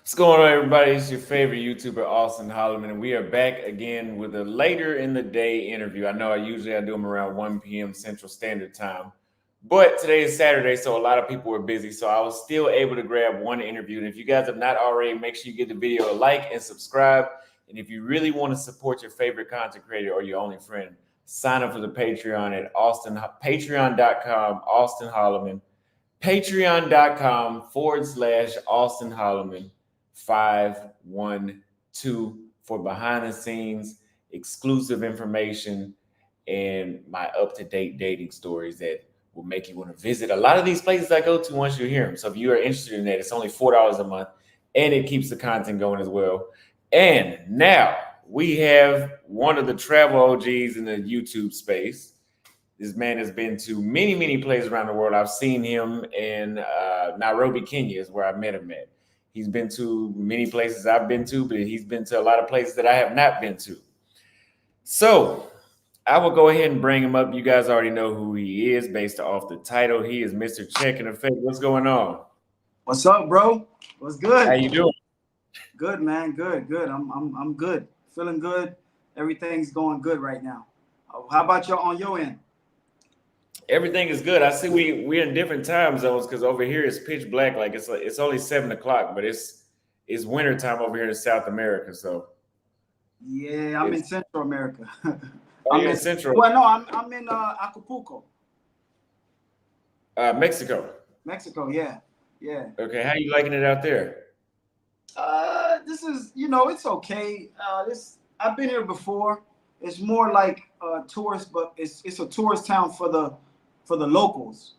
What's going on, everybody? It's your favorite YouTuber, Austin Holloman, and we are back again with a later in the day interview. I know I do them around 1 p.m. Central Standard Time, but today is Saturday, so a lot of people were busy, so I was still able to grab one interview. And if you guys have not already, make sure you give the video a like and subscribe. And if you really want to support your favorite content creator or your only friend, sign up for the Patreon at patreon.com, Austin Holloman, patreon.com/ Austin Holloman 512 for behind the scenes exclusive information and my up-to-date dating stories that will make you want to visit a lot of these places I go to once you hear them. So if you are interested in that, it's only $4 a month and it keeps the content going as well. And now we have one of the travel OGs in the YouTube space. This man has been to many, many places around the world. I've seen him in Nairobi, Kenya, is where I met him at. He's been to many places I've been to, but he's been to a lot of places that I have not been to. So I will go ahead and bring him up. You guys already know who he is based off the title. He is Mr. Check in Effect. What's going on? What's up, bro? What's How good? you doing? Good, man. Good. I'm good. Feeling good. Everything's going good right now. How about you on your end? Everything is good. I see we're in different time zones because over here it's pitch black. Like it's only 7 o'clock, but it's winter time over here in South America. So Yeah, I'm in it's Central America. oh, I'm you're in in. Central Well, no, I'm in Acapulco, Mexico. Mexico. Yeah, yeah. Okay, how you liking it out there? This is, it's okay. This I've been here before. It's more like tourist, but it's a tourist town for the locals.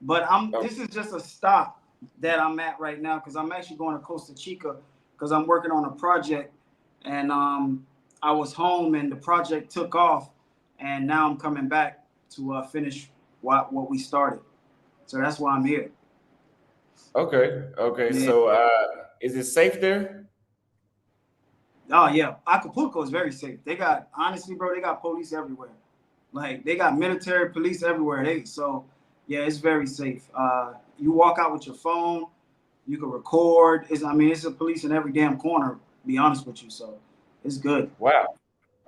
But I'm Oh, this is just a stop that I'm at right now because I'm actually going to Costa Chica because I'm working on a project, and I was home and the project took off, and now I'm coming back to finish what we started. So that's why I'm here. okay. Yeah. So, is it safe there? Oh yeah, Acapulco is very safe. They got honestly, bro, they got police everywhere. Like they got military police everywhere. Yeah, it's very safe. You walk out with your phone, you can record. It's a police in every damn corner. To be honest with you, so it's good. Wow,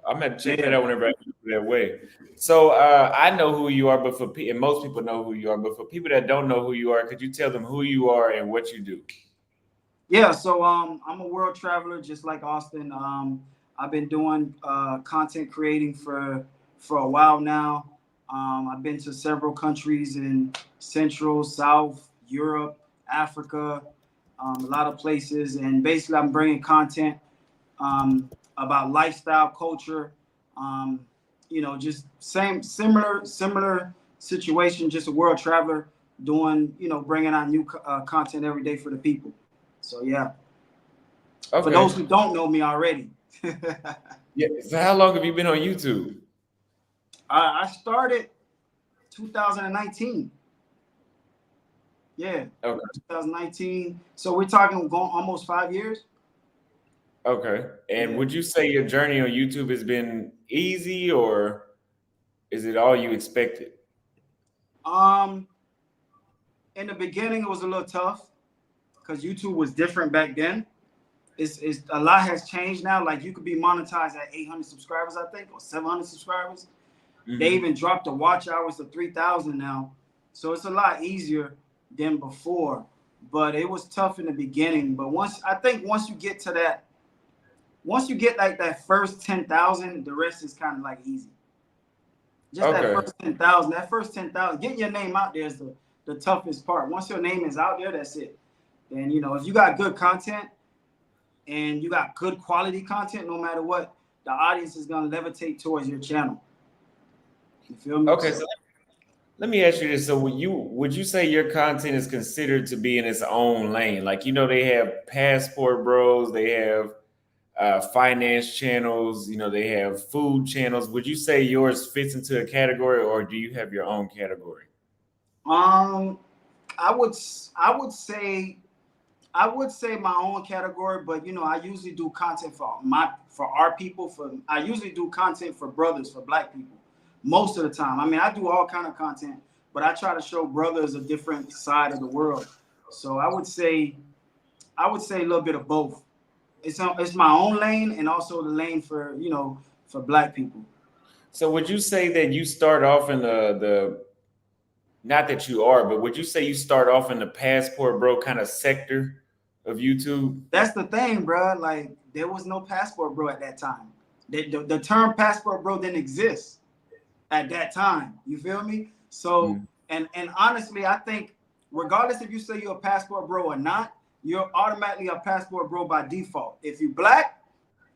I'm gonna check that Yeah, out whenever I go that way. So, I know who you are, but and most people know who you are, but for people that don't know who you are, could you tell them who you are and what you do? yeah. So I'm a world traveler, just like Austin. I've been doing content creating for a while now. I've been to several countries in Central, South, Europe, Africa, a lot of places, and basically I'm bringing content about lifestyle, culture. Um, just similar situation. Just a world traveler doing, bringing out new content every day for the people. So yeah, for those Okay. who don't know me already, Yeah. So, how long have you been on YouTube? I started 2019. Yeah, Okay. 2019. So we're talking going almost 5 years. Okay. And Yeah. would you say your journey on YouTube has been easy, or is it all you expected? Um, in the beginning, it was a little tough because YouTube was different back then. It's a lot has changed now. Like you could be monetized at 800 subscribers, I think, or 700 subscribers. They Hmm. even dropped the watch hours to 3,000 now, so it's a lot easier than before. But it was tough in the beginning. But once you get to that, once you get like that first 10,000, the rest is kind of like easy. Just that Okay. first 10,000, getting your name out there is the toughest part. Once your name is out there, that's it. And if you got good content and you got good quality content, no matter what, the audience is gonna levitate towards your channel. You feel me? Okay. So So let me ask you this. So would you say your content is considered to be in its own lane? Like, they have passport bros, they have finance channels, they have food channels. Would you say yours fits into a category, or do you have your own category? um I would I would say I would say my own category, but I usually do content for our people. I usually do content for brothers, for black people, most of the time. I mean, I do all kind of content, but I try to show brothers a different side of the world. So I would say a little bit of both. It's my own lane and also the lane for for black people. So would you say that you start off in the not that you are, but would you say you start off in the passport bro kind of sector of YouTube? That's the thing, bro. Like there was no passport bro at that time. The term passport bro didn't exist at that time. You feel me? So Mm. and honestly, I think regardless if you say you're a passport bro or not, you're automatically a passport bro by default. If you black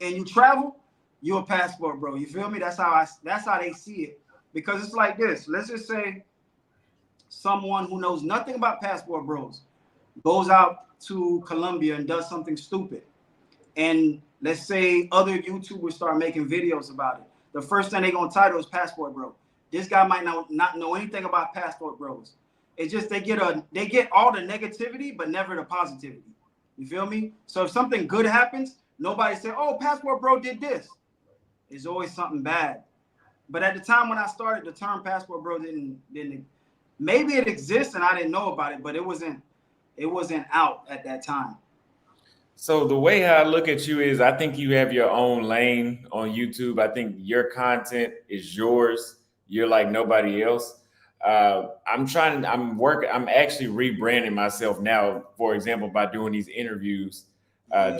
and you travel, you're a passport bro. You feel me? That's how they see it. Because it's like this. Let's just say someone who knows nothing about passport bros goes out to Colombia and does something stupid. And let's say other YouTubers start making videos about it. The first thing they're gonna title is Passport Bro. This guy might not know anything about Passport Bros. It's just they get all the negativity, but never the positivity. You feel me? So if something good happens, nobody say, "Oh, Passport Bro did this." It's always something bad. But at the time when I started, the term Passport Bro didn't. Maybe it exists and I didn't know about it, but it wasn't out at that time. So the way how I look at you is I think you have your own lane on YouTube. I think your content is yours. You're like nobody else. I'm actually rebranding myself now, for example, by doing these interviews, Yeah,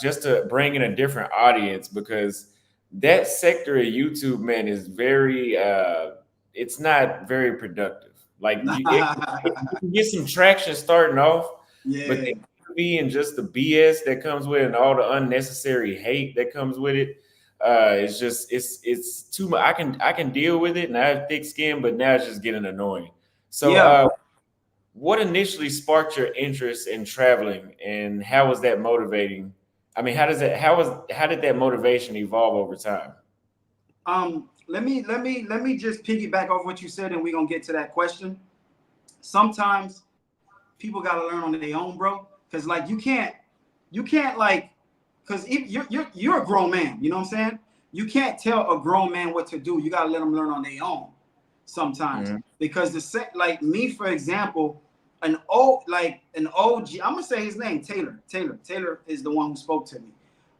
just to bring in a different audience because that sector of YouTube, man, is very it's not very productive. You can get some traction starting off, but yeah, and just the BS that comes with it and all the unnecessary hate that comes with it. It's just it's too much. I can deal with it and I have thick skin, but now it's just getting annoying. So yeah. what initially sparked your interest in traveling and how was that motivating? I mean, how did that motivation evolve over time? Let me just piggyback off what you said, and we're gonna get to that question. Sometimes people gotta learn on their own, bro. Cause like you can't like, cause if you're a grown man, you know what I'm saying? You can't tell a grown man what to do. You gotta let them learn on their own sometimes. Mhm. Because like me, for example, an OG, I'm gonna say his name, Taylor. Taylor is the one who spoke to me.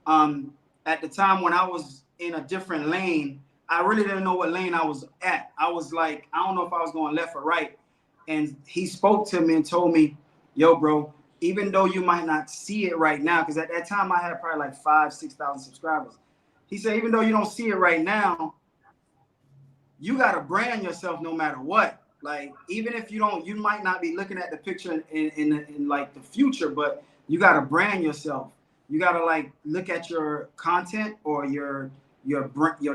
Um, at the time when I was in a different lane, I really didn't know what lane I was at. I was like, I don't know if I was going left or right. And he spoke to me and told me, yo, bro, even though you might not see it right now, because at that time I had probably like 5,000, 6,000 subscribers. He said, even though you don't see it right now, you got to brand yourself no matter what. Like, even if you don't, you might not be looking at the picture in like the future, but you got to brand yourself. You got to like look at your content or your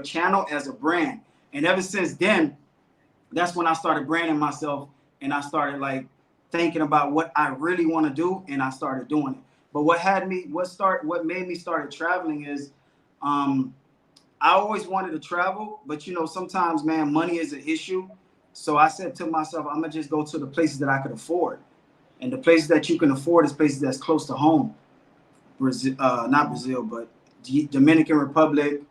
channel as a brand. And ever since then, that's when I started branding myself and I started like thinking about what I really want to do and I started doing it. But what made me start traveling is um I always wanted to travel, but sometimes, man, money is an issue. So I said to myself, I'm gonna just go to the places that I could afford, and the places that you can afford is places that's close to home. Brazil, not Brazil, but Dominican Republic,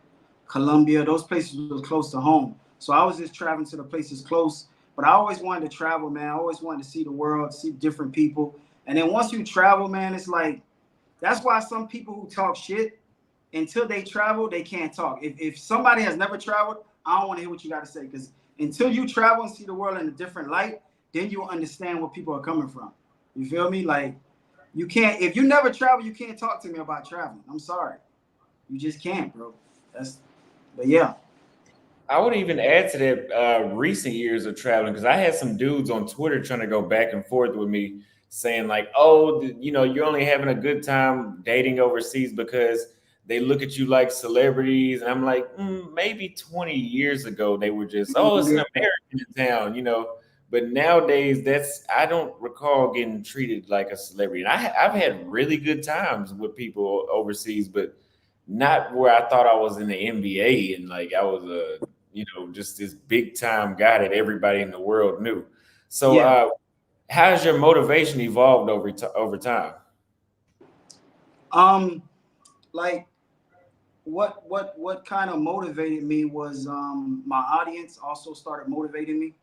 Colombia. Those places were close to home. So I was just traveling to the places close. But I always wanted to travel, man. I always wanted to see the world, see different people. And then once you travel, man, it's like that's why some people who talk shit until they travel, they can't talk. If somebody has never traveled, I don't want to hear what you got to say because until you travel and see the world in a different light, then you'll understand where people are coming from. You feel me? Like you can't if you never travel, you can't talk to me about traveling. I'm sorry, you just can't, bro. That's but yeah, I would even add to that recent years of traveling because I had some dudes on Twitter trying to go back and forth with me saying like, "Oh, you're only having a good time dating overseas because they look at you like celebrities." And I'm like, maybe 20 years ago they were just, "Oh, it's an yeah, American in town." But nowadays, I don't recall getting treated like a celebrity. And I've had really good times with people overseas, but not where I thought I was in the NBA and like I was a just this big time guy that everybody in the world knew. So, yeah. how has your motivation evolved over time? Um, like what kind of motivated me was my audience also started motivating me.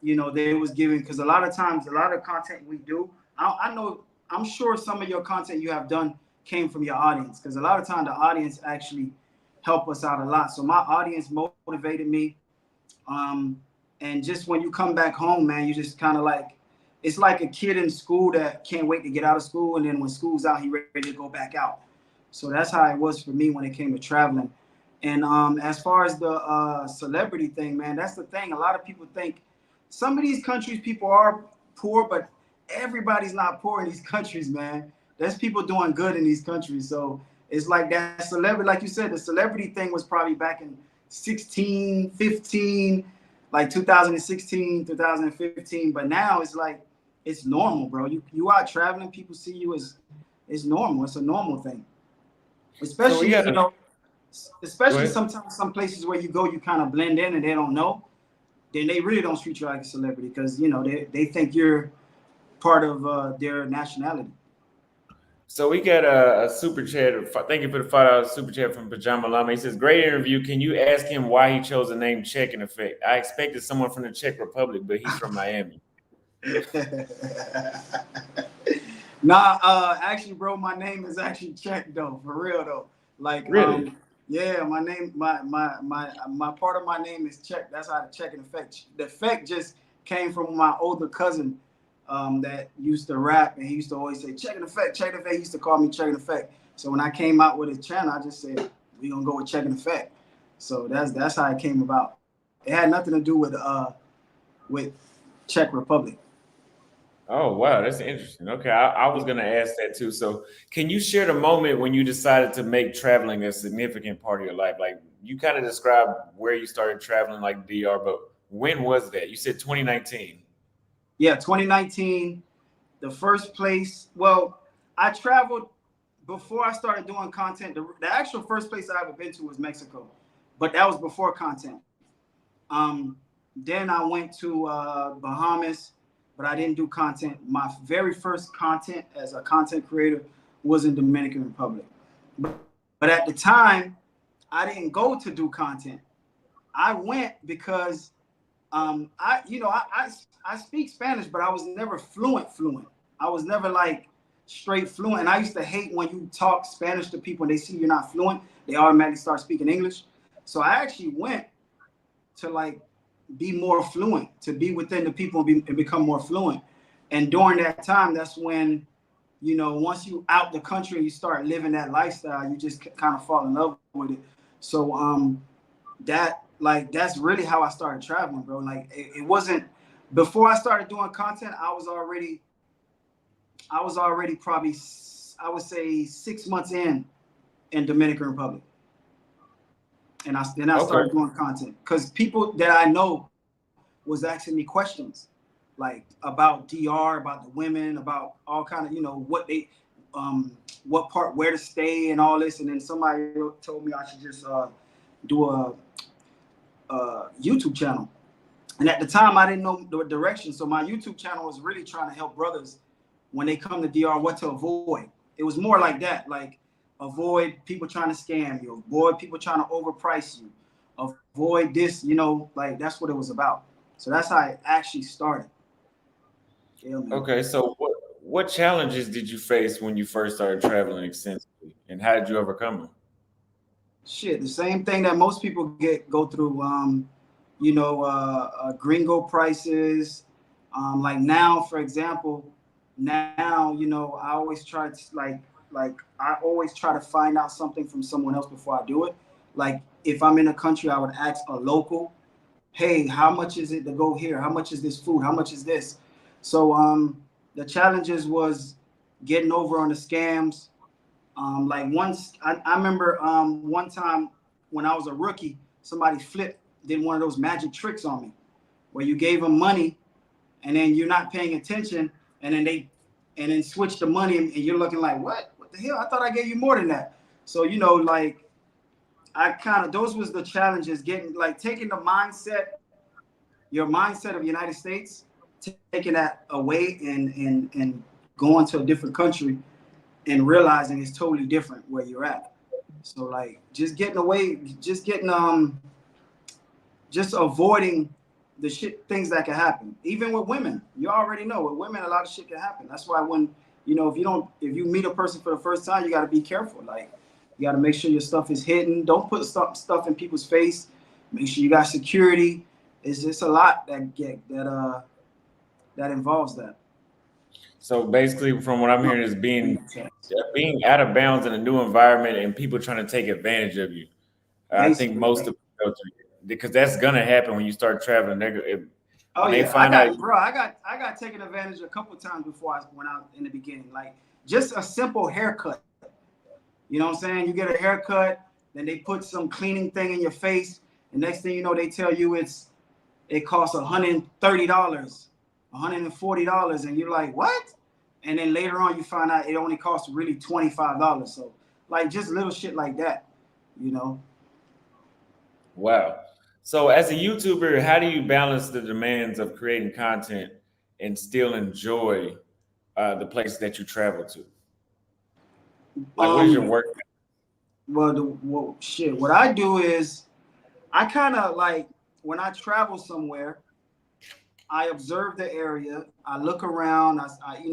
They was giving because a lot of times a lot of content we do, I know I'm sure some of your content you have done came from your audience, because a lot of time the audience actually help us out a lot. So my audience motivated me. Um, and just when you come back home, man, you just kind of like, it's like a kid in school that can't wait to get out of school, and then when school's out, he ready to go back out. So that's how it was for me when it came to traveling. And as far as the celebrity thing, man, that's the thing. A lot of people think some of these countries people are poor, but everybody's not poor in these countries, man. There's people doing good in these countries. So it's like that celebrity, like you said, the celebrity thing was probably back in 16, 15, like 2016, 2015. But now it's like it's normal, bro. You are traveling, people see you as it's normal. It's a normal thing. So we Especially, got you a know, go especially ahead. sometimes some places where you go, you kind of blend in and they don't know. Then they really don't treat you like a celebrity because you know they think you're part of their nationality. So we got a super chat. Thank you for the $5 super chat from Pajama Lama. He says, "Great interview. Can you ask him why he chose the name Czech in effect? I expected someone from the Czech Republic, but he's from Miami." Nah, actually, bro, my name is actually Czech though, for real though. Like, Really? yeah, my name, my part of my name is Czech. That's how the Czech effect. The effect just came from my older cousin, that used to rap, and he used to always say Czech effect, Czech effect. He used to call me Czech effect. So when I came out with a channel, I just said we gonna go with Czech effect. So that's how it came about. It had nothing to do with Czech Republic. Oh, wow. That's interesting. Okay. I was going to ask that too. So, can you share the moment when you decided to make traveling a significant part of your life? Like, you kind of described where you started traveling, like DR, but when was that? You said 2019. Yeah, 2019. The first place, well, I traveled before I started doing content. The actual first place I ever been to was Mexico, but that was before content. Um, then I went to Bahamas, but I didn't do content. My very first content as a content creator was in Dominican Republic. But at the time, I didn't go to do content. I went because I speak Spanish, but I was never fluent. I was never like straight fluent. And I used to hate when you talk Spanish to people and they see you're not fluent, they automatically start speaking English. So I actually went to like be more fluent, to be within the people and become more fluent. And during that time, that's when, you know, once you out the country and you start living that lifestyle, you just kind of fall in love with it. So that's really how I started traveling, bro. Like it wasn't before I started doing content. I was already probably, I would say, 6 months in Dominican Republic, and I Okay. started doing content because people that I know was asking me questions like about DR, about the women, about all kind of, you know, what part, where to stay, and all this. And then somebody told me I should just do a YouTube channel. And at the time, I didn't know the direction. So my YouTube channel was really trying to help brothers when they come to DR, what to avoid. It was more like that, like avoid people trying to scam you, avoid people trying to overprice you, avoid this, you know, like that's what it was about. So that's how it actually started. Yeah, man. Okay. So, what challenges did you face when you first started traveling extensively, and how did you overcome them? Shit, the same thing that most people go through. Gringo prices. Like now, for example, now I always try to I always try to find out something from someone else before I do it. Like if I'm in a country, I would ask a local, "Hey, how much is it to go here? How much is this food? How much is this?" So the challenges was getting over on the scams. Like once I remember one time when I was a rookie, somebody did one of those magic tricks on me where you gave them money and then you're not paying attention and then switch the money and you're looking like what the hell? I thought I gave you more than that. So like I kind of those was the challenges getting like taking your mindset of the United States, taking that away and going to a different country and realizing it's totally different where you're at. So like just getting away, just avoiding the shit things that can happen. Even with women, you already know with women a lot of shit can happen. That's why when if you meet a person for the first time, you got to be careful. Like, you got to make sure your stuff is hidden. Don't put stuff in people's face. Make sure you got security. It's just a lot that involves that. So basically, from what I'm hearing, is being out of bounds in a new environment and people trying to take advantage of you. I think Basically. most of because that's gonna happen when you start traveling. Oh When they yeah, I find out, got bro. I got taken advantage a couple times before I went out in the beginning. Like just a simple haircut. You know what I'm saying? You get a haircut, then they put some cleaning thing in your face, and next thing you know, they tell you it costs $130, $140, and you're like, what? And then later on, you find out it only costs really $25. So like just little shit like that, you know. wow. So as a YouTuber, how do you balance the demands of creating content and still enjoy the places that you travel to? Like, what is your Um, work? shit. What I do is I kind of like when I travel somewhere, I observe the area. I look around.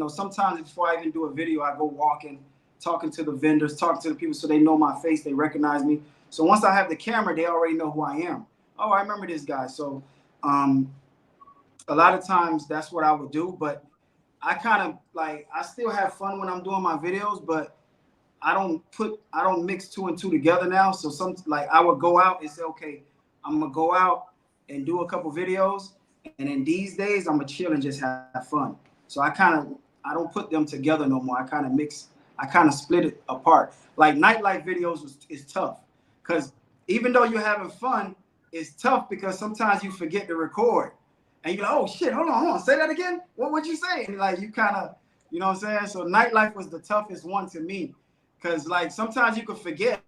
Sometimes before I even do a video, I go walking, talking to the vendors, talking to the people so they know my face, they recognize me. So once I have the camera, they already know who I am. Oh, I remember this guy. So um, a lot of times that's what I would do. But I kind of like I still have fun when I'm doing my videos, but I don't mix two and two together now. So some like I would go out and say, okay, I'm gonna go out and do a couple videos, and then these days I'm gonna chill and just have fun. So I don't put them together no more. I kind of split it apart. Like nightlife videos is tough because even though you're having fun, it's tough because sometimes you forget to record, and you're like, oh shit, hold on, say that again. What would you say? And like you kind of, you know what I'm saying? So nightlife was the toughest one to me because like sometimes you could forget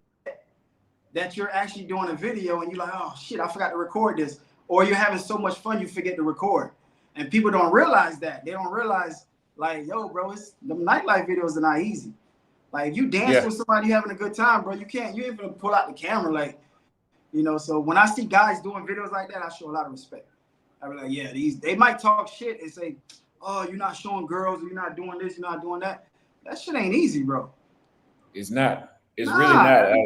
that you're actually doing a video and you're like, oh shit, I forgot to record this. Or you're having so much fun you forget to record. And people don't realize that. They don't realize, like, yo, bro, it's the nightlife videos are not easy. Like if you dance Yeah, with somebody having a good time, bro, you ain't gonna pull out the camera so when I see guys doing videos like that, I show a lot of respect. I be like, yeah, they might talk shit and say, oh, you're not showing girls, you're not doing this, you're not doing that. That shit ain't easy, bro. it's not. It's really Nah, not.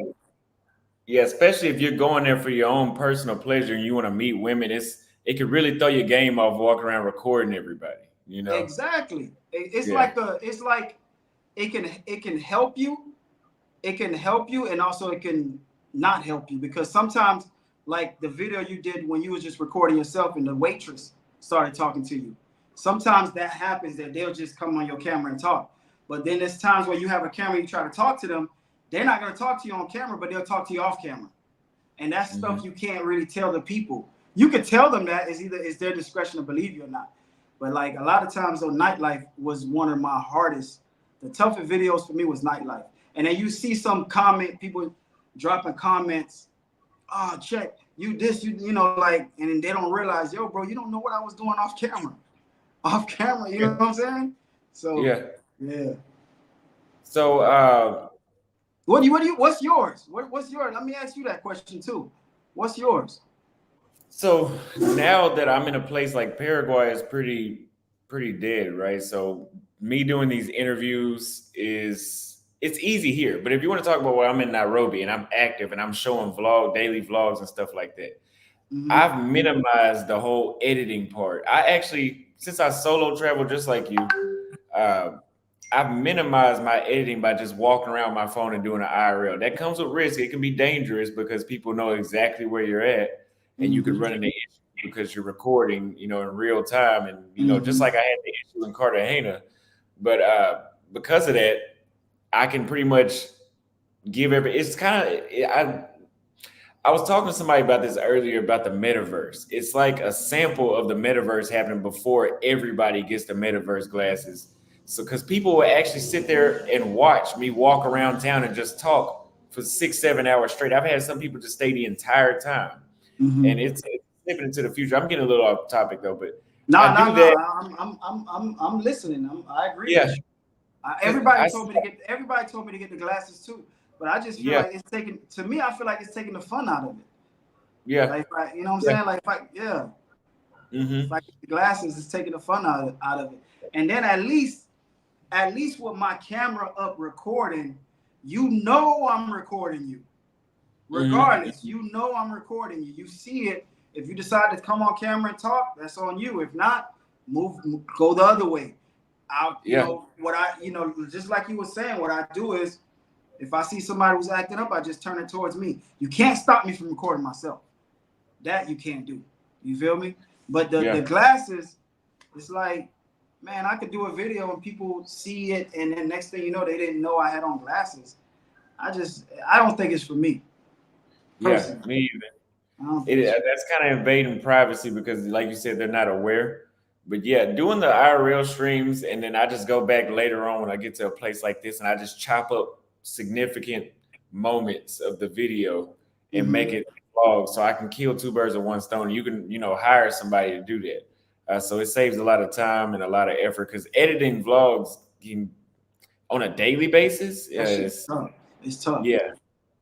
Yeah, especially if you're going there for your own personal pleasure and you want to meet women, it could really throw your game off walking around recording everybody. You know? exactly. Yeah. It's like it can help you. It can help you, and also it can not help you because sometimes, like the video you did when you was just recording yourself and the waitress started talking to you. Sometimes that happens that they'll just come on your camera and talk. But then there's times where you have a camera, you try to talk to them. They're not going to talk to you on camera, but they'll talk to you off camera. And that's Hmm. stuff you can't really tell the people. You could tell them that it's their discretion to believe you or not. But like a lot of times, though, nightlife was one of my hardest. The toughest videos for me was nightlife. And then you see some people dropping comments. Oh, check you this you know like, and then they don't realize, yo, bro, you don't know what I was doing off camera. Off camera, you know Yeah. what I'm saying? So Yeah. yeah. So What's yours? What's yours? Let me ask you that question too. What's yours? so now that I'm in a place like Paraguay is pretty dead, right? So me doing these interviews it's easy here. But if you want to talk about where I'm in Nairobi and I'm active and I'm showing daily vlogs and stuff like that, Mm-hmm. I've minimized the whole editing part. I actually, since I solo travel just like you, uh, I've minimized my editing by just walking around my phone and doing an IRL. That comes with risk. It can be dangerous because people know exactly where you're at, and you could Mm-hmm. run into issues because you're recording, in real time, and just Mm-hmm. like I had the issue in Cartagena. But because of that, I can pretty much give every. It's kind of I was talking to somebody about this earlier about the metaverse. It's like a sample of the metaverse happening before everybody gets the metaverse glasses. So, because people will actually sit there and watch me walk around town and just talk for 6, 7 hours straight. I've had some people just stay the entire time, and Mm-hmm. it's slipping into the future. I'm getting a little off topic though, but I No, no, do no. that. I'm listening. I agree with Yeah, you. because Everybody told me to get the glasses too, but I just feel yeah, like it's taking. To me, I feel like it's taking the fun out of it. yeah, Like, you know what I'm yeah. saying? Like, if Hmm. I get the glasses, it's taking the fun out of it. And then at least at least with my camera up recording, you know I'm recording you. Mm-hmm. Regardless, you know I'm recording you. You see it. If you decide to come on camera and talk, that's on you. If not, go the other way. Yeah. Just like you were saying, what I do is if I see somebody who's acting up, I just turn it towards me. You can't stop me from recording myself. That you can't do. You feel me? But the Yeah. glasses, it's like, man, I could do a video and people see it, and then next thing you know, they didn't know I had on glasses. I don't think it's for me Yeah. personally. Me either. I don't think it's. That's kind of invading privacy because, like you said, they're not aware. But yeah, doing the IRL streams, and then I just go back later on when I get to a place like this, and I just chop up significant moments of the video and make Mm-hmm. it vlog, so I can kill two birds with one stone. You can, hire somebody to do that, so it saves a lot of time and a lot of effort because editing vlogs can, on a daily basis, That shit's tough. It's tough. yeah,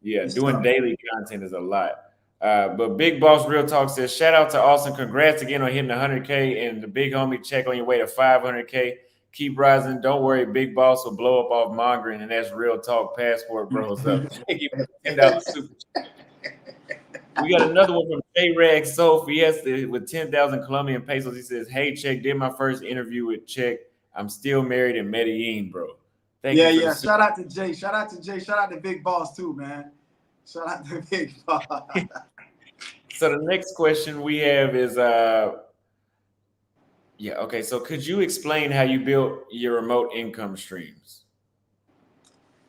yeah, It's doing tough. daily content is a lot. But Big Boss Real Talk says, shout out to Austin. Congrats again on hitting 100K. And the big homie, check on your way to 500K. Keep rising. Don't worry, Big Boss will blow up off mongering. And that's Real Talk. Passport bros up. Thank you for the $10 super. We got another one from J Rag Soul Fiesta with 10,000 Colombian pesos. He says, hey, Check, did my first interview with Check. I'm still married in Medellin, bro. Thank you Yeah, for the yeah. super. Shout out to Jay. Shout out to Jay. Shout out to Big Boss too, man. Shout out to Big Boss. So the next question we have is yeah, okay. So could you explain how you built your remote income streams?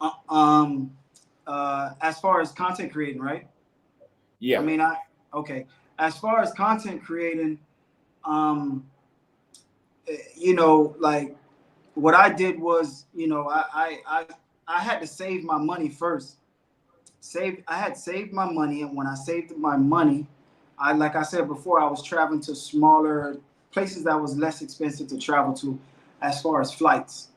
Uh, um, as far as content creating, right? I Yeah. mean, I okay. As far as content creating, um, like what I did was, I had to save my money first. I had saved my money, and when I saved my money, like I said before, I was traveling to smaller places that was less expensive to travel to, as far as flights.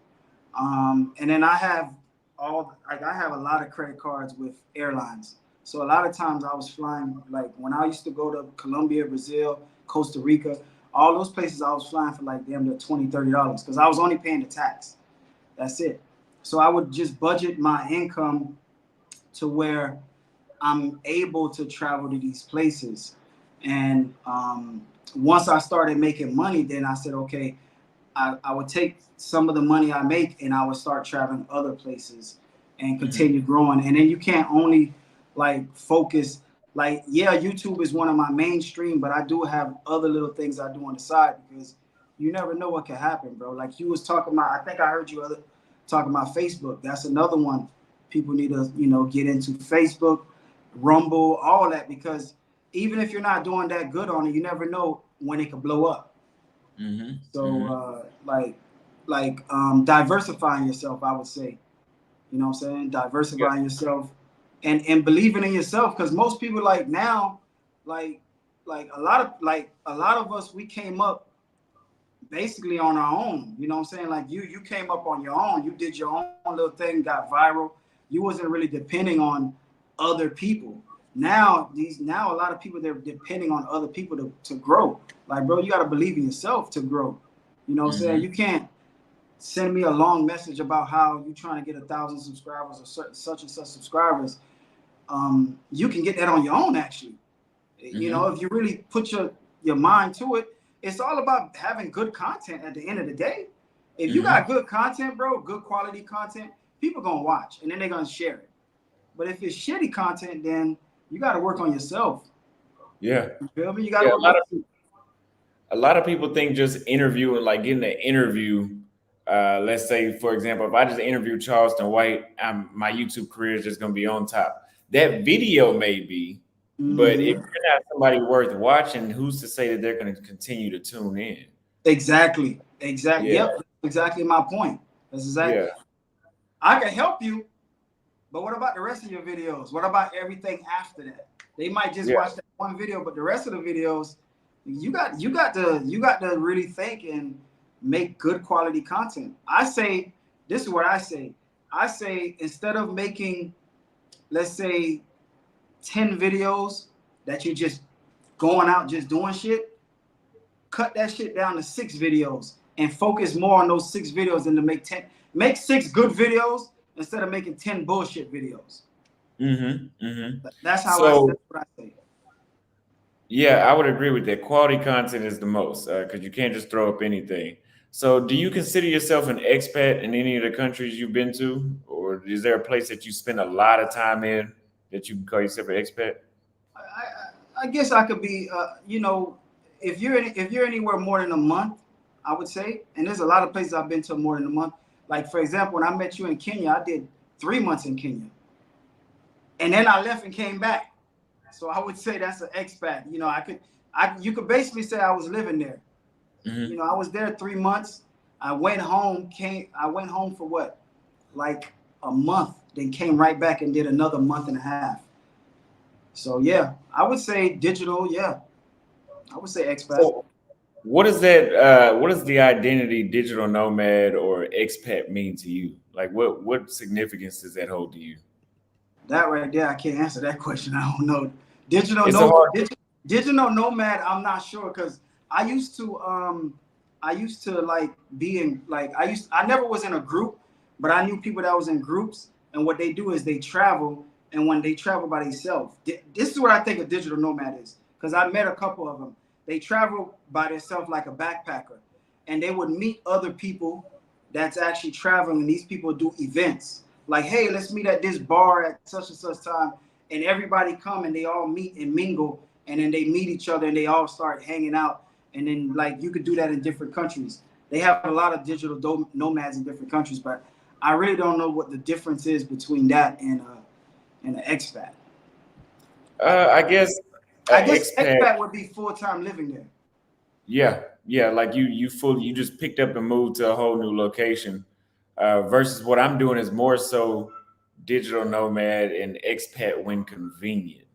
And then I have a lot of credit cards with airlines. So a lot of times I was flying, like when I used to go to Colombia, Brazil, Costa Rica, all those places I was flying for like damn near $20, $30 because I was only paying the tax. That's it. So I would just budget my income to where I'm able to travel to these places. And once I started making money, then I said, okay, I would take some of the money I make and I would start traveling other places and Hmm. continue growing. And then you can't only like focus, like, yeah, YouTube is one of my mainstream, but I do have other little things I do on the side because you never know what can happen, bro. Like you was talking about, I think I heard you talking about Facebook. That's another one people need to, get into Facebook, Rumble, all that, because even if you're not doing that good on it, you never know when it could blow up. Hmm. So Hmm. diversifying yourself, I would say. You know what I'm saying? Yeah. Diversifying yourself and believing in yourself. Because most people like now, like a lot of us, we came up basically on our own. You know what I'm saying? Like you came up on your own. You did your own little thing, got viral. You wasn't really depending on other people. Now a lot of people they're depending on other people to grow. Like bro, you gotta believe in yourself to grow. You know what I'm saying? Hmm. You can't send me a long message about how you trying to get 1,000 subscribers or such and such subscribers. You can get that on your own actually. Hmm. If you really put your mind to it, it's all about having good content at the end of the day. If you got Hmm. good content, bro, good quality content, people gonna watch and then they're gonna share it. But if it's shitty content, then you got to work on yourself. Yeah. You feel me? You got to Yeah. work on. A lot of people think just interviewing, like getting an interview. Let's say, for example, if I just interview Charleston White, my YouTube career is just going to be on top. That video may be, but if Mm-hmm. you're not somebody worth watching, who's to say that they're going to continue to tune in? Exactly. Exactly. Yeah, Yep. Exactly my point. That's exactly. yeah, I can help you, but what about the rest of your videos? What about everything after that? They might just yeah. watch that one video, but the rest of the videos, you got to really think and make good quality content. I say this is what I say. I say instead of making, let's say, 10 videos that you just going out just doing shit, cut that shit down to 6 videos and focus more on those 6 videos than to make 6 good videos instead of making 10 bullshit videos. Mm-hmm. Mm-hmm. That's how I. So That's what I say. yeah, I would agree with that. Quality content is the most because you can't just throw up anything. So, do you consider yourself an expat in any of the countries you've been to, or is there a place that you spend a lot of time in that you can call yourself an expat? I guess I could be. If you're anywhere more than a month, I would say. And there's a lot of places I've been to more than a month. Like for example, when I met you in Kenya, I did 3 months in Kenya, and then I left and came back. So I would say that's an expat. You could basically say I was living there. Hmm. I was there 3 months. I went home for what, like a month, then came right back and did another month and a half. So yeah, I would say digital. Yeah, I would say expat. So, what is that? What does the identity digital nomad or expat mean to you? Like, what significance does that hold to you? That right there, I can't answer that question. I don't know. Digital It's a no, hard. digital nomad. I'm not sure because I used to like be in like I never was in a group, but I knew people that was in groups, and what they do is they travel, and when they travel by themselves, this is what I think a digital nomad is because I met a couple of them. They travel by themselves like a backpacker, and they would meet other people that's actually traveling, and these people do events like, hey, let's meet at this bar at such and such time, and everybody come and they all meet and mingle, and then they meet each other and they all start hanging out, and then like you could do that in different countries. They have a lot of digital nomads in different countries, but I really don't know what the difference is between that and an expat. I guess I an guess expat. expat would be full time living there. Yeah, yeah, like you just picked up and moved to a whole new location. Versus what I'm doing is more so digital nomad and expat when convenient.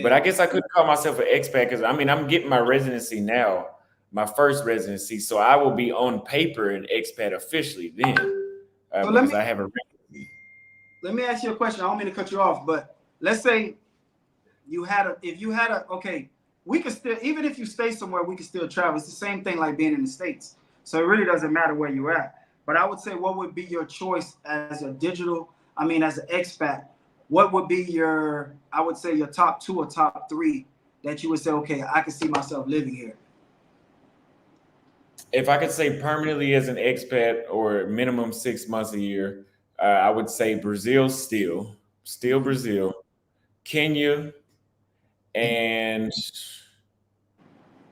But I Yeah. guess I could call myself an expat because I mean I'm getting my residency now, my first residency, so I will be on paper an expat officially then So because I have a residency. let me ask you a question. I don't mean to cut you off, but let's say you had a if you had a okay, we could still, even if you stay somewhere, we could still travel. It's the same thing like being in the States. So it really doesn't matter where you're at. But I would say, what would be your choice as a digital, I mean as an expat? What would be your, I would say, your top two or top three that you would say, okay, I can see myself living here? If I could say permanently as an expat or minimum 6 months a year, I would say Brazil still Mm-hmm. Brazil, Kenya, and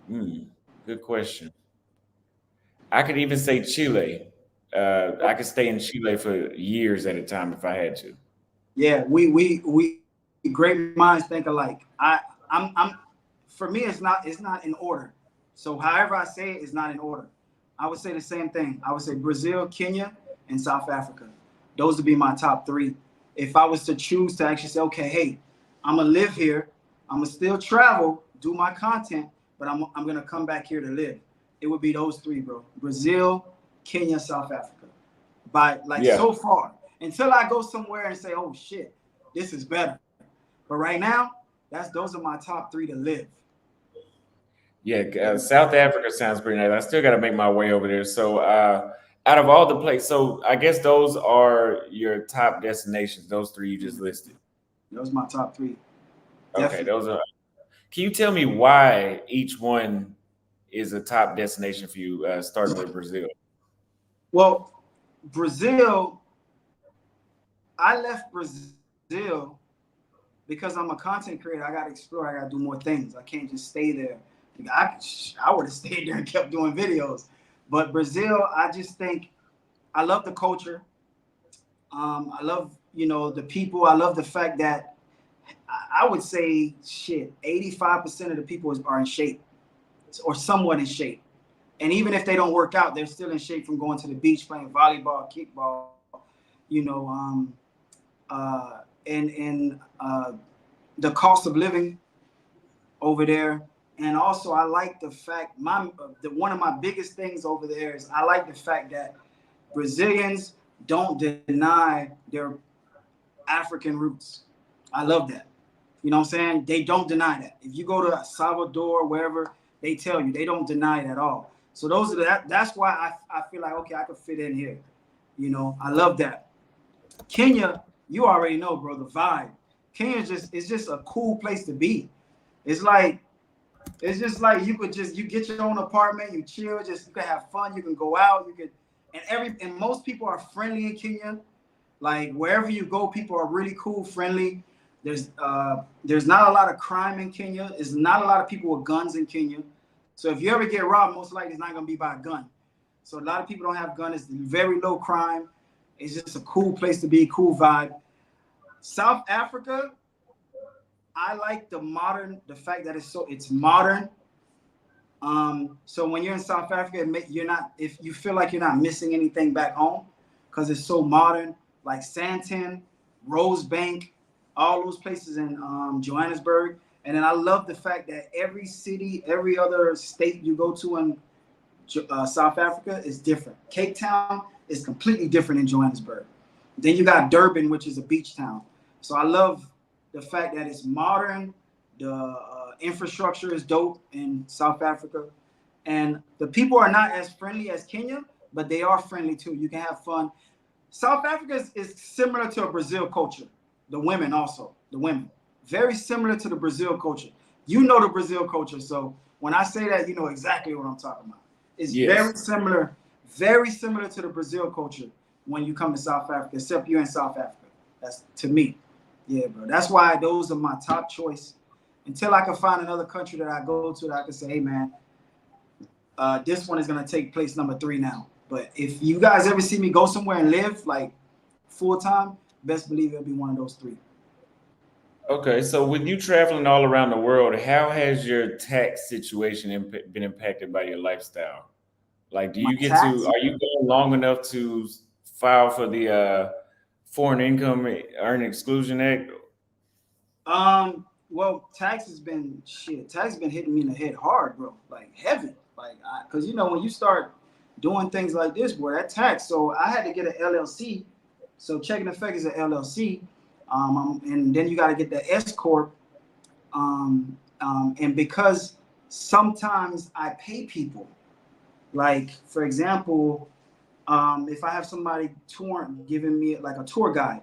hmm, good question. I could even say Chile. I could stay in Chile for years at a time if I had to. Yeah, we great minds think alike. I'm for me it's not in order. So however I say it is not in order. I would say the same thing. I would say Brazil, Kenya, and South Africa. Those would be my top three. If I was to choose to actually say, okay, hey, I'm gonna live here, I'm gonna still travel, do my content, but I'm gonna come back here to live. It would be those three, bro. Brazil, Kenya, South Africa. By like Yeah, so far. Until I go somewhere and say, oh shit, this is better. But right now, those are my top three to live. yeah. South Africa sounds pretty nice. I still got to make my way over there. So, out of all the places, so I guess those are your top destinations. Those three you just listed. Those are my top three. Okay, Definitely. those are. Can you tell me why each one is a top destination for you? Starting with Brazil. Well, Brazil, I left Brazil because I'm a content creator. I gotta explore. I gotta do more things. I can't just stay there. I would have stayed there and kept doing videos. But Brazil, I just think I love the culture. I love the people. I love the fact that I would say shit. 85% of the people are in shape or somewhat in shape. And even if they don't work out, they're still in shape from going to the beach, playing volleyball, kickball, you know, and the cost of living over there. And also, I like the fact one of my biggest things over there is I like the fact that Brazilians don't deny their African roots. I love that. You know what I'm saying? They don't deny that. If you go to Salvador, wherever, they tell you they don't deny it at all. So those are that's why I feel like okay, I could fit in here. You know, I love that. Kenya, you already know, bro, the vibe. Kenya is just a cool place to be. It's like it's just like you get your own apartment, you chill, just you can have fun, you can go out, you can and most people are friendly in Kenya. Like wherever you go, people are really cool, friendly. There's not a lot of crime in Kenya. There's not a lot of people with guns in Kenya. So if you ever get robbed, most likely it's not gonna be by a gun. So a lot of people don't have guns. It's very low crime. It's just a cool place to be, cool vibe. South Africa, I like the fact that it's modern. So when you're in South Africa, you're not if you feel like you're not missing anything back home because it's so modern, like Sandton, Rosebank, all those places in Johannesburg. And then I love the fact that every city, every other state you go to in South Africa is different. Cape Town is completely different in Johannesburg. Then you got Durban, which is a beach town. So I love the fact that it's modern. The infrastructure is dope in South Africa, and the people are not as friendly as Kenya, but they are friendly too. You can have fun. South Africa is similar to a Brazil culture. The women also, the women, very similar to the Brazil culture. You know the Brazil culture, so when I say that, you know exactly what I'm talking about. It's Yes. very similar to the Brazil culture when you come to South Africa, except you're in South Africa. That's to me. Yeah, bro. That's why those are my top choice. Until I can find another country that I go to that I can say, hey man, this one is gonna take place number 3 now. But if you guys ever see me go somewhere and live like full time, best believe it'll be one of those 3. Okay, so with you traveling all around the world, how has your tax situation been impacted by your lifestyle? Like, do My you get to, tax? are you going long enough to file for the Foreign Income Earning Exclusion Act? Well, tax has been shit. Tax has been hitting me in the head hard, bro. Like heavy. Like, cause you know when you start doing things like this, boy, that tax. So I had to get an LLC. So checking effect is an LLC, and then you got to get the S corp. And because sometimes I pay people, like for example, if I have somebody giving me like a tour guide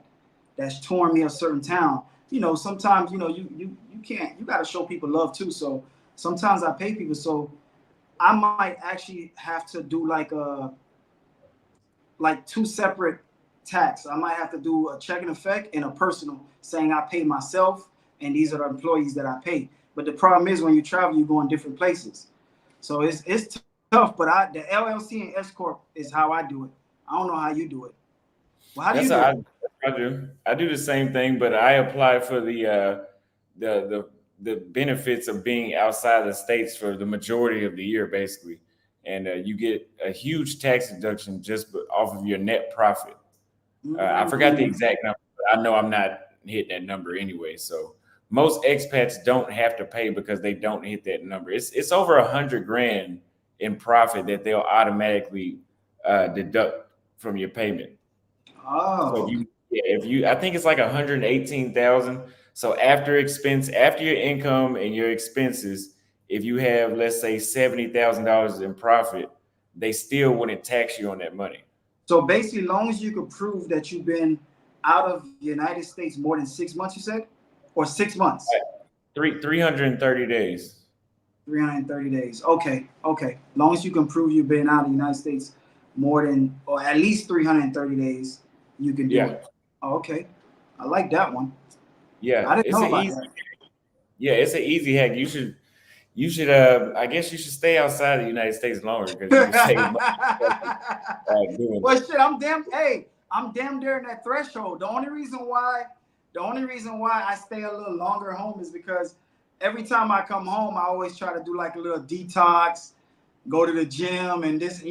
that's touring me a certain town, you know, sometimes you know you can't you got to show people love too. So sometimes I pay people, so I might actually have to do like 2 separate tax. I might have to do a checking effect and a personal saying I pay myself and these are the employees that I pay. But the problem is when you travel, you go in different places. So it's tough, but the LLC and S corp is how I do it. I don't know how you do it. Well, how do you That's do it? I do. I do the same thing, but I apply for the the the benefits of being outside the states for the majority of the year, basically, and you get a huge tax deduction just off of your net profit. I forgot the Mm. exact number, but I know I'm not hitting that number anyway. So most expats don't have to pay because they don't hit that number. It's over 100 grand in profit that they'll automatically deduct from your payment. So Oh, if you, I think it's like 118,000. So after your income and your expenses, if you have, let's say, $70,000 in profit, they still wouldn't tax you on that money. so basically, long as you can prove that you've been out of the United States more than 6 months, you said, or 6 months. 330 days. 330 days. Okay, okay. Long as you can prove you've been out of the United States more than, or at least 330 days, you can do Yeah, it. Oh, okay. I like that one. yeah. I didn't It's know an about easy, that. yeah, it's an easy hack. You should. I guess you should stay outside the United States longer because you can save money doing Well, that. shit, I'm damn near in that threshold. The only reason why I stay a little longer home is because every time I come home, I always try to do like a little detox, go to the gym, and this,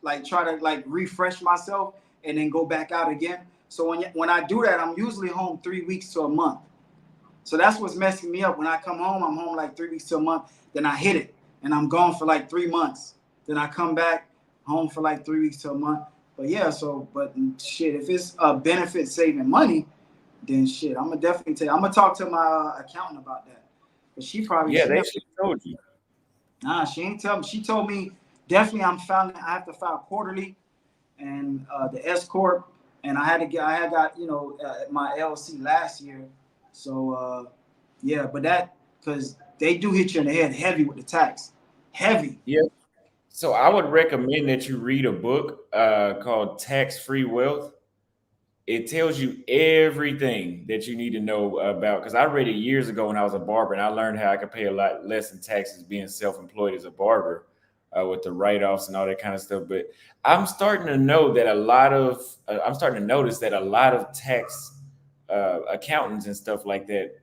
like try to like refresh myself, and then go back out again. So when I do that, I'm usually home 3 weeks to a month. So that's what's messing me up. When I come home, I'm home like 3 weeks to a month. Then I hit it, and I'm gone for like 3 months. Then I come back home for like 3 weeks to a month. But yeah, but shit, if it's a benefit saving money, then shit, I'm gonna definitely tell you. I'm gonna talk to my accountant about that. But Yeah, she they never, should have told you. nah, she ain't tell me. She told me definitely I'm filing. I have to file quarterly, and the S corp, and I had got my LLC last year, so yeah, but that because they do hit you in the head heavy with the tax, heavy. Yeah. So I would recommend that you read a book called Tax Free Wealth. It tells you everything that you need to know about. Because I read it years ago when I was a barber, and I learned how I could pay a lot less in taxes being self-employed as a barber with the write-offs and all that kind of stuff. But I'm starting to know that I'm starting to notice that a lot of tax accountants and stuff like that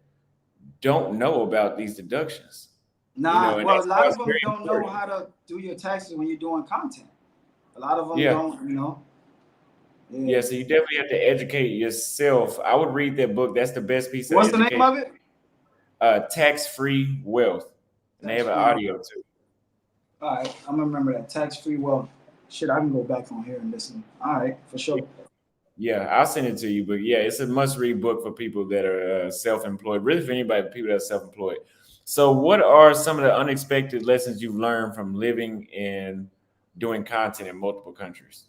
don't know about these deductions. Nah, And well, a that's lot why of it's them very don't know important. how to do your taxes when you're doing content. A lot of them Yeah. don't, Yeah. Yeah, so you definitely have to educate yourself. I would read that book. That's the best piece of What's the name education. of it? Tax-free wealth, and they Tax have an free. audio too. All right, I'm gonna remember that tax free wealth. Shit, I can go back on here and listen. All right, for sure. Yeah, I'll send it to you. But yeah, it's a must-read book for people that are self-employed. Really, for anybody, people that are self-employed. So, what are some of the unexpected lessons you've learned from living and doing content in multiple countries?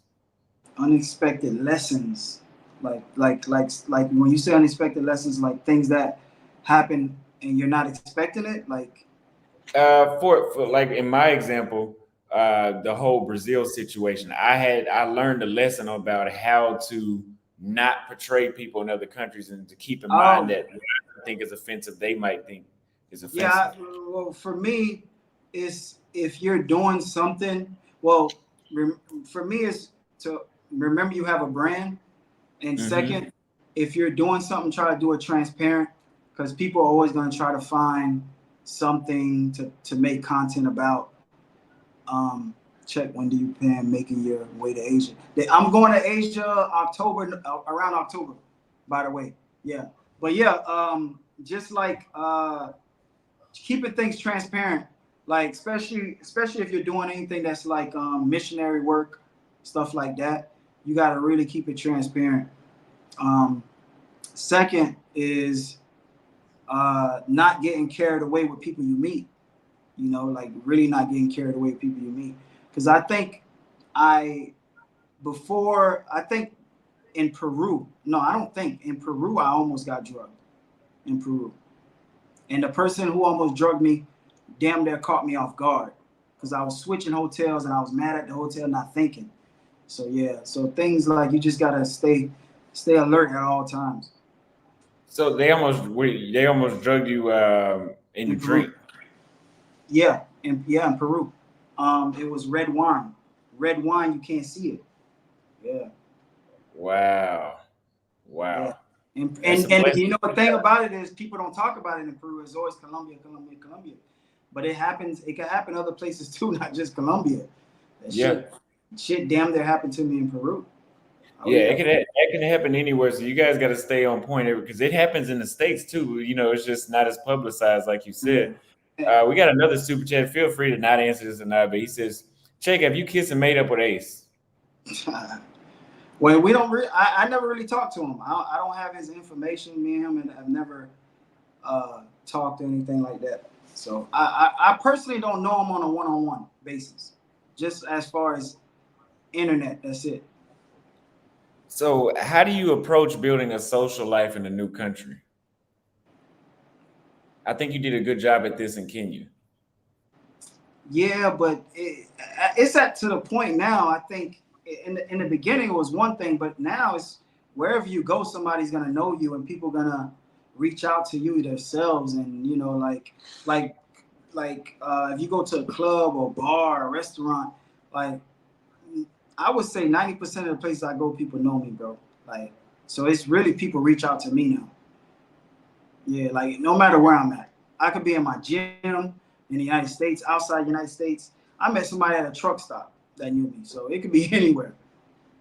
Unexpected lessons, like when you say unexpected lessons, like things that happen and you're not expecting it. Like, For like in my example, the whole Brazil situation, I learned a lesson about how to not portray people in other countries and to keep in mind oh that what I think is offensive, they might think is yeah, offensive. well, for me, is if you're doing something, well, for me is to remember you have a brand. And Hmm. second, if you're doing something, try to do it transparent because people are always going to try to find something to make content about. Um, check when do you plan making your way to Asia? I'm going to Asia October, around October, by the way. Yeah. But yeah, just like keeping things transparent, like especially if you're doing anything that's like missionary work, stuff like that. You got to really keep it transparent. Um, Second is not getting carried away with people you meet. Like really not getting carried away with people you meet. Because I I think in Peru, no, I don't think in Peru I almost got drugged in Peru, and the person who almost drugged me, damn near caught me off guard because I was switching hotels and I was mad at the hotel not thinking. So yeah, so things like you just gotta stay alert at all times So they almost drugged you in the in Peru. drink. In Peru. It was red wine. Red wine, you can't see it. Yeah, Wow, yeah. wow, And that's a and, and blessing. you know the thing about it is people don't talk about it in Peru. It's always Colombia, Colombia, Colombia. But it happens. It can happen other places too, not just Colombia. That Yeah. shit, damn, there happened to me in Peru. Oh Yeah, yeah, that can happen anywhere. So you guys got to stay on point because it happens in the states too. It's just not as publicized, like you yeah. said. We got another super chat. Feel free to not answer this or not, but he says, "Check, have you kissed and made up with Ace?" Well, we don't. I never really talked to him. I don't have his information. Me and him, and I've never talked or anything like that. So I personally don't know him on a one-on-one basis. Just as far as internet, that's it. So, how do you approach building a social life in a new country? I think you did a good job at this in Kenya. Yeah, but it's at to the point now. I think in the beginning it was one thing, but now it's wherever you go, somebody's gonna know you, and people gonna reach out to you themselves, and like if you go to a club or bar or restaurant, like I would say 90% of the places I go, people know me, bro. Like, so it's really people reach out to me now. Yeah, like no matter where I'm at, I could be in my gym in the United States, outside the United States. I met somebody at a truck stop that knew me, so it could be anywhere,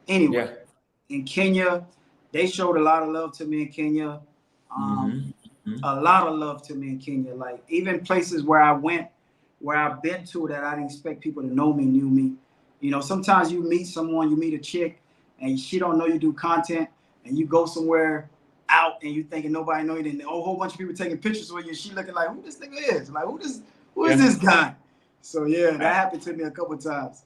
Yeah. anywhere. In Kenya, they showed a lot of love to me in Kenya. Hmm. A lot of love to me in Kenya. Like even places where I went, where I've been to that I didn't expect people to know me, knew me. Sometimes you meet someone, you meet a chick, and she don't know you do content, and you go somewhere out and you thinking nobody know you, then a whole bunch of people taking pictures with you, and she looking like who this nigga is, like who is Yeah. this guy? So yeah, that happened to me a couple times.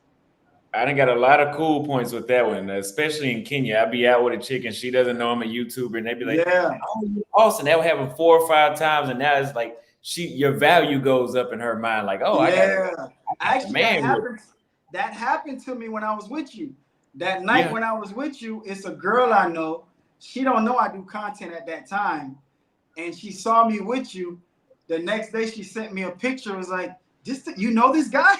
I done got a lot of cool points with that one, especially in Kenya. I be out with a chick and she doesn't know I'm a YouTuber, and they be like, Yeah, "Oh, you Austin." That would happen 4 or 5 times, and now it's like your value goes up in her mind. Like, oh, yeah. I got the Actually, that man with happened. That happened to me when I was with you. That her. night Yeah, when I was with you, it's a girl I know. She don't know I do content at that time, and she saw me with you. The next day, she sent me a picture. It was like, "This, you know this guy?"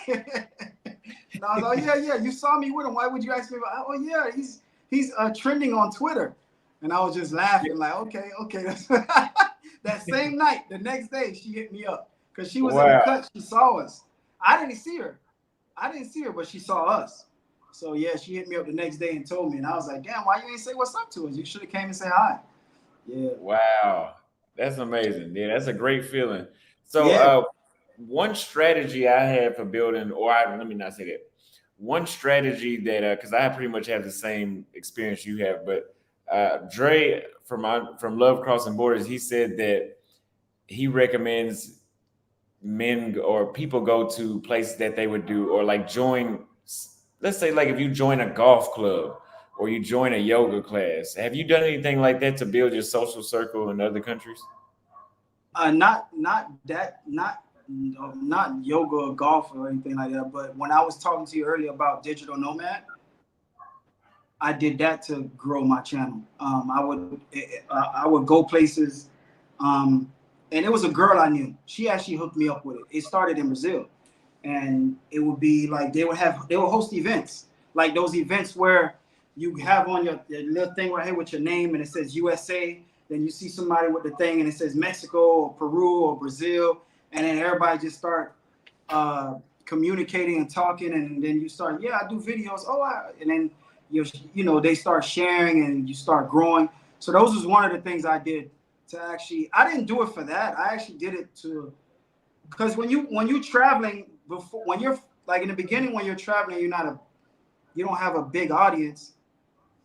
And I was like, "Oh yeah, yeah. You saw me with him. Why would you ask me about?" Oh yeah, he's trending on Twitter. And I was just laughing, like, okay, okay. That same night, the next day, she hit me up because she was in the wow. cut. She saw us. I didn't see her. I didn't see her, but she saw us. So yeah, she hit me up the next day and told me, and I was like, "Damn, why you ain't say what's up to us? You should have came and say hi." Yeah, Wow, that's amazing. Yeah, that's a great feeling. So, yeah. one strategy I had for building, let me not say that. One strategy that, because I pretty much have the same experience you have, but Dre from Love Crossing Borders, he said that he recommends men or people go to places that they would do, or like join. Let's say, like if you join a golf club or you join a yoga class. Have you done anything like that to build your social circle in other countries? Not that, not yoga or golf or anything like that. But when I was talking to you earlier about digital nomad, I did that to grow my channel. I would go places, um, and it was a girl I knew. She actually hooked me up with it. It started in Brazil, and it would be like they would host events, like those events where you have on your little thing right here with your name and it says USA. Then you see somebody with the thing and it says Mexico or Peru or Brazil, and then everybody just start uh, communicating and talking, and then you start, yeah, I do videos. And then they start sharing and you start growing. So those was one of the things I did to actually. I didn't do it for that. I actually did it to because when you're traveling before when you're like in the beginning when you're traveling, you don't have a big audience.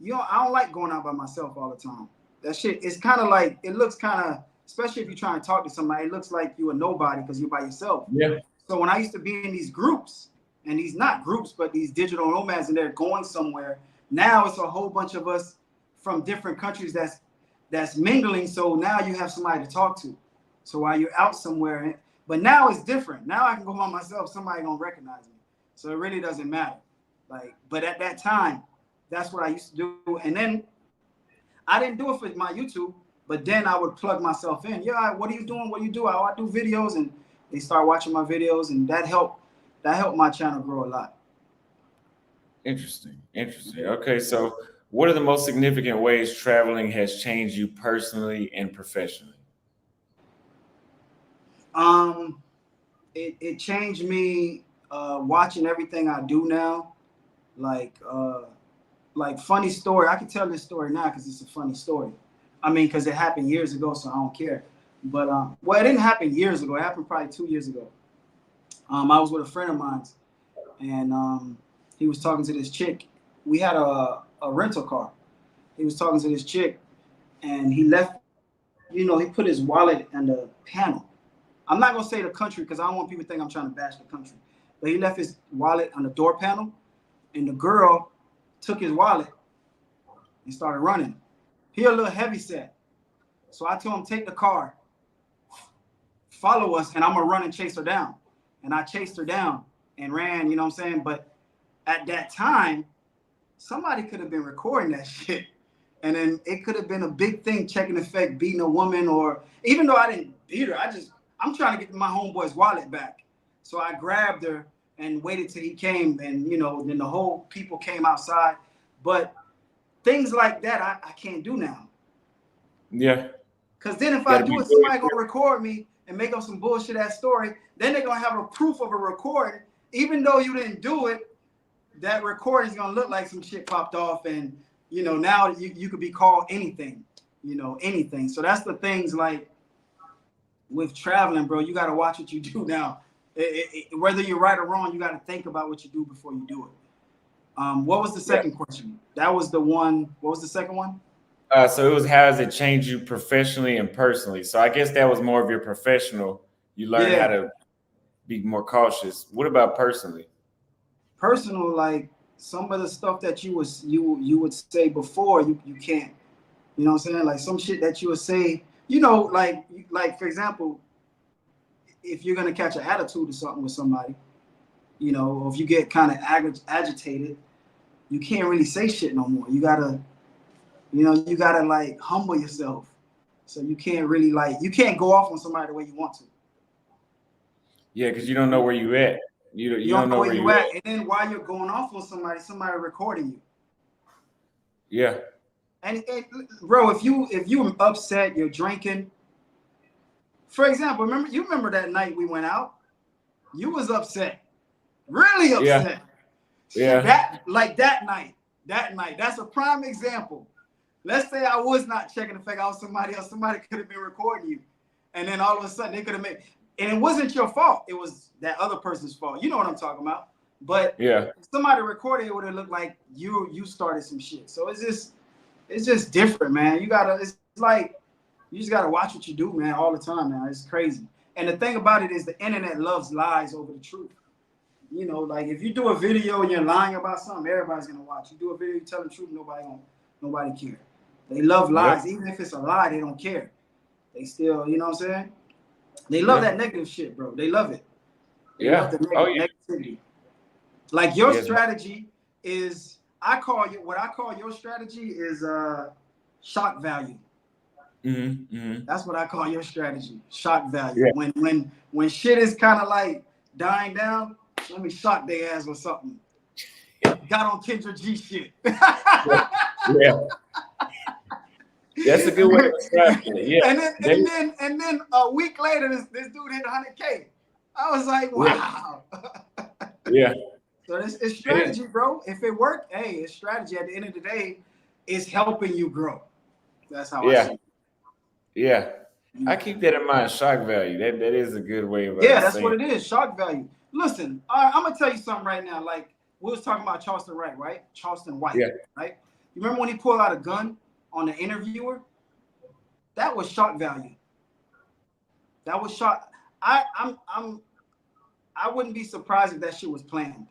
I don't like going out by myself all the time. That shit it's kind of like it looks kind of, especially if you're trying to talk to somebody, it looks like you're a nobody because you're by yourself. Yeah. So when I used to be in these groups, and these not groups, but these digital nomads, and they're going somewhere. Now it's a whole bunch of us from different countries that's mingling. So now you have somebody to talk to. So while you're out somewhere, but now it's different. Now I can go by myself. Somebody gonna recognize me. So it really doesn't matter. Like, but at that time, that's what I used to do. And then I didn't do it for my YouTube, but then I would plug myself in. Yeah, what are you doing? What do you do? I do videos, and they start watching my videos, and that helped. That helped my channel grow a lot. Interesting. Interesting. Okay, so what are the most significant ways traveling has changed you personally and professionally? Um, it changed me watching everything I do now. Like like funny story. I can tell this story now because it's a funny story. I mean, because it happened years ago, so I don't care. But well, it didn't happen years ago. It happened probably 2 years ago. I was with a friend of mine, and he was talking to this chick. We had a rental car. He was talking to this chick, and he left. He put his wallet on the panel. I'm not gonna say the country because I don't want people to think I'm trying to bash the country. But he left his wallet on the door panel, and the girl took his wallet and started running. He a little heavy set, so I told him take the car, follow us, and I'm gonna run and chase her down. And I chased her down and ran. You know what I'm saying? But at that time, somebody could have been recording that shit. And then it could have been a big thing, checking effect, beating a woman, or even though I didn't beat her, I'm trying to get my homeboy's wallet back. So I grabbed her and waited till he came, and then the whole people came outside. But things like that I can't do now. Yeah. Cause then if Got I to do be it, very somebody gonna careful. record me and make up some bullshit ass story. Then they're gonna have a proof of a recording, even though you didn't do it. That recording is gonna look like some shit popped off, and now you could be called anything, anything. So that's the things like with traveling, bro. You got to watch what you do now. Whether you're right or wrong, you got to think about what you do before you do it. What was the Yeah. second question? That was the one. What was the second one? So it was, how does it change you professionally and personally? So I guess that was more of your professional. You learn how Yeah, to. be more cautious. What about personally? Personal, like some of the stuff that you would say before, you can't. You know what I'm saying? Like some shit that you would say, like for example, if you're gonna catch an attitude or something with somebody, or if you get kind of agitated, you can't really say shit no more. You gotta like humble yourself. So you can't really like you can't go off on somebody the way you want to. Yeah, because you don't know where you at. You You don't don't know know where where you you at, at. and then while you're going off on somebody recording you. Yeah, And bro, if you upset, you're drinking. For example, remember that night we went out? You was upset, really yeah, upset. Shit, yeah, that night. That's a prime example. Let's say I was not checking the fact out somebody else. Somebody could have been recording you, and then all of a sudden they could have made. And it wasn't your fault. It was that other person's fault. You know what I'm talking about. But yeah, if somebody recorded it, would have looked like you started some shit. So it's just different, man. It's like you just gotta watch what you do, man, all the time, man. It's crazy. And the thing about it is the internet loves lies over the truth. Like if you do a video and you're lying about something, everybody's gonna watch. You do a video, you tell the truth, nobody care. They love yep, lies, even if it's a lie, they don't care. They still, you know what I'm saying? They love yeah, that negative shit, bro. They love it. They love yeah. the Oh yeah, negativity. Like your yes. strategy is, what I call your strategy is shock value. Mm-hmm, mm-hmm. That's what I call your strategy. Shock value. Yeah, When shit is kind of like dying down, let me shock their ass with something. Got on Kendra G shit. yeah, yeah. That's a good way of describing it. Yeah, and then they, and then and then a week later, this dude hit 100K. I was like, yeah, wow. yeah. So it's And strategy, bro. If it worked, hey, it's strategy. At the end of the day, it's helping you grow. That's how I yeah, see yeah. I it. keep that in mind. Shock value. That is a good way of Yeah, that's saying. what it is. Shock value. Listen, I'm gonna tell you something right now. Like we was talking about Charleston Wright, right? Charleston White, Yeah. right? You remember when he pulled out a gun on the interviewer? That was shock value. That was shock. I wouldn't be surprised if that shit was planned.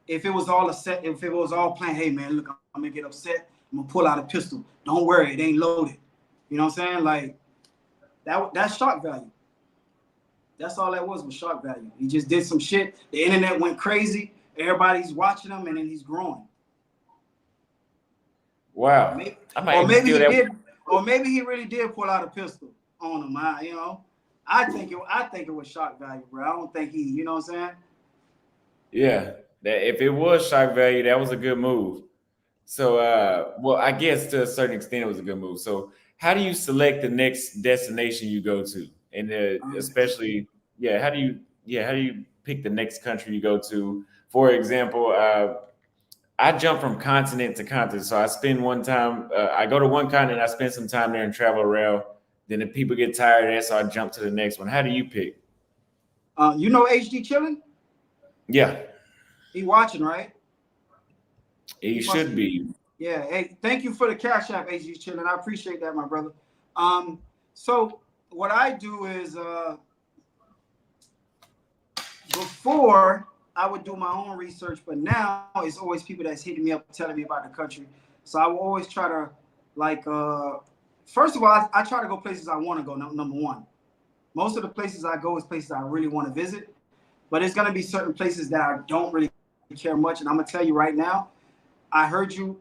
If it was all a set, if it was all planned, hey man, look, I'm gonna get upset. I'm gonna pull out a pistol. Don't worry, it ain't loaded. You know what I'm saying? Like that's shock value. That's all that was shock value. He just did some shit. The internet went crazy. Everybody's watching him, and then he's growing. Or Wow. maybe, I might or have to maybe steal he that. did, or maybe he really did pull out a pistol on him. I think it was shock value, bro. I don't think he, you know what I'm saying? Yeah. That if it was shock value, that was a good move. So, well, I guess to a certain extent, it was a good move. So, how do you select the next destination you go to, and Um, especially, yeah, how do you pick the next country you go to? For example, I jump from continent to continent. So I spend I go to one continent, I spend some time there and travel around. Then if people get tired of that, so I jump to the next one. How do you pick? you know HD chilling? Yeah, He watching, right? you He must should be. be. Yeah. Hey, thank you for the cash app, HD chilling. I appreciate that, my brother. Um, so what I do is before I would do my own research, but now it's always people that's hitting me up telling me about the country. So I will always try to like first of all, I try to go places I want to go. Number one, most of the places I go is places I really want to visit, but it's gonna be certain places that I don't really care much. And I'm gonna tell you right now, I heard you.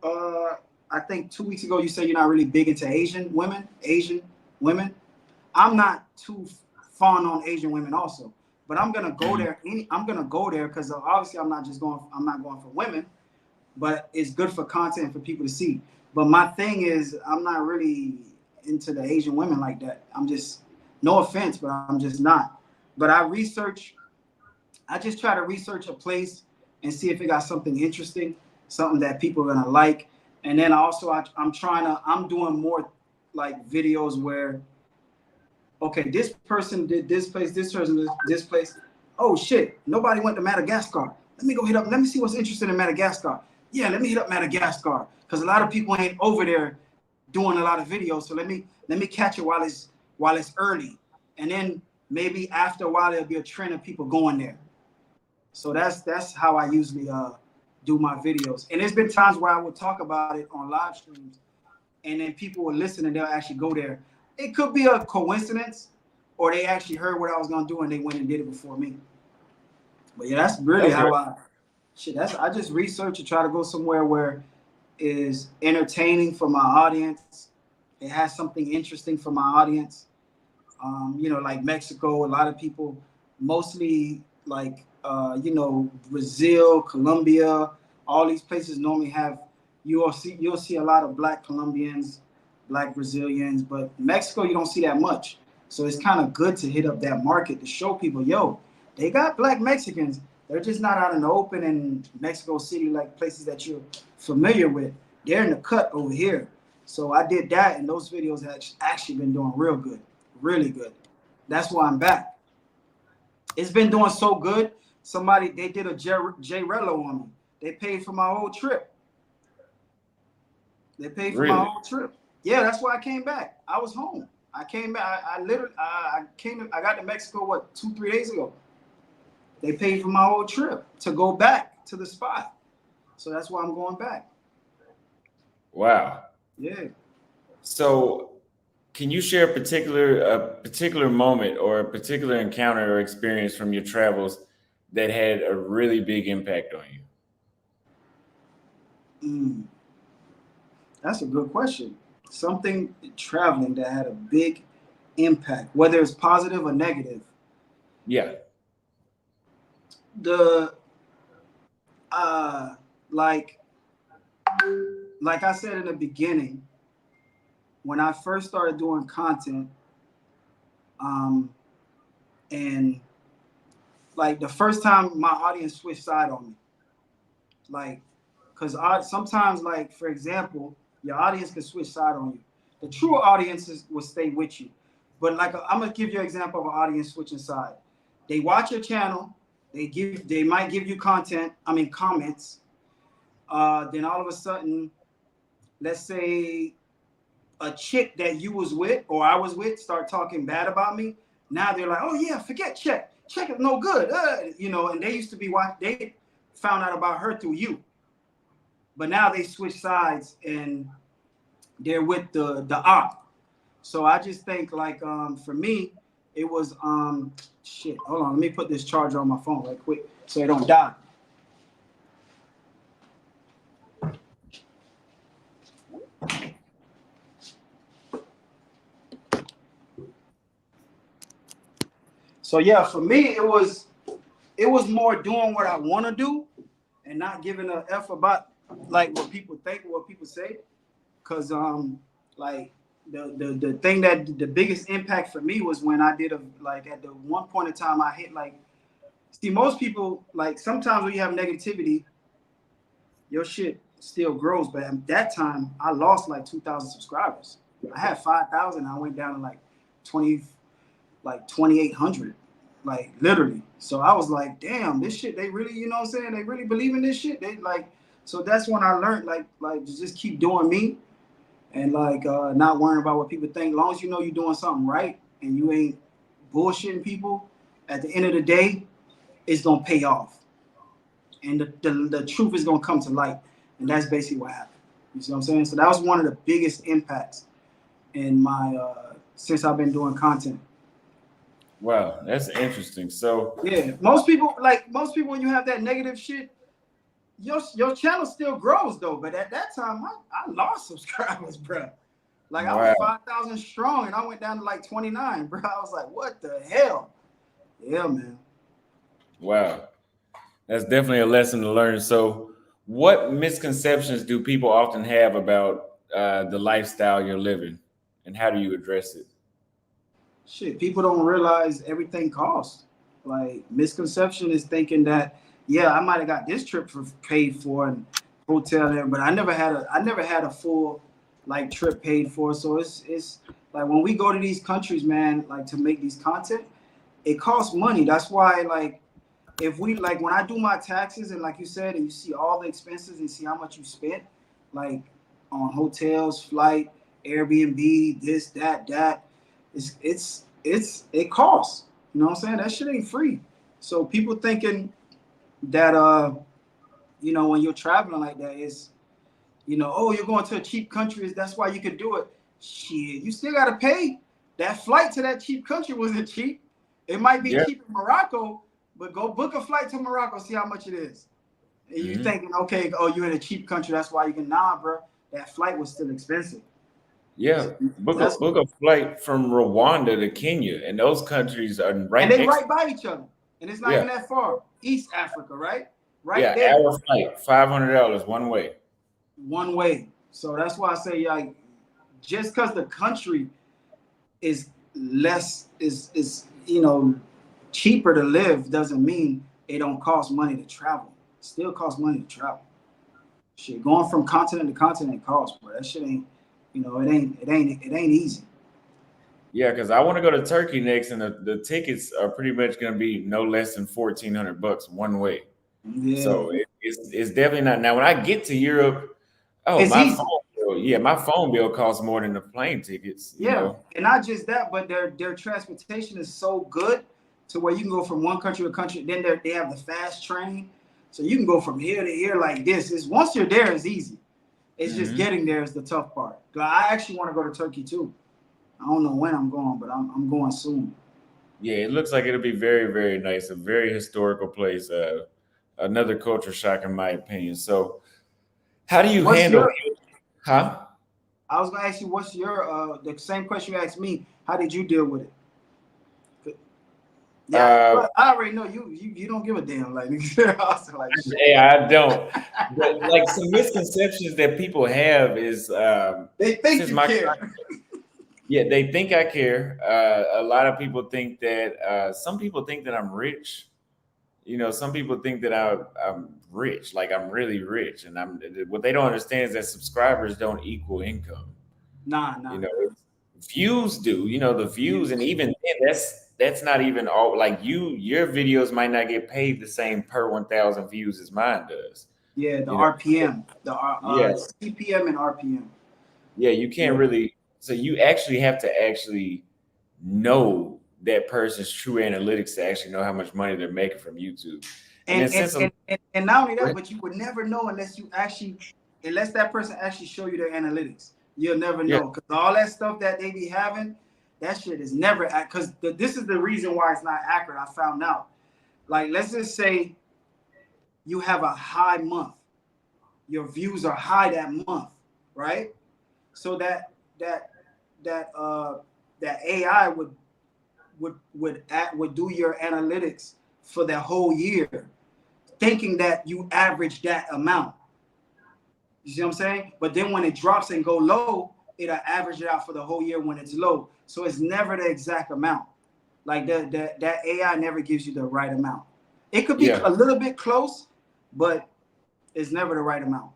I think 2 weeks ago you said you're not really big into Asian women. I'm not too fond on Asian women also, but I'm gonna go Mhm. there. I'm gonna go there because obviously I'm not just going. I'm not going for women, but it's good for content for people to see. But my thing is, I'm not really into the Asian women like that. I'm just, no offense, but I'm just not. But I just try to research a place and see if it got something interesting, something that people are gonna like. And then also, I'm doing more like videos where okay, this person did this place, this person did this place. Oh shit, nobody went to Madagascar. Let me go hit up. Let me see what's interesting in Madagascar. Yeah, let me hit up Madagascar because a lot of people ain't over there doing a lot of videos. So let me catch it while it's early, and then maybe after a while there'll be a trend of people going there. So that's how I usually do my videos. And there's been times where I would talk about it on live streams, and then people will listen and they'll actually go there. It could be a coincidence, or they actually heard what I was gonna do and they went and did it before me. But yeah, that's really Okay. how I just research and try to go somewhere where is entertaining for my audience. It has something interesting for my audience. Like Mexico, a lot of people, mostly like Brazil, Colombia, all these places normally have you'll see a lot of black Colombians, black Brazilians, but Mexico you don't see that much. So it's kind of good to hit up that market to show people, yo, they got black Mexicans. They're just not out in the open in Mexico City like places that you're familiar with. They're in the cut over here. So I did that, and those videos have actually been doing real good, really good. That's why I'm back. It's been doing so good. They did a J Rello on me. They paid for my whole trip. They paid for my Really? whole trip. Yeah, that's why I came back. I was home. I came back. I literally, I came. I got to Mexico 2-3 days ago. They paid for my whole trip to go back to the spot. So that's why I'm going back. Wow. Yeah. So, can you share a particular moment or a particular encounter or experience from your travels that had a really big impact on you? Mm, that's a good question. Something traveling that had a big impact, whether it's positive or negative. Yeah. The uh like like I said in the beginning, when I first started doing content, um, and like the first time my audience switched side on me, like, because sometimes, like for example, your audience can switch side on you. The true audiences will stay with you, but like I'm gonna give you an example of an audience switching side. They watch your channel, they might give you comments. Then all of a sudden, let's say a chick that you was with or I was with start talking bad about me. Now they're like, oh yeah, forget check. Check is no good. And they used to they found out about her through you. But now they switch sides and they're with the op. So I just think like for me, it was shit. Hold on, let me put this charger on my phone right quick so it don't die. So yeah, for me it was more doing what I want to do and not giving a f about like what people think or what people say. Cause like the thing that the biggest impact for me was when I did like at the one point in time I hit like see most people like sometimes when you have negativity your shit still grows, but at that time I lost like 2,000 subscribers. I had 5,000. I went down to like 20 like 2,800, like literally. So I was like, damn, this shit, they really, you know what I'm saying? They really believe in this shit. They like, so that's when I learned like to just keep doing me and like not worrying about what people think. As long as you know you're doing something right and you ain't bullshitting people, at the end of the day, it's gonna pay off. And the truth is gonna come to light. And that's basically what happened. You see what I'm saying? So that was one of the biggest impacts in my since I've been doing content. Wow, that's interesting. So, Yeah, most people, when you have that negative shit, your channel still grows though. But at that time, I lost subscribers, bro. Like I was wow, 5,000 strong, and I went down to like 29, bro. I was like, what the hell? Yeah, man. wow, that's definitely a lesson to learn. So, what misconceptions do people often have about the lifestyle you're living, and how do you address it? Shit, people don't realize everything costs. Like misconception is thinking that yeah, I might have got this trip for paid for and hotel there, but I never had a full like trip paid for. So it's like when we go to these countries, man, like to make these content, it costs money. That's why like if we like when I do my taxes and like you said, and you see all the expenses and see how much you spent, like on hotels, flight, Airbnb, this, that, it costs. You know what I'm saying? That shit ain't free. So people thinking that when you're traveling like that is, oh, you're going to a cheap country, that's why you can do it. Shit, you still gotta pay. That flight to that cheap country wasn't cheap. It might be Yeah. cheap in Morocco, but go book a flight to Morocco, see how much it is. And you Hmm. thinking, okay, oh, you're in a cheap country, that's why you can. Nah, bro, that flight was still expensive. Yeah. So Book a that's book a flight from Rwanda to Kenya, and those countries are and right they next. right by each other, and it's not Yeah. even that far. East Africa, right? Right Yeah. there, Hour flight, $500 one way. one way. So that's why I say, like, just because the country is less is cheaper to live doesn't mean it don't cost money to travel. It still costs money to travel. Shit, going from continent to continent costs, but that shit ain't, it ain't easy. Yeah, because I want to go to Turkey next, and the tickets are pretty much going to be no less than $1,400 one way. Yeah, So it's definitely not. Now, when I get to Europe, oh, it's my phone easy. bill, yeah, my phone bill costs more than the plane tickets. Yeah, and not just that, but their transportation is so good to where you can go from one country to country. Then they have the fast train, so you can go from here to here like this. Is once you're there, it's easy. It's just Hmm. getting there is the tough part. I actually want to go to Turkey too. I don't know when I'm going, but I'm going soon. Yeah, it looks like it'll be very, very nice. A very historical place. Another culture shock, in my opinion. So, how do you What's handle? your? Huh? I was gonna ask you, what's your the same question you asked me? How did you deal with it? Yeah, Uh, but I already know you don't give a damn. Like I was like shit. hey, I don't. But like some misconceptions that people have is They think since you my care. yeah, they think I care. A lot of people think that some people think that I'm rich. You know, some people think that I'm rich, like I'm really rich, and I'm. What they don't understand is that subscribers don't equal income. Nah, You nah, know, nah. views do. You know, the views, and Views. even then, that's not even all. Like your videos might not get paid the same per 1,000 views as mine does. Yeah, the You know, RPM, the yeah, CPM and RPM. yeah, you can't Yeah, really. So you actually have to actually know that person's true analytics to actually know how much money they're making from YouTube. And then and and since I'm and, and, and not only that, but you would never know unless that person actually show you their analytics. You'll never yeah, know because all that stuff that they be having, that shit is never because this is the reason why it's not accurate. I found out. Like, let's just say you have a high month, your views are high that month, right? So that that that AI would do your analytics for the whole year, thinking that you average that amount. You see what I'm saying? But then when it drops and go low, it'll average it out for the whole year when it's low. So it's never the exact amount. Like that AI never gives you the right amount. It could be yeah, a little bit close, but it's never the right amount.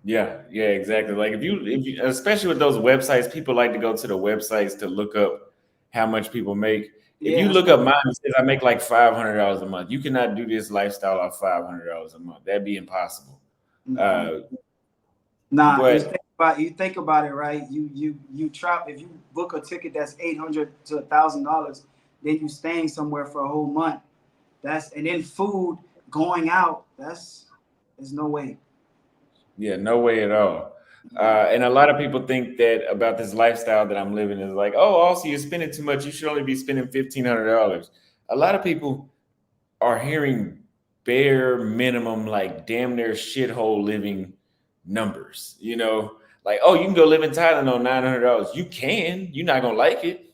yeah, exactly. Like if you, especially with those websites, people like to go to the websites to look up how much people make. If Yeah, you that's look what. up mine, it says I make like $500 a month. You cannot do this lifestyle off $500 a month. That'd be impossible. Nah, Uh, nah. but You think about it, right? You try if you book a ticket that's $800 to $1,000, then you staying somewhere for a whole month. That's and then food going out. There's no way. yeah, no way at all. Nah. And a lot of people think that about this lifestyle that I'm living is like, oh, also you're spending too much. You should only be spending $1,500. A lot of people are hearing bare minimum, like damn near shithole living numbers. You know, like oh, you can go live in Thailand on $900. You can. You're not gonna like it.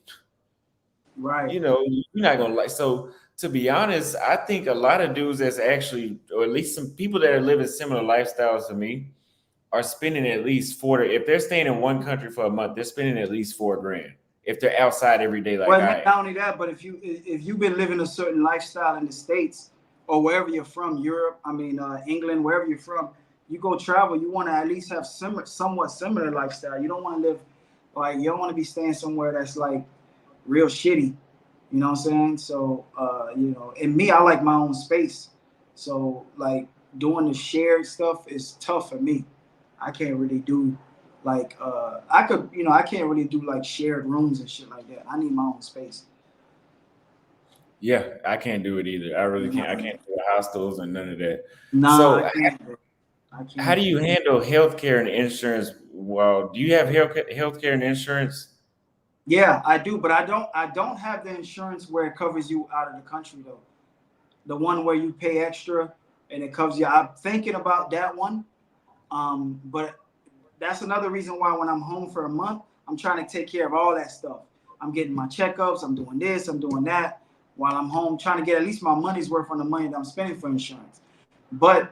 Right. You know, you're not gonna like. So to be honest, I think a lot of dudes that's actually, or at least some people that are living similar lifestyles to me, are spending at least 40. If they're staying in one country for a month, they're spending at least 4 grand. If they're outside every day like Well, I am. not only that, but if you've been living a certain lifestyle in the states or wherever you're from, Europe, I mean England, wherever you're from, you go travel. You want to at least have somewhat similar lifestyle. You don't want to live like you don't want to be staying somewhere that's like real shitty. You know what I'm saying? So and me, I like my own space. So like doing the shared stuff is tough for me. I can't really do like I can't really do like shared rooms and shit like that. I need my own space. Yeah, I can't do it either. I really can't. I can't do the hostels and none of that. Nah, I So, can't, bro. I how do can't. you handle healthcare and insurance? Well, do you have healthcare and insurance? Yeah, I do, but I don't have the insurance where it covers you out of the country though. The one where you pay extra and it covers you. I'm thinking about that one. But that's another reason why when I'm home for a month, I'm trying to take care of all that stuff. I'm getting my checkups, I'm doing this, I'm doing that while I'm home, trying to get at least my money's worth on the money that I'm spending for insurance. But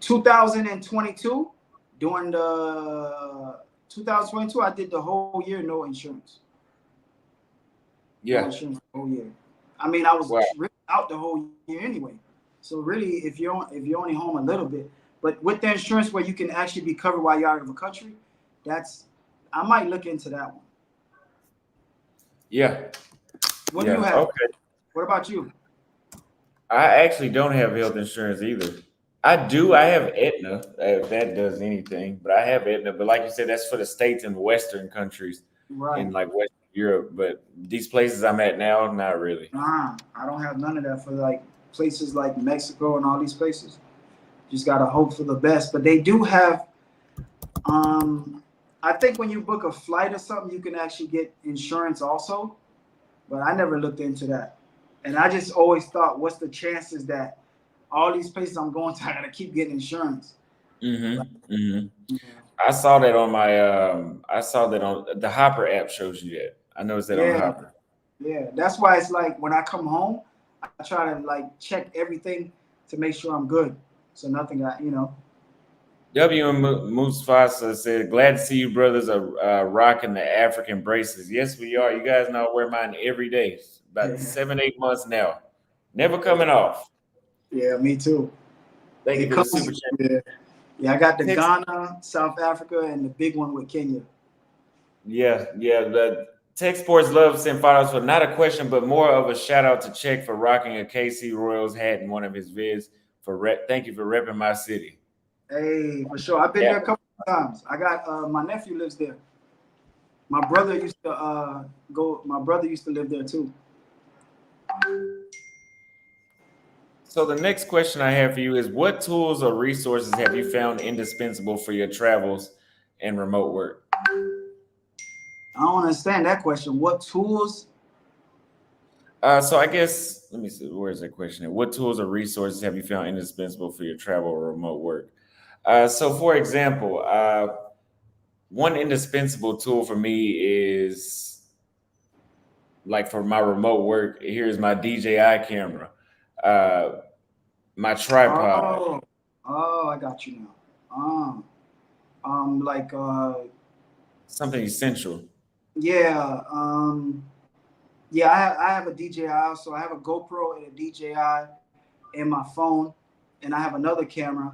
2022, during the 2022, I did the whole year no insurance. No Yeah. insurance the whole year. I mean, I was Wow. really out the whole year anyway. So really, if you're only home a little bit, but with the insurance where you can actually be covered while you're out of the country, that's I might look into that one. Yeah. What do you Yeah. have? Okay. What about you? I actually don't have health insurance either. I do. I have Aetna, if that does anything, but I have Aetna. But like you said, that's for the states and Western countries in Right. like Western Europe. But these places I'm at now, not really. Nah, I don't have none of that for like places like Mexico and all these places. Just gotta hope for the best. But they do have. Um, I think when you book a flight or something, you can actually get insurance also. But I never looked into that. And I just always thought, what's the chances that all these places I'm going to, I gotta keep getting insurance? Like, Mm-hmm. Mm-hmm. yeah, I saw that on my. I saw that on the Hopper app shows you that. I noticed that on yeah, Hopper. yeah. That's why it's like when I come home, I try to like check everything to make sure I'm good. So nothing got. WM Musfasa said, "Glad to see you brothers are rocking the African braces. Yes, we are. You guys know I wear mine every day. About Yeah, 7, 8 months now. Never coming off. yeah, me too. Thank you It for the super comes. chat. Yeah, yeah. I got the Text, Ghana, South Africa, and the big one with Kenya. yeah, yeah. The Tech Sports love sent photos for not a question, but more of a shout out to Check for rocking a KC Royals hat in one of his vids. Thank you for repping my city. Hey, for sure. I've been Yeah. there a couple of times. I got my nephew lives there. My brother used to go. My brother used to live there too. So the next question I have for you is, what tools or resources have you found indispensable for your travels and remote work? I don't understand that question. What tools? So I guess let me see. Where's that question? At? What tools or resources have you found indispensable for your travel or remote work? So, for example, one indispensable tool for me is like for my remote work. Here's my DJI camera, uh, my tripod, Oh, oh, I got you now. Like something essential. yeah, yeah. I have a DJI, so I have a GoPro and a DJI in my phone, and I have another camera.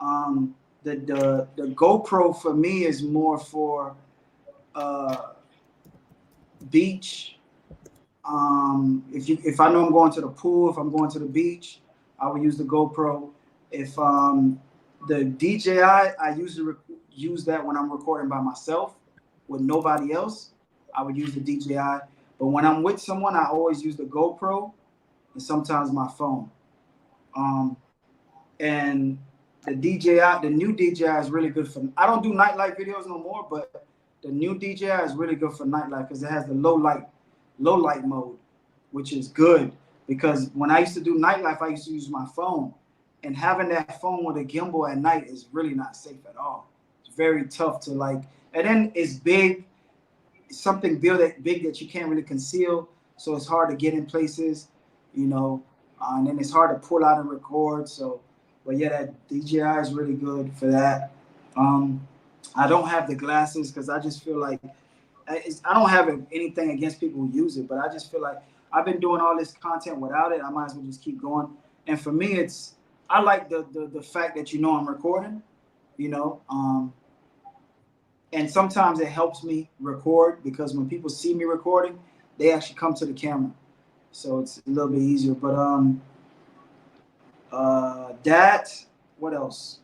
Um, the GoPro for me is more for uh beach. If I know I'm going to the pool, if I'm going to the beach, I would use the GoPro. If the DJI, I usually use that when I'm recording by myself with nobody else. I would use the DJI. But when I'm with someone, I always use the GoPro and sometimes my phone. Um, and the DJI, the new DJI is really good for. I don't do nightlife videos no more, but the new DJI is really good for nightlife because it has the low light mode, which is good. Because when I used to do nightlife, I used to use my phone, and having that phone with a gimbal at night is really not safe at all. It's very tough to like, and then it's big, it's something big that you can't really conceal, so it's hard to get in places, you know, and then it's hard to pull out and record. So, but yeah, that DJI is really good for that. Um, I don't have the glasses because I just feel like I don't have anything against people who use it, but I just feel like I've been doing all this content without it. I might as well just keep going. And for me, I like the fact that I'm recording, you know. And sometimes it helps me record because when people see me recording, they actually come to the camera, so it's a little bit easier. But that what else?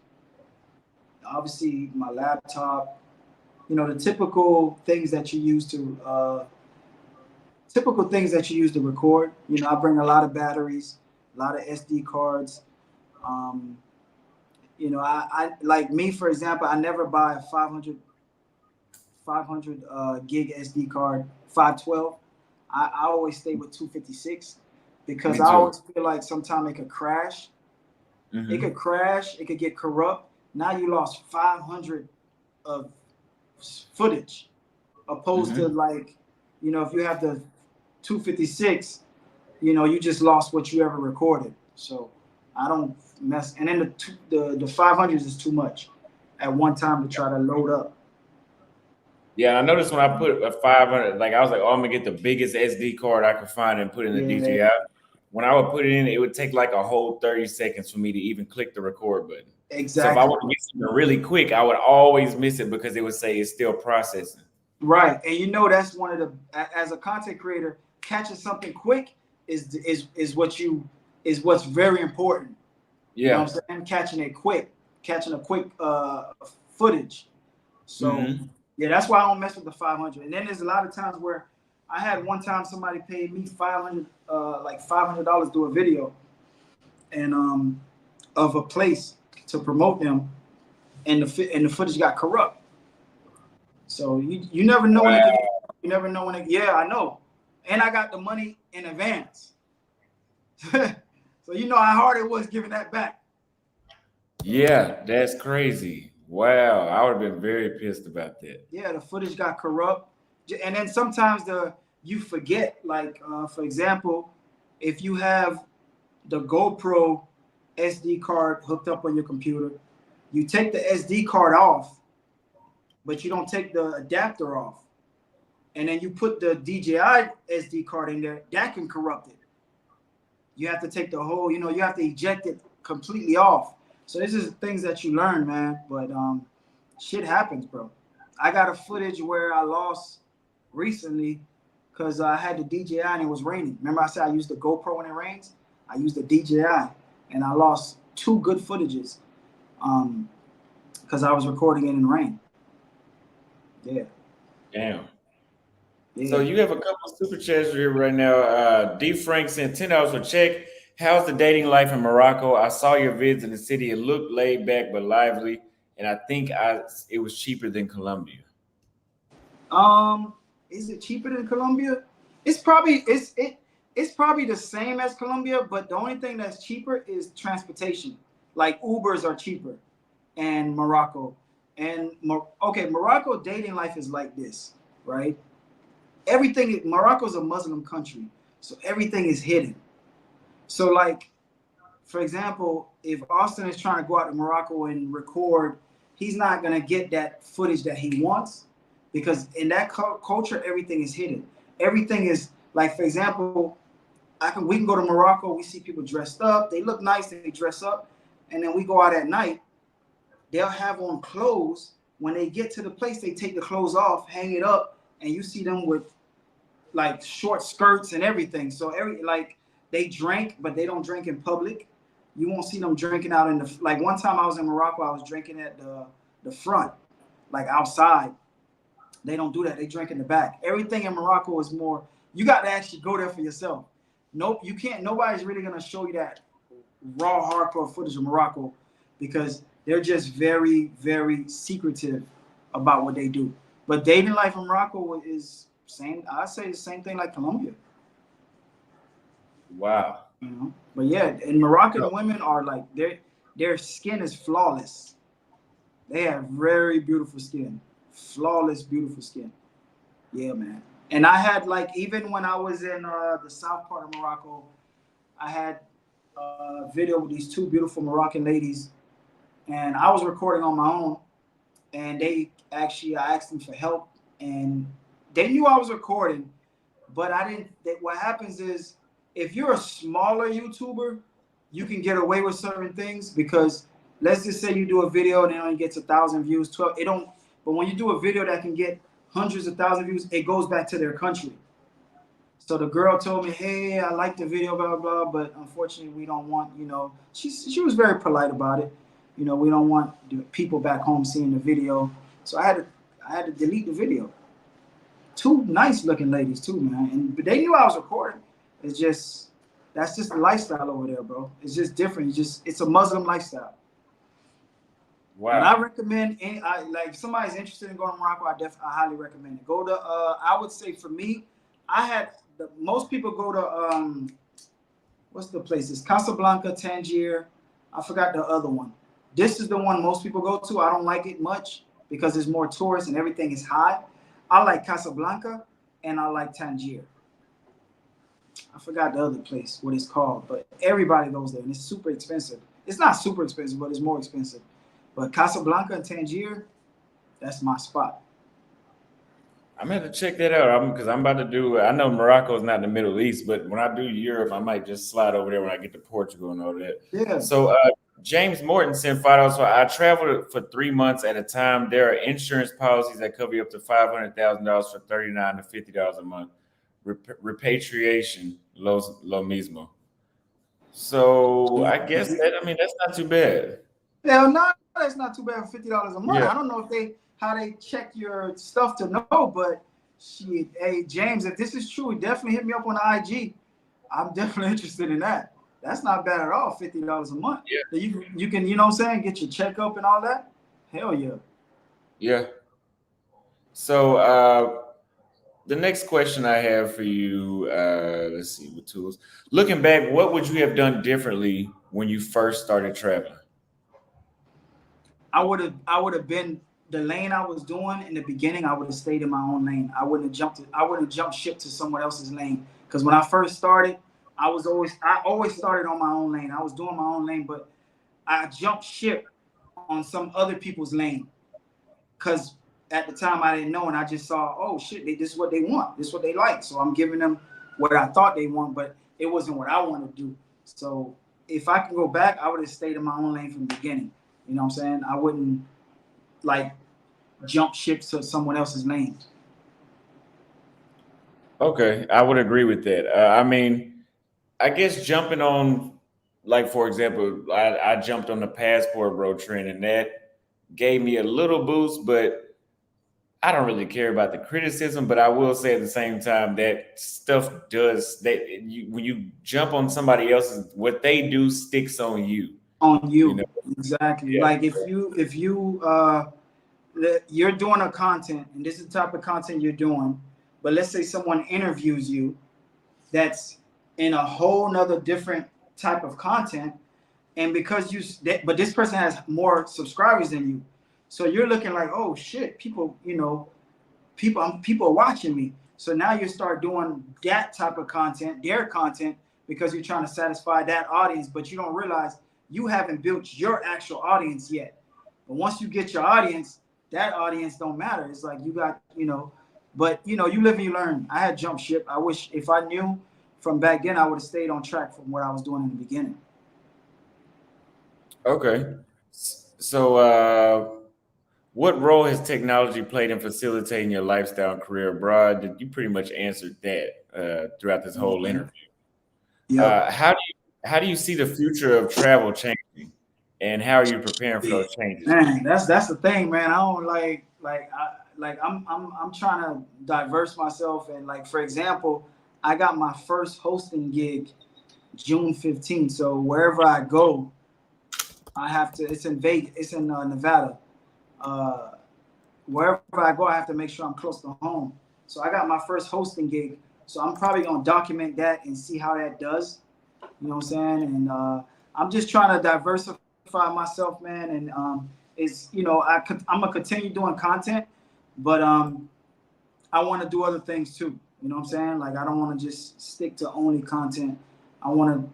Obviously, my laptop. The typical things that you use typical things that you use to record. You know, I bring a lot of batteries, a lot of SD cards. Um, you know, I like me for example. I never buy a 500 gig SD card, 512. I always stay with 256 because Me I too. always feel like sometimes it could crash. It Hmm. could crash. It could get corrupt. Now you lost 500 of footage, opposed to Hmm. like, you know, if you have the 256, you know, you just lost what you ever recorded. So I don't mess. And then the 500s is too much at one time to try to load up. Yeah, I noticed when I put a 500, like I was like, oh, I'm gonna get the biggest SD card I could find and put in the Yeah, DJI. When I would put it in, it would take like a whole 30 seconds for me to even click the record button. So if I exactly. want to get something really quick, I would always miss it because it would say it's still processing. Right. And you know that's one of the as a content creator, catching something quick is what you is what's very important. You know Yeah. what I'm saying? Catching it quick, catching a quick footage. So Hmm. yeah, that's why I don't mess with the 500. And then there's a lot of times where I had one time somebody paid me 500 like $500 to do a video and of a place to promote them, and the footage got corrupt. So you never know when it could get, Wow. you never know when it, yeah, I know. And I got the money in advance. So you know how hard it was giving that back. Yeah, that's crazy. Wow. I would have been very pissed about that. Yeah, the footage got corrupt. And then sometimes you forget, like for example, if you have the GoPro SD card hooked up on your computer, you take the SD card off, but you don't take the adapter off. And then you put the DJI SD card in there, that can corrupt it. You have to take the whole, you know, you have to eject it completely off. So this is things that you learn, man. But shit happens, bro. I got a footage where I lost recently because I had the DJI and it was raining. Remember I said I used the GoPro when it rains? I used the DJI and I lost two good footages because I was recording it in rain. Yeah, Damn. So yeah. you have a couple of super chats here right now. D Frank sent $10 for check. How's the dating life in Morocco? I saw your vids in the city. It looked laid back but lively, and I think it was cheaper than Colombia. Um, is it cheaper than Colombia? It's probably it's probably the same as Colombia, but the only thing that's cheaper is transportation. Like Ubers are cheaper, and Morocco, and okay, Morocco dating life is like this, right? Everything Morocco is a Muslim country, so everything is hidden. So like for example, if Austin is trying to go out to Morocco and record, he's not gonna get that footage that he wants because in that culture, everything is hidden. Everything is like, for example, we can go to Morocco. We see people dressed up. They look nice. They dress up, and then we go out at night. They'll have on clothes. When they get to the place, they take the clothes off, hang it up, and you see them with like short skirts and everything. So like they drink, but they don't drink in public. You won't see them drinking out in the like. One time I was in Morocco, I was drinking at the front, like outside. They don't do that. They drink in the back. Everything in Morocco is more. You got to actually go there for yourself. Nope, you can't. Nobody's really gonna show you that raw, hardcore footage of Morocco because they're just very, very secretive about what they do. But dating life in Morocco is same. I say the same thing like Colombia. Wow. You know. But yeah, and Moroccan women are like their skin is flawless. They have very beautiful skin, flawless, beautiful skin. Yeah, man. And I had like even when I was in the south part of Morocco, I had a video with these two beautiful Moroccan ladies, and I was recording on my own. And they actually, I asked them for help, and they knew I was recording, but I didn't. What happens is, if you're a smaller YouTuber, you can get away with certain things because let's just say you do a video and it only gets 1,000 views, 12. It don't. But when you do a video that can get hundreds of thousand views, it goes back to their country. So the girl told me, "Hey, I like the video, blah blah, blah, but unfortunately, we don't want, you know." She was very polite about it. You know, we don't want the people back home seeing the video. So I had to delete the video. two nice looking ladies too, man. And but they knew I was recording. It's just that's just the lifestyle over there, bro. It's just different. It's a Muslim lifestyle. But I Wow. recommend any like if somebody's interested in going to Morocco, I highly recommend it. Go to I would say for me, I had most people go to what's the place? It's Casablanca, Tangier. I forgot the other one. This is the one most people go to. I don't like it much because there's more tourists and everything is high. I like Casablanca and I like Tangier. I forgot the other place, what it's called, but everybody goes there and it's super expensive. It's not super expensive, but it's more expensive. But Casablanca and Tangier, that's my spot. I'm gonna have to check that out. Because I'm about to do. I know Morocco is not in the Middle East, but when I do Europe, I might just slide over there when I get to Portugal and all that. Yeah. So James Morton sent $5. So I traveled for 3 months at a time. There are insurance policies that cover you up to $500,000 for $39 to $50 a month. Repatriation, lo mismo. So I guess that I mean that's not too bad. Hell no, that's not too bad for $50 a month. I Yeah. don't know if they how they check your stuff to know, but shit, hey James, if this is true, definitely hit me up on the IG. I'm definitely interested in that. That's not bad at all. $50 a month. Yeah. So you can you know what I'm saying get your checkup and all that. Hell yeah. Yeah. So the next question I have for you, let's see, what tools? Looking back, what would you have done differently when you first started traveling? I would have been the lane I was doing in the beginning. I would have stayed in my own lane. I wouldn't have jumped ship to someone else's lane. Because when I first started, I always started on my own lane. I was doing my own lane, but I jumped ship on some other people's lane. Because at the time I didn't know, and I just saw, oh shit, this is what they want. This is what they like. So I'm giving them what I thought they want, but it wasn't what I wanted to do. So if I can go back, I would have stayed in my own lane from the beginning. You know what I'm saying? I wouldn't like jump ships to someone else's lanes. Okay, I would agree with that. I mean, I guess jumping on, like for example, I jumped on the passport bro trend, and that gave me a little boost, but I don't really care about the criticism. But I will say at the same time that stuff does that when you jump on somebody else's, what they do sticks on you. On You know? you, exactly. Yeah. Like if you you're doing a content, and this is the type of content you're doing, but let's say someone interviews you that's in a whole nother different type of content, and because but this person has more subscribers than you, so you're looking like, oh shit, people, people are watching me. So now you start doing that type of content, their content, because you're trying to satisfy that audience, but you don't realize you haven't built your actual audience yet. But once you get your audience, that audience don't matter. It's like you got, but you live and you learn. I had jump ship. I wish if I knew from back then, I would have stayed on track from what I was doing in the beginning. Okay. So, what role has technology played in facilitating your lifestyle and career abroad? You pretty much answered that throughout this whole Okay. interview. Yep. How do you see the future of travel changing, and how are you preparing for those changes? Man, that's the thing, man. I don't I'm trying to diverse myself, and like for example, I got my first hosting gig June 15th. So wherever I go, I have to. It's in Vegas. It's in Nevada. Uh, Wherever I go, I have to make sure I'm close to home. So I got my first hosting gig. So I'm probably gonna document that and see how that does. You know what I'm saying? And I'm just trying to diversify myself, man. And I'm gonna continue doing content, but I want to do other things too. You know what I'm saying? Like I don't want to just stick to only content. I want to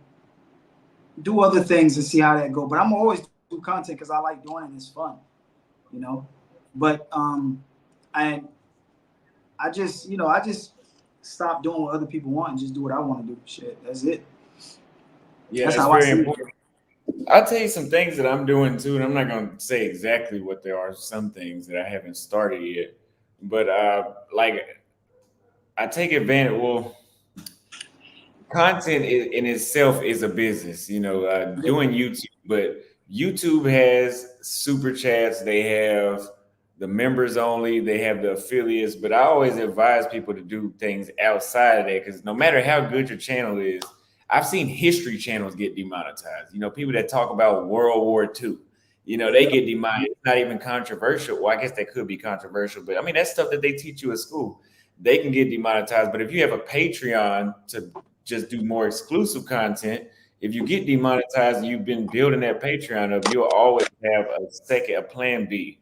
do other things and see how that go. But I'm always do content because I like doing it. And it's fun, you know. But I I just stop doing what other people want and just do what I want to do. Shit, that's it. Yeah, That's that's how I very see it. important. I'll tell you some things that I'm doing too, and I'm not going to say exactly what there are. Some things that I haven't started yet, but like I take advantage. Well, content in itself is a business, Yeah. doing YouTube, but YouTube has super chats. They have the members only, they have the affiliates, but I always advise people to do things outside of that because no matter how good your channel is, I've seen history channels get demonetized. You know, people that talk about World War II, you know, they Yeah. get demonetized. It's not even controversial. Well, I guess that could be controversial, but I mean, that's stuff that they teach you at school. They can get demonetized. But if you have a Patreon to just do more exclusive content, if you get demonetized and you've been building that Patreon up, you'll always have a plan B.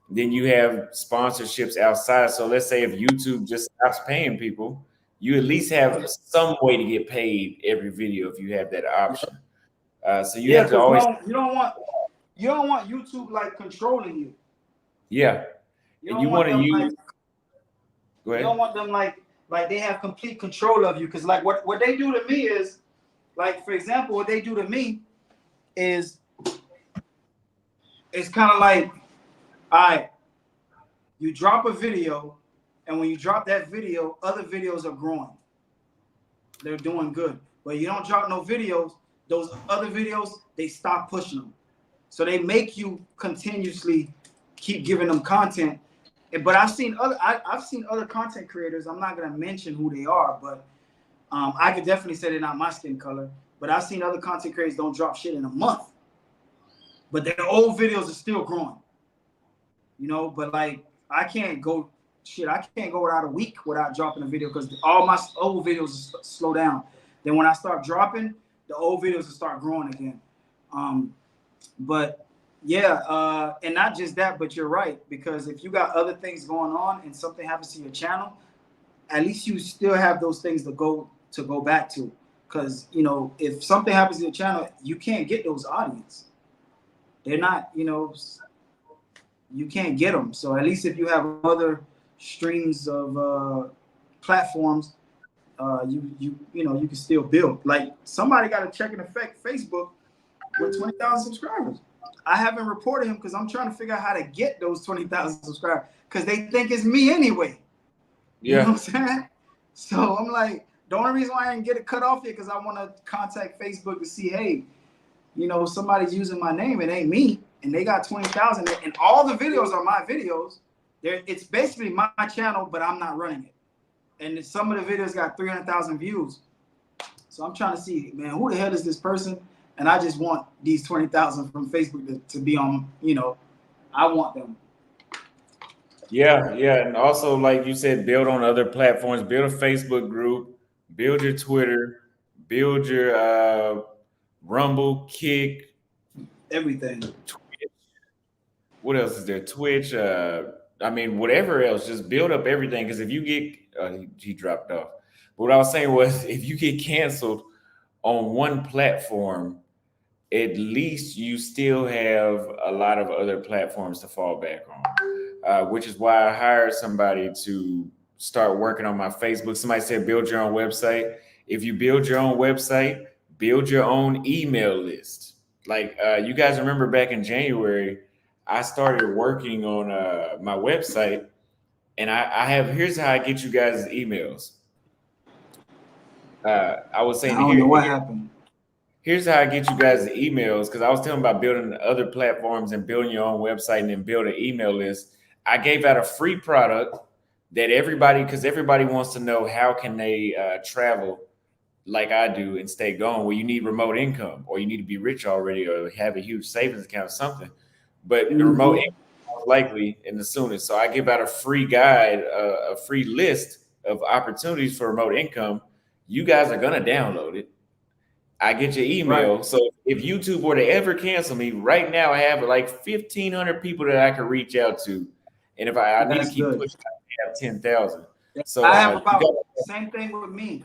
Then you have sponsorships outside. So let's say if YouTube just stops paying people, you at least have some way to get paid every video if you have that option. So you Yeah, have to because always, you don't want YouTube like controlling you. yeah, You and don't you want want to them use. like Go you don't ahead. want them like they have complete control of you. Because like what they do to me is like, for example, what they do to me is it's kind of like, all right, you drop a video, and when you drop that video, other videos are growing. They're doing good. But you don't drop no videos, those other videos, they stop pushing them. So they make you continuously keep giving them content. But I've seen other content creators. I'm not gonna mention who they are, but I could definitely say they're not my skin color. But I've seen other content creators don't drop shit in a month, but their old videos are still growing. You know, but like I can't go shit. I can't go without a week without dropping a video because all my old videos slow down. Then when I start dropping, the old videos will start growing again. Um, but yeah, and not just that, but you're right, because if you got other things going on and something happens to your channel, at least you still have those things to go back to. Because you know, if something happens to your channel, you can't get those audience. They're not, you know, you can't get them. So at least if you have other streams of platforms, you know, you can still build. Like somebody got a check in effect Facebook with 20,000 subscribers. I haven't reported him because I'm trying to figure out how to get those 20,000 subscribers because they think it's me anyway. You know what Yeah. I'm saying? So I'm like, the only reason why I didn't get it cut off yet because I want to contact Facebook to see, hey, you know, somebody's using my name. It ain't me, and they got 20,000, and all the videos are my videos. It's basically my channel, but I'm not running it. And some of the videos got 300,000 views. So I'm trying to see, man, who the hell is this person? And I just want these 20,000 from Facebook to be on. You know, I want them. Yeah, yeah, and also like you said, build on other platforms. Build a Facebook group. Build your Twitter. Build your Rumble, Kick, Everything. Twitch. What else is there? Twitch. I mean, whatever else. Just build up everything. Because if you get, he dropped off. But what I was saying was, if you get canceled on one platform, at least you still have a lot of other platforms to fall back on. Which is why I hired somebody to start working on my Facebook. Somebody said build your own website. If you build your own website, build your own email list. Like you guys remember back in January, I started working on my website, and I have here's how I get you guys emails. I was I saying don't know what happened. here's how I get you guys the emails because I was telling about building other platforms and building your own website and then build an email list. I gave out a free product that everybody, because everybody wants to know how can they travel like I do and stay going. Well, you need remote income, or you need to be rich already, or have a huge savings account or something. But the remote Mm-hmm. income is likely in the soonest. So I give out a free guide, a free list of opportunities for remote income. You guys are gonna download it. I get your Right. email. So if YouTube were to ever cancel me, right now I have like 1,500 people that I can reach out to. And if I need to That's keep good. pushing, I have 10,000. So I have you got, about same thing with me.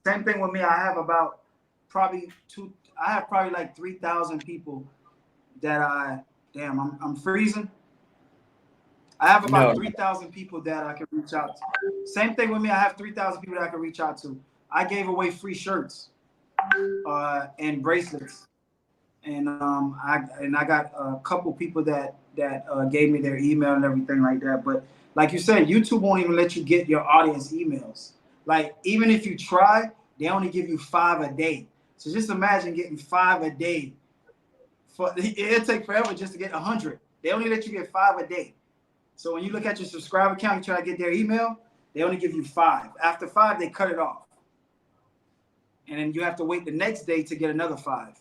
Same thing with me. I have about probably two. I have probably like 3,000 people that I damn. I'm freezing. I have about no, 3,000 people that I can reach out to. Same thing with me. I have 3,000 people that I can reach out to. I gave away free shirts and bracelets, and I got a couple people that gave me their email and everything like that. But like you said, YouTube won't even let you get your audience emails. Like even if you try, they only give you 5 a day. So just imagine getting 5 a day. It'll take forever just to get 100. They only let you get 5 a day. So when you look at your subscriber count, you try to get their email, they only give you 5. After 5, they cut it off. And then you have to wait the next day to get another 5.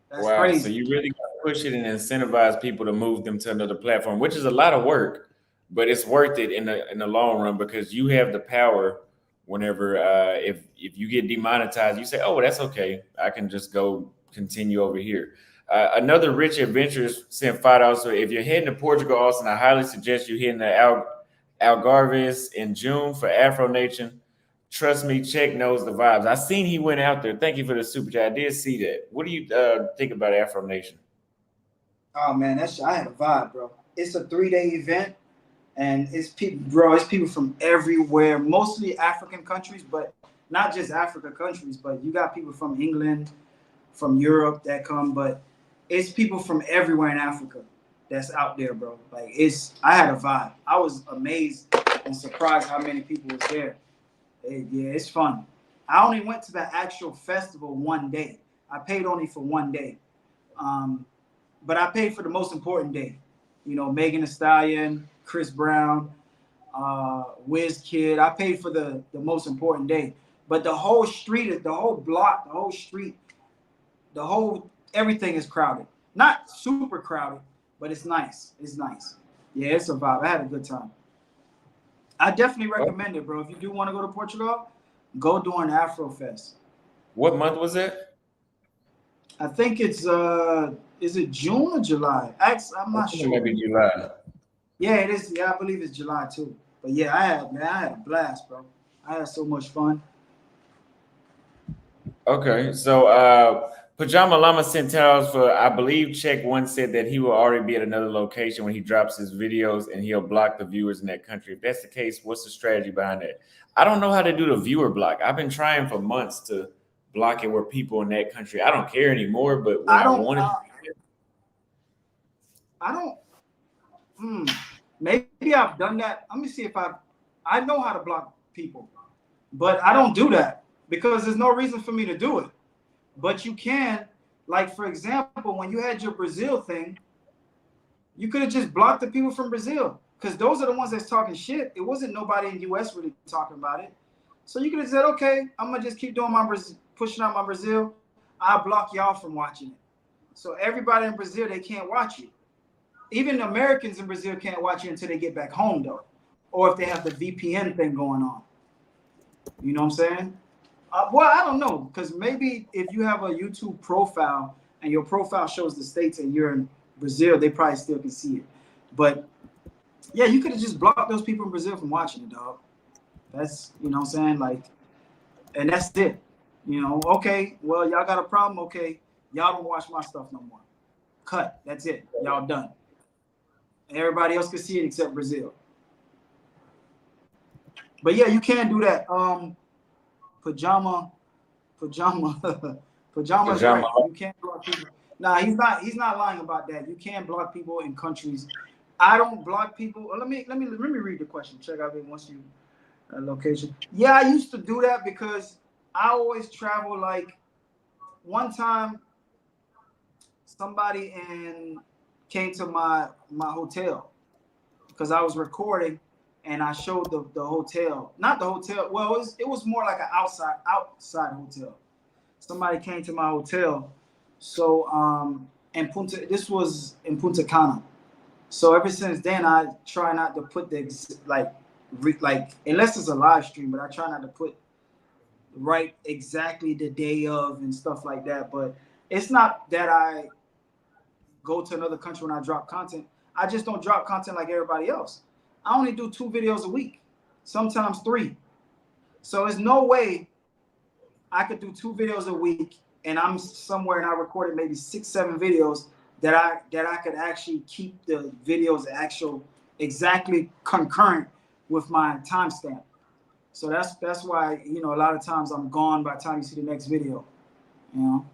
That's Wow. So crazy. you really got to push it and incentivize people to move them to another platform, which is a lot of work, but it's worth it in the long run because you have the power. Whenever if you get demonetized, you say, "Oh, well, that's okay. I can just go continue over here." Another Rich Adventures sent $5. So if you're heading to Portugal, Austin, I highly suggest you hitting the Algarves in June for Afro Nation. Trust me, Check knows the vibes. I seen he went out there. Thank you for the super chat. I did see that. What do you think about Afro Nation? Oh man, I had a vibe, bro. It's a 3-day event, and it's people, bro. It's people from everywhere, mostly African countries, but not just Africa countries. But you got people from England, from Europe that come, but it's people from everywhere in Africa that's out there, bro. Like I had a vibe. I was amazed and surprised how many people was there. Yeah, it's fun. I only went to the actual festival one day. I paid only for one day. Um, but I paid for the most important day. You know, Megan Thee Stallion, Chris Brown, Wiz Kid. I paid for the most important day. But the whole street, the whole block, the whole street, the whole everything is crowded. Not super crowded, but it's nice. It's nice. Yeah, it's a vibe. I had a good time. I definitely recommend it, bro. If you do want to go to Portugal, go during Afrofest. What month was that? I think it's is it June or July? I'm I not think it might sure. be July. Yeah, it is. Yeah, I believe it's July too. But yeah, I had a blast, bro. I had so much fun. Okay, so Pajama Llama sent $10 for, I believe, Check One said that he will already be at another location when he drops his videos and he'll block the viewers in that country. If that's the case, what's the strategy behind that? I don't know how to do the viewer block. I've been trying for months to block it where people in that country. I don't care anymore, but when I I don't. wanted, I don't. Hmm. Maybe I've done that. Let me see if I know how to block people, but I don't do that because there's no reason for me to do it. But you can, like for example, when you had your Brazil thing, you could have just blocked the people from Brazil because those are the ones that's talking shit. It wasn't nobody in the U.S. really talking about it. So you could have said, okay, I'm gonna just keep doing my pushing out my Brazil. I'll block y'all from watching it. So everybody in Brazil they can't watch it. Even Americans in Brazil can't watch it until they get back home though, or if they have the VPN thing going on. You know what I'm saying? Well, I don't know because maybe if you have a YouTube profile and your profile shows the states and you're in Brazil, they probably still can see it. But yeah, you could have just blocked those people in Brazil from watching it, dog. That's you know what I'm saying, like, and that's it. You know, okay, well, y'all got a problem, okay, y'all don't watch my stuff no more. Cut. That's it. Y'all done. Everybody else can see it except Brazil. But yeah, you can do that. Pajama, pajama, pajama is Pajama. right. You can't block people. Nah, he's not lying about that. You can block people in countries. I don't block people. Let me read the question. Check out it once you location. Yeah, I used to do that because I always travel. Like one time, somebody in came to my hotel because I was recording and I showed the hotel. Not the hotel. Well, it was more like an outside hotel. Somebody came to my hotel. So in Punta this was in Punta Cana. So ever since then I try not to put the like unless it's a live stream, but I try not to put right exactly the day of and stuff like that. But it's not that I go to another country when I drop content. I just don't drop content like everybody else. I only do 2 videos a week, sometimes 3. So there's no way I could do 2 videos a week and I'm somewhere and I recorded maybe 6, 7 videos that I could actually keep the videos actual exactly concurrent with my timestamp. So that's why a lot of times I'm gone by the time you see the next video. You know.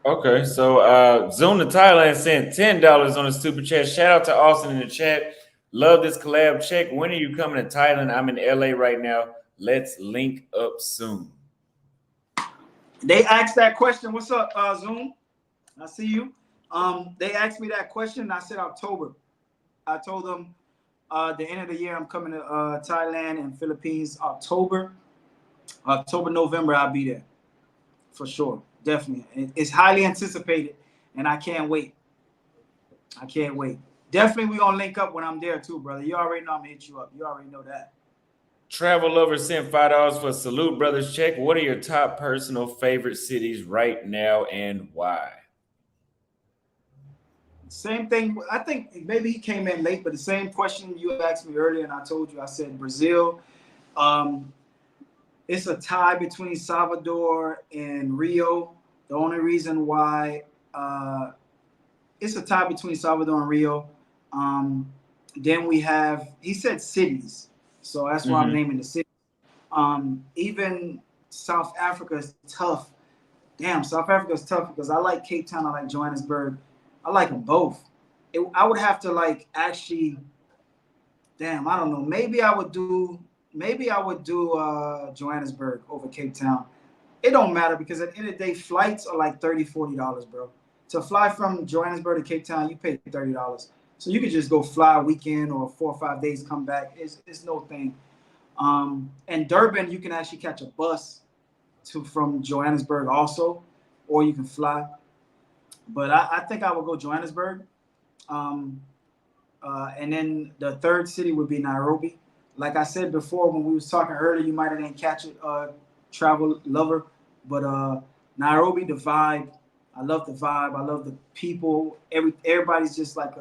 Okay, so Zoom to Thailand sent $10 on the super chat. Shout out to Austin in the chat. Love this collab. Check. When are you coming to Thailand? I'm in LA right now. Let's link up soon. They asked that question. What's up, Zoom? I see you. They asked me that question, and I said October. I told them The end of the year, I'm coming to Thailand and Philippines. October, November, I'll be there for sure. Definitely, it's highly anticipated, and I can't wait. I can't wait. Definitely, we gonna link up when I'm there too, brother. You already know I'm gonna hit you up. You already know that. Travel Lover sent $5 for a Salute Brothers check. What are your top personal favorite cities right now and why? Same thing. I think maybe he came in late, but the same question you asked me earlier, and I told you. I said Brazil. Um, it's a tie between Salvador and Rio. The only reason why it's a tie between Salvador and Rio. Um, then we have he said cities, so that's why I'm Hmm. naming the city. Even South Africa is tough. Damn, South Africa is tough because I like Cape Town, I like Johannesburg, I like them both. I would have to like actually, damn, I don't know. Maybe I would do Johannesburg over Cape Town. It don't matter because at the end of the day, flights are like $30, $40, bro. To fly from Johannesburg to Cape Town, you pay $30. So you could just go fly a weekend or 4 or 5 days, come back. It's no thing. And Durban, you can actually catch a bus to from Johannesburg also, or you can fly. But I think I would go Johannesburg. Um, and then the third city would be Nairobi. Like I said before, when we was talking earlier, you might have didn't catch it, travel lover. But Nairobi, the vibe. I love the vibe. I love the people. Everybody's just like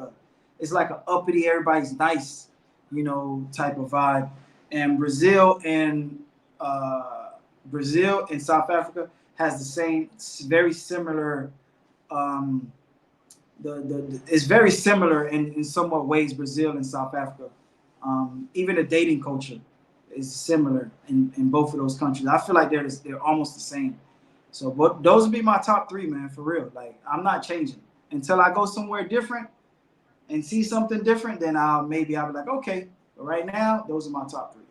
it's like a uppity. Everybody's nice, type of vibe. And Brazil and South Africa has the same, very similar. Um, it's very similar in somewhat ways. Brazil and South Africa, even the dating culture is similar in both of those countries. I feel like they're almost the same. So, but those would be my top three, man, for real. Like I'm not changing until I go somewhere different and see something different. Then I'll be like, okay. But right now, those are my top three.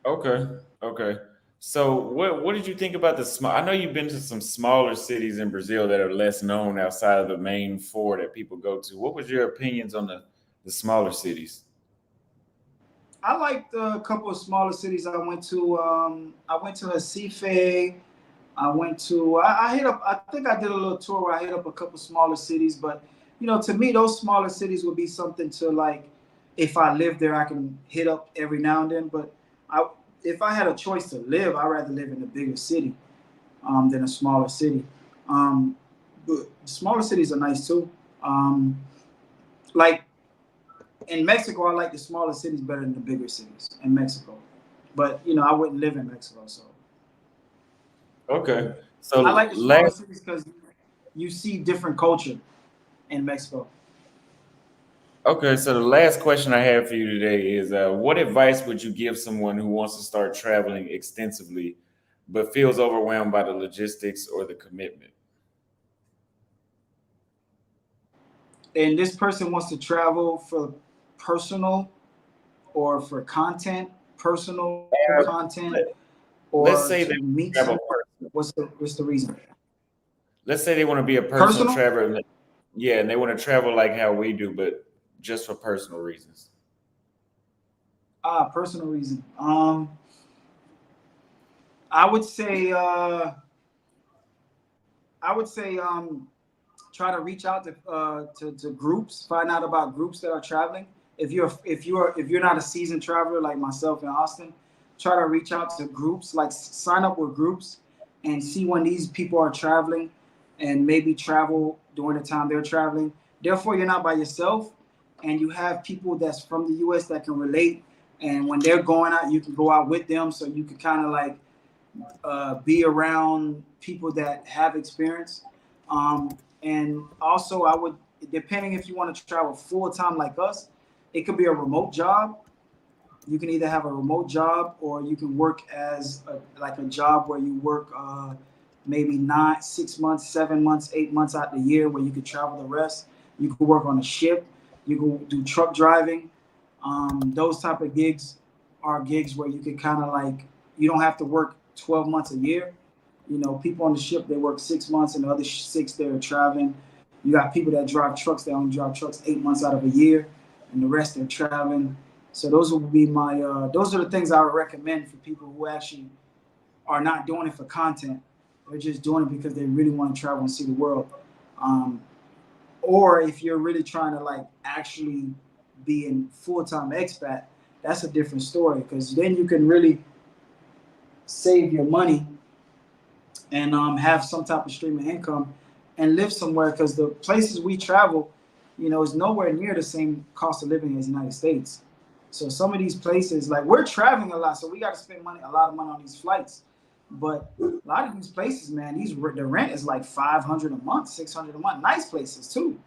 Okay. Okay. So what did you think about the small? I know you've been to some smaller cities in Brazil that are less known outside of the main four that people go to. What was your opinions on the smaller cities? I liked a couple of smaller cities I went to. I went to Recife. I went to I hit up I think I did a little tour where I hit up a couple smaller cities, but to me those smaller cities would be something to like if I live there I can hit up every now and then. But I if I had a choice to live, I'd rather live in a bigger city than a smaller city. But smaller cities are nice too. Like in Mexico, I like the smaller cities better than the bigger cities in Mexico. But I wouldn't live in Mexico, so Okay. I So like the smaller last cities because you see different culture in Mexico. Okay, so the last question I have for you today is what advice would you give someone who wants to start traveling extensively but feels overwhelmed by the logistics or the commitment? And this person wants to travel for personal or for content, personal content, Let, or let's to say they meet travel someone. personal. What's the reason? Let's say they want to be a personal Personal? traveler. Yeah, and they want to travel like how we do, but just for personal reasons. Personal reason. I would say try to reach out to groups, find out about groups that are traveling. If you're not a seasoned traveler like myself in Austin, try to reach out to groups, like sign up with groups and see when these people are traveling and maybe travel during the time they're traveling. Therefore, you're not by yourself and you have people that's from the US that can relate. And when they're going out, you can go out with them so you can kind of like be around people that have experience. And also, I would, depending if you want to travel full time like us, it could be a remote job. You can either have a remote job or you can work as like a job where you work maybe 6 months, 7 months, 8 months out the year where you could travel the rest. You could work on a ship. You could do truck driving. Those type of gigs are gigs where you could kind of like you don't have to work 12 months a year. People on the ship they work 6 months and the other six they're traveling. You got people that drive trucks. They only drive trucks 8 months out of a year. and the rest are traveling. So those would be my those are the things I would recommend for people who actually are not doing it for content. They're just doing it because they really want to travel and see the world. Um, or if you're really trying to like actually be in full-time expat, that's a different story because then you can really save your money and have some type of stream of income and live somewhere because the places we travel, is nowhere near the same cost of living as the United States. So some of these places, like we're traveling a lot, so we got to spend a lot of money on these flights. But a lot of these places, man, the rent is like 500 a month, 600 a month. Nice places too,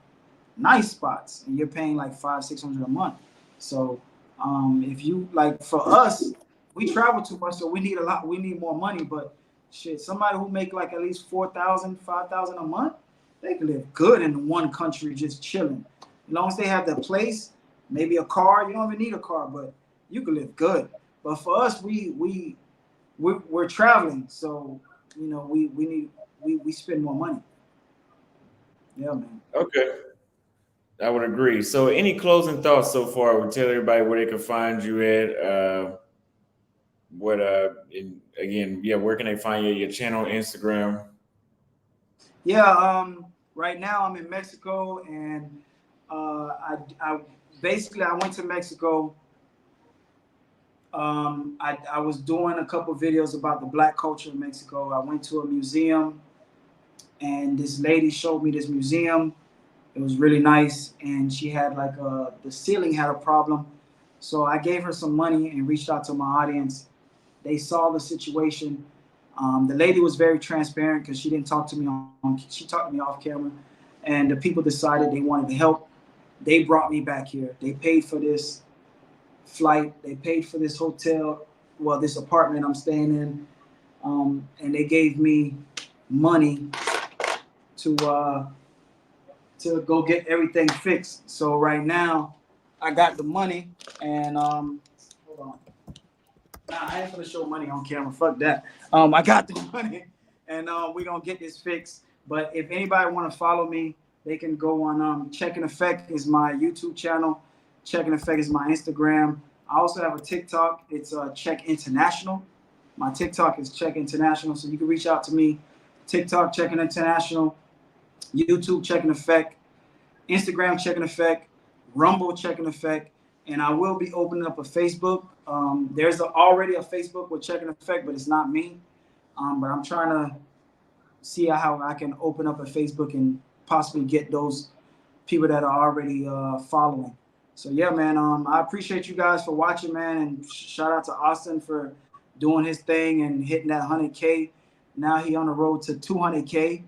nice spots, and you're paying like 500, 600 a month. So if you like, for us, we travel too much, so we need a lot. We need more money, but shit, somebody who make like at least 4,000, 5,000 a month, they can live good in one country just chilling. As long as they have their place, maybe a car. You don't even need a car, but you can live good. But for us, we're traveling, so we need we spend more money. Yeah, man. Okay, I would agree. So, any closing thoughts so far? Would tell everybody where they can find you at. And again, yeah, where can they find you? Your channel, Instagram. Yeah. Right now I'm in Mexico, and I basically I went to Mexico. I was doing a couple videos about the black culture in Mexico. I went to a museum, and this lady showed me this museum. It was really nice, and she had like the ceiling had a problem. So I gave her some money and reached out to my audience. They saw the situation. The lady was very transparent because she didn't talk to me she talked to me off camera, and the people decided they wanted to help. They brought me back here. They paid for this flight. They paid for this hotel, well, this apartment I'm staying in, and they gave me money to go get everything fixed. So right now, I got the money, and hold on. Nah, I ain't gonna show money on camera. Fuck that. I got the money, and we gonna get this fixed. But if anybody want to follow me, they can go on. Check and Effect is my YouTube channel. Check and Effect is my Instagram. I also have a TikTok. It's Check International. My TikTok is Check International, so you can reach out to me. TikTok Check International, YouTube Check and Effect, Instagram Check and Effect, Rumble Check and Effect, and I will be opening up a Facebook. There's already a Facebook with Check and Effect, but it's not me. But I'm trying to see how I can open up a Facebook and possibly get those people that are already following. So yeah, man. I appreciate you guys for watching, man, and shout out to Austin for doing his thing and hitting that 100K. Now he on the road to 200K.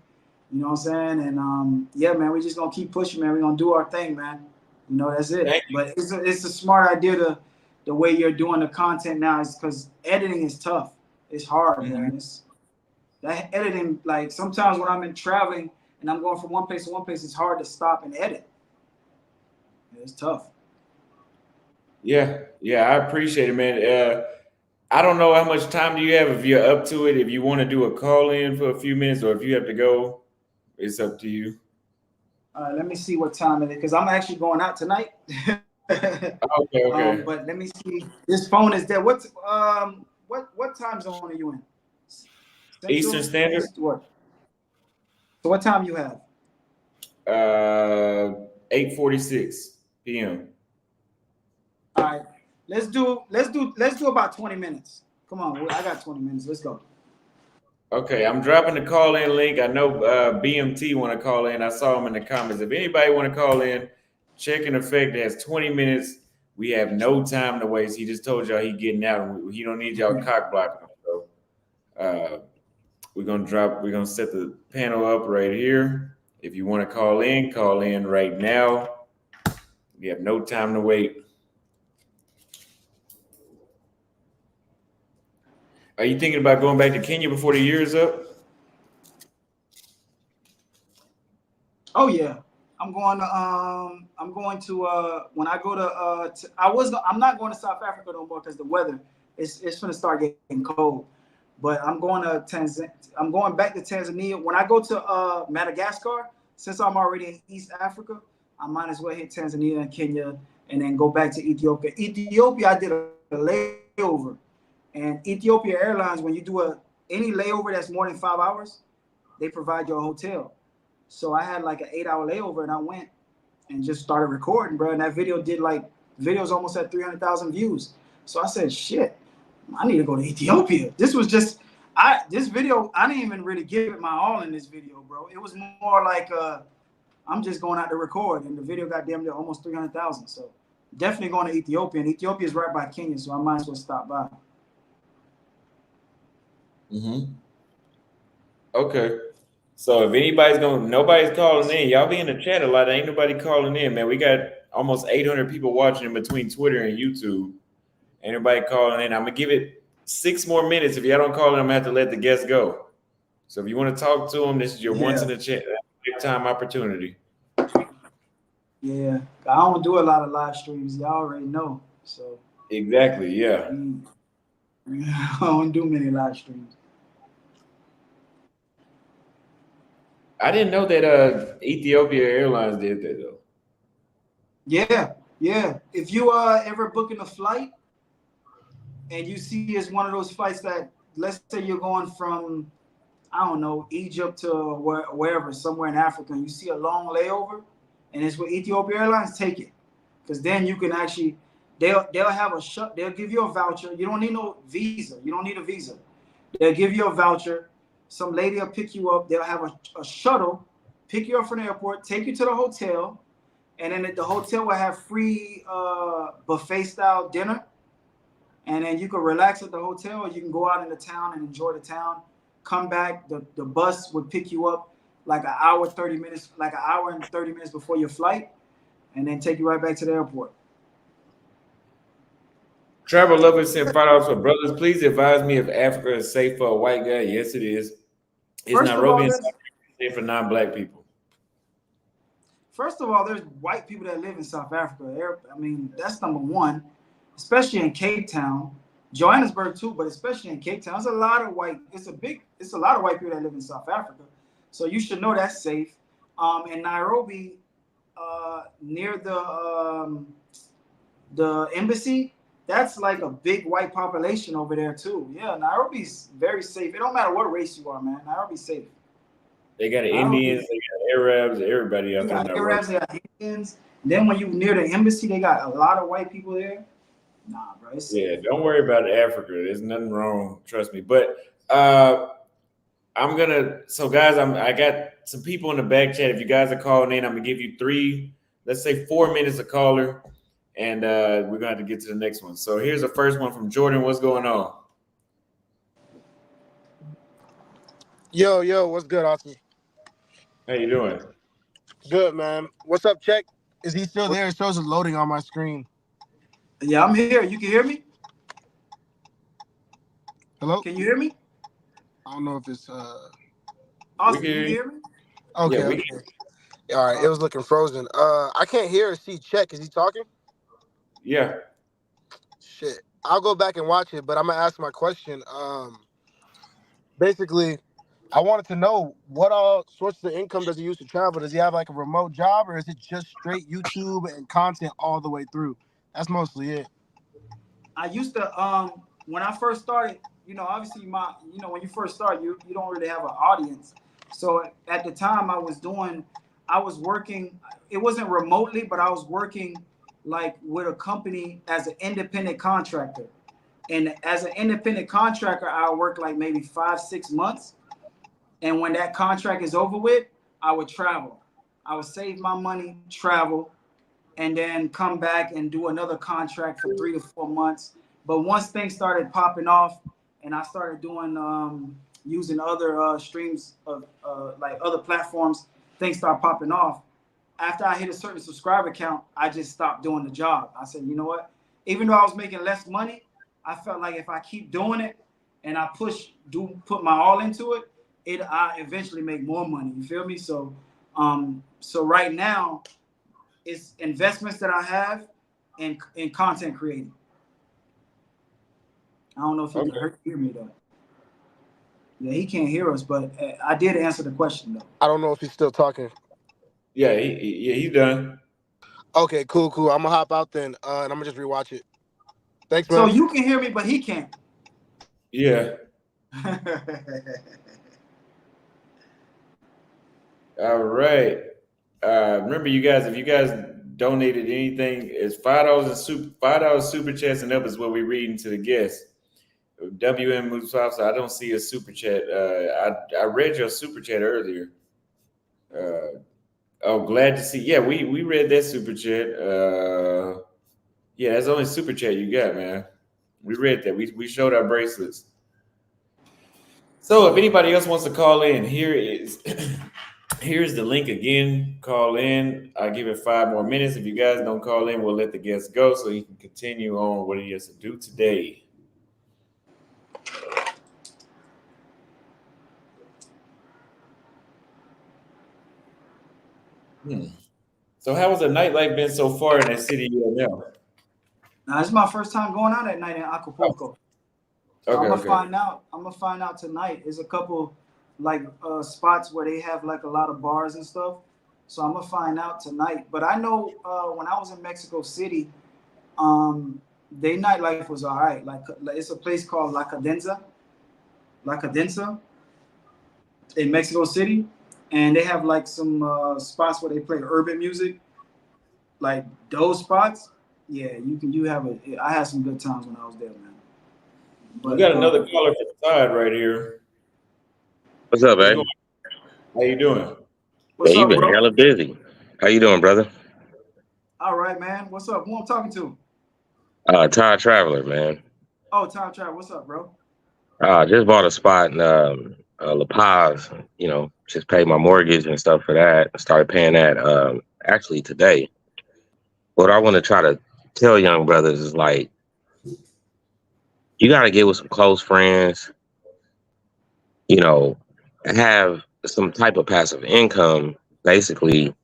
You know what I'm saying? And yeah, man, we just gonna keep pushing, man. We're gonna do our thing, man. That's it. Thank you. But it's a smart idea to the way you're doing the content now is because editing is tough. It's hard, Mhm. man. It's that editing, like sometimes when I'm in traveling and I'm going from one place to one place, it's hard to stop and edit. It's tough. Yeah, yeah, I appreciate it, man. I don't know how much time do you have if you're up to it. If you want to do a call in for a few minutes, or if you have to go, it's up to you. All right, let me see what time it is because I'm actually going out tonight. Okay, okay. But let me see. This phone is there. What time zone are you in? Eastern Central, Standard, East, what? So what time you have? 8:46 p.m. All right, let's do about 20 minutes. Come on, I got 20 minutes. Let's go. Okay, I'm dropping the call in link. I know BMT want to call in. I saw him in the comments. If anybody want to call in, check in effect. Has 20 minutes. We have no time to waste. He just told y'all he getting out, and he don't need y'all cock blocking him. So uh, We're gonna set the panel up right here. If you want to call in right now. We have no time to wait. Are you thinking about going back to Kenya before the year is up? Oh yeah, I'm going to when I go to I'm not going to South Africa no more because the weather it's gonna start getting cold. But I'm going back to Tanzania. When I go to Madagascar, since I'm already in East Africa, I might as well hit Tanzania and Kenya and then go back to Ethiopia. Ethiopia, I did a layover, and Ethiopia Airlines, when you do any layover that's more than 5 hours, they provide you a hotel. So I had like an 8 hour layover, and I went and just started recording, bro. And that video did like videos almost at 300,000 views. So I said, shit, I need to go to Ethiopia. This was just this video. I didn't even really give it my all in this video, bro. It was more like I'm just going out to record, and the video got damn near almost 300,000. So definitely going to Ethiopia. And Ethiopia is right by Kenya, so I might as well stop by. Mm-hmm. Okay. So if nobody's calling in. Y'all be in the chat a lot. Ain't nobody calling in, man. We got almost 800 people watching in between Twitter and YouTube. Ain't nobody calling in. I'm gonna give it 6 more minutes. If y'all don't call in, I'm gonna have to let the guests go. So if you want to talk to them, this is your once in a lifetime opportunity. Yeah, I don't do a lot of live streams. Y'all already know. So Exactly. Yeah. I don't do many live streams. I didn't know that Ethiopia Airlines did that though. Yeah, yeah. If you ever booking a flight and you see it's one of those flights that, let's say you're going from, I don't know, Egypt to wherever, somewhere in Africa, and you see a long layover, and it's with Ethiopia Airlines, take it, because then you can actually, they'll have they'll give you a voucher. You don't need no visa. You don't need a visa. They'll give you a voucher. Some lady will pick you up. They'll have a shuttle, pick you up from the airport, take you to the hotel, and then the hotel will have free buffet style dinner, and then you can relax at the hotel, or you can go out in the town and enjoy the town. Come back, the bus would pick you up like an hour 30 minutes, like an hour and 30 minutes before your flight, and then take you right back to the airport. Travel lovers sent $5 for brothers. Please advise me if Africa is safe for a white guy. Yes, it is. Is First of Nairobi all, and there's South Africa safe for non-black people? First of all, there's white people that live in South Africa. I mean, that's number one, especially in Cape Town, Johannesburg too, but especially in Cape Town. There's a lot of it's a lot of white people that live in South Africa. So you should know that's safe. In Nairobi, near the embassy, that's like a big white population over there too. Yeah, Nairobi's very safe. It don't matter what race you are, man. Nairobi's safe. They got Nairobi, Indians, they got Arabs, everybody they out there in got Nairobi. Arabs, they got Indians. Then when you near the embassy, they got a lot of white people there. Nah, bro, it's safe. Yeah, don't worry about Africa. There's nothing wrong, trust me. But I'm gonna. So guys, I got some people in the back chat. If you guys are calling in, I'm gonna give you three, let's say 4 minutes a caller, and we're gonna have to get to the next one. So here's the first one from Jordan. What's going on? Yo, what's good, Austin? How you doing? Good, man. What's up, Check? Is he still there? It shows it loading on my screen. Yeah, I'm here. You can hear me? Hello? Can you hear me? I don't know if it's Austin, you can hear me? Okay, Yeah, we okay. All right, it was looking frozen. I can't hear or see Check. Is he talking? Yeah. Shit. I'll go back and watch it, but I'm gonna ask my question. Basically, I wanted to know what all sorts of income does he use to travel? Does he have like a remote job, or is it just straight YouTube and content all the way through? That's mostly it. I used to when I first started, obviously when you first start, you don't really have an audience. So at the time I was working, it wasn't remotely, but I was working like with a company as an independent contractor. And as an independent contractor, I work like maybe 5-6 months. And when that contract is over with, I would travel. I would save my money, travel, and then come back and do another contract for 3 to 4 months. But once things started popping off, and I started doing using other streams of like other platforms, things start popping off. After I hit a certain subscriber count, I just stopped doing the job. I said, you know what? Even though I was making less money, I felt like if I keep doing it and I put my all into it, I eventually make more money. You feel me? So right now, it's investments that I have in content creating. I don't know if he can hear me though. Yeah, he can't hear us, but I did answer the question though. I don't know if he's still talking. Yeah, he's done. Okay, cool, cool. I'm gonna hop out then, and I'm gonna just rewatch it. Thanks, So man. you can hear me, but he can't. Yeah. All right. Remember, you guys, if you guys donated anything, it's $5 and $5 super chats and up is what we're reading to the guests. WM Musafa, I don't see a super chat. I read your super chat earlier. Uh, oh, glad to see. Yeah, we read that super chat. Yeah, that's the only super chat you got, man. We read that. We showed our bracelets. So if anybody else wants to call in, here is here's the link again. Call in. I'll give it 5 more minutes. If you guys don't call in, we'll let the guest go so he can continue on what he has to do today. Hmm. So how has the nightlife been so far in that city you are now? Now it's my first time going out at night in Acapulco. So Okay, okay. I'm gonna find out tonight. There's a couple like spots where they have like a lot of bars and stuff. So I'm gonna find out tonight. But I know when I was in Mexico City, their nightlife was all right. Like it's a place called La Cadenza in Mexico City, and they have like some spots where they play urban music. Like those spots, yeah, you have a. I had some good times when I was there, man. We But got another caller from the side right here. What's up, What's going man? on? How you doing? what's Man, you up, been bro? hella busy. How you doing, brother? All right, man. What's up? Who I'm talking to? Todd Traveler, man. Oh, Tom Trav. What's up, bro? Just bought a spot in La Paz. Just paid my mortgage and stuff for that. Started paying that actually today. What I want to try to tell young brothers is like you got to get with some close friends. You know, have some type of passive income. Basically,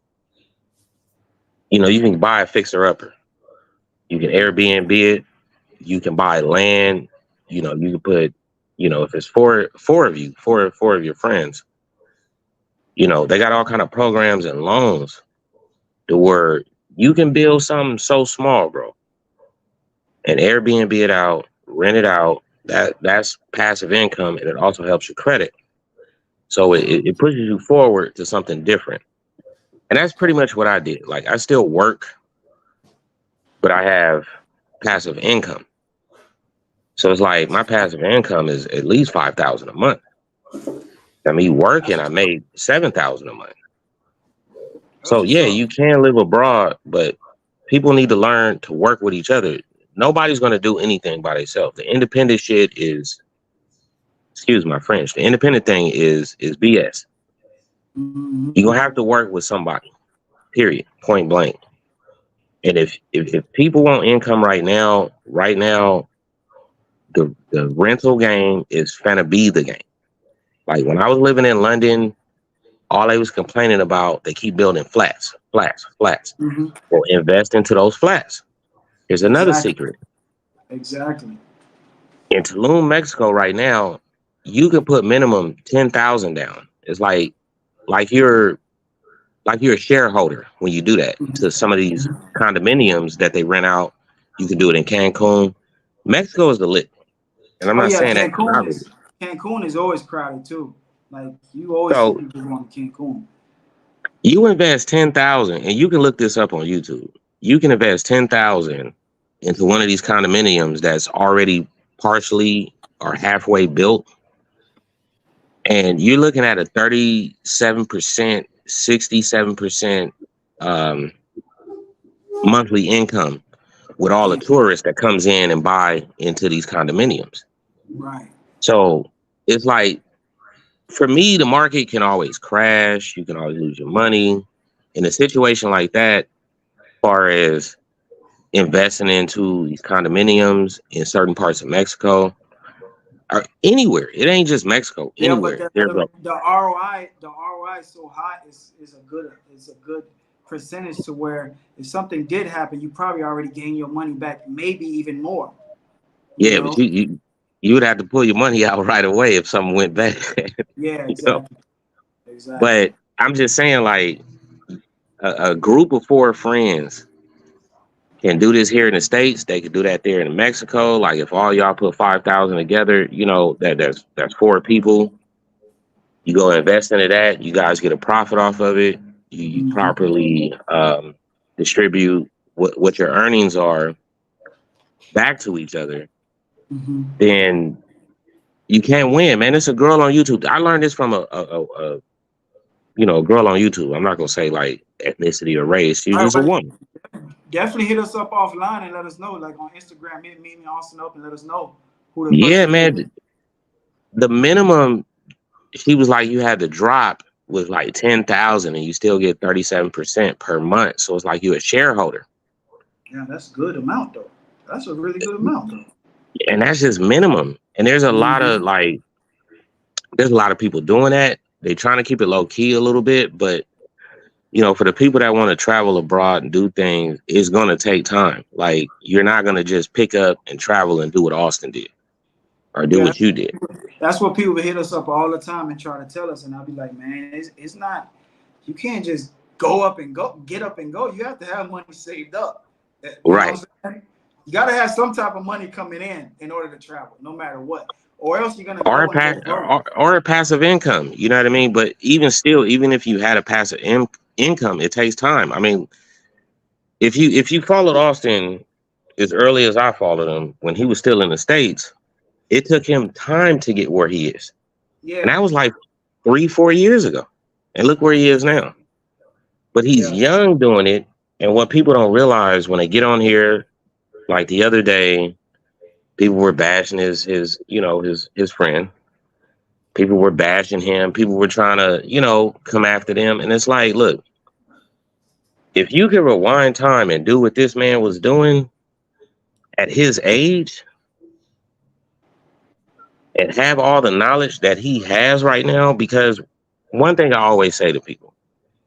you can buy a fixer upper. You can Airbnb it. You can buy land. You can put, if it's four of you, four of your friends, they got all kind of programs and loans to where you can build something so small, bro, and Airbnb it out, rent it out. That's passive income, and it also helps your credit. So it pushes you forward to something different. And that's pretty much what I did. Like I still work, but I have passive income. So it's like my passive income is at least 5,000 a month. And me working, I made 7,000 a month. That's So what's yeah, up. you can live abroad, but people need to learn to work with each other. Nobody's gonna do anything by themselves. The independent shit is, excuse my French, the independent thing is BS. Mm-hmm. You're gonna have to work with somebody, period, point blank. And if people want income right now, the rental game is finna be the game. Like when I was living in London, all they was complaining about, they keep building flats, flats, flats. Mm-hmm. Well, invest into those flats. Here's another Exactly. secret. Exactly. In Tulum, Mexico, right now, you can put minimum 10,000 down. It's like you're a shareholder when you do that to some of these Mm-hmm. condominiums that they rent out. You can do it in Cancun. Mexico is the lit, and I'm Oh not yeah, saying that proudly. Cancun is always crowded too. Like you always see So people going to Cancun. you invest 10,000, and you can look this up on YouTube. You can invest 10,000 into one of these condominiums that's already partially or halfway built, and you're looking at a 37%, 67% um, monthly income with all the Damn. tourists that comes in and buy into these condominiums. Right. So it's like, for me, the market can always crash. You can always lose your money. In a situation like that, as far as investing into these condominiums in certain parts of Mexico or anywhere, it ain't just Mexico, Yeah, but anywhere. There's a, the ROI is so high is a good percentage to where if something did happen, you probably already gained your money back, maybe even more. You yeah, but know? you would have to pull your money out right away if something went bad. Yeah, you know. exactly. Exactly. But I'm just saying, like a group of four friends. can do this here in the States, they could do that there in Mexico. Like if all y'all put 5,000 together, you know, that's 4 people. You go invest into that, you guys get a profit off of it. You Mhm. properly distribute what your earnings are back to each other, Mhm. then you can't win, man. It's a girl on YouTube. I learned this from a you know, a girl on YouTube. I'm not gonna say like ethnicity or race. She's All right, just a well, woman. definitely hit us up offline and let us know, like on Instagram. Hit me and Austin up and let us know who the Yeah, person is. man. The minimum she was like you had to drop was like 10,000 and you still get 37% per month. So it's like you a shareholder. Yeah, that's a good amount though. That's a really good amount though. And that's just minimum. And there's a lot of Mhm. like there's a lot of people doing that. They trying to keep it low key a little bit, but you know, for the people that want to travel abroad and do things, it's gonna take time. Like you're not gonna just pick up and travel and do what Austin did or do Yeah, what you did. that's what people hit us up all the time and try to tell us, and I'll be like, man, it's not. You can't just go up and go, get up and go. You have to have money saved up. You know Right. what I'm saying? You got to have some type of money coming in order to travel, no matter what, or else you're gonna Or go and go broke. or a passive income. You know what I mean? But even still, even if you had a passive income, it takes time. I mean, if you followed Austin as early as I followed him when he was still in the States, it took him time to get where he is. And Yeah, that was like 3, 4 years ago. And look where he is now. But he's yeah, young doing it. And what people don't realize when they get on here, like the other day, people were bashing his you know, his friend. People were bashing him. People were trying to, you know, come after them. And it's like, look, if you could rewind time and do what this man was doing at his age and have all the knowledge that he has right now, because one thing I always say to people,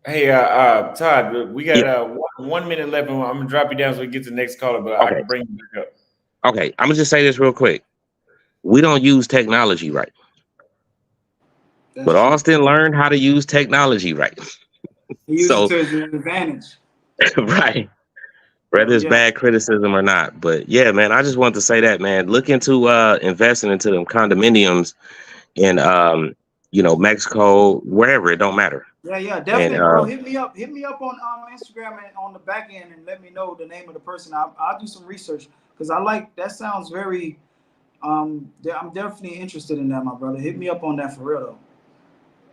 Hey, Todd, we got yeah, 1 minute left. I'm gonna drop you down so we get to the next caller, but I okay, can bring you back up. okay, I'm gonna just say this real quick. We don't use technology right, but that's true. Austin learned how to use technology right. He used it So, to his advantage. right, So whether it's yeah, bad criticism or not. But yeah, man, I just wanted to say that, man. Look into investing into them condominiums in you know, Mexico, wherever, it don't matter. yeah, And definitely, bro. Hit me up on Instagram and on the back end, and let me know the name of the person. I'll do some research because I like that. Sounds very. I'm definitely interested in that, my brother. Hit me up on that for real though.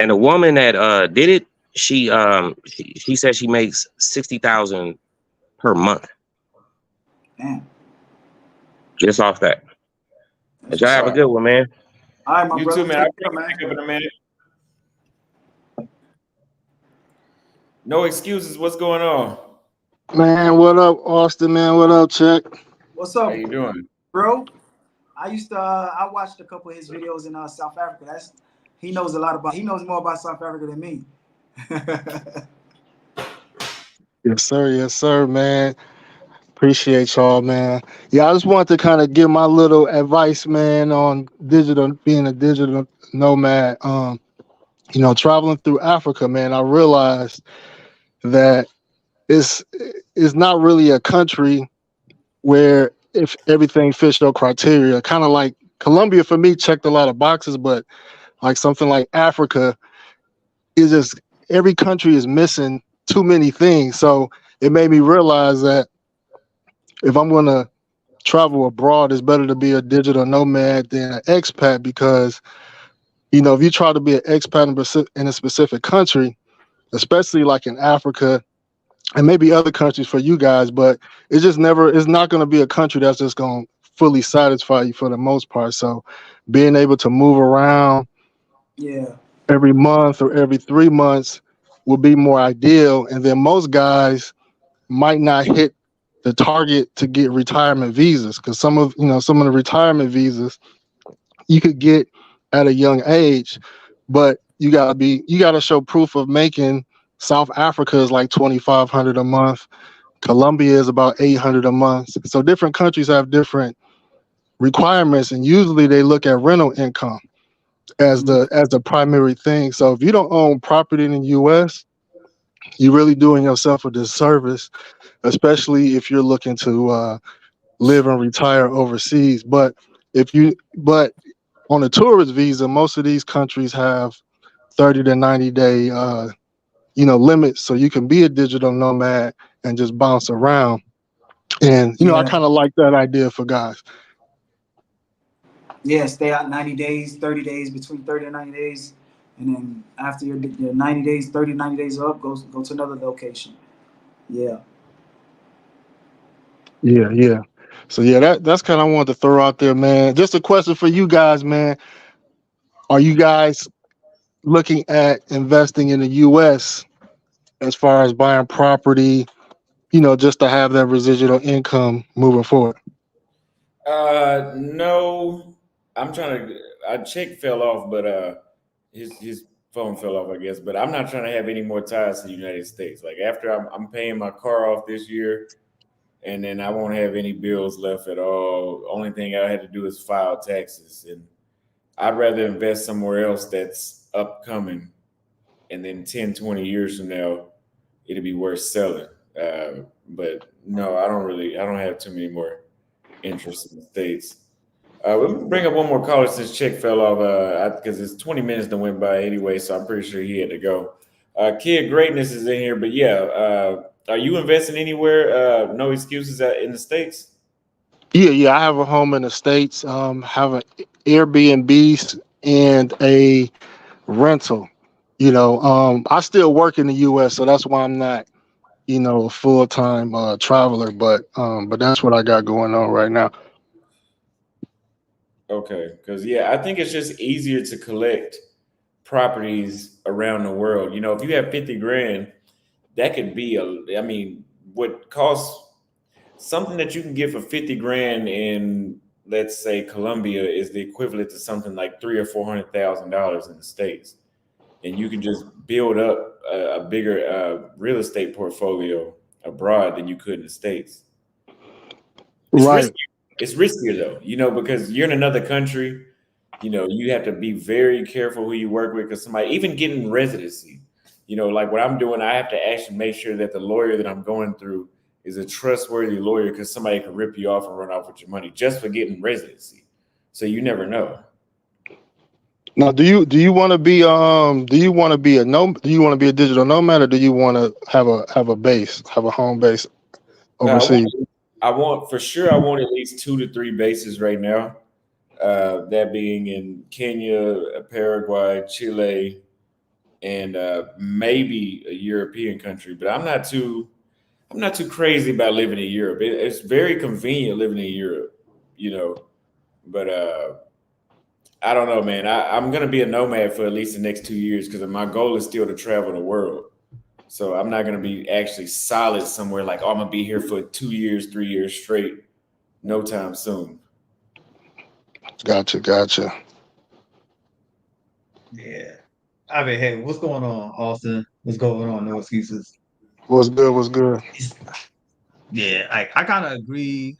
and the woman that did it, she said she makes 60,000 per month Damn, just off that. that's But y'all what's have a up. good one, man. All right, my You too, brother. man. I'll Take bring care, you man. back up in a minute. No excuses. What's going on? Man, what up, Austin? Man, what up, Check? What's How up, you doing? bro? I watched a couple of his videos in South Africa. That's he knows a lot about. He knows more about South Africa than me. Yes, sir, man. Appreciate y'all, man. Yeah, I just wanted to kind of give my little advice, man, on being a digital nomad. You know, traveling through Africa, man, I realized that it's it's not really a country where if everything fits your criteria. Kind of like Colombia for me checked a lot of boxes, but like something like Africa is just every country is missing too many things. So it made me realize that if I'm gonna travel abroad, it's better to be a digital nomad than an expat because you know if you try to be an expat in a specific country, especially like in Africa and maybe other countries for you guys, but it's not going to be a country that's just going to fully satisfy you for the most part. So being able to move around Yeah, every month or every 3 months will be more ideal. And then most guys might not hit the target to get retirement visas because some of the retirement visas you could get at a young age, but you gotta show proof of making. South Africa is like 2,500 a month. Colombia is about 800 a month. So different countries have different requirements, and usually they look at rental income as mhm. the primary thing. So if you don't own property in the U.S., you're really doing yourself a disservice especially if you're looking to live and retire overseas. But on a tourist visa, most of these countries have 30 to 90 day limits, so you can be a digital nomad and just bounce around. And I Yeah, kind of like that idea for guys. yeah. Stay out 90 days, 30 days, between 30 and 90 days, and then after your 90 days, 30, 90 days are up, go to another location. Yeah. Yeah, yeah. So yeah, that's kind of I wanted to throw out there, man. Just a question for you guys, man. Are you guys looking at investing in the U.S. as far as buying property, just to have that residual income moving forward? No, I'm trying to. A check fell off, but his phone fell off, I guess. But I'm not trying to have any more ties to the United States. Like after I'm paying my car off this year, and then I won't have any bills left at all. Only thing I had to do is file taxes, and I'd rather invest somewhere else that's upcoming, and then 10, 20 years from now, it'll be worth selling. But no, I don't have too many more interests in the States. We'll bring up one more caller since Chick fell off because it's 20 minutes that went by anyway, so I'm pretty sure he had to go. Kid Greatness is in here, but yeah, are you investing anywhere? No excuses in the States? Yeah, yeah. I have a home in the States. Have an Airbnb and a rental. I still work in the U.S., so that's why I'm not, a full time traveler. But that's what I got going on right now. Okay, because yeah, I think it's just easier to collect properties around the world. If you have 50 grand, that could be I mean, what costs something that you can get for 50 grand in, let's say, Colombia is the equivalent to something like three or $400,000 in the States. And you can just build up a bigger real estate portfolio abroad than you could in the States. It's Right. risky. It's riskier though, because you're in another country. You have to be very careful who you work with because somebody, even getting residency, like what I'm doing, I have to actually make sure that the lawyer that I'm going through is a trustworthy lawyer because somebody can rip you off and run off with your money just for getting residency. So you never know. Now, do you want to be do you want to be a digital nomad, or do you want to have a base, have a home base I overseas? want, I want for sure. I want at least 2 to 3 bases right now. That being in Kenya, Paraguay, Chile, and maybe a European country. But I'm not too crazy about living in Europe. It's very convenient living in Europe, you know. But I don't know, man. I'm gonna be a nomad for at least the next 2 years because my goal is still to travel the world. So I'm not gonna be actually solid somewhere like, oh, I'm gonna be here for 2 years, 3 years straight. No time soon. Gotcha, gotcha. Yeah. I mean, hey, what's going on, Austin? What's going on? No excuses. What's good? What's good? Yeah, I kind of agree.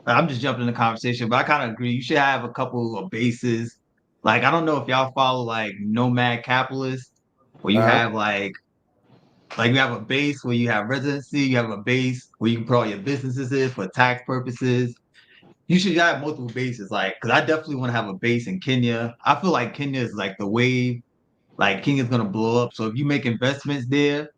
I'm just jumping in the conversation, but I kind of agree. You should have a couple of bases. Like, I don't know if y'all follow like Nomad Capitalist, where you Uh, have like you have a base where you have residency, you have a base where you can put all your businesses in for tax purposes. You should have multiple bases, like, because I definitely want to have a base in Kenya. I feel like Kenya is like the wave. Like Kenya's gonna blow up. So if you make investments there,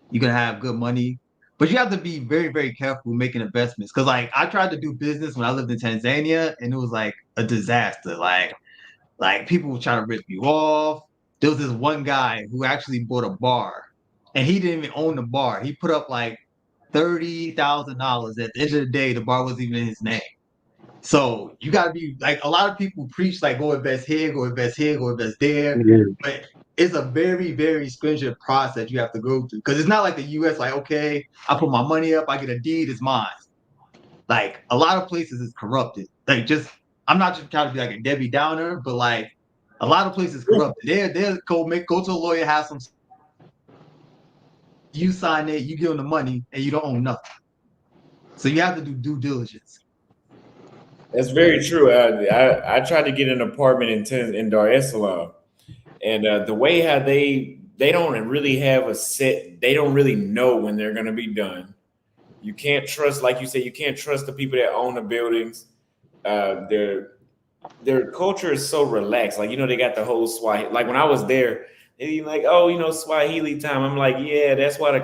you're gonna have good money. But you have to be very, very careful making investments. Cause like I tried to do business when I lived in Tanzania and it was like a disaster. Like people were trying to rip you off. There was this one guy who actually bought a bar and he didn't even own the bar. He put up like $30,000. At the end of the day, the bar wasn't even in his name. So you gotta be like a lot of people preach like go invest here, go invest here, go invest there, Yeah. but it's a very, very stringent process you have to go through because it's not like the US. Like okay, I put my money up, I get a deed, it's mine. Like a lot of places is corrupted. Like just I'm not just trying to be like a Debbie Downer, but like a lot of places corrupted. They'll go to a lawyer, have some. You sign it, you give them the money, and you don't own nothing. So you have to do due diligence. that's very true. I tried to get an apartment in Dar es Salaam, and the way how they don't really have a set. They don't really know when they're going to be done. You can't trust, like you said, you can't trust the people that own the buildings. Their culture is so relaxed. Like, they got the whole Swahili. Like when I was there, they like, oh, Swahili time. I'm like, yeah, Yeah. that's why the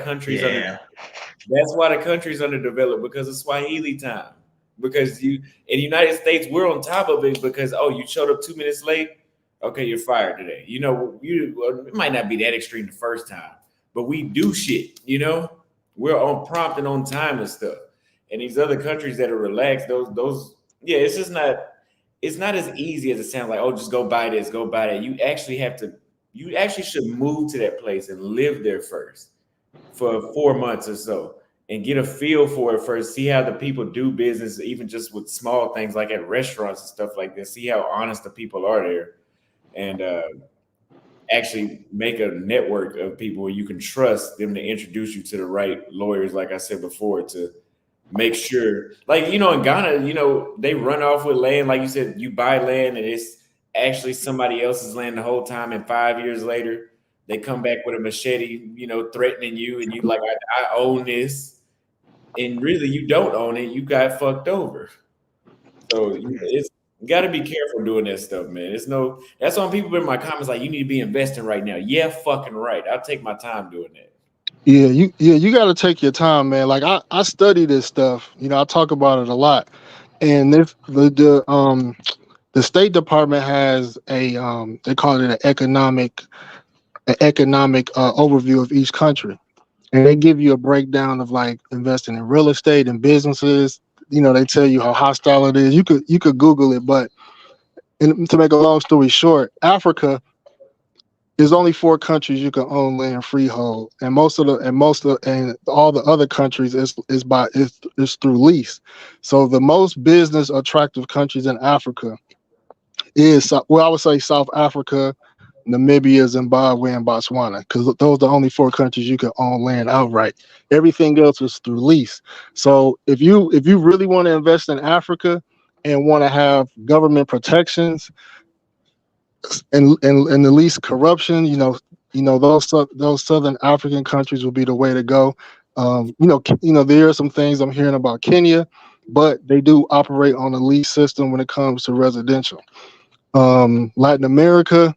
country's underdeveloped, because of Swahili time. Because in the United States, we're on top of it because, oh, you showed up 2 minutes late. Okay, you're fired today. Well, it might not be that extreme the first time, but we do shit. We're on prompt and on time and stuff. And these other countries that are relaxed, those, yeah, it's just not. It's not as easy as it sounds like. Oh, just go buy this, go buy that. You actually have to. You actually should move to that place and live there first for 4 months or so and get a feel for it first. See how the people do business, even just with small things like at restaurants and stuff like this. See how honest the people are there, and actually make a network of people where you can trust them to introduce you to the right lawyers, like I said before, to make sure, like, in Ghana, they run off with land. Like you said, you buy land and it's actually somebody else's land the whole time. And 5 years later, they come back with a machete, threatening you. And you like, I own this. And really, you don't own it. You got fucked over. So it's you got to be careful doing that stuff, man. That's why people in my comments like, you need to be investing right now. Yeah, fucking right. I'll take my time doing that. You got to take your time, man. Like I study this stuff. I talk about it a lot, and if the State Department has they call it an economic overview of each country, and they give you a breakdown of like investing in real estate and businesses. They tell you how hostile it is. You could Google it, but to make a long story short, Africa, there's only 4 countries you can own land freehold, and and all the other countries is through lease. So the most business attractive countries in Africa I would say South Africa, Namibia, Zimbabwe, and Botswana, because those are the only 4 countries you can own land outright. Everything else is through lease. So if you really want to invest in Africa and want to have government protections and the least corruption, those Southern African countries will be the way to go. There are some things I'm hearing about Kenya, but they do operate on a lease system when it comes to residential. Latin America,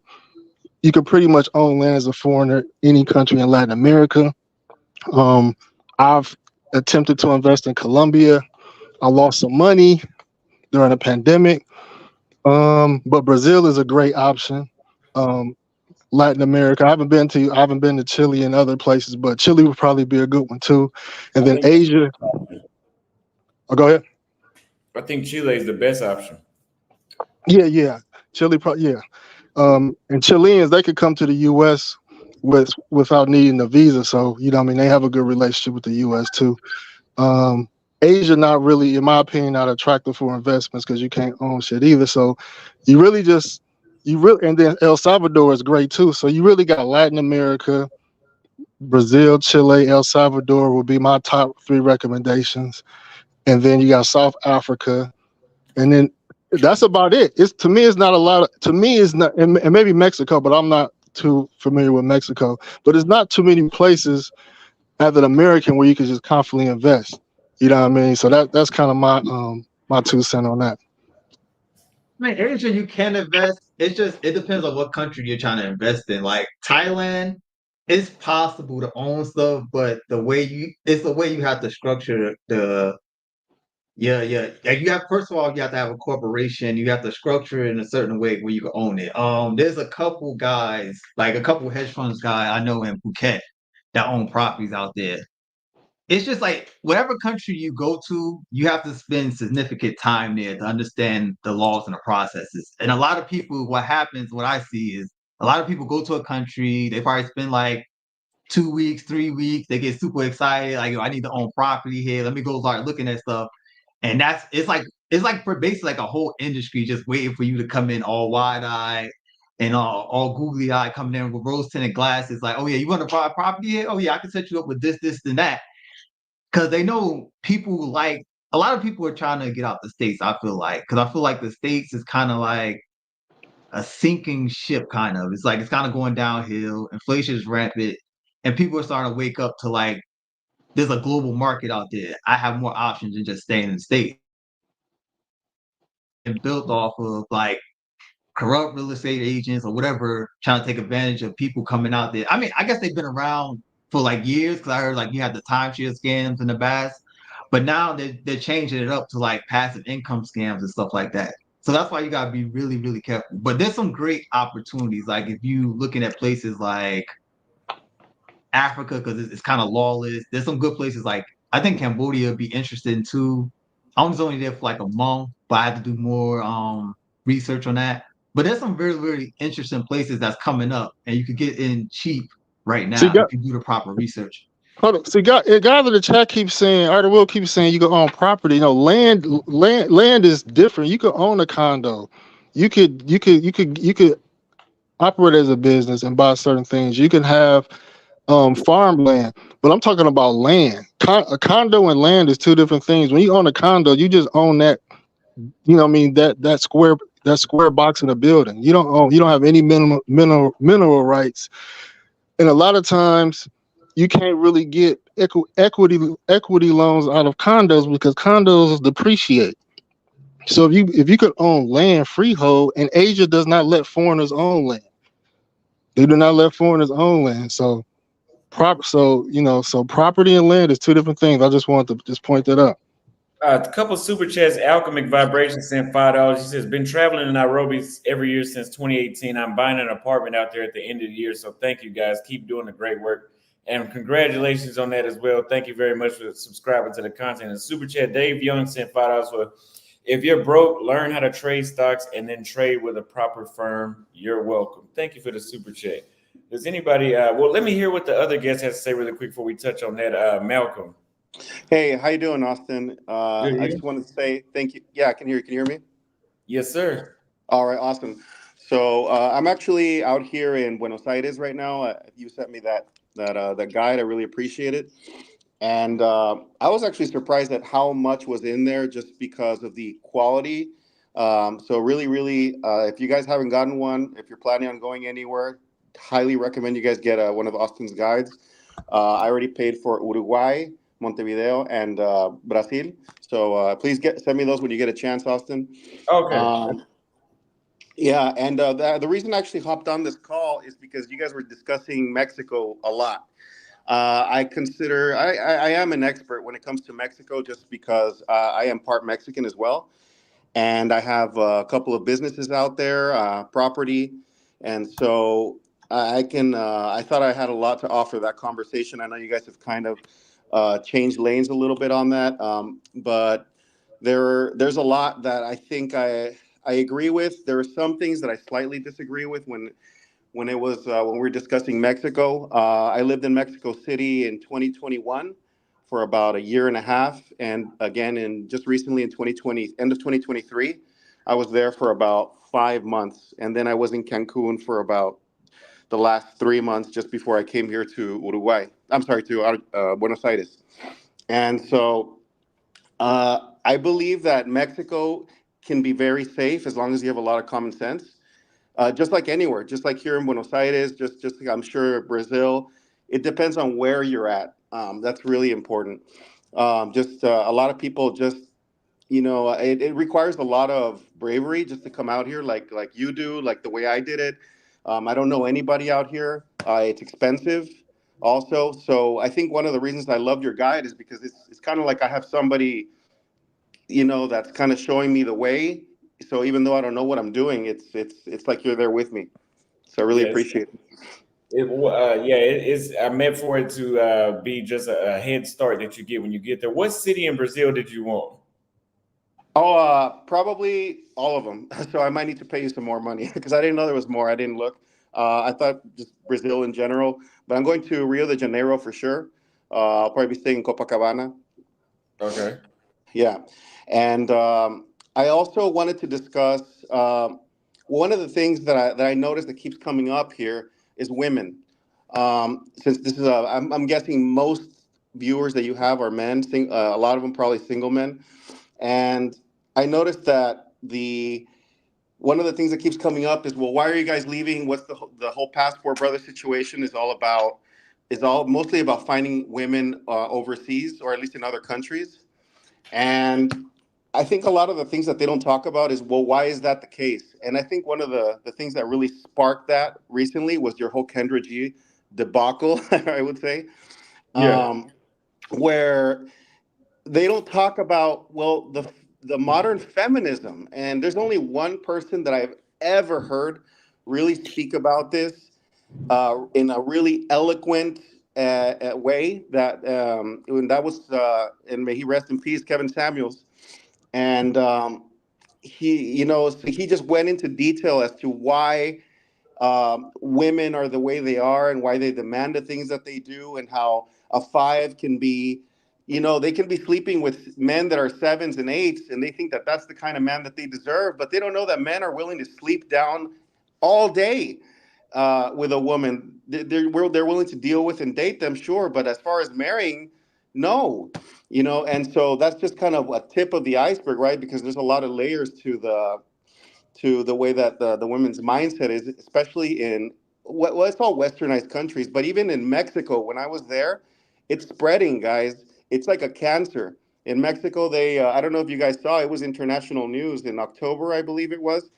you can pretty much own land as a foreigner any country in Latin America. I've attempted to invest in Colombia. I lost some money during the pandemic. But Brazil is a great option. Um, Latin America, I haven't been to Chile and other places, but Chile would probably be a good one too. And I then think Asia. Oh, go ahead. I think Chile is the best option. Yeah. Chile, yeah. And Chileans, they could come to the U.S. without needing a visa. So they have a good relationship with the U.S. too. Um, Asia, not really, in my opinion, not attractive for investments because you can't own shit either. So you really just and then El Salvador is great too. So you really got Latin America, Brazil, Chile, El Salvador would be my top 3 recommendations. And then you got South Africa, and then that's about it. To me, it's not a lot. To me, it's not, and maybe Mexico, but I'm not too familiar with Mexico. But it's not too many places as an American where you can just confidently invest. You know what I mean? So that's kind of my 2 cents on that. I mean, Asia, you can invest. It depends on what country you're trying to invest in. Like Thailand, it's possible to own stuff, but it's the way you have to structure yeah. Like you have, first of all, you have to have a corporation. You have to structure it in a certain way where you can own it. There's a couple guys, like a couple hedge funds guy I know in Phuket that own properties out there. It's just like whatever country you go to, you have to spend significant time there to understand the laws and the processes. And a lot of people, what I see is a lot of people go to a country, they probably spend like 2 weeks, 3 weeks, they get super excited, like, yo, I need to own property here. Let me go start looking at stuff. And it's like for basically like a whole industry just waiting for you to come in all wide-eyed and all googly-eyed coming in with rose-tinted glasses, like, oh yeah, you want to buy a property here? Oh yeah, I can set you up with this, and that. Because they know people like a lot of people are trying to get out the States, I feel like. Because I feel like the States is kind of like a sinking ship, kind of. It's kind of going downhill. Inflation is rampant. And people are starting to wake up to like there's a global market out there. I have more options than just staying in the state. And built off of like corrupt real estate agents or whatever trying to take advantage of people coming out there. I mean, I guess they've been around for like years because I heard like you had the timeshare scams in the past, but now they're changing it up to like passive income scams and stuff like that. So that's why you gotta be really, really careful. But there's some great opportunities. Like if you looking at places like Africa, because it's kind of lawless. There's some good places like I think Cambodia would be interested in too. I was only there for like a month, but I had to do more research on that. But there's some very, very interesting places that's coming up, and you could get in cheap right See, now got if you do the proper research. hold on. See, guy in the chat keeps saying, Artie Will keeps saying you can own property. You know, land is different. You could own a condo. You could operate as a business and buy certain things. You can have farmland, but I'm talking about land. A condo and land is two different things. When you own a condo, you just own that. You know what I mean, that square box in the building. You don't have any mineral rights, and a lot of times you can't really get equity loans out of condos because condos depreciate. So if you could own land freehold, and Asia does not let foreigners own land. They do not let foreigners own land. So property and land is two different things. I just wanted to just point that out. A couple super chats. Alchemic Vibration sent $5. He says, "Been traveling in Nairobi every year since 2018. I'm buying an apartment out there at the end of the year. So thank you guys. Keep doing the great work, and congratulations on that as well. Thank you very much for subscribing to the content." And super chat. Dave Young sent $5 for, "If you're broke, learn how to trade stocks and then trade with a proper firm. You're welcome." Thank you for the super chat. Does anybody? Well, let me hear what the other guest has to say really quick before we touch on that. Malcolm. Hey, how you doing, Austin? Good. I just You? wanted to say thank you. Yeah, I can hear you. Can you hear me? Yes, sir. All right, awesome. So I'm actually out here in Buenos Aires right now. You sent me that guide. I really appreciate it. And I was actually surprised at how much was in there just because of the quality. So really, really, if you guys haven't gotten one, if you're planning on going anywhere, highly recommend you guys get one of Austin's guides. I already paid for Uruguay, Montevideo, and Brazil. So please send me those when you get a chance, Austin. Okay. Um, yeah, and the reason I actually hopped on this call is because you guys were discussing Mexico a lot. I am an expert when it comes to Mexico just because I am part Mexican as well, and I have a couple of businesses out there, property, and so I thought I had a lot to offer that conversation. I know you guys have kind of changed lanes a little bit on that, but there's a lot that I think I agree with. There are some things that I slightly disagree with when we were discussing Mexico. I lived in Mexico City in 2021 for about a year and a half, and again in just recently in 2020, end of 2023, I was there for about 5 months, and then I was in Cancun for about the last 3 months just before I came here to Uruguay. I'm sorry, to Buenos Aires, and so I believe that Mexico can be very safe as long as you have a lot of common sense, just like anywhere, just like here in Buenos Aires, just like I'm sure Brazil. It depends on where you're at. That's really important. Just a lot of people just it requires a lot of bravery just to come out here like you do, like the way I did it. I don't know anybody out here. It's expensive also. So I think one of the reasons I love your guide is because it's kind of like I have somebody that's kind of showing me the way. So even though I don't know what I'm doing, it's like you're there with me. So I really Yes. appreciate it. Yeah, it is. I meant for it to be just a head start that you get when you get there. What city in Brazil did you want? Oh, probably all of them. So I might need to pay you some more money because I didn't know there was more. I didn't look. I thought just Brazil in general, but I'm going to Rio de Janeiro for sure. I'll probably be staying in Copacabana. Okay. Yeah, and I also wanted to discuss one of the things that I noticed that keeps coming up here is women. Since this is I'm guessing most viewers that you have are men. A lot of them probably single men, and I noticed that the one of the things that keeps coming up is, well, why are you guys leaving? What's the whole passport brother situation is all about? is all mostly about finding women overseas, or at least in other countries. And I think a lot of the things that they don't talk about is, well, why is that the case? And I think one of the things that really sparked that recently was your whole Kendra G debacle, I would say, Yeah. um, where they don't talk about, well, the modern feminism. And there's only one person that I've ever heard really speak about this in a really eloquent way. And that was, and may he rest in peace, Kevin Samuels. And so he just went into detail as to why women are the way they are and why they demand the things that they do, and how a five can be, they can be sleeping with men that are sevens and eights, and they think that that's the kind of man that they deserve, but they don't know that men are willing to sleep down all day with a woman. They're willing to deal with and date them, sure, but as far as marrying, no. And so that's just kind of a tip of the iceberg, right? Because there's a lot of layers to the way that the women's mindset is, especially in well, it's all westernized countries, but even in Mexico, when I was there, it's spreading, guys. It's like a cancer. In Mexico, I don't know if you guys saw, it was international news in October, I believe it was.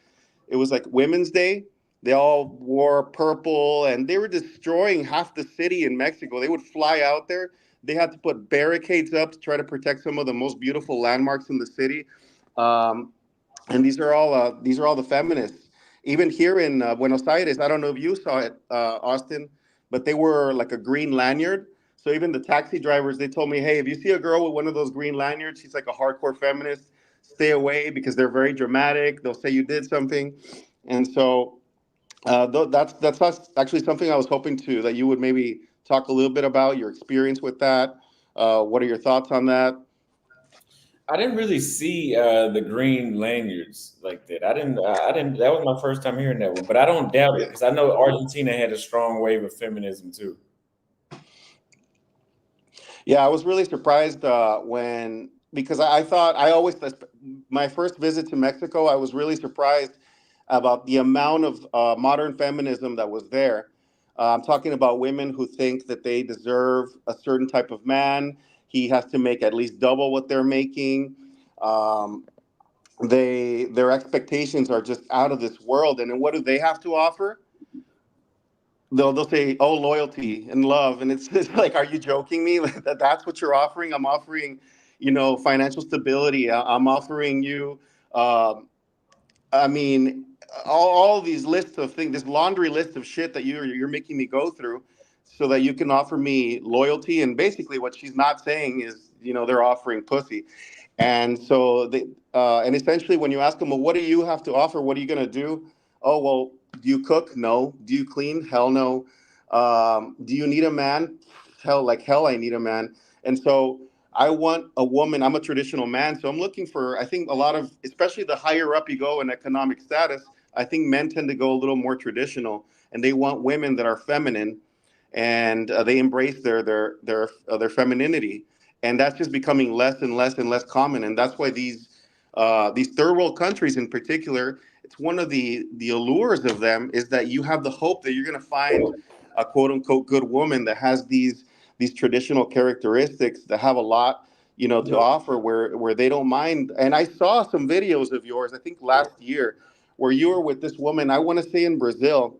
It was like Women's Day. They all wore purple, and they were destroying half the city in Mexico. They would fly out there. They had to put barricades up to try to protect some of the most beautiful landmarks in the city. Um, and these are all the feminists. Even here in Buenos Aires, I don't know if you saw it, Austin, but they were like a green lanyard. So even the taxi drivers, they told me, hey, if you see a girl with one of those green lanyards, she's like a hardcore feminist. Stay away, because they're very dramatic. They'll say you did something, and so that's actually something I was hoping to that you would maybe talk a little bit about your experience with that. What are your thoughts on that? I didn't really see the green lanyards like that. I didn't. That was my first time hearing that one, but I don't doubt it because I know Argentina had a strong wave of feminism too. Yeah, I was really surprised when, because I thought, my first visit to Mexico, I was really surprised about the amount of modern feminism that was there. I'm talking about women who think that they deserve a certain type of man. He has to make at least double what they're making. Um, their expectations are just out of this world. And then what do they have to offer? They'll say, oh, loyalty and love, and it's like, are you joking me? That's what you're offering? I'm offering, financial stability. I'm offering you, um, I mean, all these lists of things, this laundry list of shit that you're making me go through, so that you can offer me loyalty. And basically, what she's not saying is, they're offering pussy. And so and essentially, when you ask them, well, what do you have to offer? What are you going to do? Oh, well, do you cook? No. Do you clean? Hell no. Do you need a man? Hell, I need a man. And so I want a woman. I'm a traditional man. So I'm looking for, I think a lot of, especially the higher up you go in economic status, I think men tend to go a little more traditional, and they want women that are feminine, and they embrace their femininity, and that's just becoming less and less and less common. And that's why these third world countries in particular, it's one of the allures of them, is that you have the hope that you're going to find a quote unquote good woman that has these traditional characteristics, that have a lot, to offer, where they don't mind. And I saw some videos of yours, I think last year, where you were with this woman, I want to say in Brazil.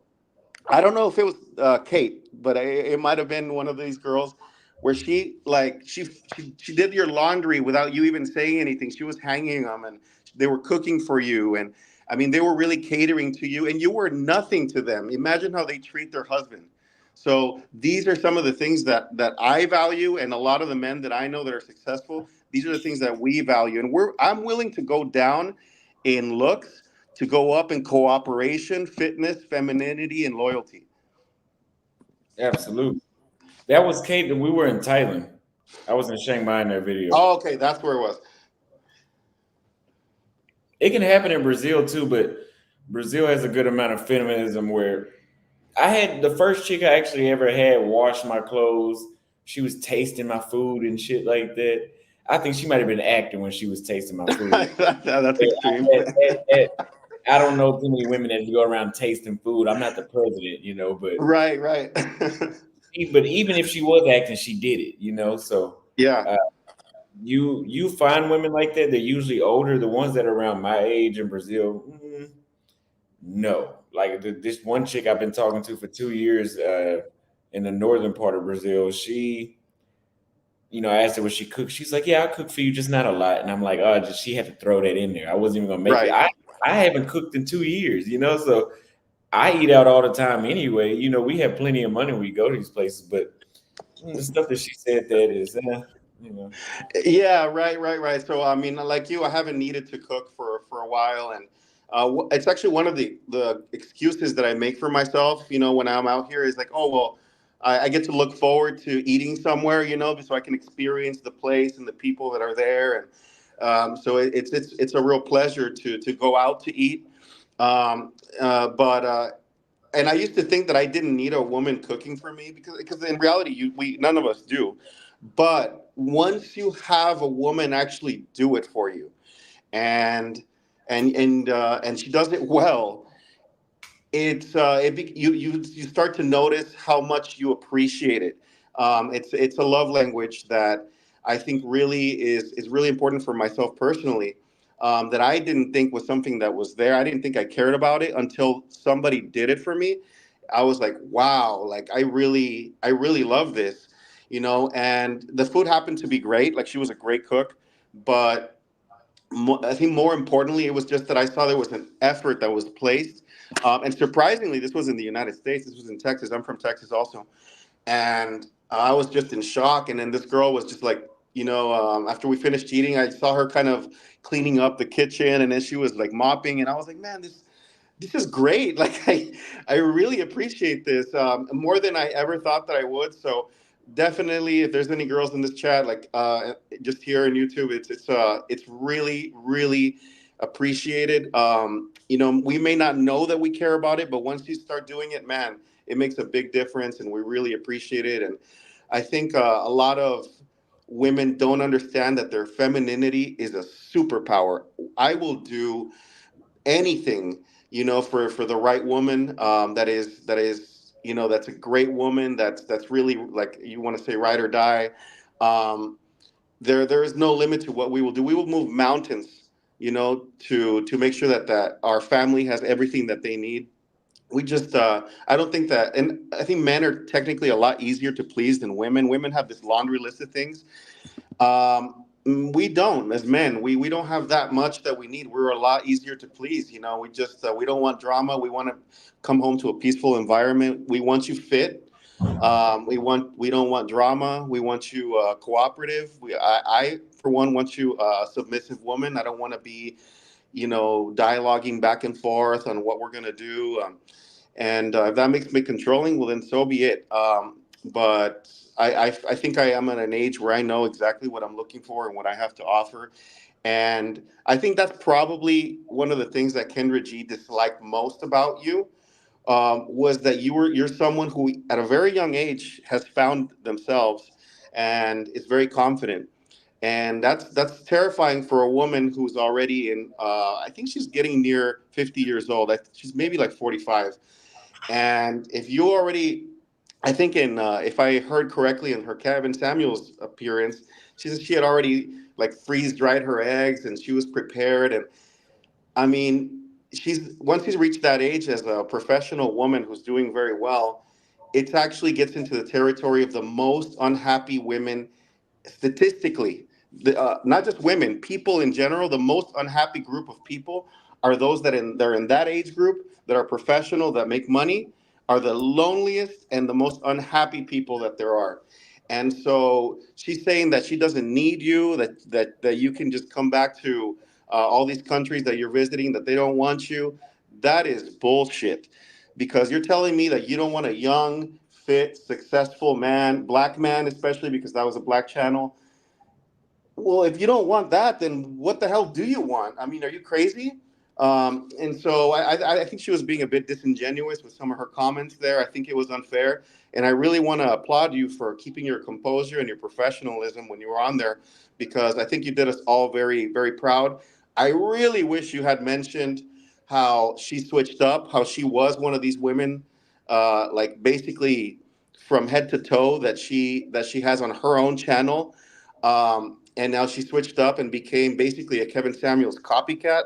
I don't know if it was Kate, but it might have been one of these girls, where she did your laundry without you even saying anything. She was hanging them, and they were cooking for you, and I mean, they were really catering to you, and you were nothing to them. Imagine how they treat their husband. So these are some of the things that I value, and a lot of the men that I know that are successful. These are the things that we value, and I'm willing to go down in looks to go up in cooperation, fitness, femininity, and loyalty. Absolutely. That was Kate. We were in Thailand. I was in Chiang Mai in that video. Oh, okay, that's where it was. It can happen in Brazil too, but Brazil has a good amount of feminism where I had the first chick I actually ever had wash my clothes. She was tasting my food and shit like that. I think she might have been acting when she was tasting my food. That's extreme. I don't know too many women that go around tasting food. I'm not the president, but Right, right. But even if she was acting, she did it, you know. So Yeah. uh, you find women like that. They're usually older. The ones that are around my age in Brazil, no. Like this one chick I've been talking to for 2 years in the northern part of Brazil. She, I asked her what she cooked. She's like, "Yeah, I cook for you, just not a lot." And I'm like, "Oh, just she had to throw that in there. I wasn't even gonna make it. Right. I haven't cooked in 2 years, so I eat out all the time anyway. We have plenty of money when we go to these places, but the stuff that she said that is, you know, Yeah, right, right, right. So I mean, like you, I haven't needed to cook for a while, and it's actually one of the excuses that I make for myself. When I'm out here, is like, oh well, I get to look forward to eating somewhere, so I can experience the place and the people that are there, and so it's a real pleasure to go out to eat. But and I used to think that I didn't need a woman cooking for me because in reality, we none of us do. But once you have a woman actually do it for you, and and she does it well, you start to notice how much you appreciate it. It's a love language that I think really is really important for myself personally. That I didn't think was something that was there. I didn't think I cared about it until somebody did it for me. I was like, wow, like I really love this, And the food happened to be great. Like she was a great cook, but I think more importantly, it was just that I saw there was an effort that was placed. And surprisingly, this was in the United States. This was in Texas. I'm from Texas also. And I was just in shock. And then this girl was just like, after we finished eating, I saw her kind of cleaning up the kitchen, and then she was like mopping. And I was like, man, this is great. Like I really appreciate this more than I ever thought that I would. So definitely, if there's any girls in this chat, like just here on YouTube, it's really really appreciated. We may not know that we care about it, but once you start doing it, man, it makes a big difference, and we really appreciate it. And I think a lot of women don't understand that their femininity is a superpower. I will do anything, for the right woman, that's a great woman, that's really, like, you want to say, ride or die. Um there is no limit to what we will do. We will move mountains, to make sure that our family has everything that they need. We just I don't think that, and I think men are technically a lot easier to please than women have this laundry list of things. We don't, as men, we don't have that much that we need. We're a lot easier to please. We just we don't want drama. We want to come home to a peaceful environment. We want you fit. We don't want drama. We want you cooperative. I for one want you a submissive woman. I don't want to be, dialoguing back and forth on what we're gonna do. And if that makes me controlling, well, then so be it. But I think I am at an age where I know exactly what I'm looking for and what I have to offer. And I think that's probably one of the things that Kendra G disliked most about you, was that you're someone who at a very young age has found themselves and is very confident. And that's terrifying for a woman who's already in, I think she's getting near 50 years old. She's maybe like 45. And if you already, I think if I heard correctly in her Kevin Samuels appearance, she said she had already like freeze dried her eggs and she was prepared. And I mean, once she's reached that age as a professional woman who's doing very well, it actually gets into the territory of the most unhappy women statistically. Not just women, people in general. The most unhappy group of people are those they're in that age group, that are professional, that make money, are the loneliest and the most unhappy people that there are. And so she's saying that she doesn't need you, that you can just come back to all these countries that you're visiting, that they don't want you. That is bullshit, because you're telling me that you don't want a young, fit, successful man, black man, especially because that was a black channel. Well, if you don't want that, then what the hell do you want? I mean, are you crazy? And so I think she was being a bit disingenuous with some of her comments there. I think it was unfair. And I really want to applaud you for keeping your composure and your professionalism when you were on there, because I think you did us all very, very proud. I really wish you had mentioned how she switched up, how she was one of these women, like basically from head to toe that she has on her own channel, and now she switched up and became basically a Kevin Samuels copycat.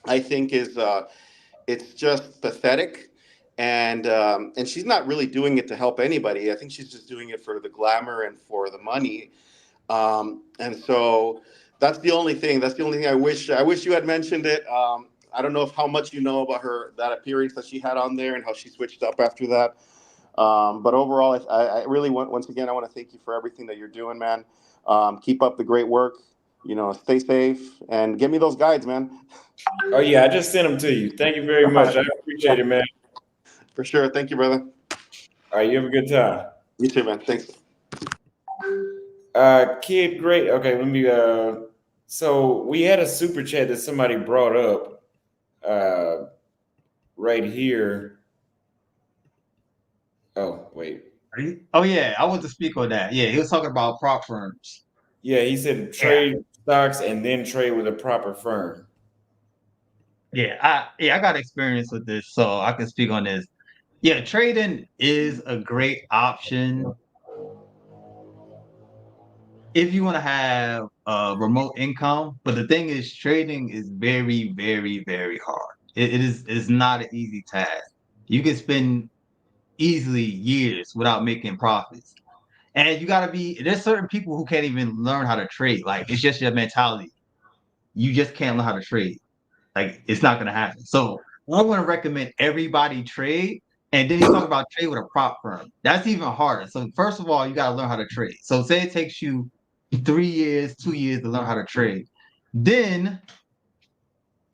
I think is it's just pathetic, and she's not really doing it to help anybody. I think she's just doing it for the glamour and for the money. And so that's the only thing. That's the only thing I wish you had mentioned it. I don't know if how much you know about her that appearance that she had on there and how she switched up after that. But overall, I really want once again I want to thank you for everything that you're doing, man. Keep up the great work. Stay safe and get me those guides, man. Oh yeah, I just sent them to you. Thank you very All much. right, I appreciate it, man. for sure. Thank you, brother. All right, you have a good time. You too, man. Thanks. Kid, great. Okay, let me. So we had a super chat that somebody brought up. Uh, right here. Oh wait. Oh yeah, I want to speak on that. Yeah, he was talking about prop firms. Yeah, he said Yeah, trade stocks and then trade with a proper firm. I got experience with this, so I can speak on this. Yeah, trading is a great option if you want to have a remote income. But the thing is, trading is very, very, very hard. It's not an easy task. You can spend easily years without making profits. And you gotta be there's certain people who can't even learn how to trade. Like it's just your mentality. You just can't learn how to trade. Like it's not gonna happen. So I want to recommend everybody trade. And then he's talking about trade with a prop firm. That's even harder. So first of all, you gotta learn how to trade. So say it takes you 3 years, 2 years to learn how to trade. Then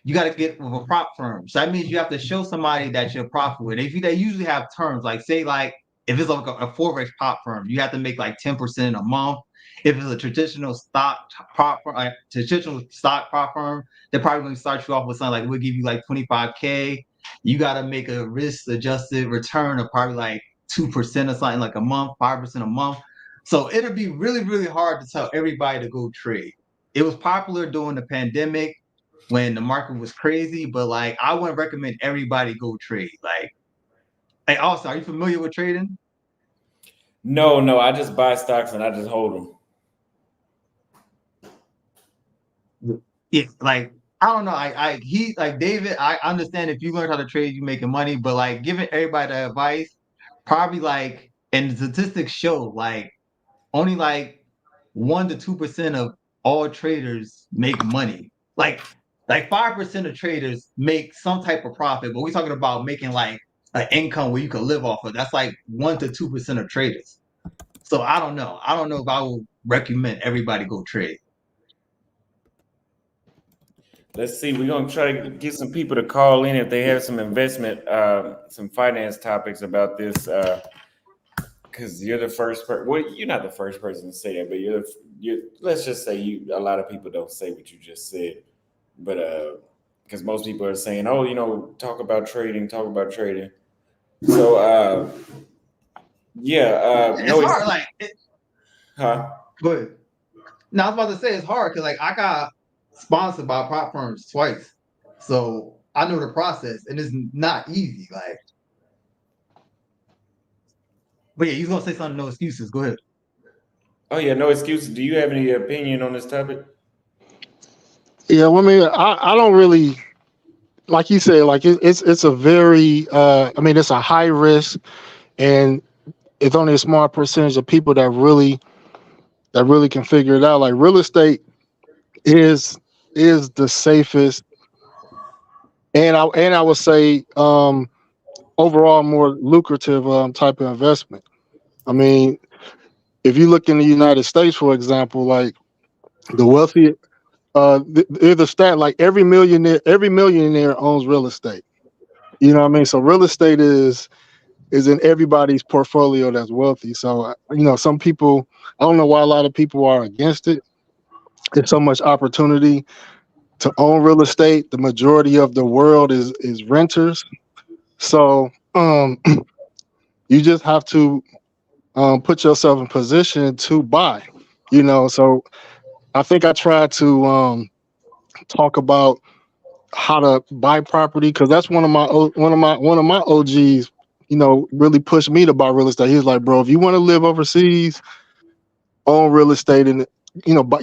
you got to get with a prop firm. So that means you have to show somebody that you're profitable. And if you, they usually have terms like say like if it's like a forex prop firm, you have to make like 10% a month. If it's a traditional stock prop firm, like traditional stock prop firm, they're probably going to start you off with something like we'll give you like 25K. You got to make a risk adjusted return of probably like 2% or something like a month, 5% a month. So it'll be really, really hard to tell everybody to go trade. It was popular during the pandemic when the market was crazy, but like I wouldn't recommend everybody go trade. Like, hey, also, are you familiar with trading? No, I just buy stocks and I just hold them. Yeah, like I don't know. He like David. I understand if you learn how to trade, you making money, but like giving everybody the advice, probably like, and the statistics show like only like 1 to 2% of all traders make money. Like 5% of traders make some type of profit, but we're talking about making like an income where you can live off of. That's like 1 to 2% of traders. So I don't know. I don't know if I would recommend everybody go trade. Let's see. We're gonna try to get some people to call in if they have some investment, some finance topics about this. Because you're the first person. Well, you're not the first person to say that, but you. Let's just say you. A lot of people don't say what you just said, but because most people are saying, "Oh, talk about trading, talk about trading." So, yeah, It's no, it's hard. Like, huh? but now I was about to say it's hard because like I got sponsored by prop firms twice, so I know the process, and it's not easy. Like, but yeah, you gonna say something? No excuses. Go ahead. Oh yeah, no excuses. Do you have any opinion on this topic? Yeah, well, I mean, I don't really like you said, like it's a very I mean, it's a high risk, and it's only a small percentage of people that really can figure it out. Like real estate is the safest, and I would say overall more lucrative type of investment. I mean, if you look in the United States, for example, like the wealthy, there's a stat like every millionaire owns real estate. You know what I mean? So real estate is in everybody's portfolio that's wealthy. So some people, I don't know why a lot of people are against it. There's so much opportunity to own real estate. The majority of the world is renters. So you just have to put yourself in position to buy. So I think I tried to talk about how to buy property because that's one of my OGs really pushed me to buy real estate. He was like, bro, if you want to live overseas, own real estate and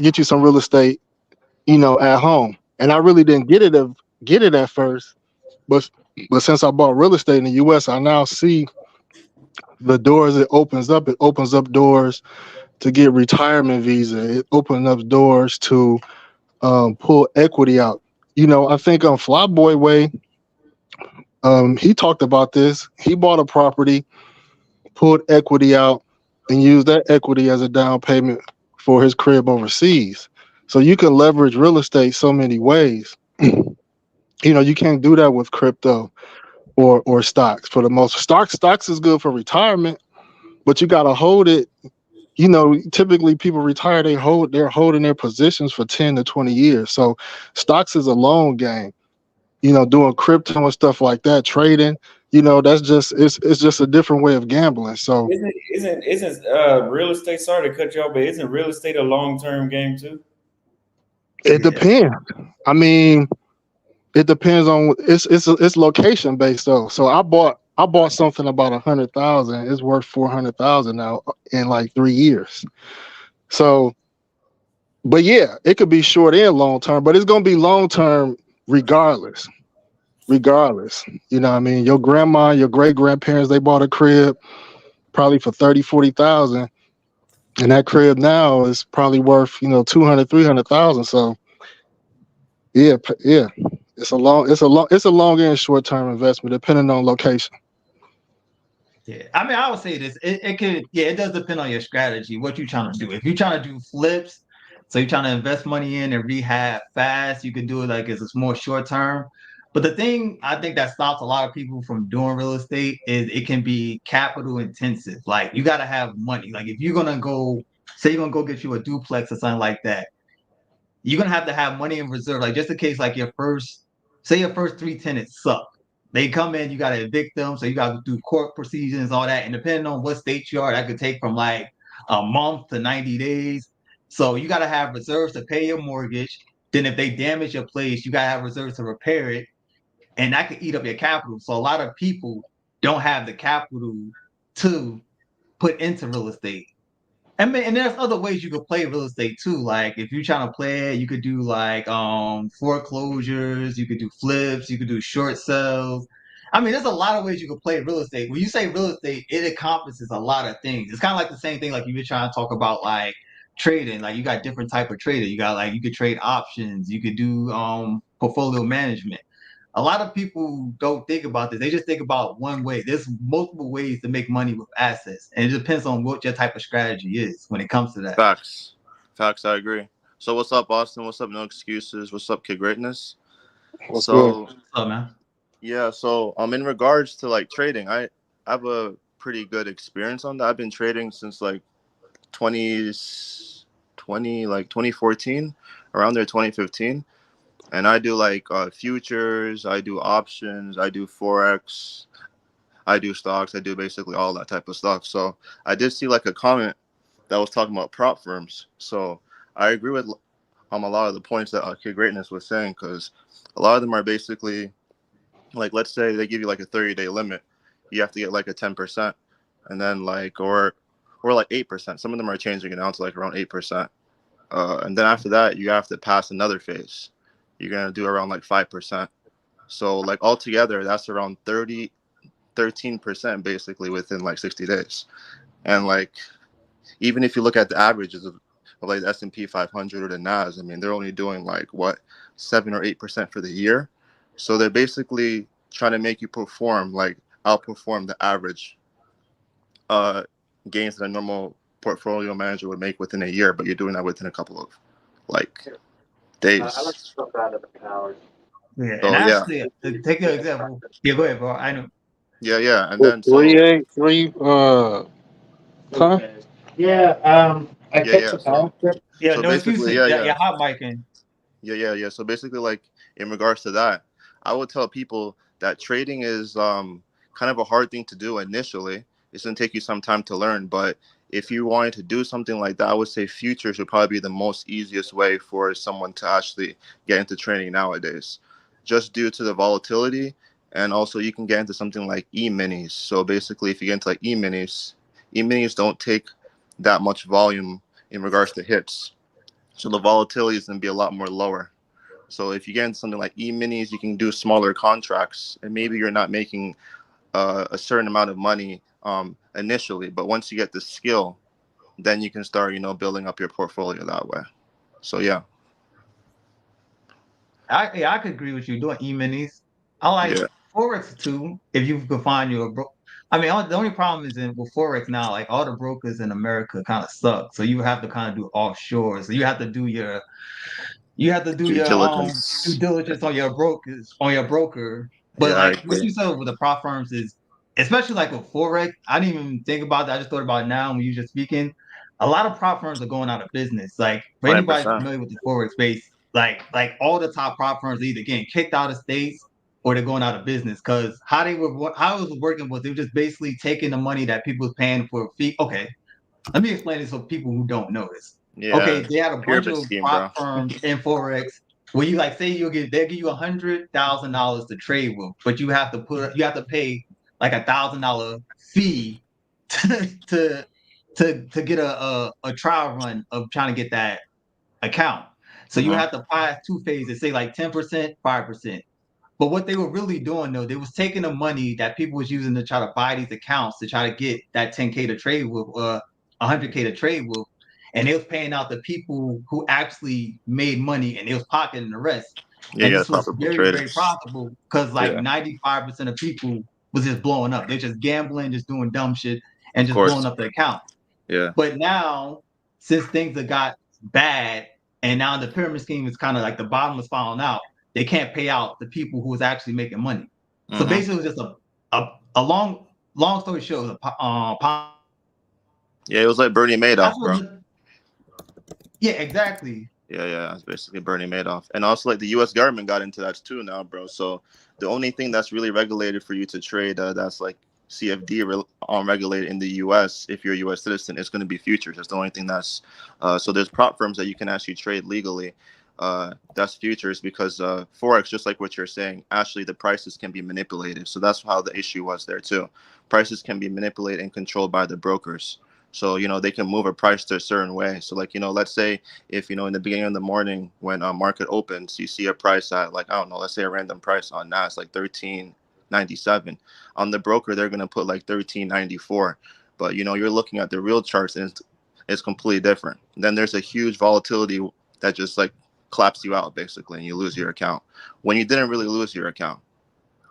get you some real estate, at home. And I really didn't get it at first, but since I bought real estate in the US, I now see the doors it opens up. It opens up doors to get retirement visa. It opens up doors to pull equity out. I think on Flyboy Way, he talked about this. He bought a property, pulled equity out, and used that equity as a down payment for his crib overseas. So you can leverage real estate so many ways. You can't do that with crypto or stocks. For the most stocks is good for retirement, but you got to hold it. Typically people retire, they're holding their positions for 10 to 20 years. So stocks is a long game. Doing crypto and stuff like that, trading, that's just it's just a different way of gambling. So Isn't real estate? Sorry to cut you off, but isn't real estate a long term game too? it Yeah. depends. I mean, it depends on it's location based though. So I bought something about 100,000. It's worth 400,000 now in like 3 years. So, but yeah, it could be short and long term, but it's gonna be long term regardless. Regardless, what I mean, your grandma, your great grandparents, they bought a crib probably for 30, 40,000, and that crib now is probably worth 200, 300,000. So yeah, yeah, it's a long and short term investment depending on location. Yeah, I mean, I would say this. It could, yeah, it does depend on your strategy, what you're trying to do. If you're trying to do flips, so you're trying to invest money in and rehab fast, you can do it like it's more short term. But the thing I think that stops a lot of people from doing real estate is it can be capital intensive. Like you got to have money. Like if you're gonna go, say you're gonna go get you a duplex or something like that, you're gonna have to have money in reserve, like just in case, like say your first three tenants suck. They come in, you gotta evict them, so you gotta do court procedures, all that. And depending on what state you are, that could take from like a month to 90 days. So you gotta have reserves to pay your mortgage. Then if they damage your place, you gotta have reserves to repair it, and that could eat up your capital. So a lot of people don't have the capital to put into real estate. And there's other ways you could play real estate too. Like if you're trying to play it, you could do like foreclosures, you could do flips, you could do short sales. I mean, there's a lot of ways you could play real estate. When you say real estate, it encompasses a lot of things. It's kind of like the same thing like you were trying to talk about like trading. Like you got different type of trader. You got like you could trade options, you could do portfolio management. A lot of people don't think about this. They just think about one way. There's multiple ways to make money with assets, and it depends on what your type of strategy is when it comes to that. Facts. Facts, I agree. So what's up, Austin? What's up, No Excuses? What's up, Kid Greatness? What's good? So What's up, man? yeah, so in regards to like trading, I have a pretty good experience on that. I've been trading since like 20, 2014, around there 2015. And I do like futures, I do options, I do forex, I do stocks, I do basically all that type of stuff. So I did see like a comment that was talking about prop firms. So I agree with a lot of the points that Kid Greatness was saying, because a lot of them are basically like, let's say they give you like a 30-day limit, you have to get like a 10%, and then like or like 8%. Some of them are changing it down to like around 8%, and then after that you have to pass another phase. You're gonna do around like 5%. So like altogether, that's around 13% basically within like 60 days. And like even if you look at the averages of like the S&P 500 or the Nas, I mean, they're only doing like what 7 or 8% for the year. So they're basically trying to make you perform, like outperform the average gains that a normal portfolio manager would make within a year, but you're doing that within a couple of like days. Yeah, and So yeah, actually, to take an example. Yeah, go ahead, bro. I know. yeah, and What, then three so eight three huh? yeah. Yeah, So no basically, excuses. Yeah, hot mic in. yeah. So basically, like in regards to that, I would tell people that trading is kind of a hard thing to do initially. It's gonna take you some time to learn, but if you wanted to do something like that, I would say futures would probably be the most easiest way for someone to actually get into trading nowadays, just due to the volatility And also you can get into something like e-minis. So basically, if you get into like e-minis don't take that much volume in regards to hits. So the volatility is going to be a lot more lower. So if you get into something like e-minis, you can do smaller contracts, and maybe you're not making a certain amount of money initially, but once you get the skill, then you can start, building up your portfolio that way. So yeah, I could agree with you doing e-minis. I like yeah, forex too. If you could find your bro, I mean, the only problem is in with forex now, like all the brokers in America kind of suck. So you have to kind of do offshore. So you have to do due your due diligence. diligence on your broker. But Yeah, I like what agree. you said with the prop firms is, especially like with forex, I didn't even think about that. I just thought about it now when you were just speaking. A lot of prop firms are going out of business. Like for anybody 100%. familiar with the forex space, like all the top prop firms are either getting kicked out of states or they're going out of business because how it was working was they were just basically taking the money that people was paying for a fee. Okay, let me explain this for people who don't know this. Yeah, Okay, they had a bunch pyramid of scheme, prop bro. firms in forex where you like say they'll give you $100,000 to trade with, but you have to pay like $1,000 fee to to get a trial run of trying to get that account. So you Hmm. have to pass two phases, say like 10%, 5%. But what they were really doing though, they was taking the money that people was using to try to buy these accounts to try to get that 10K to trade with, 100K to trade with, and they was paying out the people who actually made money, and they was pocketing the rest. Yeah, And yeah, this was profitable very, very traders. profitable because like Yeah, 95% of people was just blowing up. They're just gambling, just doing dumb shit, and of just blowing course. up the account. Yeah, But now, since things have got bad, and now the pyramid scheme is kind of like the bottom is falling out, they can't pay out the people who was actually making money. So hmm, basically, it was just a long story short, it was yeah. It was like Bernie that's Madoff, what. bro. Yeah, exactly. Yeah, it's basically Bernie Madoff. And also, like, the U.S. government got into that too now, bro. So the only thing that's really regulated for you to trade, that's like CFD regulated in the U.S. if you're a U.S. citizen, is going to be futures. That's the only thing that's. So there's prop firms that you can actually trade legally. That's futures because forex, just like what you're saying, actually the prices can be manipulated. So that's how the issue was there too. Prices can be manipulated and controlled by the brokers. So they can move a price to a certain way. So like let's say if in the beginning of the morning when market opens, you see a price at like I don't know, let's say a random price on Nas like 13.97. On the broker, they're gonna put like 13.94. But you're looking at the real charts and it's completely different. Then there's a huge volatility that just like claps you out basically, and you lose your account when you didn't really lose your account.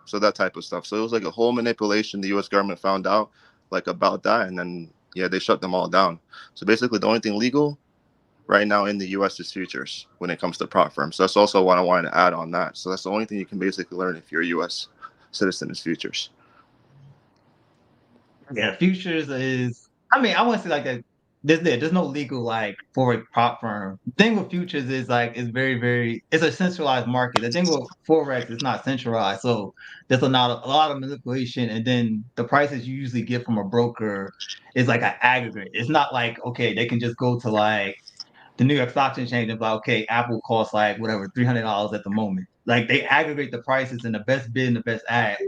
So that type of stuff. So it was like a whole manipulation the U.S. government found out like about that, and then yeah, they shut them all down. So basically, the only thing legal right now in the U.S. is futures when it comes to prop firms. So that's also what I wanted to add on that. So that's the only thing you can basically learn if you're a U.S. citizen is futures. Yeah, futures is. I mean, I want to say like that. There's no legal like forex prop firm. The thing with futures is like it's very very. It's a centralized market. The thing with forex is not centralized, so there's a lot of manipulation, and then the prices you usually get from a broker is like an aggregate. It's not like okay, they can just go to like the New York Stock Exchange and be like, okay, Apple costs like whatever $300 at the moment. Like they aggregate the prices and the best bid and the best ad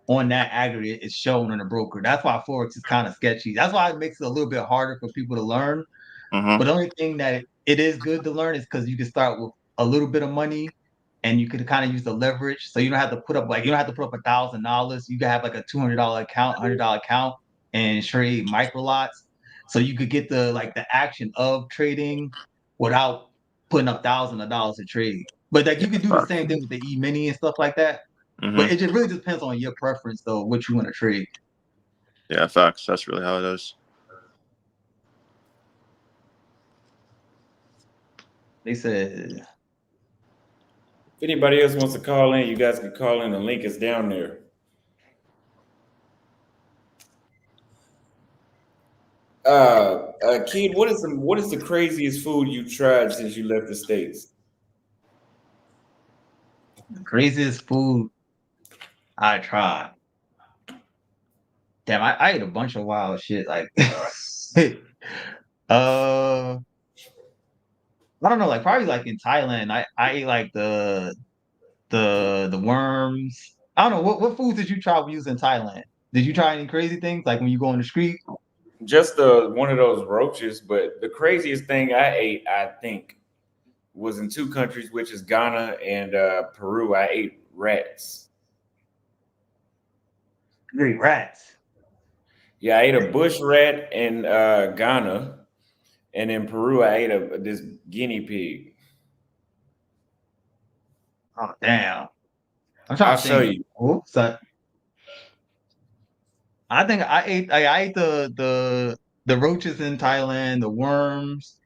on that aggregate is shown in a broker. That's why Forex is kind of sketchy. That's why it makes it a little bit harder for people to learn. Mm-hmm. But the only thing that it is good to learn is because you can start with a little bit of money and you could kind of use the leverage. So you don't have to put up $1,000. You can have like a $200 account, $100 account and trade micro lots. So you could get the action of trading without putting up thousands of dollars to trade. But like you could do the Facts. same thing with the e-mini and stuff like that. Mm-hmm. But it just really depends on your preference, though, what you want to trade. Yeah, facts. That's really how it is. They said, If anybody else wants to call in, you guys can call in. The link is down there. Kid, what is the craziest food you tried since you left the states? the craziest food I tried. Damn, I ate a bunch of wild shit. Like, uh, I don't know, like probably like in Thailand, I ate like the worms. I don't know what foods did you try when you was in Thailand? Did you try any crazy things like when you go on the street? Just one of those roaches, but the craziest thing I ate, I think, was in two countries, which is Ghana and Peru. I ate rats. Great rats. Yeah, I ate a bush rat in Ghana, and in Peru, I ate this guinea pig. Oh damn! I'm I'll trying to show think. you. Oops, I think I ate the roaches in Thailand, the worms.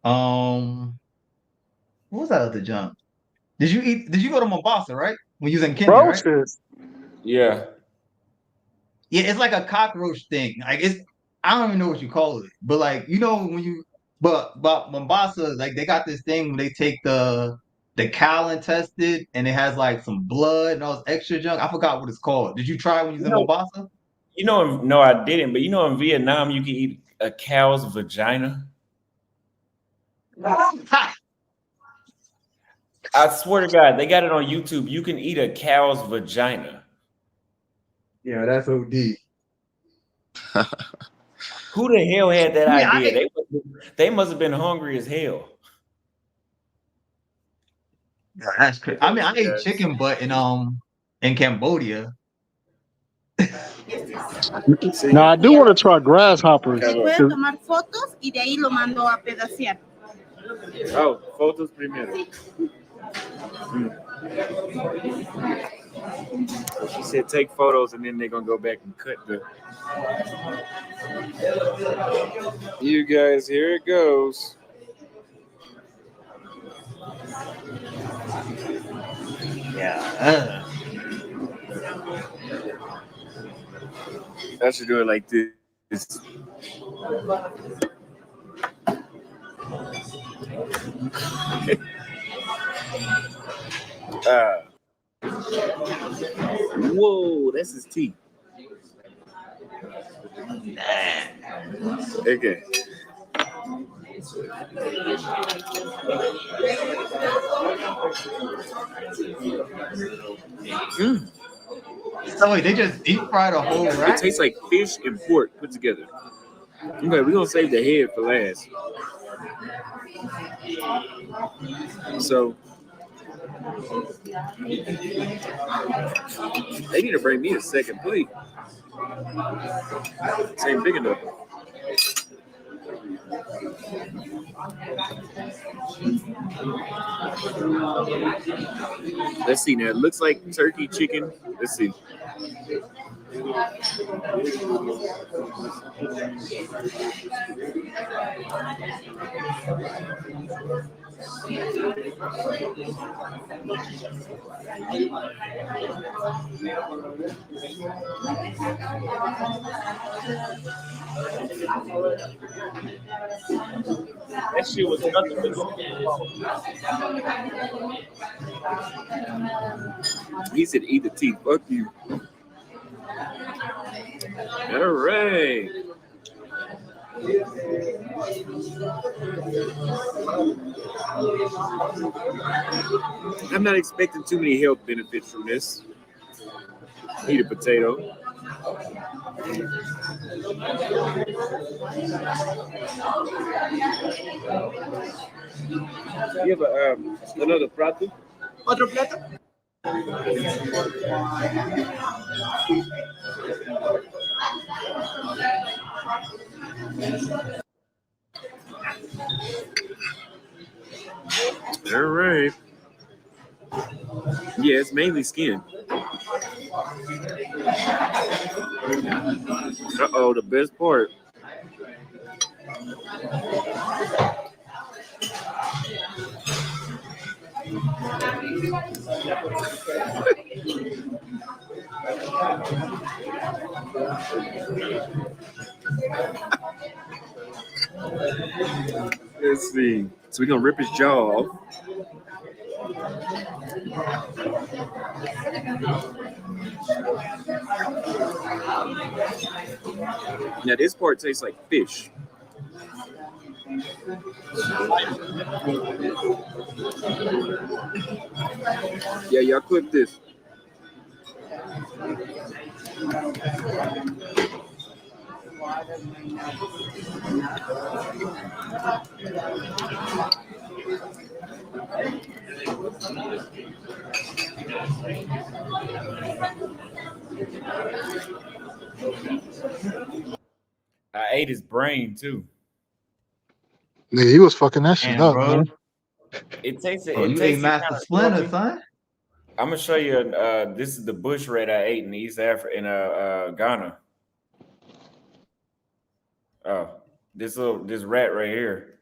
Um, what was that other junk? Did you go to Mombasa, right? When you was in Kenya, right? Roaches. Yeah, Yeah, it's like a cockroach thing. Like it's I don't even know what you call it. But like, you know, when you but Mombasa, like they got this thing where they take the cow and test it and it has like some blood and all this extra junk. I forgot what it's called. Did you try it when you was you in know, Mombasa? no, I didn't. But in Vietnam, you can eat a cow's vagina. I swear to God, they got it on YouTube. You can eat a cow's vagina. Yeah, that's OD. Who the hell had that I mean, I idea? ate, They must have been hungry as hell. yeah, that's crazy. I mean, I ate Yes. chicken butt in Cambodia. See, Now I do want to try grasshoppers. Puede 'Cause tomar fotos y de ahí lo mando a pedacear. oh, photos primero. She said take photos and then they're gonna go back and cut the. You guys, here it goes. Yeah. I should do it like this. Uh, whoa, that's his teeth. Okay. Mm. So wait, they just deep fried a whole It rat? tastes like fish and pork put together. Okay, we're gonna save the head for last. So they need to bring me a second plate. Same big enough. Let's see now. It looks like turkey, chicken. Let's see. That shit was nothing but he said eat the teeth. Fuck you. All right. I'm not expecting too many health benefits from this. Eat a potato. You have another plato? Otro plato. All right. Yeah, it's mainly skin. Uh-oh, the best part. Let's see. So we're gonna rip his jaw off. Now this part tastes like fish. Yeah, y'all clip this. I ate his brain too. Nigga, he was fucking that shit And up, bro, man. bro, It you ate tasted Master kind of Splinter, salty. son. I'm gonna show you. This is the bush rat I ate in East Africa in Ghana. Oh, this rat right here.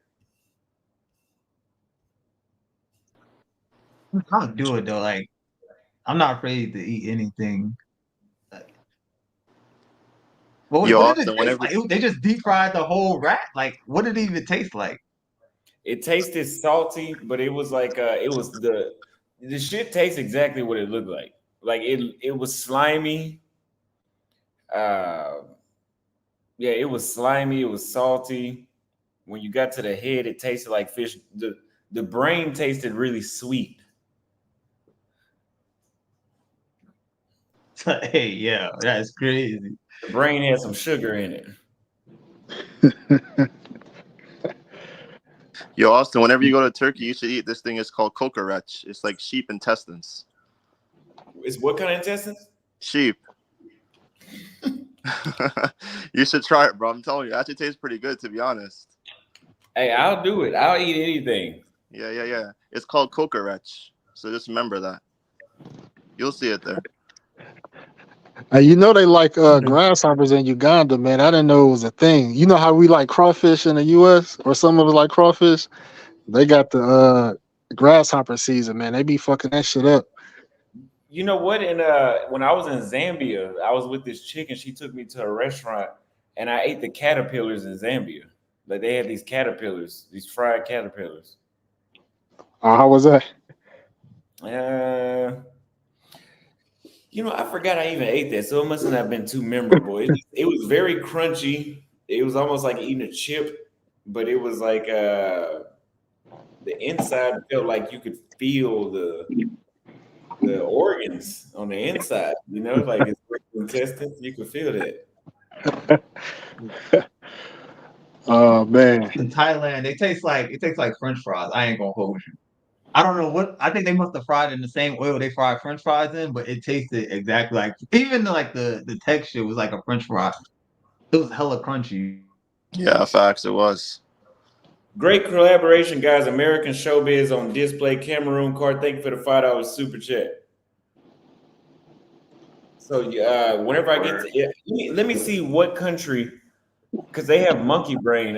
I'll do it though. Like, I'm not afraid to eat anything. Like, but Yo, what did it Austin, taste whenever like? They just deep fried the whole rat. Like, what did it even taste like? It tasted salty, but it was like it was the shit tastes exactly what it looked like. Like it was slimy. Uh, yeah, it was slimy. It was salty. When you got to the head, it tasted like fish. The brain tasted really sweet. Hey, yeah, that's crazy. The brain had some sugar in it. Yo, Austin, whenever you go to Turkey, you should eat this thing. It's called kokoreç. It's like sheep intestines. It's what kind of intestines? Sheep. You should try it, bro. I'm telling you, it actually tastes pretty good, to be honest. Hey, I'll do it. I'll eat anything. Yeah. It's called kokoreç. So just remember that. You'll see it there. You know they like grasshoppers in Uganda, man. I didn't know it was a thing. You know how we like crawfish in the U.S. or some of us like crawfish. They got the grasshopper season, man. They be fucking that shit up. You know what? In when I was in Zambia, I was with this chick and she took me to a restaurant and I ate the caterpillars in Zambia. Like they had these caterpillars, these fried caterpillars. How was that? Uh, I forgot I even ate that, so it must not have been too memorable. It was very crunchy. It was almost like eating a chip, but it was like the inside felt like you could feel the organs on the inside. Like it's intestines. You could feel that. Oh man. In Thailand, it tastes like French fries. I ain't gonna hold you. I don't know what I think they must have fried in the same oil they fried French fries in, but it tasted exactly like even like the texture was like a French fry. It was hella crunchy. Yeah, facts. It was. Great collaboration, guys. American Showbiz on display. Cameroon card. Thank you for the $5 super chat. So whenever I get to Word. let me see what country, because they have monkey brain.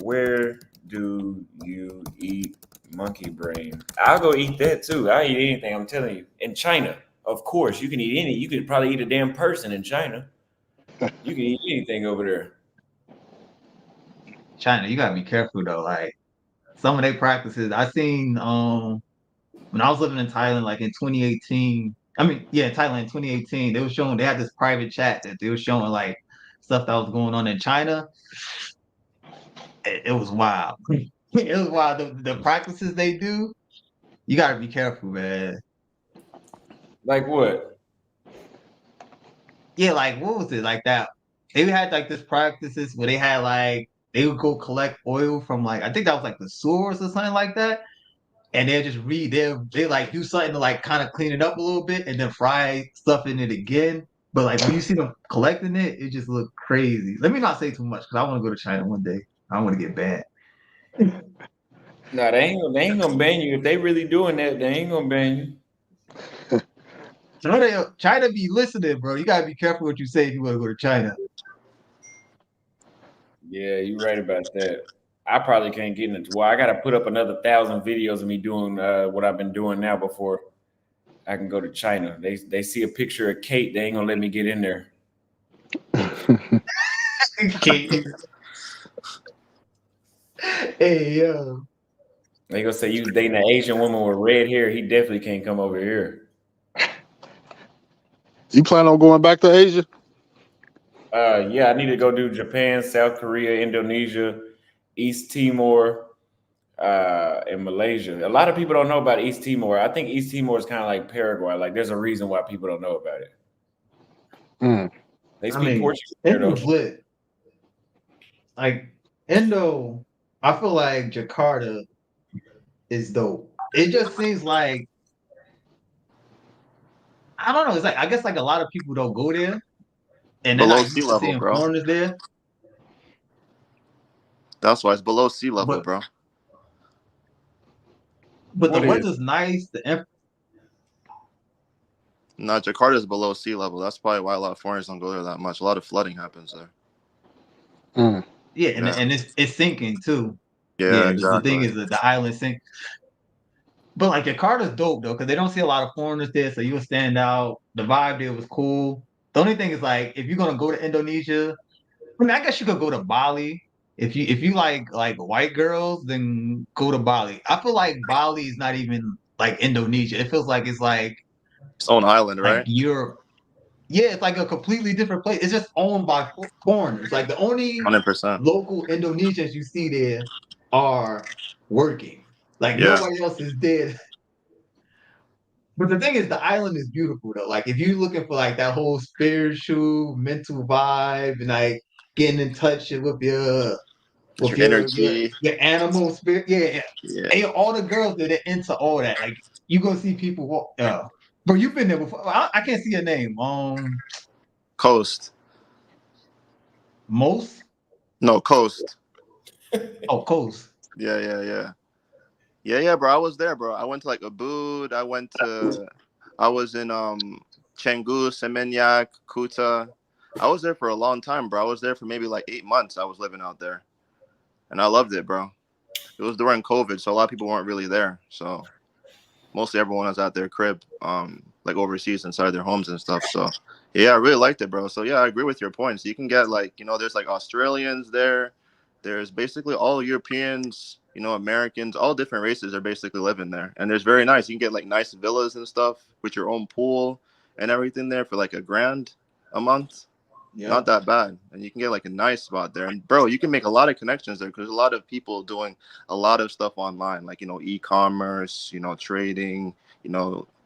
Where do you eat monkey brain? I'll go eat that too. I'll eat anything. I'm telling you. In China, of course, you can eat any. You could probably eat a damn person in China. You can eat anything over there. China, you gotta be careful though. Like some of their practices, I seen when I was living in Thailand, like in 2018. I mean, yeah, in Thailand in 2018, they had this private chat that they were showing like stuff that was going on in China. It was wild. It was wild. The practices they do, you gotta be careful, man. Like what? Yeah, like what was it like that? They had like this practices where they had like they would go collect oil from like I think that was like the sewers or something like that, and they'll just they like do something to like kind of clean it up a little bit and then fry stuff in it again. But like when you see them collecting it, it just looked crazy. Let me not say too much because I want to go to China one day. I want to get banned. No, they ain't gonna ban you if they really doing that. They ain't gonna ban you. China be listening, bro. You gotta be careful what you say if you want to go to China. Yeah, you're right about that. I probably can't get into. Well, I got to put up another 1,000 videos of me doing what I've been doing now before I can go to China. They see a picture of Kate, they ain't gonna let me get in there. Okay. Hey yo. They gonna say you dating an Asian woman with red hair. He definitely can't come over here. You plan on going back to Asia? Yeah, I need to go do Japan, South Korea, Indonesia, East Timor, in Malaysia. A lot of people don't know about East Timor. I think East Timor is kind of like Paraguay. Like, there's a reason why people don't know about it. Mm. They I speak mean, Portuguese there though. Indo's lit. Like Indo, I feel like Jakarta is dope. It just seems like I don't know. It's like I guess like a lot of people don't go there, and they're Below not sea used to level, seeing bro. foreigners there. That's why it's below sea level, But bro. the What is? weather's nice. Nah, Jakarta's below sea level. That's probably why a lot of foreigners don't go there that much. A lot of flooding happens there. Mm. Yeah, Yeah. and it's sinking too. Yeah, Yeah, the thing exactly. is that the island sink. But like Jakarta's dope though, because they don't see a lot of foreigners there, so you'll stand out. The vibe there was cool. The only thing is like if you're gonna go to Indonesia, I mean I guess you could go to Bali. If you like white girls, then go to Bali. I feel like Bali is not even like Indonesia. It feels like it's Its own island, like right? Europe. Yeah, it's like a completely different place. It's just owned by foreigners. Like the only 100%. local Indonesians you see there are working. Like Yeah. nobody else is there. But the thing is, the island is beautiful though. Like if you're looking for like that whole spiritual, mental vibe, and like getting in touch with your It's your energy. your animal spirit, yeah. Yeah. And all the girls that are into all that, like you gonna see people walk. Bro, you've been there before. I can't see your name. Coast. Most. No, coast. Oh, Coast. Yeah, yeah, yeah. Yeah, yeah, bro. I was there, bro. I went to like Ubud. I was in Canggu, Seminyak, Kuta. I was there for a long time, bro. I was there for maybe like 8 months. I was living out there. And I loved it, bro. It was during COVID, so a lot of people weren't really there. So mostly everyone was at their crib, like overseas inside their homes and stuff. So yeah, I really liked it, bro. So yeah, I agree with your points. You can get like, there's like Australians there. There's basically all Europeans, Americans, all different races are basically living there. And there's very nice. You can get like nice villas and stuff with your own pool and everything there for like $1,000 a month. Not that bad. And you can get like a nice spot there. And bro, you can make a lot of connections there because a lot of people doing a lot of stuff online, like, e-commerce, trading,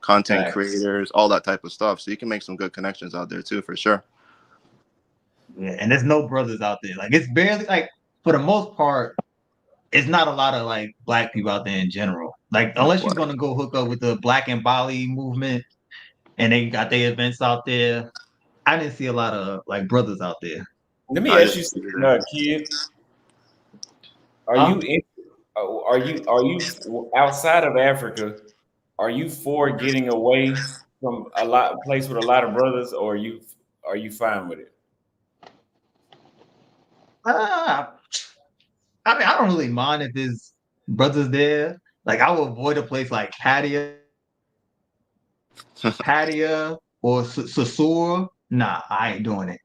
content Facts. creators, all that type of stuff. So you can make some good connections out there too, for sure. Yeah, and there's no brothers out there. Like it's barely like for the most part, it's not a lot of like black people out there in general. Like No unless you're way. gonna go hook up with the Black and Bali movement and they got their events out there. I didn't see a lot of like brothers out there. Let me I ask didn't you see something, either. kid. Are Huh? you in? Are you outside of Africa? Are you for getting away from a place with a lot of brothers, or are you fine with it? Uh, I mean, I don't really mind if there's brothers there. Like I would avoid a place like Pattaya or Sasur. Nah, I ain't doing it.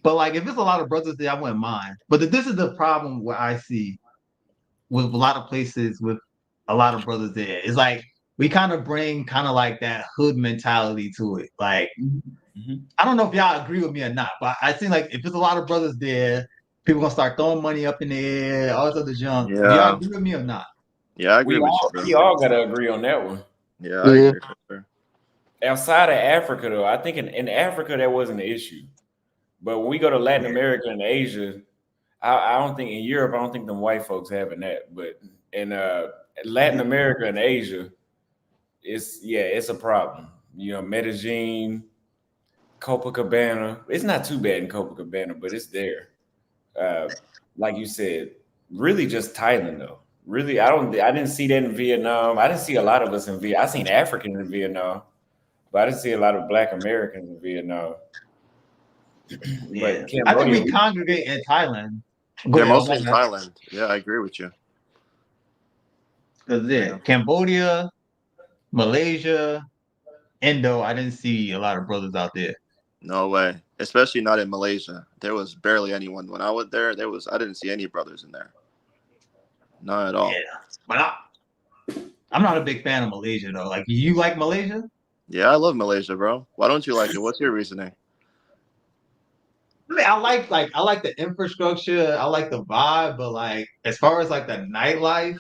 But like if it's a lot of brothers there, I wouldn't mind. But this is the problem where I see with a lot of places with a lot of brothers there. It's like we kind of bring kind of like that hood mentality to it. Like Mhm. I don't know if y'all agree with me or not, but I think like if there's a lot of brothers there, people gonna start throwing money up in the air, all this other junk. Do y'all Yeah. agree with me or not? Yeah, I agree We with you, all bro. we all gotta agree on that one. Yeah, I Yeah. agree for sure. Outside of Africa, though, I think in Africa that wasn't an issue. But when we go to Latin Yeah. America and Asia, I don't think in Europe, I don't think them white folks having that. But in Latin America and Asia, it's a problem. Medellin, Copacabana. It's not too bad in Copacabana, but it's there. Uh, like you said, really just Thailand though. Really, I didn't see that in Vietnam. I didn't see a lot of us in Vietnam. I seen Africans in Vietnam, but I didn't see a lot of Black Americans in Vietnam. Yeah. But I think Cambodia, we congregate in Thailand. Go They're ahead, oh mostly my in God. Thailand. Yeah, I agree with you. 'Cause, Yeah. Cambodia, Malaysia, Indo, I didn't see a lot of brothers out there. No way. Especially not in Malaysia. There was barely anyone. When I was there, I didn't see any brothers in there. Not at Yeah. all. But I'm not a big fan of Malaysia though. Like you like Malaysia? Yeah, I love Malaysia, bro. Why don't you like it? What's your reasoning? I mean, I like the infrastructure, I like the vibe, but like as far as like the nightlife,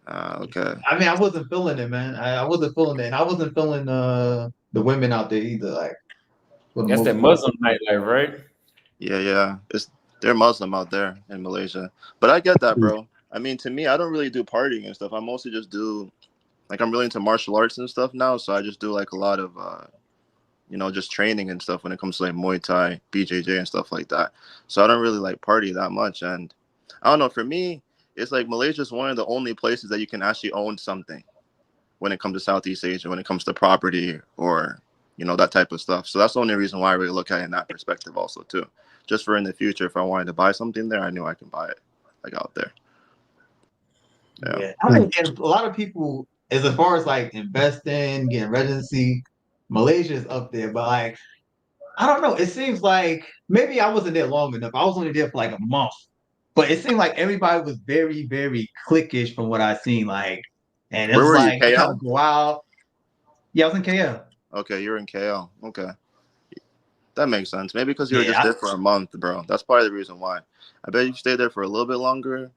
Okay. I mean, I wasn't feeling it, man. I wasn't feeling it, and I wasn't feeling the women out there either. Like for the That's that most part. Muslim nightlife, right? Yeah, yeah. They're Muslim out there in Malaysia. But I get that, bro. I mean, to me, I don't really do partying and stuff. I mostly just do like I'm really into martial arts and stuff now, so I just do like a lot of just training and stuff when it comes to like Muay Thai, BJJ and stuff like that. So I don't really like party that much. And I don't know, for me, it's like Malaysia is one of the only places that you can actually own something when it comes to Southeast Asia, when it comes to property or that type of stuff. So that's the only reason why I really look at it in that perspective also too. Just for in the future, if I wanted to buy something there, I knew I can buy it like out there. Yeah. Yeah, I mean, and a lot of people, as far as like investing, getting residency, Malaysia is up there. But like, I don't know. It seems like maybe I wasn't there long enough. I was only there for like a month, but it seemed like everybody was very, very cliquish from what I seen. Like, and it Where was were you? like they kind KL? of go out. Yeah, I was in KL. Okay, you're in KL. Okay. That makes sense. Maybe because you were just Yeah, there for a month, bro. That's probably the reson why. I bet if you stayed there for a little bit longer,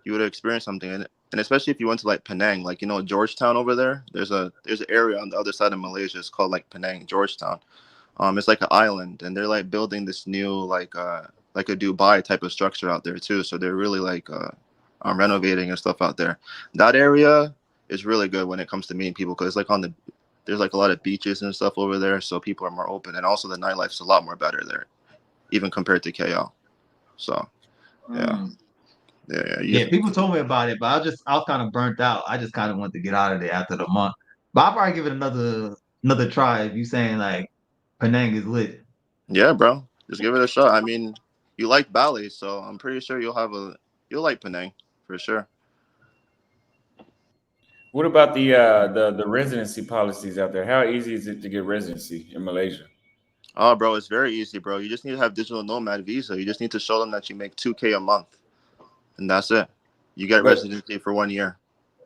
you would have experienced something. And especially if you went to like Penang, like Georgetown over there. There's an area on the other side of Malaysia. It's called like Penang, Georgetown. It's like an island, and they're like building this new like a Dubai type of structure out there too. So they're really like renovating and stuff out there. That area is really good when it comes to meeting people because like there's like a lot of beaches and stuff over there, so people are more open, and also the nightlife's a lot more better there, even compared to KL. So yeah, mm, yeah. yeah. People told me about it, but I was kind of burnt out. I just kind of wanted to get out of there after the month. But I'll probably give it another try if you saying like Penang is lit. Yeah, bro. Just give it a shot. I mean, you like Bali, so I'm pretty sure you'll like Penang for sure. What about the residency policies out there? How easy is it to get residency in Malaysia? Oh, bro, it's very easy, bro. You just need to have digital nomad visa. You just need to show them that you make 2K a month, and that's it. You get But residency for 1 year.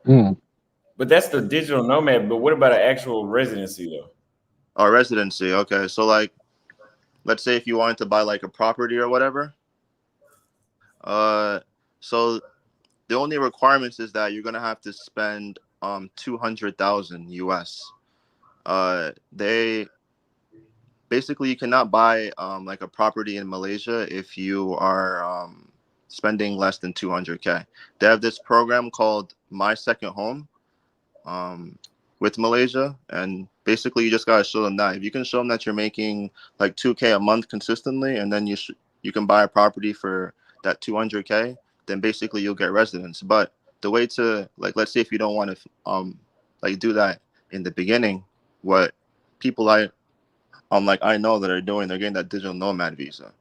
Mm. but that's the digital nomad. But what about an actual residency though? Oh, residency. Okay, so like, let's say if you wanted to buy like a property or whatever. Uh, so the only requirements is that you're gonna have to spend 200,000 US. They basically you cannot buy like a property in Malaysia if you are spending less than 200K. They have this program called My Second Home with Malaysia, and basically you just gotta show them that if you can show them that you're making like 2K a month consistently, and then you can buy a property for that 200K, then basically you'll get residence. But the way to like, let's say if you don't want to like do that in the beginning, what people like I know that are doing, they're getting that digital nomad visa.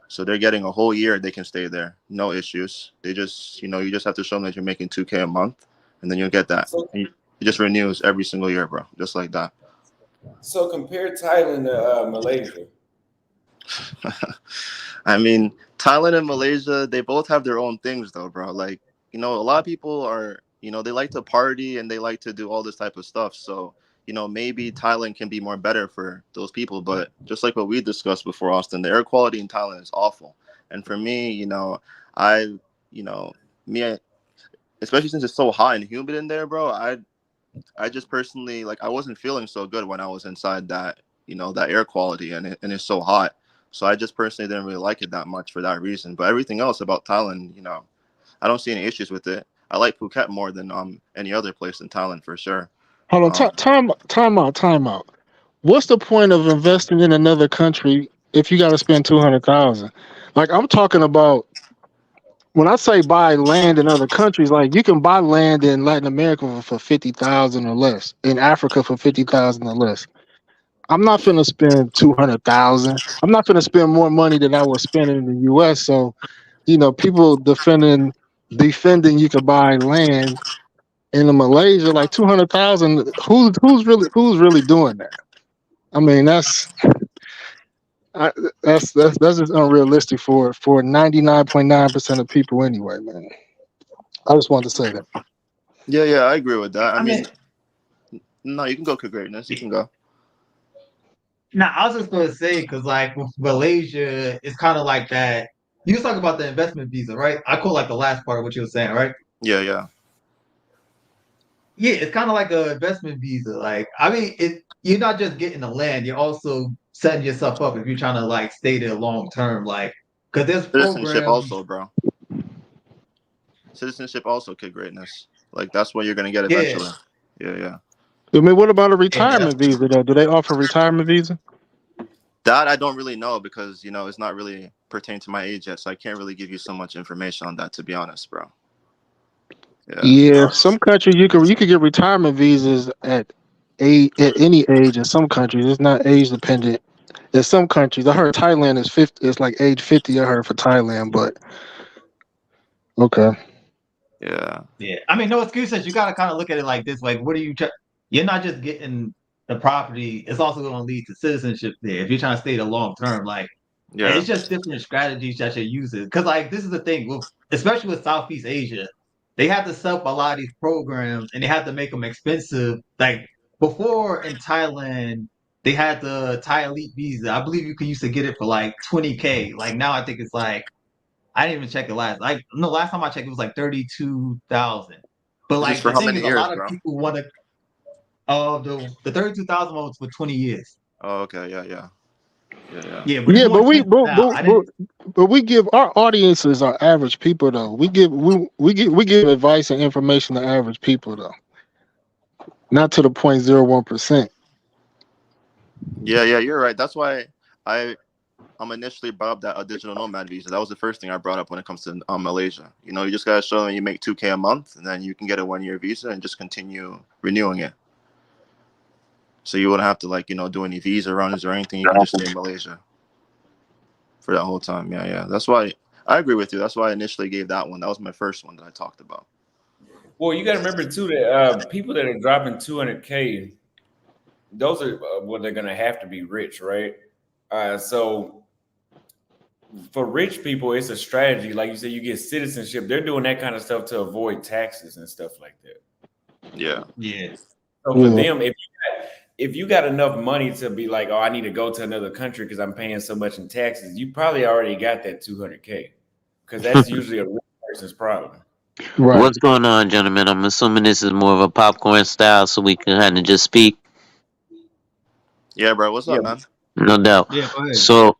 So they're getting a whole year they can stay there, no issues. They just, you just have to show them that you're making 2K a month, and then you'll get that. So It just renews every single year, bro, just like that. so compare Thailand to Malaysia. I mean, Thailand and Malaysia, they both have their own things, though, bro. Like, a lot of people are, they like to party and they like to do all this type of stuff. So, maybe Thailand can be more better for those people. But just like what we discussed before, Austin, the air quality in Thailand is awful. And for me, I, you know, me, especially since it's so hot and humid in there, bro, I just personally like I wasn't feeling so good when I was inside that air quality and it's so hot. So I just personally didn't really like it that much for that reason. But everything else about Thailand, I don't see any issues with it. I like Phuket more than any other place in Thailand for sure. Hold on, Um, time out. What's the point of investing in another country if you got to spend 200,000? Like I'm talking about when I say buy land in other countries, like you can buy land in Latin America for 50,000 or less, in Africa for 50,000 or less. I'm not finna spend 200,000. I'm not finna spend more money than I was spending in the U.S. So people defending you could buy land in Malaysia like 200,000. Who's really doing that? I mean I, that's just unrealistic for 99.9% of people anyway, man. I just wanted to say that. yeah, I agree with that. I I mean, mean, no, you can go to greatness. You can go. Now, I was just gonna say because like with Malaysia, it's kind of like that. You was talking about the investment visa, right? I call like the last part of what you were saying, right? Yeah, yeah. Yeah, it's kind of like an investment visa. Like, I mean, you're not just getting the land, you're also setting yourself up if you're trying to like stay there long term. Like, because there's Citizenship programs. also, bro. Citizenship also, kid greatness. Like that's what you're gonna get Yeah, eventually. Yeah, yeah. I mean, what about a yeah, that's retirement visa though? Do they offer retirement visa? That I don't really know because it's not really pertaining to my age yet, so I can't really give you so much information on that to be honest, bro. Yeah. Yeah, some countries you could get retirement visas at any age. In some countries, it's not age dependent. In some countries, I heard Thailand is 50. It's like age 50. I heard for Thailand, but okay. Yeah. yeah. I mean, no excuses. You got to kind of look at it like this. Like, what are you? You're not just getting the property. It's also going to lead to citizenship there if you're trying to stay the long term. Like, and Yeah. it's just different strategies that you're using. Because like this is the thing with, especially with Southeast Asia, they have to set up a lot of these programs and they have to make them expensive. Like before in Thailand, they had the Thai Elite Visa. I believe you could used to get it for like 20K. Like now, I think it's like I didn't even check it last. Like no, last time I checked, it was like 32,000. But This is like for the how thing many is, a years, lot of bro? people want to. The 32,000 was for 20 years. Oh, okay. Yeah, yeah. Yeah, yeah. Yeah, but it's Yeah, more expensive now. I didn't. but we give our audiences are average people though. We give advice and information to average people though, not to the 0.01%. Yeah, yeah, you're right. That's why I I'm initially brought up that a digital nomad visa. That was the first thing I brought up when it comes to Malaysia. You just gotta show them you make 2K a month, and then you can get a 1 year visa and just continue renewing it. So you wouldn't have to do any visa runs or anything. You can just stay in Malaysia for that whole time. Yeah, yeah. That's why I agree with you. That's why I initially gave that one. That was my first one that I talked about. Well, you got to remember too that people that are dropping 200K, those are they're gonna have to be rich, right? So for rich people, it's a strategy. Like you said, you get citizenship. They're doing that kind of stuff to avoid taxes and stuff like that. Yeah. Yeah. So for Yeah. them, if you got enough money to be like, oh, I need to go to another country because I'm paying so much in taxes, you probably already got that 200K because that's usually a rich person's problem. Right. What's going on, gentlemen? I'm assuming this is more of a popcorn style, so we can kind of just speak. Yeah, bro. What's Yeah. up, man? No doubt. Yeah, go ahead. So,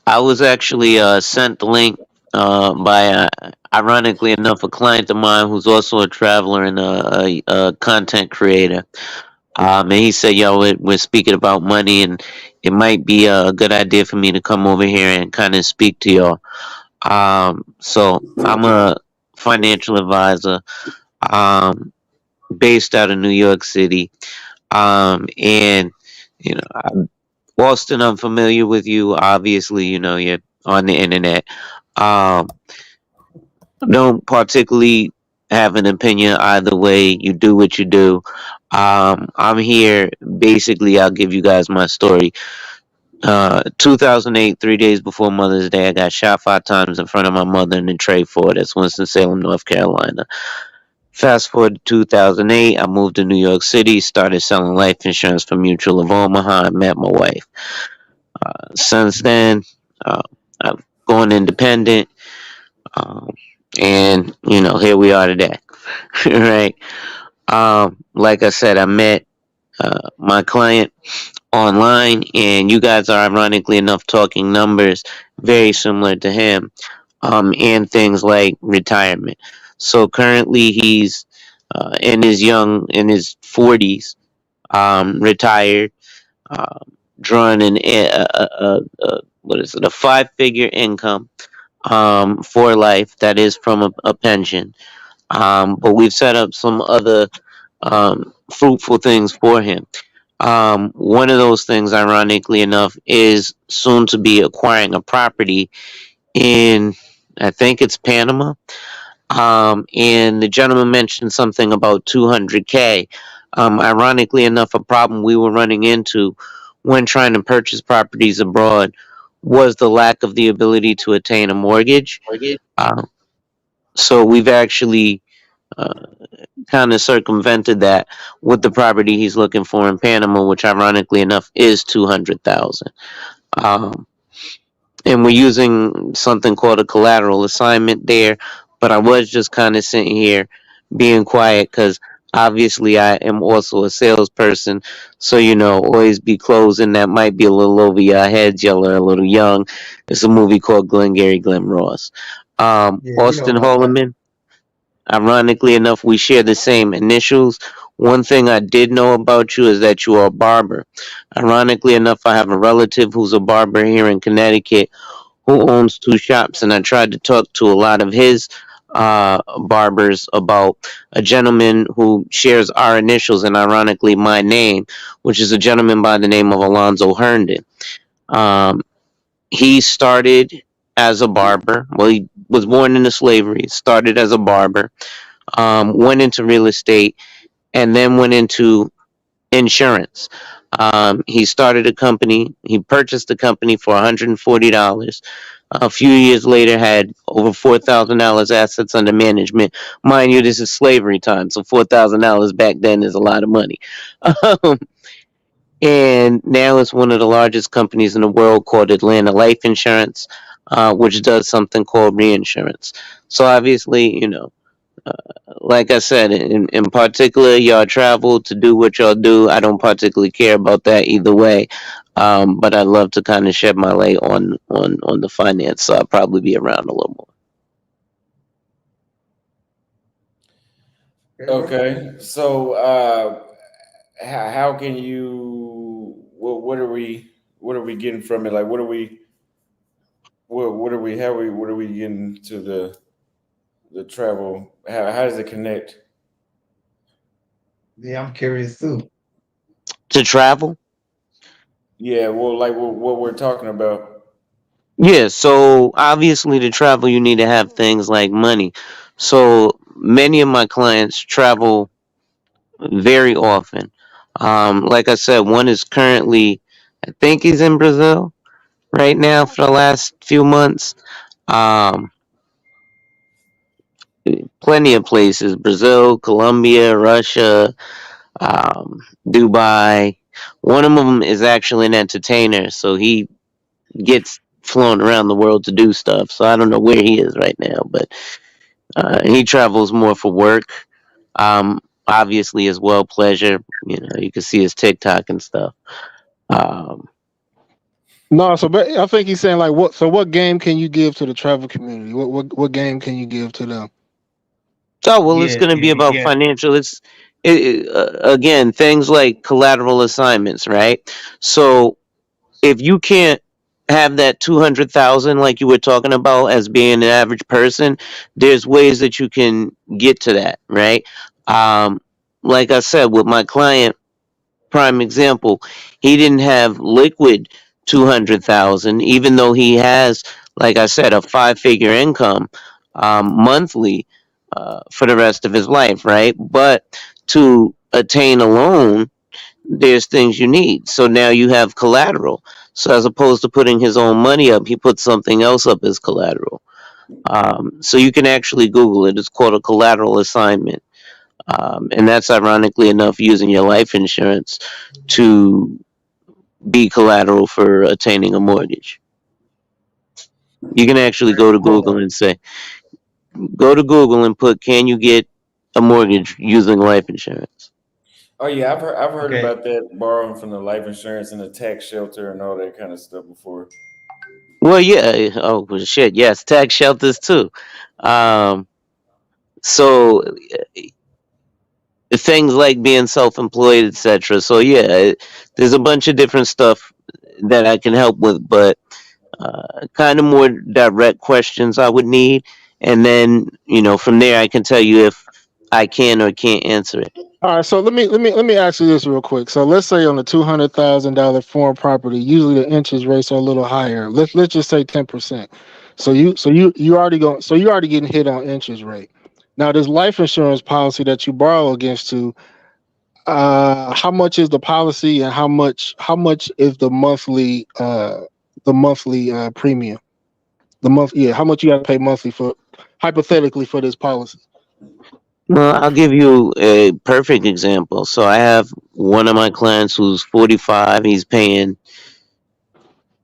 I was actually sent the link by, ironically enough, a client of mine who's also a traveler and a content creator. And he said, "Yo, we're speaking about money, and it might be a good idea for me to come over here and kind of speak to y'all." So I'm a financial advisor, um, based out of New York City. And Austin, I'm familiar with you. Obviously, you're on the internet. Um, don't particularly have an opinion either way. You do what you do. I'm here. Basically, I'll give you guys my story. 2008, 3 days before Mother's Day, I got shot 5 times in front of my mother in the Trade Fort. That's Winston-Salem, North Carolina. Fast forward to 2008, I moved to New York City, started selling life insurance for Mutual of Omaha, and met my wife. Since then, uh, I've gone independent, um, and here we are today. Right? Like I said, I met my client online, and you guys are ironically enough talking numbers very similar to him, and things like retirement. So currently, he's in his 40s, retired, drawing what is it, a 5-figure income, for life. That is from a pension. But we've set up some other fruitful things for him. One of those things, ironically enough, is soon to be acquiring a property in, I think it's Panama. And the gentleman mentioned something about 200K. Ironically enough, a problem we were running into when trying to purchase properties abroad was the lack of the ability to attain a mortgage. Uh, so we've actually uh, kind of circumvented that with the property he's looking for in Panama, which ironically enough is 200,000. Um, and we're using something called a collateral assignment there. But I was just kind of sitting here being quiet because obviously I am also a salesperson. So, always be closing that might be a little over your heads. Y'all are a little young. It's a movie called Glengarry Glen Ross. Yeah, we know Austin about that. Holloman, ironically enough, we share the same initials. One thing I did know about you is that you are a barber. Ironically enough, I have a relative who's a barber here in Connecticut who owns two shops, and I tried to talk to a lot of his barbers about a gentleman who shares our initials and ironically my name, which is a gentleman by the name of Alonzo Herndon. Um, he started as a barber. Well, he was born into slavery, started as a barber, went into real estate, and then went into insurance. He started a company. He purchased a company for $140. A few years later, had over $4,000 assets under management. Mind you, this is slavery time, so $4,000 back then is a lot of money. Um, and now it's one of the largest companies in the world called Atlanta Life Insurance, which does something called reinsurance. So obviously, like I said, in particular, y'all travel to do what y'all do. I don't particularly care about that either way, but I'd love to kind of shed my light on the finance, so I'll probably be around a little more. Okay, bro. Okay, so how can you? What are we getting from it? Like, what are we? What are we getting to the travel? How does it connect? Yeah, I'm curious too. To travel, Yeah, well, like what we're talking about. yeah. So obviously, to travel, you need to have things like money. So many of my clients travel very often. Like I said, one is currently, I think he's in Brazil right now for the last few months. Um, Plenty of places: Brazil, Colombia, Russia, Dubai. One of them is actually an entertainer, so he gets flown around the world to do stuff. So I don't know where he is right now, but he travels more for work. Obviously, as well, pleasure. You can see his TikTok and stuff. Um, No, so but I think he's saying like what? So what game can you give to the travel community? What game can you give to them? oh well, it's Yeah, going to be yeah, about yeah. financial. Again, things like collateral assignments, right? So if you can't have that 200,000 like you were talking about as being an average person, there's ways that you can get to that, right? Um, like I said, with my client, prime example, he didn't have liquid 200,000, even though he has, like I said, a five-figure income monthly for the rest of his life, right? But to attain a loan, there's things you need. So now you have collateral. So as opposed to putting his own money up, he puts something else up as collateral. So you can actually Google it. It's called a collateral assignment. And that's ironically enough using your life insurance to be collateral for attaining a mortgage. You can actually go to Hold Google on. and go to Google and put, can you get a mortgage using life insurance? Oh yeah, I've heard Okay. about that borrowing from the life insurance and the tax shelter and all that kind of stuff before. Well, yeah. Oh, well, shit. Yes, tax shelters too. Um, so things like being self-employed, etc. So yeah, there's a bunch of different stuff that I can help with, but kind of more direct questions I would need, and then from there I can tell you if I can or can't answer it. All right, so let me ask you this real quick. So let's say on the $200,000 foreign property, usually the interest rates are a little higher. Let's just say 10%. So you already going so you already getting hit on interest rate. Now this life insurance policy that you borrow against to, how much is the policy and how much is the monthly premium? The month, yeah, how much you got to pay monthly for hypothetically for this policy? Well, I'll give you a perfect example. So I have one of my clients who's 45. He's paying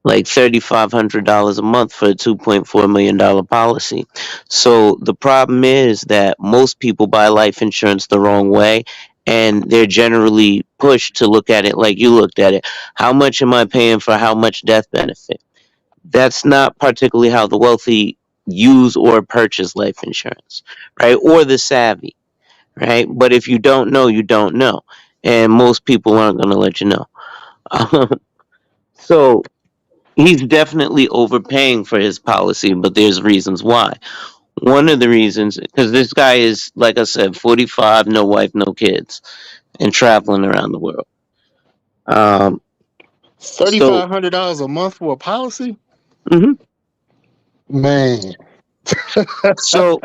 like $3,500 a month for a $2.4 million policy. So the problem is that most people buy life insurance the wrong way, and they're generally pushed to look at it like you looked at it. How much am I paying for how much death benefit? That's not particularly how the wealthy use or purchase life insurance, right? Or the savvy, right? But if you don't know, you don't know. And most people aren't going to let you know. So he's definitely overpaying for his policy, but there's reasons why. One of the reasons, because this guy is, like I said, 45, no wife, no kids, and traveling around the world. Um, so, $3,500 a month for a policy? mhm. Man, So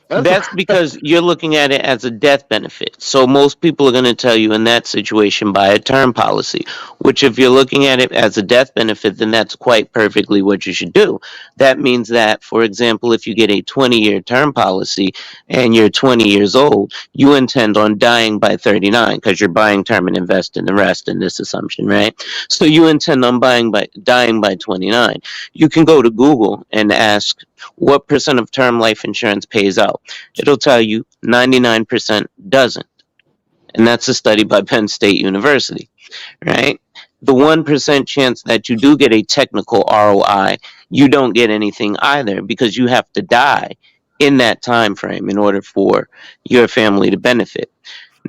that's that's because you're looking at it as a death benefit. So most people are going to tell you in that situation buy a term policy, which if you're looking at it as a death benefit, then that's quite perfectly what you should do. That means that, for example, if you get a 20-year term policy and you're 20 years old, you intend on dying by 39 because you're buying term and investing the rest in this assumption, right? So you intend on dying by 29. You can go to Google and ask what percent of term life insurance pays out. It'll tell you 99% doesn't. And that's a study by Penn State University, right? The 1% chance that you do get a technical ROI, you don't get anything either because you have to die in that time frame in order for your family to benefit.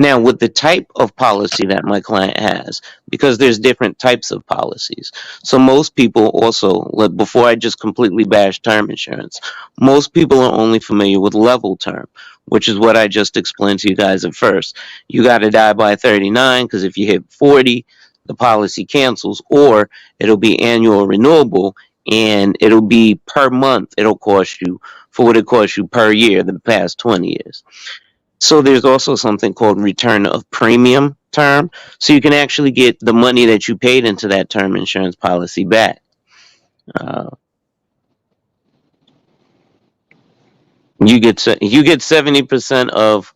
Now, with the type of policy that my client has, because there's different types of policies. So most people also, like before I just completely bash term insurance, most people are only familiar with level term, which is what I just explained to you guys at first. You got to die by 39 because if you hit 40, the policy cancels, or it'll be annual renewable and it'll be per month. It'll cost you for what it costs you per year the past 20 years. So there's also something called return of premium term. So you can actually get the money that you paid into that term insurance policy back. Uh, you get 70% of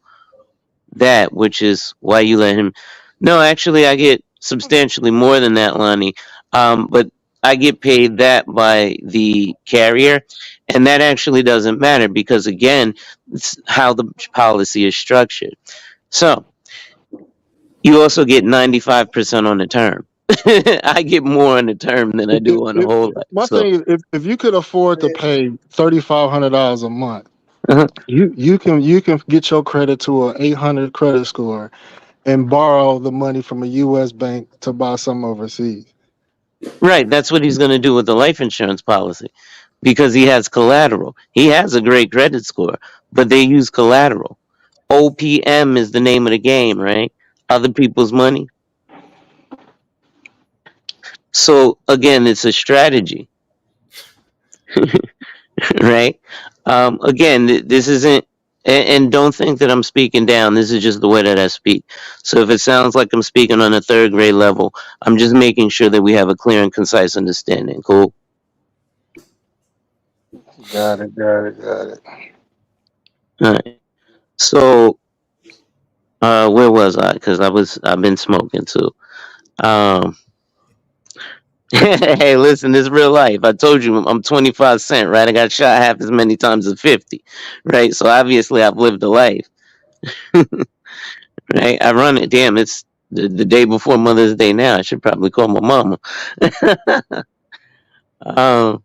that, which is why you let him. No, actually, I get substantially more than that, Lonnie. But I get paid that by the carrier, and that actually doesn't matter because again, it's how the policy is structured. So you also get 95% on the term. I get more on the term than I do on the if, whole life. my So, thing is if you could afford to pay $3,500 a month, uh you can get your credit to a 800 credit score and borrow the money from a U.S. bank to buy some overseas. right, that's what he's going to do with the life insurance policy because he has collateral. He has a great credit score, but they use collateral. OPM is the name of the game, right? Other people's money. So, again, it's a strategy. Right? Again, this isn't, and don't think that I'm speaking down. This is just the way that I speak. So if it sounds like I'm speaking on a third grade level, I'm just making sure that we have a clear and concise understanding. Cool. Got it, got it, got it. All right. So where was I? Because I've been smoking too. Um, hey, listen, this is real life. I told you I'm 25 cent, right? I got shot half as many times as 50, right? So obviously I've lived a life. Right? I run it. Damn, it's the day before Mother's Day now. I should probably call my mama. um,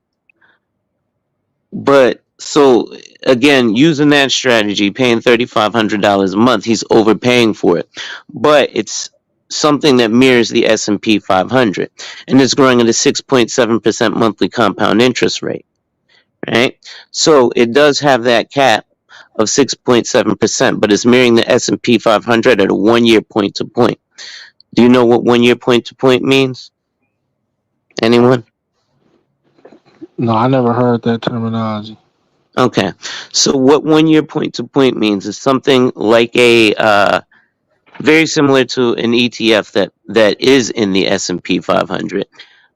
but so again, using that strategy, paying $3,500 a month, he's overpaying for it. But it's something that mirrors the S&P 500, and it's growing at a 6.7% monthly compound interest rate. Right? So it does have that cap of 6.7%, but it's mirroring the S&P 500 at a 1 year point to point. Do you know what 1 year point to point means? Anyone? No, I never heard that terminology. Okay. So what 1 year point to point means is something like a very similar to an ETF that is in the S&P 500.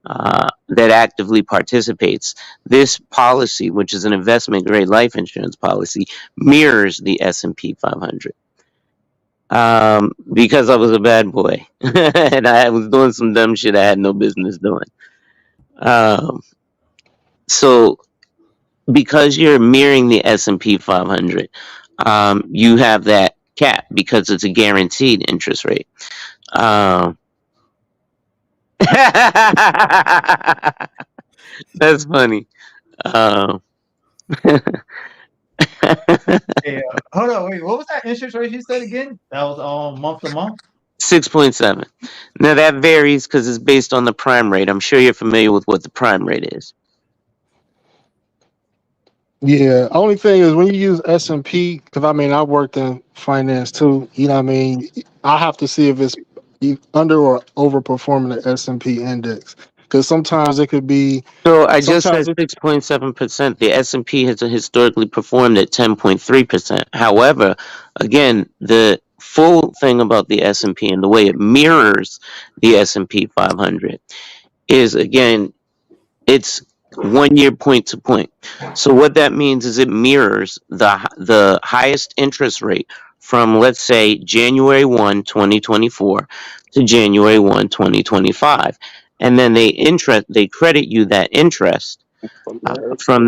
that actively participates. This policy, which is an investment grade life insurance policy, mirrors the S&P 500. Because I was a bad boy and I was doing some dumb shit I had no business doing. So because you're mirroring the S&P 500, you have that cap because it's a guaranteed interest rate. That's funny. Yeah. Hold on, wait. What was that interest rate you said again? That was month to month. 6.7. Now that varies because it's based on the prime rate. I'm sure you're familiar with what the prime rate is. Yeah, only thing is when you use S&P, because I mean I worked in finance too. You know what I mean? I have to see if it's under or overperforming the S&P index, because sometimes it could be. So I just said Sometimes it, 6.7%. The S&P has historically performed at 10.3%. However, again, the full thing about the S&P and the way it mirrors the S&P 500 is, again, it's 1 year point to point. So what that means is it mirrors the highest interest rate from, let's say, January 1, 2024 to January 1, 2025. And then they credit you that interest from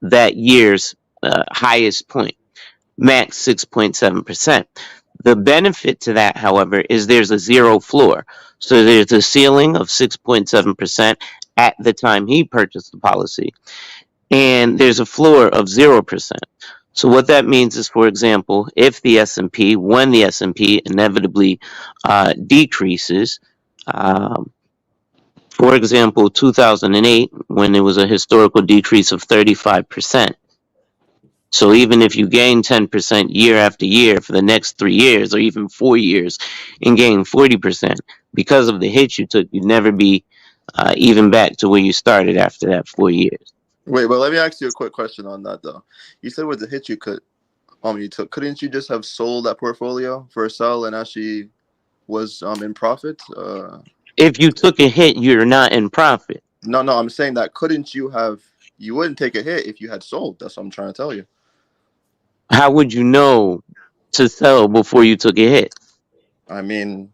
that year's highest point, max 6.7%. The benefit to that, however, is there's a zero floor. So there's a ceiling of 6.7% at the time he purchased the policy, and there's a floor of 0%. So what that means is, for example, if the S&P, when the S&P inevitably decreases, um, for example, 2008, when there was a historical decrease of 35%. So even if you gain 10% year after year for the next 3 years or even 4 years and gain 40%, because of the hit you took, you'd never be even back to where you started after that 4 years. Wait, but let me ask you a quick question on that though. You said with the hit you took, couldn't you just have sold that portfolio for a sell and actually was in profit? If you took a hit, you're not in profit. No, I'm saying that couldn't you have? You wouldn't take a hit if you had sold. That's what I'm trying to tell you. How would you know to sell before you took a hit? I mean,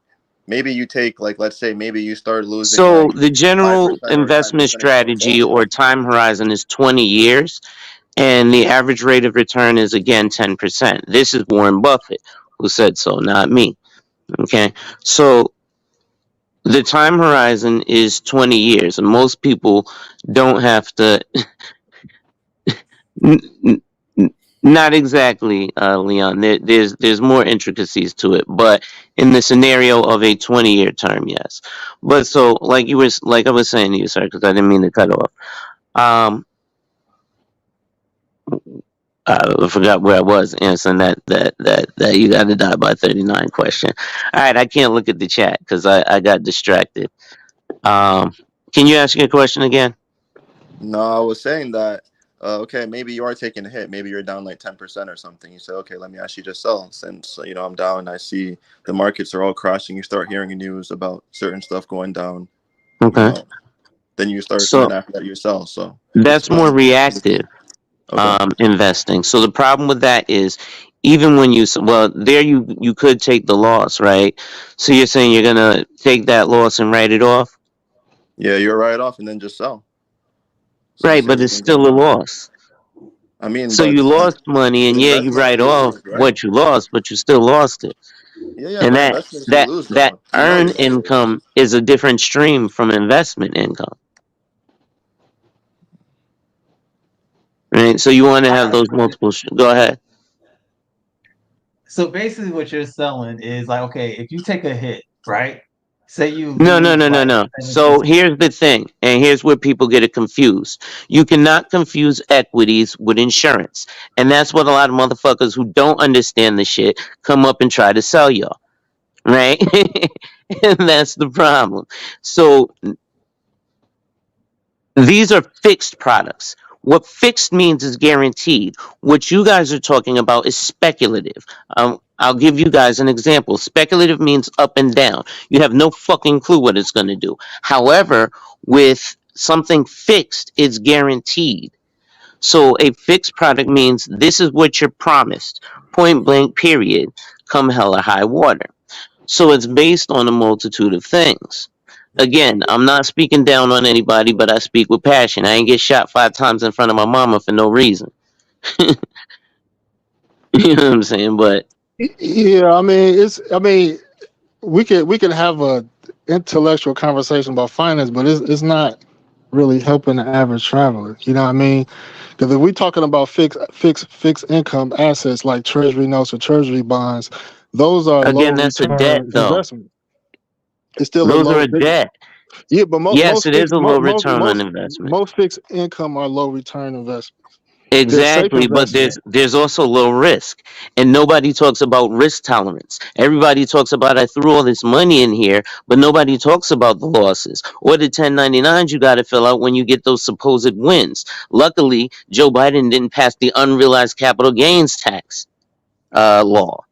maybe you take, like, let's say maybe you start losing So like the general 5% or 10% investment of your strategy portfolio. or time horizon is 20 years, and the average rate of return is again 10%. This is Warren Buffett who said so, not me. Okay, so the time horizon is 20 years, and most people don't have to. n- n- Not exactly, Leon. There's more intricacies to it, but in the scenario of a 20-year term, yes. But so, like I was saying to you, sir, because I didn't mean to cut off. Um, I forgot where I was answering that you got to die by 39 question. All right, I can't look at the chat because I got distracted. Can you ask your question again? No, I was saying that. Okay, maybe you are taking a hit. Maybe you're down like 10% or something. You say, okay, let me actually just sell since I'm down. I see the markets are all crashing. You start hearing news about certain stuff going down. Okay. Then you start, and So then after that you sell. So it's that's more reactive okay. investing. So the problem with that is even when there you could take the loss, right? So you're saying you're gonna take that loss and write it off, Yeah, you're right off, and then just sell. right? Since But it's everything's going still a down. loss. I mean, So but you lost money, in and yeah, you investments write you off lose, right? what you lost, but you still lost it. Yeah, And but that investments you that lose that though. You know earn you're gonna lose. income is a different stream from investment income, right? So you want to All have right. those multiple. Go ahead. So basically, what you're selling is like, okay, if you take a hit, right? Say you No, no, lose no, no, like no. 10 So here's the thing, and here's where people get it confused. You cannot confuse equities with insurance. And that's what a lot of motherfuckers who don't understand the shit come up and try to sell y'all. Right? And that's the problem. So these are fixed products. What fixed means is guaranteed. What you guys are talking about is speculative. I'll give you guys an example. Speculative means up and down. You have no fucking clue what it's going to do. However, with something fixed, it's guaranteed. So a fixed product means this is what you're promised, point blank, period, come hell or high water. So it's based on a multitude of things. Again, I'm not speaking down on anybody, but I speak with passion. I ain't get shot 5 times in front of my mama for no reason. You know what I'm saying? But Yeah, I mean, we could have a intellectual conversation about finance, but it's not really helping the average traveler. You know what I mean? Because if we're talking about fixed income assets like treasury notes or treasury bonds, those are low again, that's a debt, return though. investments. It's still a Those are low. a debt. Yeah, but Yes, it is a low return on investment. most fixed income are low return investments. They're safe Exactly, but investments. there's also low risk, and nobody talks about risk tolerance. Everybody talks about I threw all this money in here, but nobody talks about the losses or the 1099s you got to fill out when you get those supposed wins. Luckily, Joe Biden didn't pass the unrealized capital gains tax law,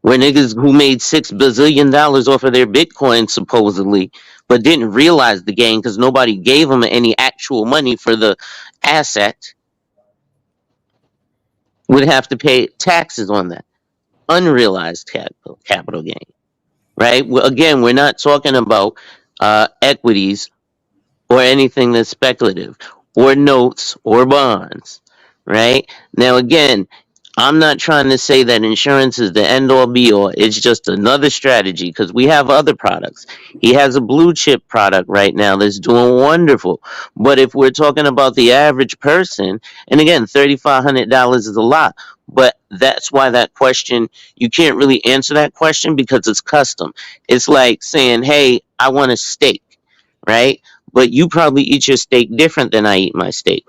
where niggas who made $6 bazillion off of their Bitcoin supposedly, but didn't realize the gain because nobody gave them any actual money for the asset, would have to pay taxes on that unrealized capital gain, right? Well, again, we're not talking about equities or anything that's speculative or notes or bonds, right? Now, again, I'm not trying to say that insurance is the end all be all. It's just another strategy because we have other products. He has a blue chip product right now that's doing wonderful. But if we're talking about the average person, and again, $3,500 is a lot. But that's why that question, you can't really answer that question because it's custom. It's like saying, hey, I want a steak, right? But you probably eat your steak different than I eat my steak.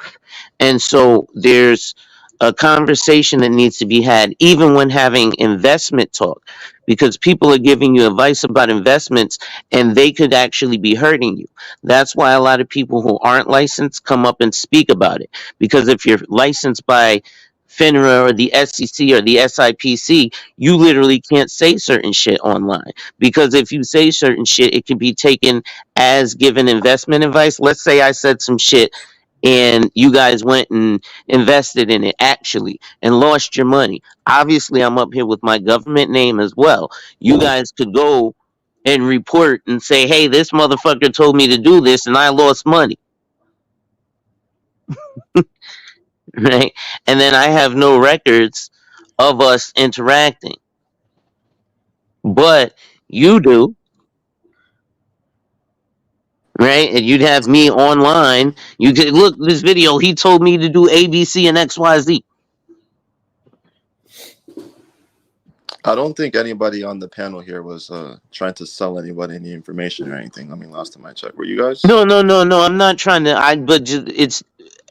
And so there's a conversation that needs to be had, even when having investment talk, because people are giving you advice about investments and they could actually be hurting you. That's why a lot of people who aren't licensed come up and speak about it. Because if you're licensed by FINRA or the SEC or the SIPC, you literally can't say certain shit online. Because if you say certain shit, it can be taken as given investment advice. Let's say I said some shit and you guys went and invested in it actually and lost your money. Obviously, I'm up here with my government name as well. You guys could go and report and say, hey, this motherfucker told me to do this and I lost money, right? And then I have no records of us interacting, but you do, right? And you'd have me online. You could look this video. He told me to do A, B, C, and X, Y, Z. I don't think anybody on the panel here was trying to sell anybody any information or anything. I mean, last time I checked, were you guys? No, no, no, no. I'm not trying to. But just,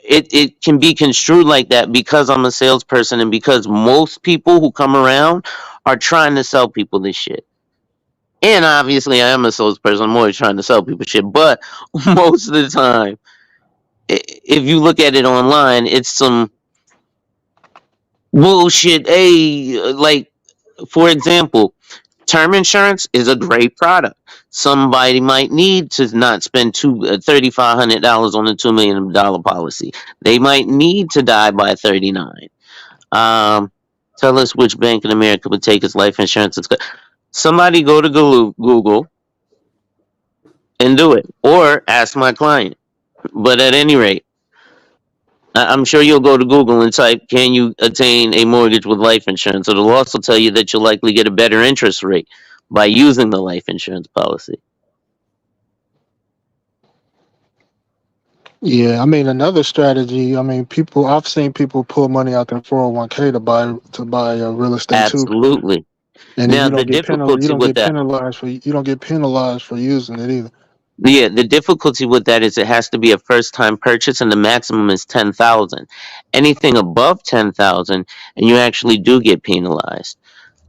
it can be construed like that because I'm a salesperson and because most people who come around are trying to sell people this shit. And obviously, I am a salesperson. I'm always trying to sell people shit. But most of the time, if you look at it online, it's some bullshit. Hey, like for example, term insurance is a great product. Somebody might need to not spend $3,500 on a $2 million policy. They might need to die by 39. Tell us which bank in America would take its life insurance. Somebody go to Google and do it, or ask my client. But at any rate, I'm sure you'll go to Google and type, "Can you attain a mortgage with life insurance?" It'll also tell you that you'll likely get a better interest rate by using the life insurance policy. Yeah, I mean another strategy. I mean, I've seen people pull money out their 401k to buy real estate too, Absolutely. and then Now, you the don't get penal you difficulty don't with get that, penalized for using it either. yeah, the difficulty with that is it has to be a first-time purchase, and the maximum is 10,000. Anything above 10,000, and you actually do get penalized.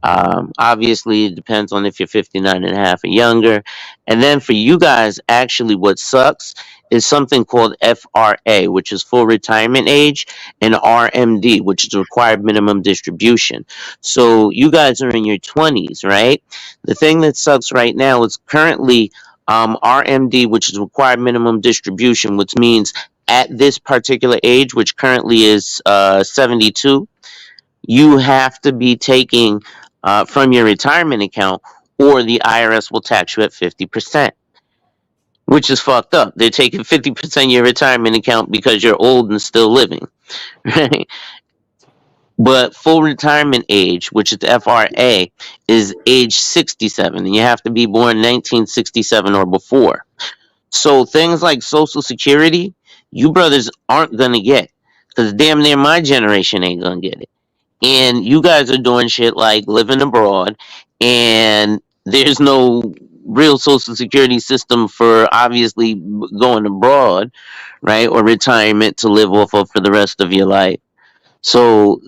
Obviously, it depends on if you're 59 and a half or younger. And then for you guys, actually, what sucks is something called FRA, which is full retirement age, and RMD, which is required minimum distribution. So you guys are in your 20s, right? The thing that sucks right now is currently RMD, which is required minimum distribution, which means at this particular age, which currently is 72, you have to be taking from your retirement account, or the IRS will tax you at 50%, which is fucked up. They're taking 50% of your retirement account because you're old and still living, right? But full retirement age, which is FRA, is age 67, and you have to be born 1967 or before. So things like Social Security, you brothers aren't gonna get, because damn near my generation ain't gonna get it. And you guys are doing shit like living abroad, and there's no real social security system for obviously going abroad, right, or retirement to live off of for the rest of your life. So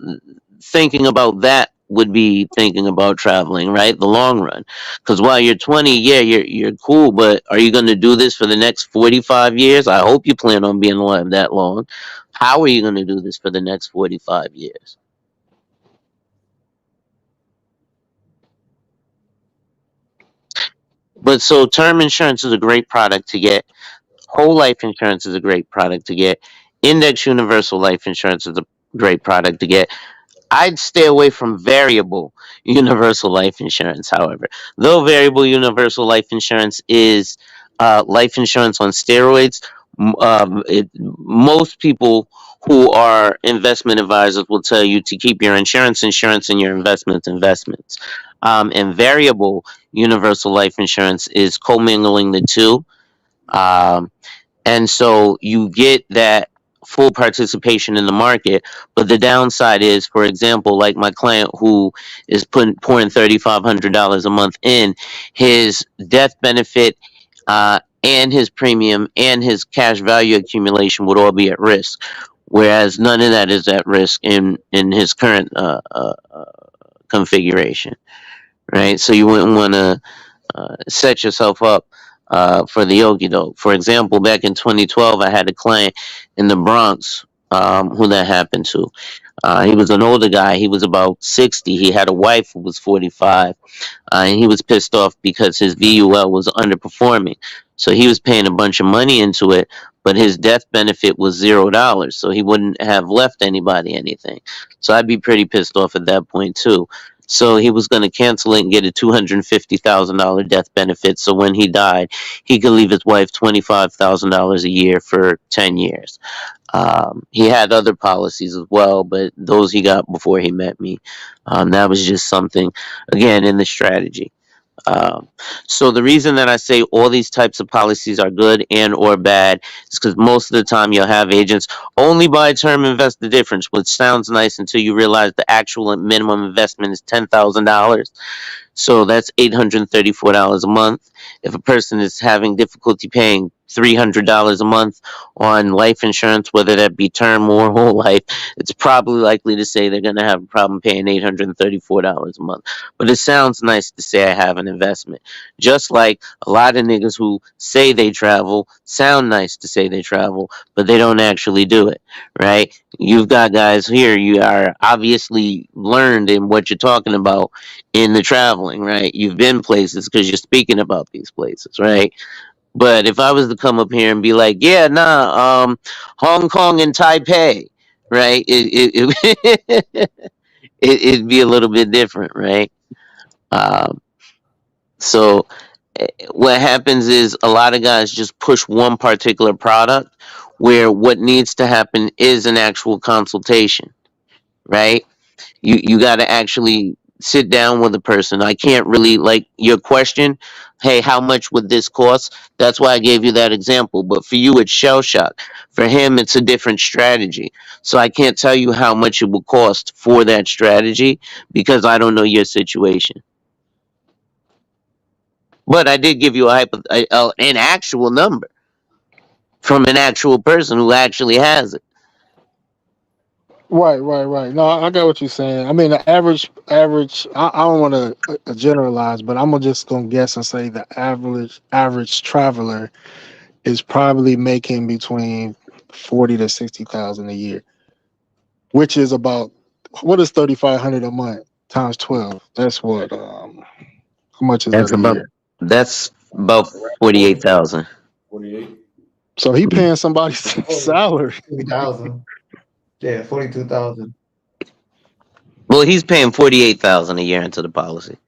thinking about that would be thinking about traveling, right, the long run. Because while you're 20, yeah, you're cool, but are you going to do this for the next 45 years? I hope you plan on being alive that long. How are you going to do this for the next 45 years? But so term insurance is a great product to get. Whole life insurance is a great product to get. Index universal life insurance is a great product to get. I'd stay away from variable universal life insurance, however. Though variable universal life insurance is life insurance on steroids, most people who are investment advisors will tell you to keep your insurance, and your investments. And variable universal life insurance is commingling the two. Um, and so you get that full participation in the market. But the downside is, for example, like my client who is pouring $3,500 a month in, his death benefit, and his premium and his cash value accumulation would all be at risk, whereas none of that is at risk in his current configuration, right? So you wouldn't want to set yourself up for the yogi doke. For example, back in 2012, I had a client in the Bronx who that happened to. He was an older guy. He was about 60. He had a wife who was 45. And he was pissed off because his VUL was underperforming. So he was paying a bunch of money into it, but his death benefit was $0. So he wouldn't have left anybody anything. So I'd be pretty pissed off at that point too. So he was going to cancel it and get a $250,000 death benefit. So when he died, he could leave his wife $25,000 a year for 10 years. He had other policies as well, but those he got before he met me. That was just something, again, in the strategy. Um, so the reason that I say all these types of policies are good and or bad is because most of the time you'll have agents only buy term invest the difference, which sounds nice until you realize the actual minimum investment is $10,000. So that's $834 a month. If a person is having difficulty paying $300 a month on life insurance, whether that be term or whole life, it's probably likely to say they're going to have a problem paying $834 a month. But it sounds nice to say I have an investment. Just like a lot of niggas who say they travel sound nice to say they travel, but they don't actually do it, right? You've got guys here, you are obviously learned in what you're talking about in the traveling, right? You've been places because you're speaking about these places, right? But if I was to come up here and be like, yeah, nah, Hong Kong and Taipei, right? It'd be a little bit different, right? Um, so what happens is a lot of guys just push one particular product where what needs to happen is an actual consultation, right? You got to actually sit down with a person. I can't really, like your question, hey, how much would this cost? That's why I gave you that example. But for you, it's shell shock. For him, it's a different strategy. So I can't tell you how much it will cost for that strategy because I don't know your situation. But I did give you an actual number from an actual person who actually has it. Right. No, I got what you're saying. I mean, the average. I don't want to generalize, but I'm just gonna guess and say the average traveler is probably making between 40 to 60,000 a year, which is about what is 3,500 a month times 12. That's what. How much is that That's a about year? that's about 48,000. 48. So he paying somebody's Oh, salary. 40,000. Yeah, 42,000. Well, he's paying 48,000 a year into the policy.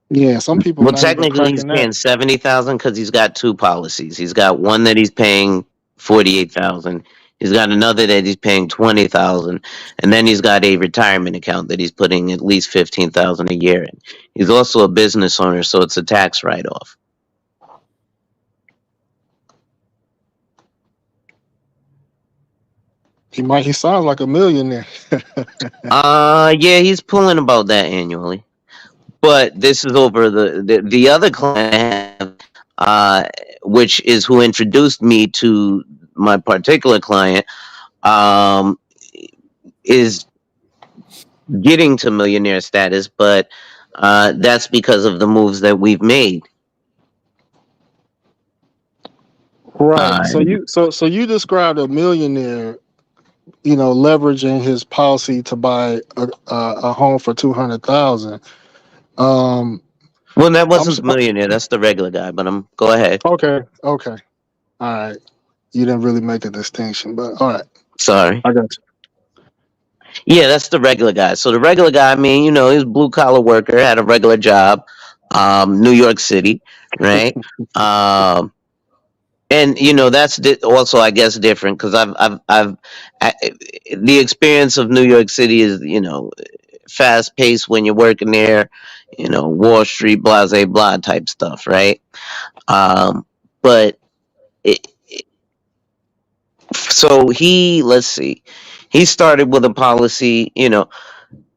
Yeah, some people Well, not even technically, he's cracking that. paying 70,000 because he's got two policies. He's got one that he's paying 48,000. He's got another that he's paying 20,000, and then he's got a retirement account that he's putting at least 15,000 a year in. He's also a business owner, so it's a tax write-off. He sounds like a millionaire. Yeah, he's pulling about that annually. But this is over the other client I have, which is who introduced me to my particular client, um, is getting to millionaire status, but that's because of the moves that we've made. Right. Uh, So you described a millionaire, leveraging his policy to buy a home for 200,000. Um, well, that I'm wasn't s- the millionaire. That's the regular guy. But go ahead. okay. All right. You didn't really make a distinction, but all right. Sorry. I got Yeah, that's the regular guy. So the regular guy, I mean, he's a blue collar worker, had a regular job, New York City, right? Um, and that's also, I guess, different because I, the experience of New York City is, fast paced when you're working there, Wall Street, blase blah type stuff, right? But it, so let's see, he started with a policy,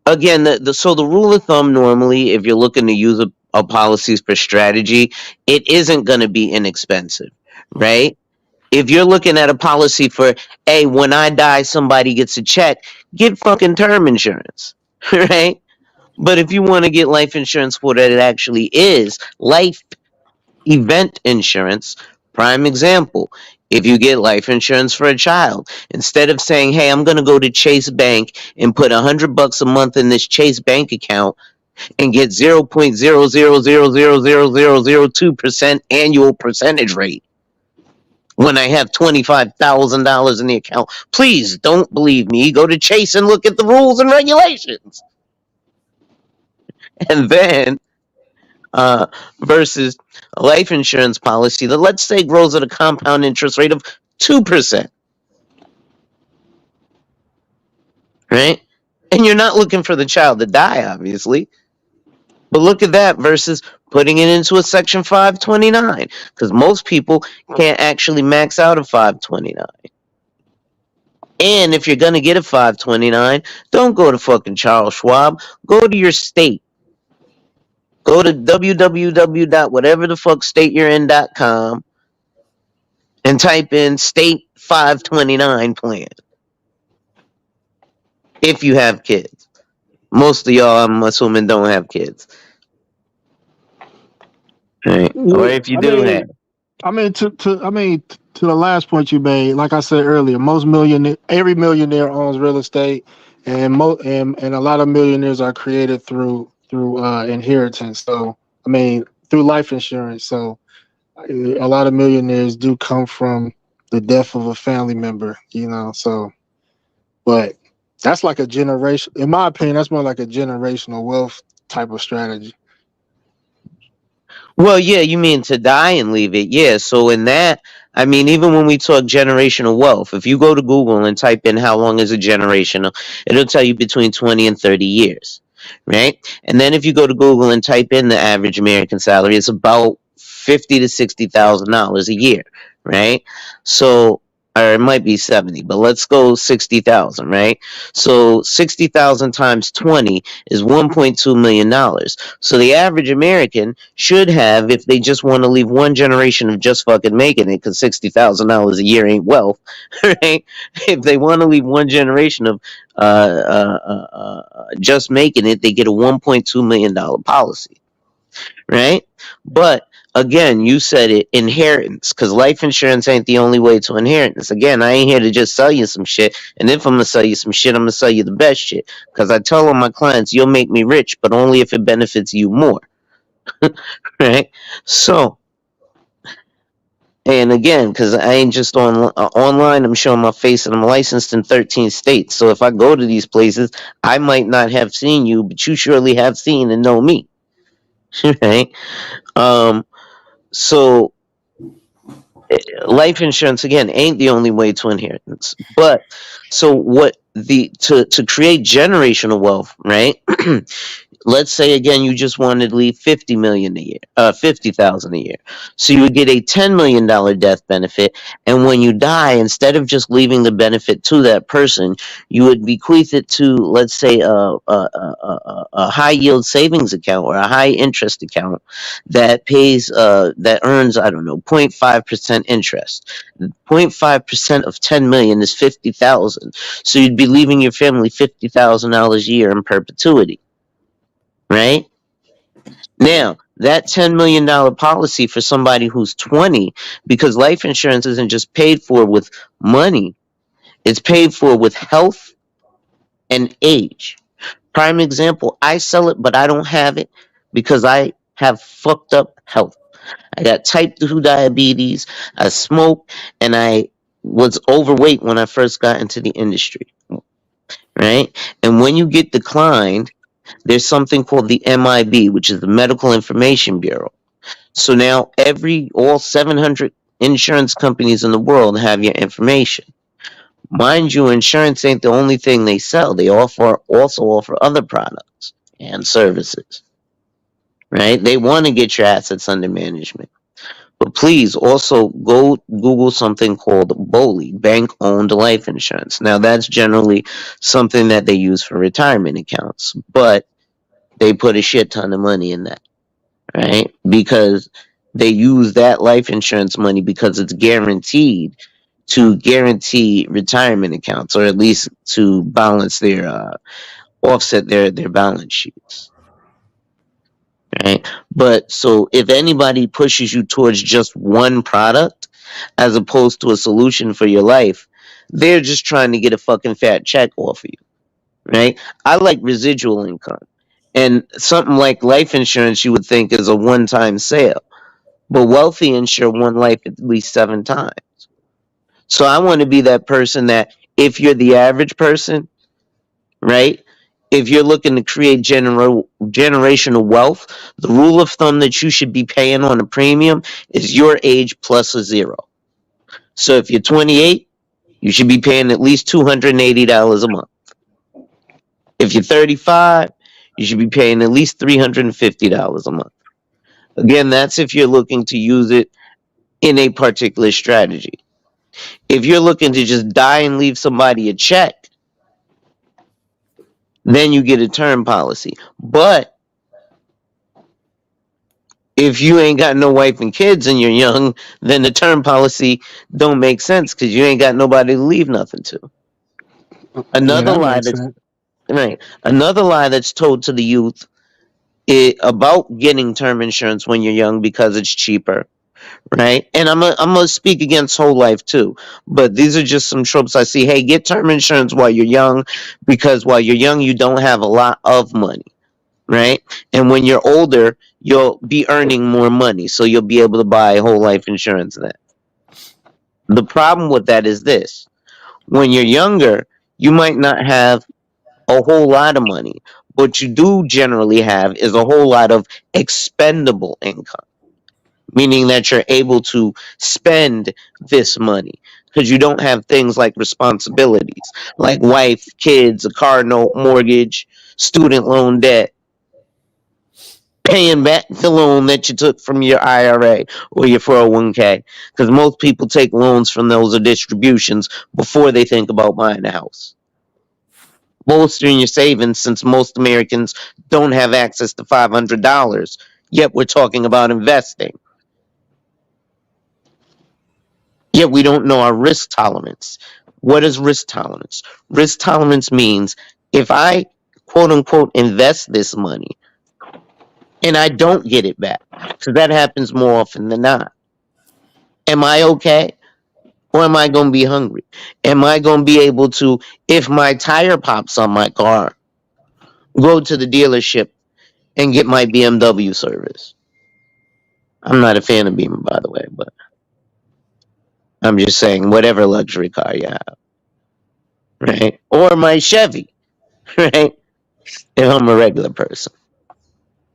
again, so the rule of thumb normally, if you're looking to use a policies for strategy, it isn't going to be inexpensive, right? If you're looking at a policy for, hey, when I die, somebody gets a check, get fucking term insurance, right? But if you want to get life insurance for what it actually is, life event insurance, prime example. If you get life insurance for a child, instead of saying, "Hey, I'm going to go to Chase Bank and put $100 a month in this Chase Bank account and get 0.0000002% annual percentage rate when I have $25,000 in the account," please don't believe me. Go to Chase and look at the rules and regulations, and then uh, versus a life insurance policy that, let's say, grows at a compound interest rate of 2%, right? And you're not looking for the child to die, obviously. But look at that versus putting it into a Section 529, because most people can't actually max out a 529. And if you're going to get a 529, don't go to fucking Charles Schwab. Go to your state. Go to www dot whatever the fuck state you're in.com and type in state 529 plan if you have kids. Most of y'all, I'm assuming, don't have kids. Right. Or you. if you I do have. mean, to the last point you made, like I said earlier, every millionaire owns real estate, and a lot of millionaires are created through inheritance. So through life insurance. So a lot of millionaires do come from the death of a family member. So but that's like a generation. In my opinion, that's more like a generational wealth type of strategy. Well, yeah, you mean to die and leave it. Yeah. So in that, I mean, even when we talk generational wealth, if you go to Google and type in how long is a generational, it'll tell you between 20 and 30 years. Right. And then if you go to Google and type in the average American salary, it's about 50 to $60,000 a year. Right. So or it might be 70, but let's go 60,000, right? So 60,000 times 20 is $1.2 million. So the average American should have, if they just want to leave one generation of just fucking making it, because $60,000 a year ain't wealth, right? If they want to leave one generation of just making it, they get a $1.2 million policy, right? But again, you said it, inheritance, because life insurance ain't the only way to inheritance. Again, I ain't here to just sell you some shit. And if I'm gonna sell you some shit, I'm gonna sell you the best shit. Because I tell all my clients, you'll make me rich, but only if it benefits you more, right? So, and again, because I ain't just on online, I'm showing my face and I'm licensed in 13 states. So if I go to these places, I might not have seen you, but you surely have seen and know me, right? Um, so life insurance again ain't the only way to inheritance, but so what the to create generational wealth, right? Let's say again you just wanted to leave 50 million a year, 50,000 a year, so you would get a $10 million death benefit, and when you die, instead of just leaving the benefit to that person, you would bequeath it to, let's say, a high yield savings account or a high interest account that pays that earns, I don't know, 0.5% interest. 0.5% of 10 million is 50,000, so you'd be leaving your family $50,000 a year in perpetuity, right? Now, that $10 million policy for somebody who's 20, because life insurance isn't just paid for with money, it's paid for with health and age. Prime example, I sell it, but I don't have it because I have fucked up health. I got type 2 diabetes, I smoke, and I was overweight when I first got into the industry, right? And when you get declined, there's something called the MIB, which is the Medical Information Bureau. So now all 700 insurance companies in the world have your information. Mind you, insurance ain't the only thing they sell. They also offer other products and services, right? They want to get your assets under management. But please also go Google something called BOLI, bank owned life insurance. Now that's generally something that they use for retirement accounts, but they put a shit ton of money in that, right? Because they use that life insurance money because it's guaranteed to guarantee retirement accounts, or at least to balance their offset their balance sheets, right? But so if anybody pushes you towards just one product as opposed to a solution for your life, they're just trying to get a fucking fat check off of you, right? I like residual income. And something like life insurance, you would think is a one-time sale, but wealthy insure one life at least 7 times. So I want to be that person that, if you're the average person, right? If you're looking to create generational wealth, the rule of thumb that you should be paying on a premium is your age plus a zero. So if you're 28, you should be paying at least $280 a month. If you're 35, you should be paying at least $350 a month. Again, that's if you're looking to use it in a particular strategy. If you're looking to just die and leave somebody a check, then you get a term policy. But if you ain't got no wife and kids and you're young, then the term policy don't make sense because you ain't got nobody to leave nothing to. Yeah, Another that lie makes that's sense. right. Another lie that's told to the youth about getting term insurance when you're young because it's cheaper, right? And I'm gonna speak against whole life too, but these are just some tropes I see. Hey, get term insurance while you're young, because while you're young, you don't have a lot of money, right? And when you're older, you'll be earning more money, so you'll be able to buy whole life insurance then. The problem with that is this: when you're younger, you might not have a whole lot of money. What you do generally have is a whole lot of expendable income, meaning that you're able to spend this money because you don't have things like responsibilities, like wife, kids, a car note, mortgage, student loan debt. paying back the loan that you took from your IRA or your 401k. Because most people take loans from those distributions before they think about buying a house. Bolstering your savings, since most Americans don't have access to $500, yet we're talking about investing. Yet we don't know our risk tolerance. What is risk tolerance? Risk tolerance means if I quote unquote invest this money and I don't get it back, because that happens more often than not. Am I okay? Or am I going to be hungry? Am I going to be able to, if my tire pops on my car, go to the dealership and get my BMW service? I'm not a fan of Beamer, by the way, but I'm just saying, whatever luxury car you have, right? Or my Chevy, right? If I'm a regular person,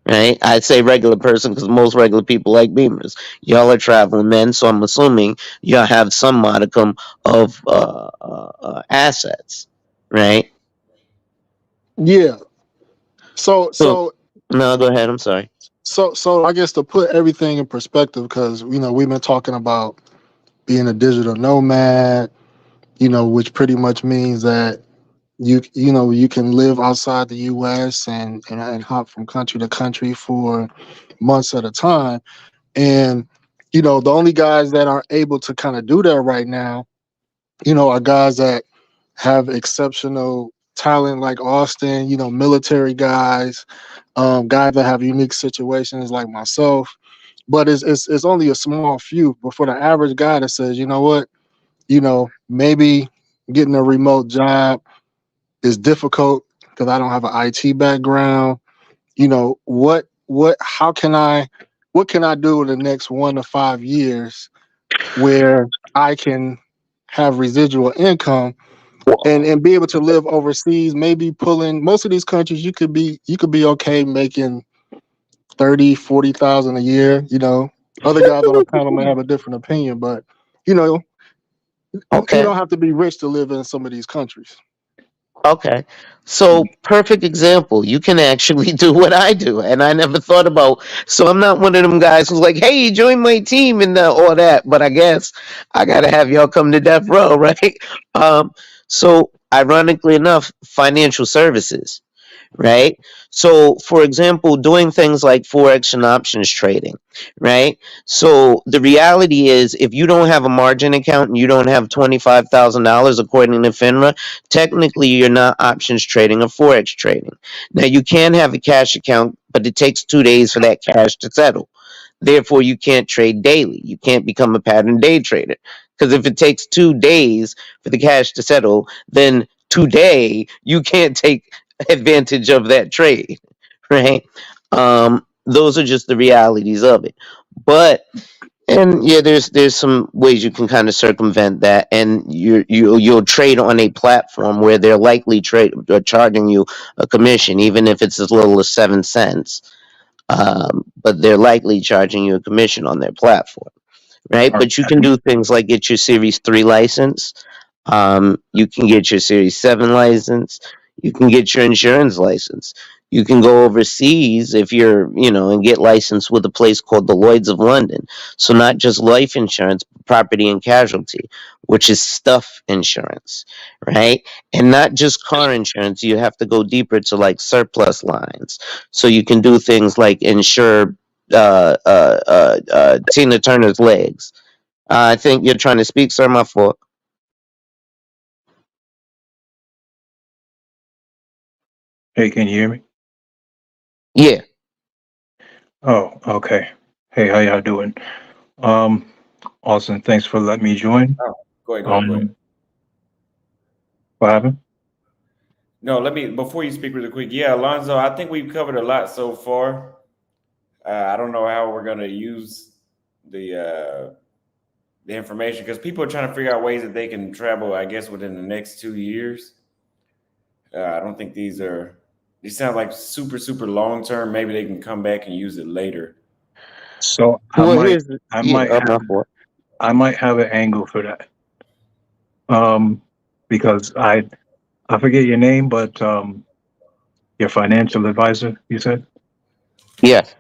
right? I say regular person because most regular people like Beamers. Y'all are traveling men, so I'm assuming y'all have some modicum of assets, right? Yeah. So So, so no, go ahead. I'm sorry. so I guess to put everything in perspective, because we've been talking about being a digital nomad, which pretty much means that you can live outside the U.S. and hop from country to country for months at a time. And the only guys that are able to kind of do that right now, are guys that have exceptional talent like Austin, military guys, guys that have unique situations like myself. But it's only a small few. But for the average guy that says, you know what, maybe getting a remote job is difficult because I don't have an IT background. What can I do in the next 1 to 5 years where I can have residual income and be able to live overseas, maybe pulling most of these countries you could be okay making 30, 40,000 a year. Other guys on the panel may have a different opinion, but you know, you Okay. don't have to be rich to live in some of these countries. Okay. So, perfect example. You can actually do what I do. And I never thought about. So, I'm not one of them guys who's like, hey, join my team and all that. But I guess I got to have y'all come to death row, right? So, ironically enough, financial services, right? So, for example, doing things like forex and options trading, right? So, the reality is, if you don't have a margin account and you don't have $25,000 according to FINRA, technically you're not options trading or forex trading. Now, you can have a cash account, but it takes 2 days for that cash to settle. Therefore, you can't trade daily. You can't become a pattern day trader. Because if it takes 2 days for the cash to settle, then today you can't take advantage of that trade, right? Those are just the realities of it. But and yeah, there's some ways you can kind of circumvent that, and you'll trade on a platform where they're likely charging you a commission, even if it's as little as 7 cents. But they're likely charging you a commission on their platform, right? All But you right. can do things like get your Series 3 license. You can get your Series 7 license. You can get your insurance license. You can go overseas if and get licensed with a place called the Lloyd's of London. So not just life insurance, but property and casualty, which is stuff insurance, right? And not just car insurance. You have to go deeper to like surplus lines. So you can do things like insure Tina Turner's legs. I think you're trying to speak, sir. My fault. Hey, can you hear me? Yeah. Oh, okay. Hey, how y'all doing? Um, Austin, thanks for letting me join. Oh, go ahead. Um, what happened? No, let me before you speak really quick. Yeah, Alonzo, I think we've covered a lot so far. I don't know how we're gonna use the information because people are trying to figure out ways that they can travel. I guess within the next 2 years. I don't think these sound like super long term. Maybe they can come back and use it later. So Well, here's I yeah. might have, My fault. I might have an angle for that. Um, because I forget your name, but your financial advisor, you said? Yes.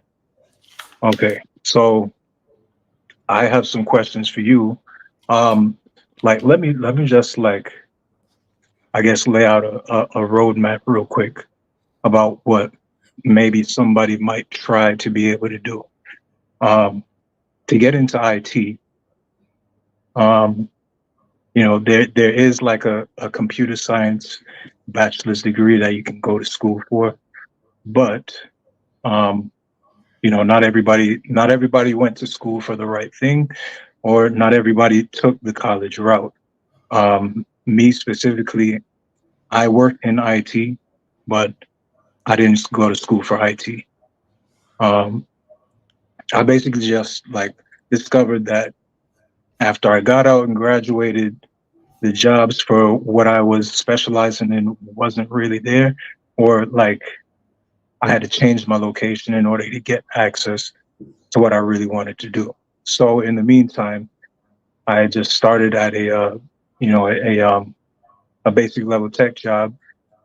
Okay. So I have some questions for you. Um, like let me just like I guess lay out a roadmap real quick about what maybe somebody might try to be able to do. Um, to get into IT, um, there is like a computer science bachelor's degree that you can go to school for, but um, not everybody went to school for the right thing, or not everybody took the college route. Me specifically, I worked in IT, but I didn't go to school for IT. Um, I basically just like discovered that after I got out and graduated, the jobs for what I was specializing in wasn't really there, or like I had to change my location in order to get access to what I really wanted to do. So in the meantime, I just started at you know, a basic level tech job,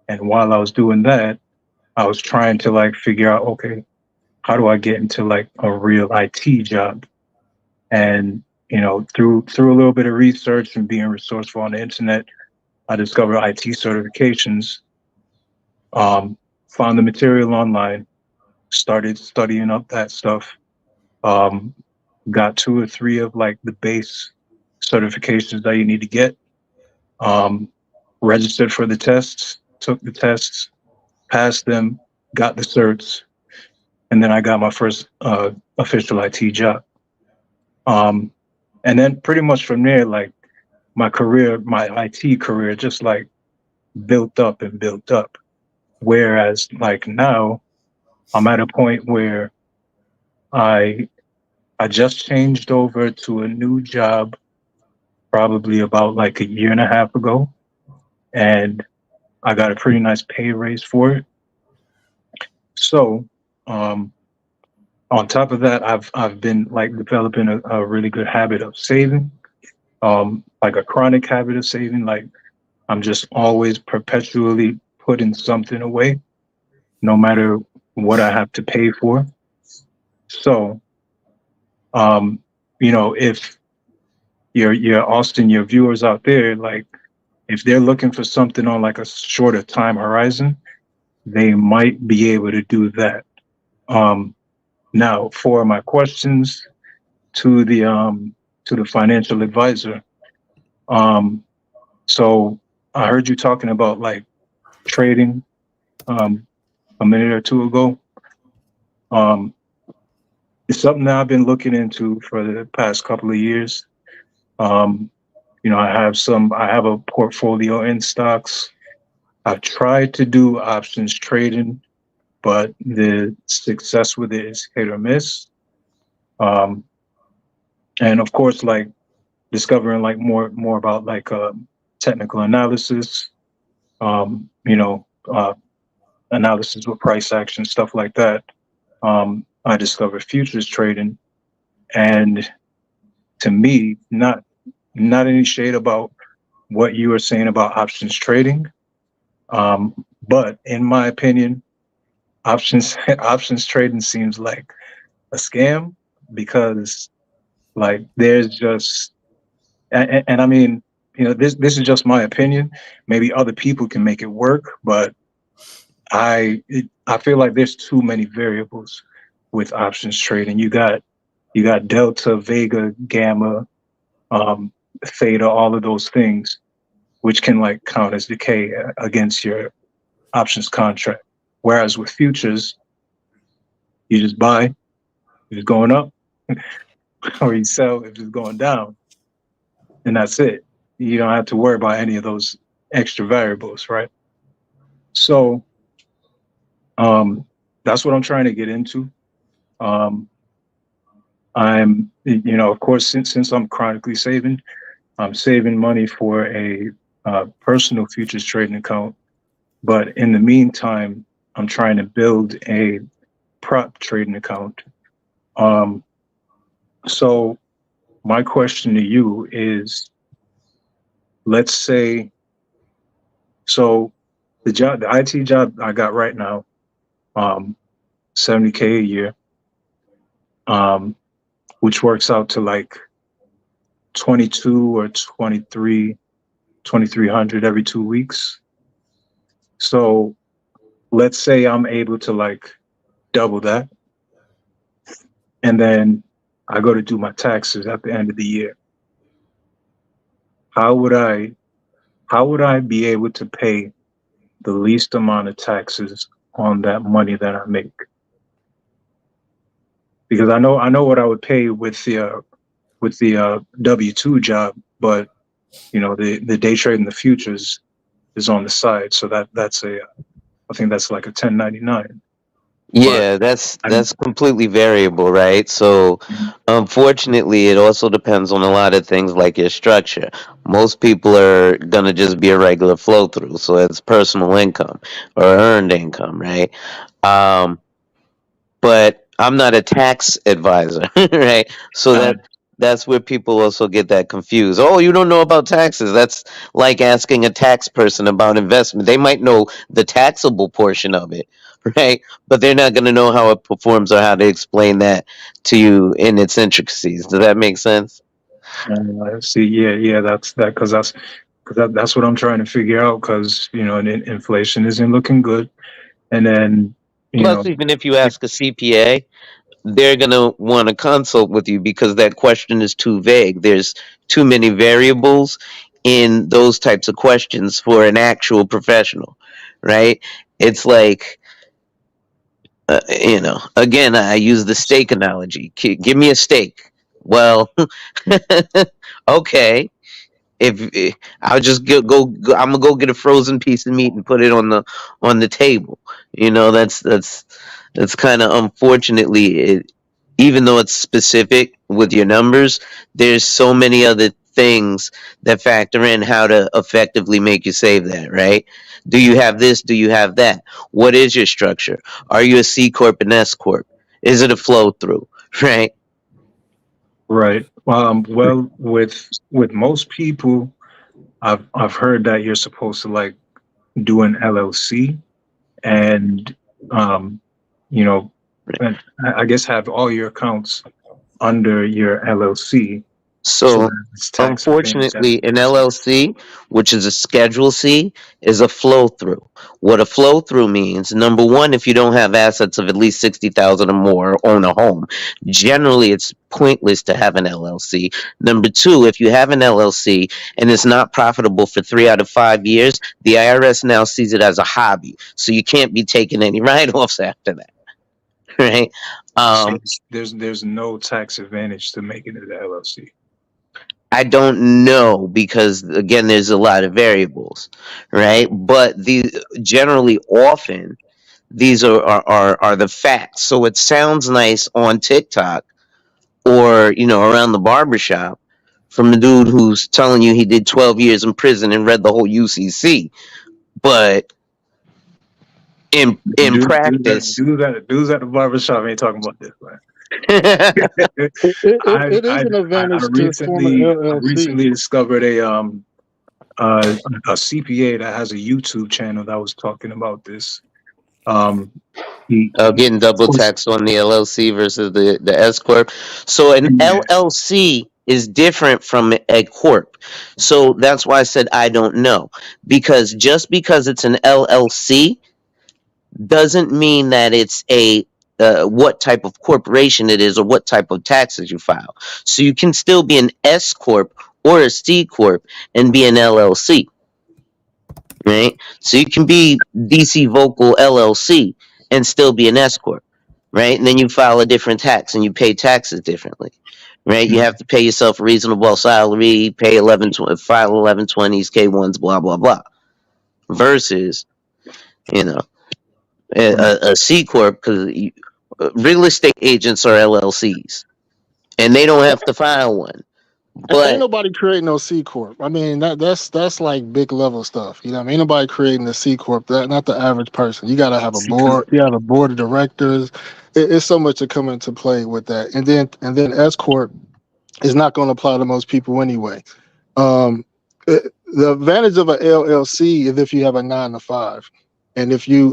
and while I was doing that, I was trying to like figure out, okay, how do I get into like a real IT job? And through a little bit of research and being resourceful on the internet, I discovered IT certifications. Um, Found the material online, started studying up that stuff. Um, got two or three of like the base certifications that you need to get. Um, Registered for the tests, took the tests, passed them, got the certs, and then I got my first official IT job. Um, and then pretty much from there, like my IT career, just like built up and built up. Whereas like now, I'm at a point where I I just changed over to a new job probably about like a year and a half ago, and I got a pretty nice pay raise for it. So, um, on top of that, I've been like developing a really good habit of saving, like a chronic habit of saving. Like I'm just always perpetually putting something away, no matter what I have to pay for. So, um, if your Austin, your viewers out there, like if they're looking for something on like a shorter time horizon, they might be able to do that. Um, Now, for my questions to the financial advisor, um, so I heard you talking about like trading um, a minute or two ago. Um, it's something that I've been looking into for the past couple of years. Um, I have a portfolio in stocks. I've tried to do options trading, but the success with it is hit or miss. Um, and of course, like discovering like more about like technical analysis, um, you know, uh, analysis with price action, stuff like that. I discovered futures trading, and to me, not any shade about what you were saying about options trading, but in my opinion, options trading seems like a scam because like there's just and I mean, this is just my opinion. Maybe other people can make it work, but I feel like there's too many variables with options trading. You got delta, vega, gamma, um, theta, all of those things, which can like count as decay against your options contract. Whereas with futures, you just buy if it's going up, or you sell if it's going down, and that's it. You don't have to worry about any of those extra variables, right? So that's what I'm trying to get into. Um, of course, since I'm chronically saving, I'm saving money for a personal futures trading account. But in the meantime, I'm trying to build a prop trading account. Um, so my question to you is, let's say, so the IT job I got right now, um, 70K a year. which works out to like 22 or 2300 every 2 weeks. So let's say I'm able to like double that, and then I go to do my taxes at the end of the year. How would I be able to pay the least amount of taxes on that money that I make? Because I know what I would pay with the W-2 job, but you know, the day trade in the futures is on the side, so that's a I think that's like a 1099. But Yeah, that's completely variable, right? So, unfortunately, it also depends on a lot of things like your structure. Most people are gonna just be a regular flow through, so it's personal income or earned income, right? Um, but I'm not a tax advisor, right? So that's where people also get that confused. Oh, you don't know about taxes. That's like asking a tax person about investment. They might know the taxable portion of it, right? But they're not going to know how it performs or how to explain that to you in its intricacies. Does that make sense? see, yeah, that's that's what I'm trying to figure out. Because you know, inflation isn't looking good, and then you know, Plus, even if you ask a CPA, they're going to want to consult with you because that question is too vague. There's too many variables in those types of questions for an actual professional, right? It's like, again, I use the steak analogy. Give me a steak. Well, okay. If I'll just I'm gonna go get a frozen piece of meat and put it on the table. That's kind of unfortunately, even though it's specific with your numbers, there's so many other things that factor in how to effectively make you save that, right? Do you have this? Do you have that? What is your structure? Are you a C corp and S corp? Is it a flow through? Right? right. Well, with most people, I've heard that you're supposed to like do an LLC, and you know, and I guess have all your accounts under your LLC, so So, that it's tax advantage at unfortunately, an 50%. LLC, which is a Schedule C, is a flow through. What a flow through means, number one, if you don't have assets of at least 60,000 or more, or own a home, generally it's pointless to have an LLC. Number two, if you have an LLC and it's not profitable for 3 out of 5 years, the IRS now sees it as a hobby, so you can't be taking any write-offs after that, right? So Um, there's no tax advantage to making it an LLC. I don't know because again, there's a lot of variables, right? But the generally often these are the facts. So it sounds nice on TikTok or around the barbershop from the dude who's telling you he did 12 years in prison and read the whole UCC, but in practice, Dudes at the barbershop ain't talking about this, man. It is an I advantage to form an recently LLC. discovered a CPA that has a YouTube channel that was talking about this. He getting double was taxed on the LLC versus the S corp. So an yeah, LLC is different from a corp. So that's why I said I don't know, because just because it's an LLC doesn't mean that it's a what type of corporation it is or what type of taxes you file. So you can still be an S corp or a C corp and be an LLC, right? So you can be DC Vocal LLC and still be an S corp, right? And then you file a different tax and you pay taxes differently, right? You have to pay yourself a reasonable salary, pay file 1120s, K1s, blah blah blah. Versus, you know, a C corp, because real estate agents are LLCs and they don't have to file one. Ain't But nobody creating no C corp. I mean that's like big level stuff. You know, what I mean, ain't nobody creating a C corp. That not the average person. You got to have a board. You have a board of directors. It's so much to come into play with that. And then S corp is not going to apply to most people anyway. The advantage of an LLC is if you have a 9 to 5, and if you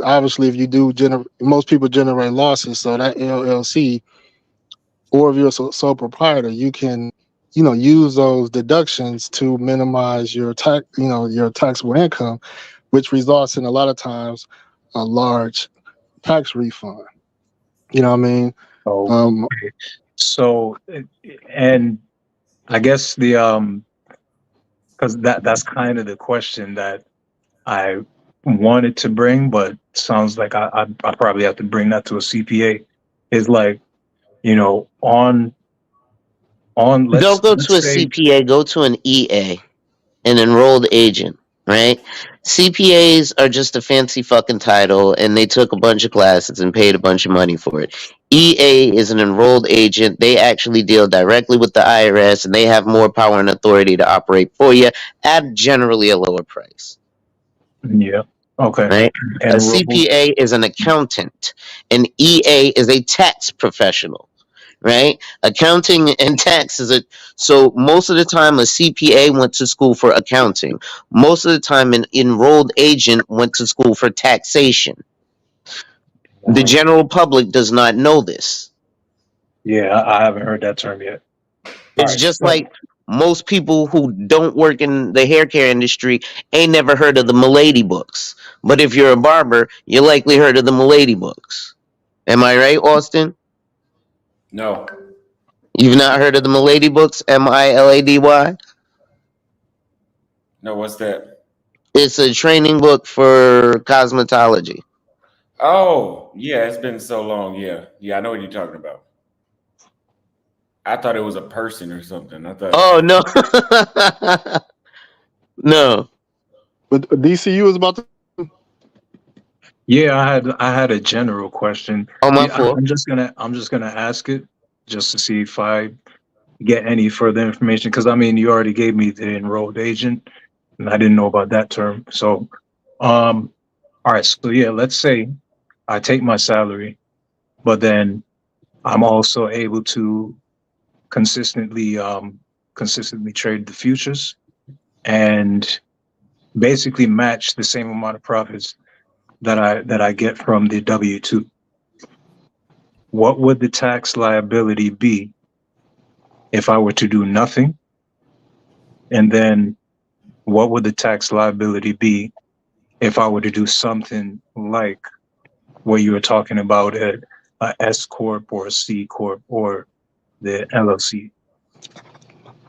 do generate, most people generate losses. So that LLC or if you're a sole proprietor, you can, you know, use those deductions to minimize your tax, you know, your taxable income, which results in a lot of times a large tax refund. You know what I mean? Oh, Um, so, and I guess the because that's kind of the question that I wanted to bring, but sounds like I probably have to bring that to a CPA. Is like, you know, on Don't go to let's a say, CPA, go to an EA, an enrolled agent, right? CPAs are just a fancy fucking title, and they took a bunch of classes and paid a bunch of money for it. EA is an enrolled agent. They actually deal directly with the IRS, and they have more power and authority to operate for you at generally a lower price, yeah, okay, right? A enrolled, CPA is an accountant. An EA is a tax professional, right? Accounting and taxes are so most of the time a CPA went to school for accounting. Most of the time an enrolled agent went to school for taxation. The uh, general public does not know this. yeah, I haven't heard that term yet. All It's right, just so like most people who don't work in the hair care industry ain't never heard of the Milady books. But if you're a barber, you likely heard of the Milady books. Am I right, Austin? No, You've not heard of the Milady books? Milady? no, what's that? It's a training book for cosmetology. Oh, yeah, it's been so long. Yeah, yeah, I know what you're talking about. I thought it was a person or something. I thought. Oh no, no. but DCU is about to. yeah, I had a general question. Oh my Yeah, fault. I'm just gonna ask it just to see if I get any further information, because I mean you already gave me the enrolled agent, and I didn't know about that term. So, all right, so yeah, let's say I take my salary, but then I'm also able to consistently consistently trade the futures and basically match the same amount of profits that I get from the W-2. What would the tax liability be if I were to do nothing? And then what would the tax liability be if I were to do something like what you were talking about at a S corp or a C corp or the LLC?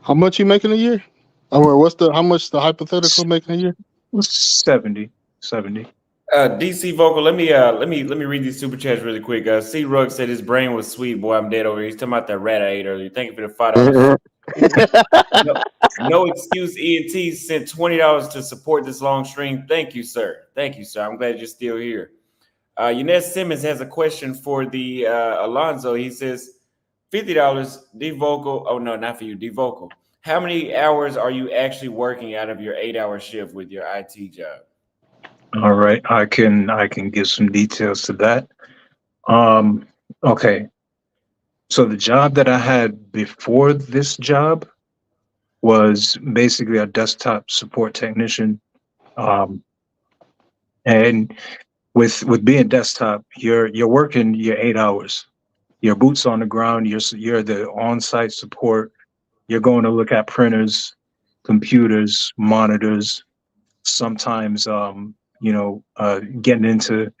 How much you making a year? Or what's the how much the hypothetical making a year? 70, 70. DC Vocal, let me read these super chats really quick. C Rug said his brain was sweet. Boy, I'm dead over here. He's talking about that rat I ate earlier. Thank you for the $5. Mhm. No, no excuse. ENT sent $20 to support this long stream. Thank you, sir. Thank you, sir. I'm glad you're still here. Eunice Simmons has a question for the Alonzo. He says $50. D Vocal. Oh no, not for you. D Vocal. How many hours are you actually working out of your 8 hour shift with your IT job? All right, I can give some details to that. Um, okay. So the job that I had before this job was basically a desktop support technician. Um, and with being desktop, you're working your 8 hours. Your boots on the ground. You're the on-site support. You're going to look at printers, computers, monitors. Sometimes, getting into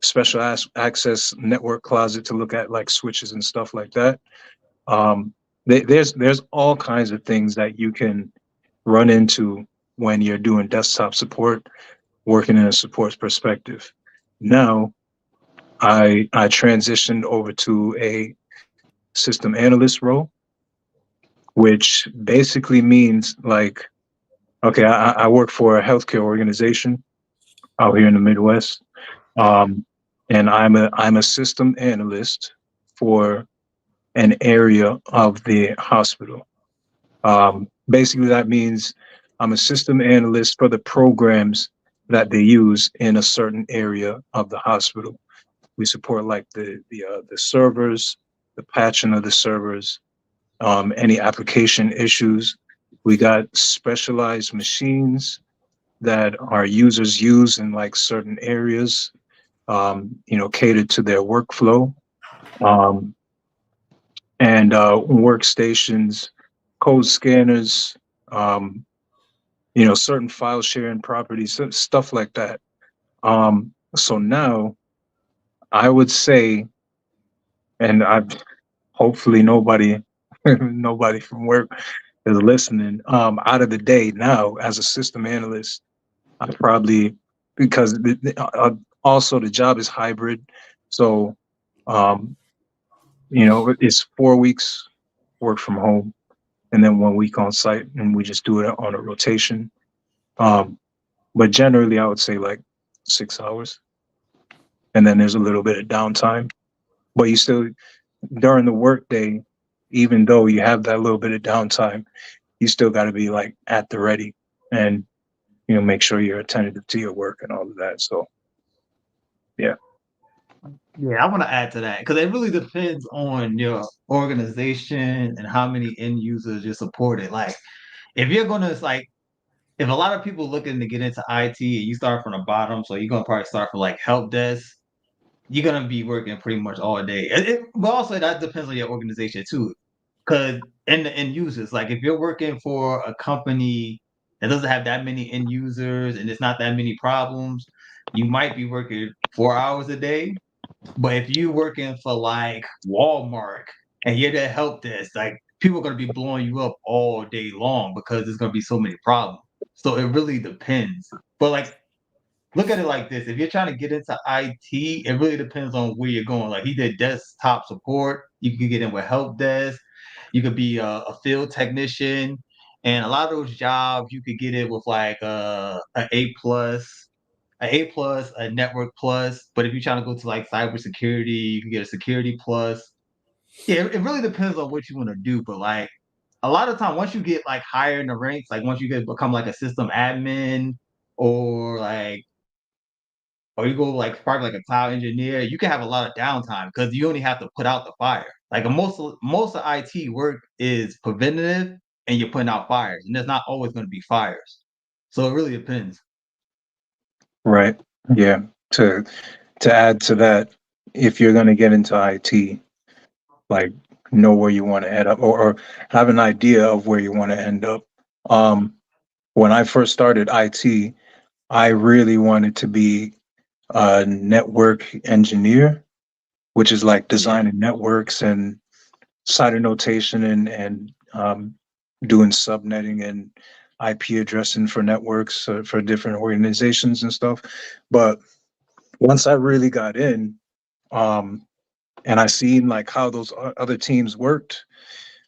special access network closet to look at like switches and stuff like that. Um, there's all kinds of things that you can run into when you're doing desktop support, working in a support perspective. Now, I transitioned over to a system analyst role, which basically means like, okay, I work for a healthcare organization out here in the Midwest, um, and I'm a system analyst for an area of the hospital. Basically, that means I'm a system analyst for the programs that they use in a certain area of the hospital. We support like the servers, the patching of the servers, any application issues. We got specialized machines that our users use in like certain areas, catered to their workflow. Um, and workstations, code scanners, um, certain file sharing properties, stuff like that. So now I would say, and I hopefully nobody nobody from work is listening. Out of the day now, as a system analyst, I probably, because also the job is hybrid, so um, it's 4 weeks work from home and then 1 week on site, and we just do it on a rotation. Um, but generally, I would say like 6 hours, and then there's a little bit of downtime. But you still, during the workday, even though you have that little bit of downtime, you still got to be like at the ready and make sure you're attentive to your work and all of that. So yeah. Yeah, I want to add to that because it really depends on your organization and how many end users you're supported. Like, if you're gonna like, if a lot of people looking to get into IT and you start from the bottom, so you're gonna probably start from like help desk, you're gonna be working pretty much all day. But also that depends on your organization too, because and the end users, like if you're working for a company that doesn't have that many end users and it's not that many problems, you might be working 4 hours a day. But if you working for like Walmart and you're the help desk, like people are gonna be blowing you up all day long because there's gonna be so many problems. So it really depends. But like look at it like this. If you're trying to get into IT, it really depends on where you're going. Like he did desktop support, you could get in with help desk, you could be a field technician, and a lot of those jobs you could get it with like a A plus, a network plus. But if you're trying to go to like cybersecurity, you can get a security plus. Yeah, it really depends on what you want to do. But like a lot of time, once you get like higher in the ranks, like once you get become like a system admin or like or you go like probably like a cloud engineer, you can have a lot of downtime because you only have to put out the fire. Like most of IT work is preventative, and you're putting out fires, and there's not always going to be fires. So it really depends. Right. Yeah. To add to that, if you're going to get into IT, like know where you want to end up, or have an idea of where you want to end up. Um, when I first started IT, I really wanted to be a network engineer, which is like Yeah. designing networks and CIDR notation and doing subnetting and IP addressing for networks for different organizations and stuff. But once I really got in, um, and I seen like how those other teams worked,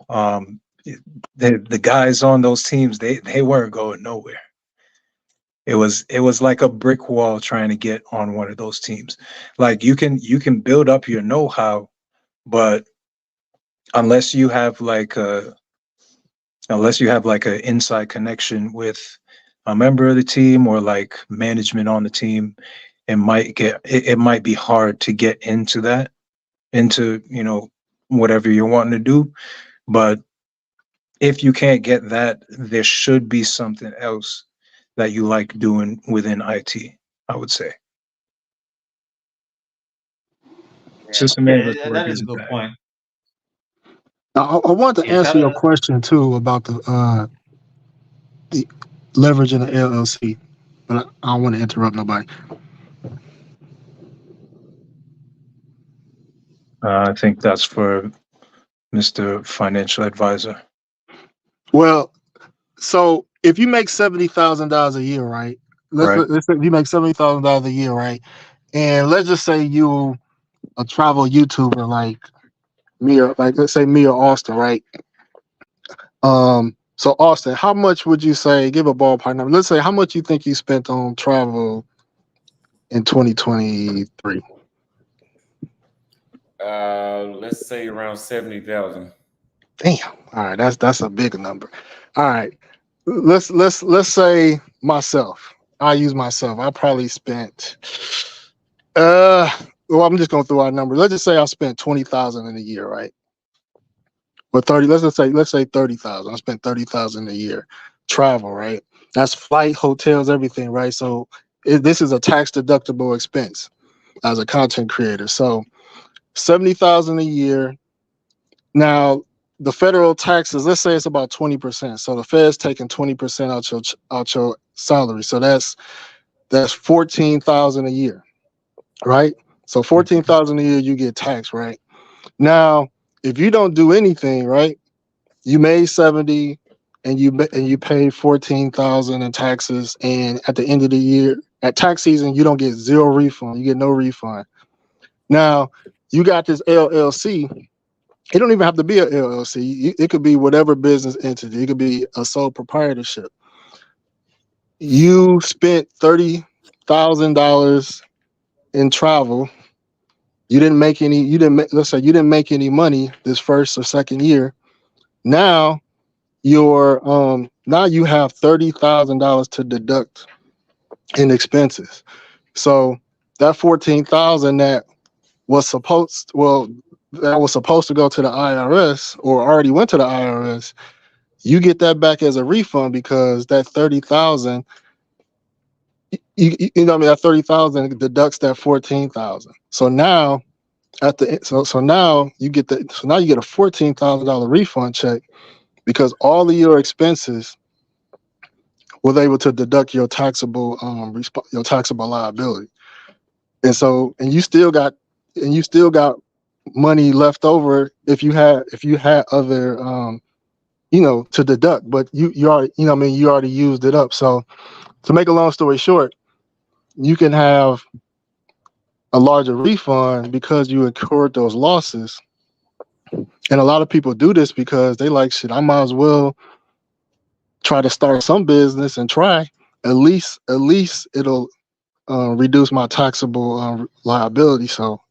um, the guys on those teams, they weren't going nowhere. It was like a brick wall trying to get on one of those teams. Like you can build up your know-how, but unless you have like a unless you have like an inside connection with a member of the team or like management on the team, it might be hard to get into that, into whatever you're wanting to do. But if you can't get that, there should be something else that you like doing within IT, I would say. Yeah, System yeah, analyst that work is a isn't good bad. point. Now, I wanted to Yeah, shout answer your out. question too about the leveraging the LLC, but I don't want to interrupt nobody. I think that's for Mr. Financial Advisor. Well, so if you make $70,000 a year, right? Right. Let's say if you make $70,000 a year, right? And let's just say you a travel YouTuber like me, or like let's say me or Austin, right? So Austin, how much would you say? Give a ballpark number. Let's say how much you think you spent on travel in 2023. Let's say around 70,000. Damn. All right, that's a big number. All right, let's say myself. I use myself. I probably spent. Uh, well, I'm just gonna throw out a number. Let's just say I spent 20,000 in a year, right? Or 30. Let's say 30,000. I spent 30,000 a year travel, right? That's flight, hotels, everything, right? So this is a tax deductible expense as a content creator. So 70,000 a year Now, the federal taxes, let's say it's about 20%. So the Fed's taking 20% out your salary. So that's 14,000 a year, right? So 14,000 a year you get taxed, right? Now, if you don't do anything, right? You made 70 and you paid 14,000 in taxes, and at the end of the year, at tax season, you don't get zero refund. You get no refund. Now, you got this LLC. It don't even have to be a LLC. It could be whatever business entity. It could be a sole proprietorship. You spent $30,000 in travel. You didn't make any. You didn't. Let's say you didn't make any money this first or second year. Now now you have $30,000 to deduct in expenses. So that 14,000 that was supposed to go to the IRS or already went to the IRS, you get that back as a refund because that 30,000, you know what I mean, that 30,000 deducts that 14,000. So now now you get a $14,000 refund check because all of your expenses was able to deduct your taxable liability. And you still got money left over if you had other to deduct, but you already you already used it up. So to make a long story short, you can have a larger refund because you incurred those losses. And a lot of people do this because they like, shit, I might as well try to start some business and try. At least it'll reduce my taxable liability. So,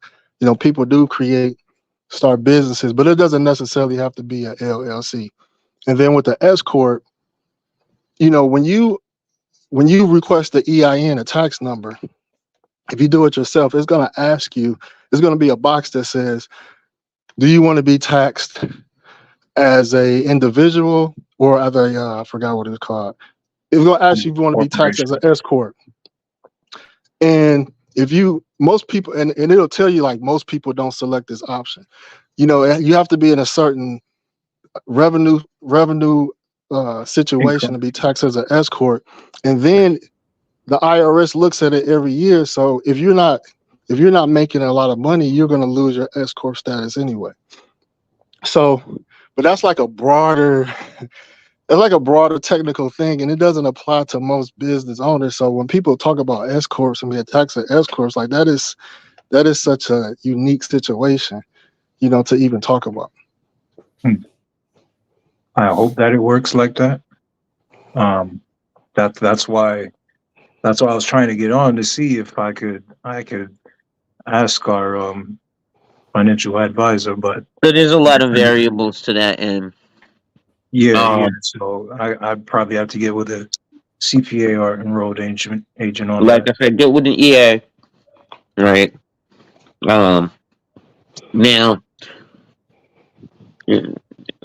people do start businesses, but it doesn't necessarily have to be a LLC. And then with the S corp, when you request the EIN, a tax number, if you do it yourself, it's going to ask you. There's going to be a box that says, "Do you want to be taxed as a individual or as a I forgot what it's called." It's going to ask you if you want to be taxed as an S corp. And most people, and it'll tell you like most people don't select this option. You have to be in a certain revenue situation to be taxed as an S corp, and then the IRS looks at it every year. So if you're not making a lot of money, you're going to lose your S corp status anyway. So, but that's like a broader. It's like a broader technical thing, and it doesn't apply to most business owners. So when people talk about S corps and being taxed at S corps, like that is such a unique situation, to even talk about. I hope that it works like that. That's why I was trying to get on to see if I could ask our financial advisor, but So there's a lot of variables to that end. Yeah. So I'd probably have to get with a CPA or enrolled agent on Like that. I said, get with the EA, right? Now,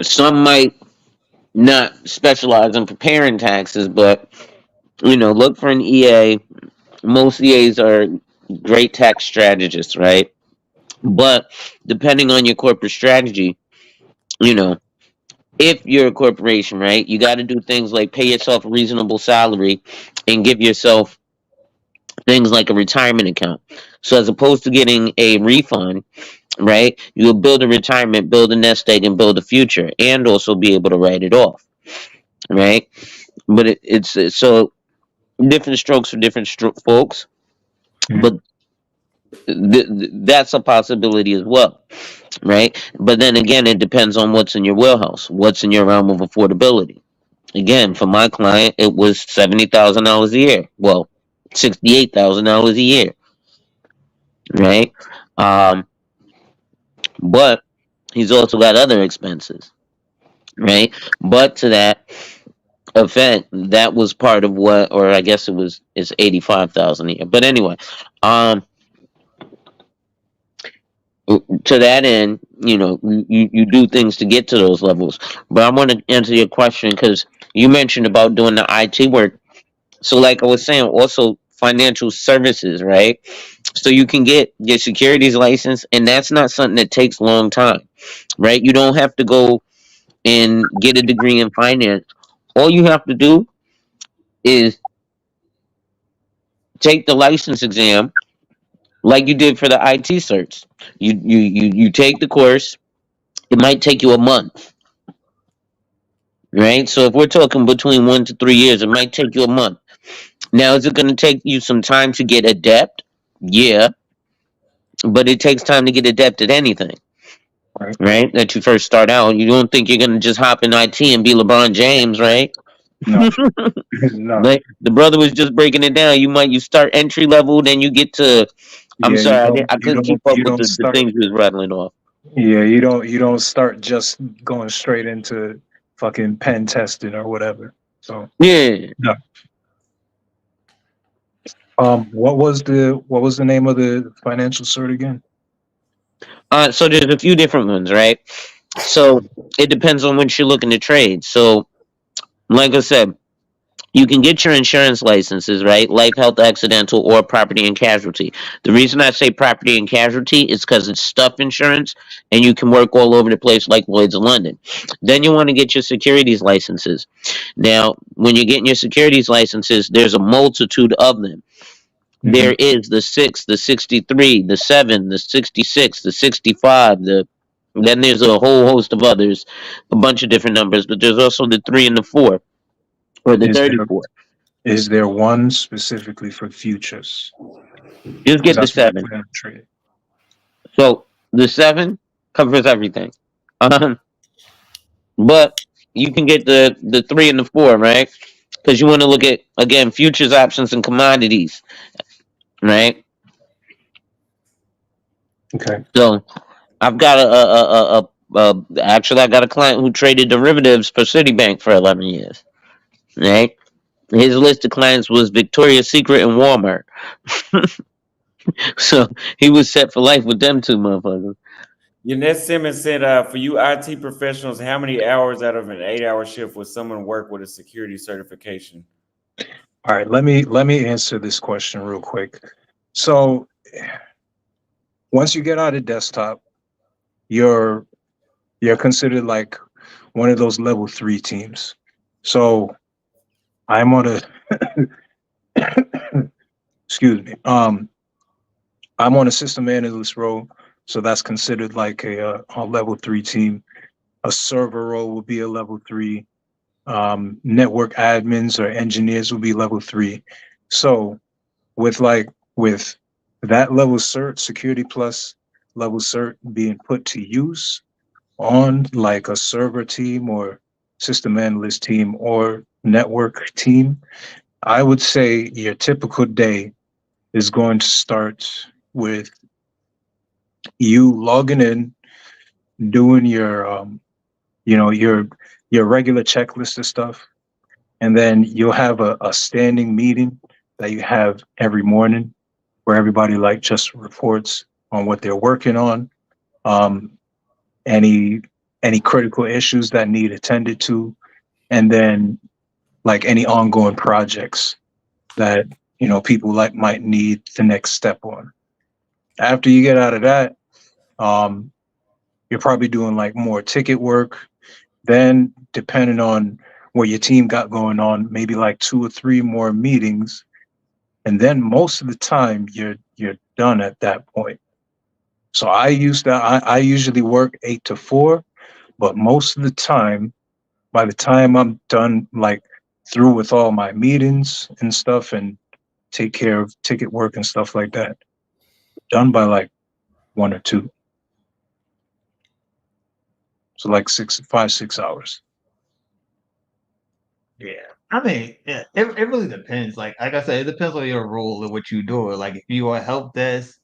some might not specialize in preparing taxes, but look for an EA. Most EAs are great tax strategists, right? But depending on your corporate strategy, if you're a corporation, right, you got to do things like pay yourself a reasonable salary and give yourself things like a retirement account. So as opposed to getting a refund, right, you'll build a retirement, build a nest egg, and build a future, and also be able to write it off, right? But it's so different strokes for different folks, but that's a possibility as well, right? But then again, it depends on what's in your wheelhouse, what's in your realm of affordability. Again, for my client, it was $70,000 a year. Well, $68,000 a year, right? But he's also got other expenses, right? But to that effect, that was part of what, or I guess it's 85,000 a year. But anyway, to that end, you do things to get to those levels. But I want to answer your question because you mentioned about doing the IT work. So, like I was saying, also financial services, right? So you can get your securities license, and that's not something that takes a long time. right? You don't have to go and get a degree in finance. All you have to do is take the license exam like you did for the IT certs. You take the course. It might take you a month, right? So if we're talking between 1 to 3 years, it might take you a month. Now, is it going to take you some time to get adept? Yeah, but it takes time to get adept at anything, Right. right? That you first start out. You don't think you're going to just hop in IT and be LeBron James, right? No. No. Like the brother was just breaking it down. You start entry level, then you get to. I'm Yeah, sorry, I couldn't keep up you with don't the start things you was rattling off. yeah, you don't start just going straight into fucking pen testing or whatever. So Yeah. no. What was the name of the financial cert again? So there's a few different ones, right? So it depends on what you're looking to trade. So, like I said, you can get your insurance licenses, right? Life, health, accidental, or property and casualty. The reason I say property and casualty is because it's stuff insurance and you can work all over the place like Lloyd's of London. Then you want to get your securities licenses. Now, when you're getting your securities licenses, there's a multitude of them. Hmm. There is the 6, the 63, the 7, the 66, the 65, then there's a whole host of others, a bunch of different numbers, but there's also the 3 and the 4 or the Is there 34. is there one specifically for futures? Just Because get the that's what I 7. plan to trade. So the 7 covers everything. Um, but you can get the 3 and the 4, right? Because you want to look at again futures, options, and commodities, right? Okay. So I've got actually I got a client who traded derivatives for Citibank for 11 years, right? His list of clients was Victoria's Secret and Walmart, so he was set for life with them two motherfuckers. Yanette Simmons said, for you IT professionals, how many hours out of an 8-hour shift would someone work with a security certification? All right, let me answer this question real quick. So once you get out of desktop, you're you're considered like one of those level 3 teams. So I'm on a excuse me. I'm on a system analyst role, so that's considered like a level 3 team. A server role would be a level 3. Network admins or engineers will be level 3. So with like with that level cert, security plus level cert being put to use on like a server team or system analyst team or network team, I would say your typical day is going to start with you logging in, doing your you know your regular checklist of stuff, and then you'll have a standing meeting that you have every morning where everybody like just reports on what they're working on, um, any any critical issues that need attended to, and then like any ongoing projects that people like might need the next step on. After you get out of that, um, you're probably doing like more ticket work. Then, depending on what your team got going on, maybe like 2 or 3 more meetings, and then most of the time you're done at that point. So I usually work 8 to 4, but most of the time, by the time I'm done, like through with all my meetings and stuff, and take care of ticket work and stuff like that, done by like 1 or 2. So like 5, 6 hours. Yeah. I mean, yeah, it really depends. Like I said, it depends on your role and what you do. Like if you are help desk,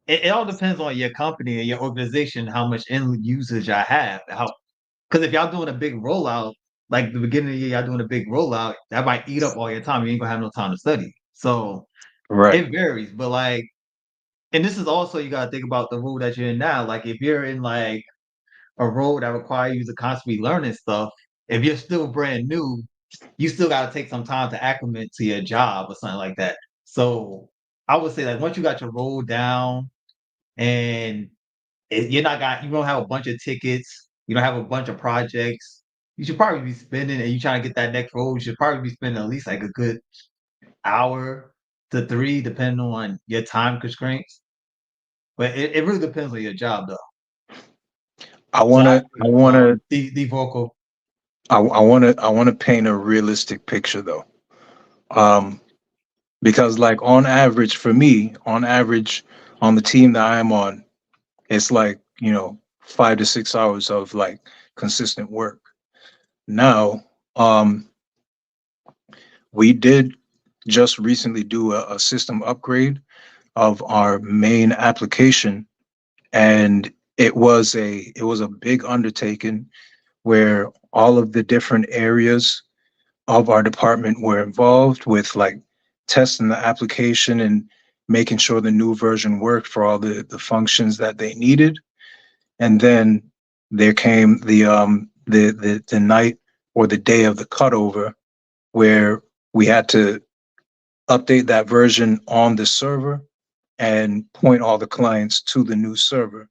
it all depends on your company and your organization, how much end usage I have. How because if y'all doing a big rollout, like the beginning of the year, y'all doing a big rollout, that might eat up all your time. You ain't gonna have no time to study. So Right. it varies. But like, and this is also you gotta think about the role that you're in now. Like if you're in like a role that requires you to constantly learning stuff, if you're still brand new, you still got to take some time to acclimate to your job or something like that. So I would say like once you got your role down and you don't have a bunch of tickets, you don't have a bunch of projects. You should probably be spending, and you trying to get that next role. You should probably be spending at least like a good hour to three, depending on your time constraints. But it really depends on your job, though. I So I wanna, agree I with wanna, the vocal. I wanna paint a realistic picture though. Um, because like on average, for me, on average, on the team that I'm on, it's like 5 to 6 hours of like consistent work. Now, um, we did just recently do a system upgrade of our main application, and it was a big undertaking where all of the different areas of our department were involved with like testing the application and making sure the new version worked for all the functions that they needed. And then there came the night or the day of the cutover where we had to update that version on the server and point all the clients to the new server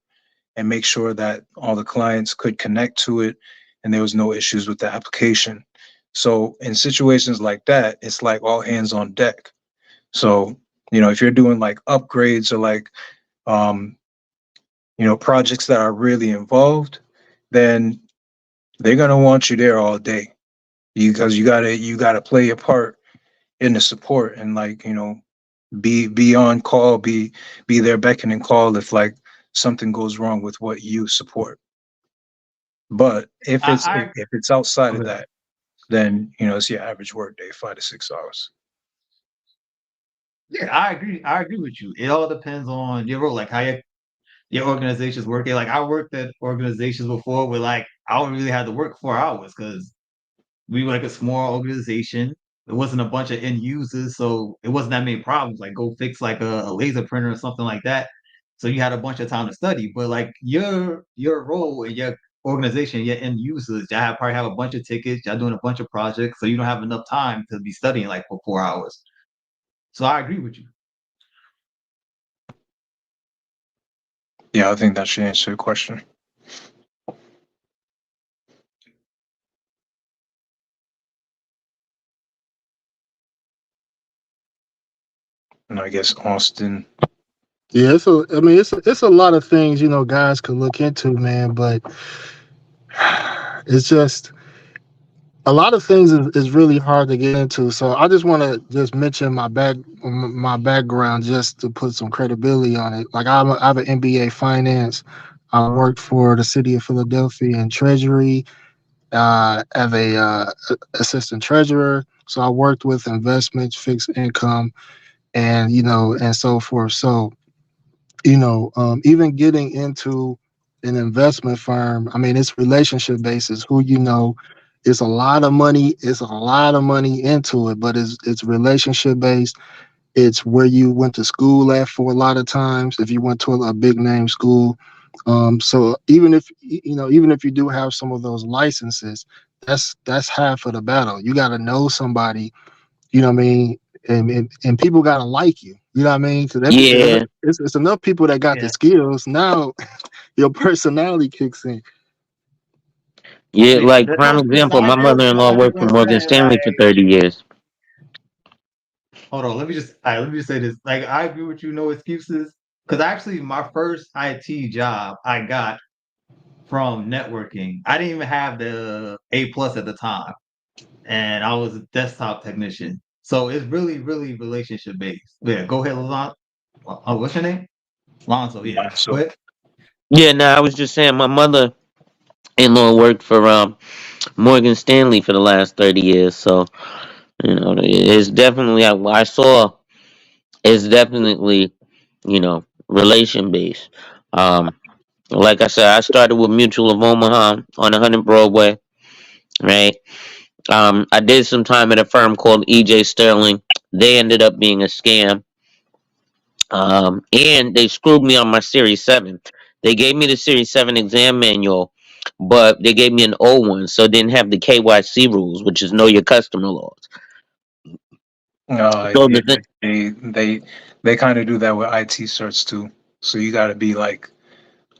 and make sure that all the clients could connect to it and there was no issues with the application. So in situations like that, it's like all hands on deck. So, if you're doing like upgrades or like um, projects that are really involved, then they're gonna want you there all day because you gotta play your part in the support and like, be on call, be there beckoning call if like something goes wrong with what you support. But if it's I if it's outside of okay. that, then it's your average work day, 5 to 6 hours. Yeah, I agree. I agree with you. It all depends on your role, like how your organization's working. Like I worked at organizations before where like I don't really have to work 4 hours because we were like a small organization. There wasn't a bunch of end users, so it wasn't that many problems. Like go fix like a laser printer or something like that. So you had a bunch of time to study. But like your role in your organization, your end users, y'all probably have a bunch of tickets, y'all doing a bunch of projects, so you don't have enough time to be studying like for 4 hours. So I agree with you. Yeah, I think that should answer your question. And I guess Austin. Yeah, I mean, it's a lot of things guys could look into, man. But it's just a lot of things is really hard to get into. So I just want to just mention my background just to put some credibility on it. Like I have an MBA finance. I worked for the city of Philadelphia in Treasury as a assistant treasurer. So I worked with investments, fixed income, and and so forth. So even getting into an investment firm, I mean, it's relationship basis. Who it's a lot of money. It's a lot of money into it, but it's relationship based. It's where you went to school at for a lot of times. If you went to a big name school, so even if you do have some of those licenses, that's half of the battle. You got to know somebody, what I mean, and people got to like you. You know what I mean? So Yeah, it's enough people that got the Yeah. skills. Now your personality kicks in. yeah. Yeah. Like prime example, my mother-in-law I just worked for want to Morgan say Stanley for like 30 years. hold on, let me just say this. Like I agree with you, no excuses. Because actually my first IT job I got from networking. I didn't even have the A+ at the time. And I was a desktop technician. So it's really, really relationship based. Yeah, go ahead, Lon. Oh, what's your name? Lonzo, yeah. So But Yeah, no, I was just saying my mother-in-law worked for Morgan Stanley for the last 30 years. So it's definitely I saw it's definitely relation based. Um, like I said, I started with Mutual of Omaha on 100 Broadway, right? I did some time at a firm called EJ Sterling. They ended up being a scam. And they screwed me on my Series 7. They gave me the Series 7 exam manual, but they gave me an old one, so it didn't have the KYC rules, which is know your customer laws. So yeah, the they kind of do that with IT certs too. So you got to be like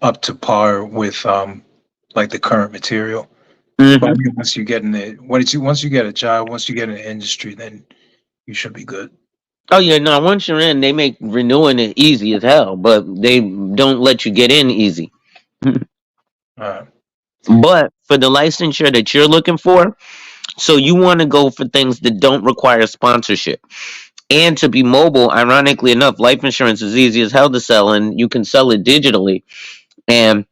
up to par with like the current material. But I Hmm. mean, once you get in it, once you get a job, once you get in the industry, then you should be good. Oh yeah, no. Once you're in, they make renewing it easy as hell, but they don't let you get in easy. Uh, But for the licensure that you're looking for, so you want to go for things that don't require sponsorship. And to be mobile, ironically enough, life insurance is easy as hell to sell, and you can sell it digitally. And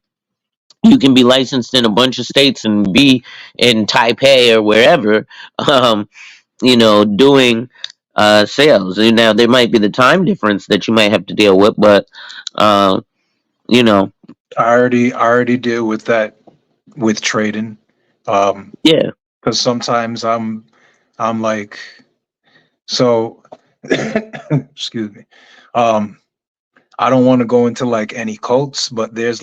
you can be licensed in a bunch of states and be in Taipei or wherever, um, doing sales. And now there might be the time difference that you might have to deal with, but uh, you know, I already deal with that with trading. yeah. Because sometimes I'm like, so excuse me. Um, I don't want to go into like any cults, but there's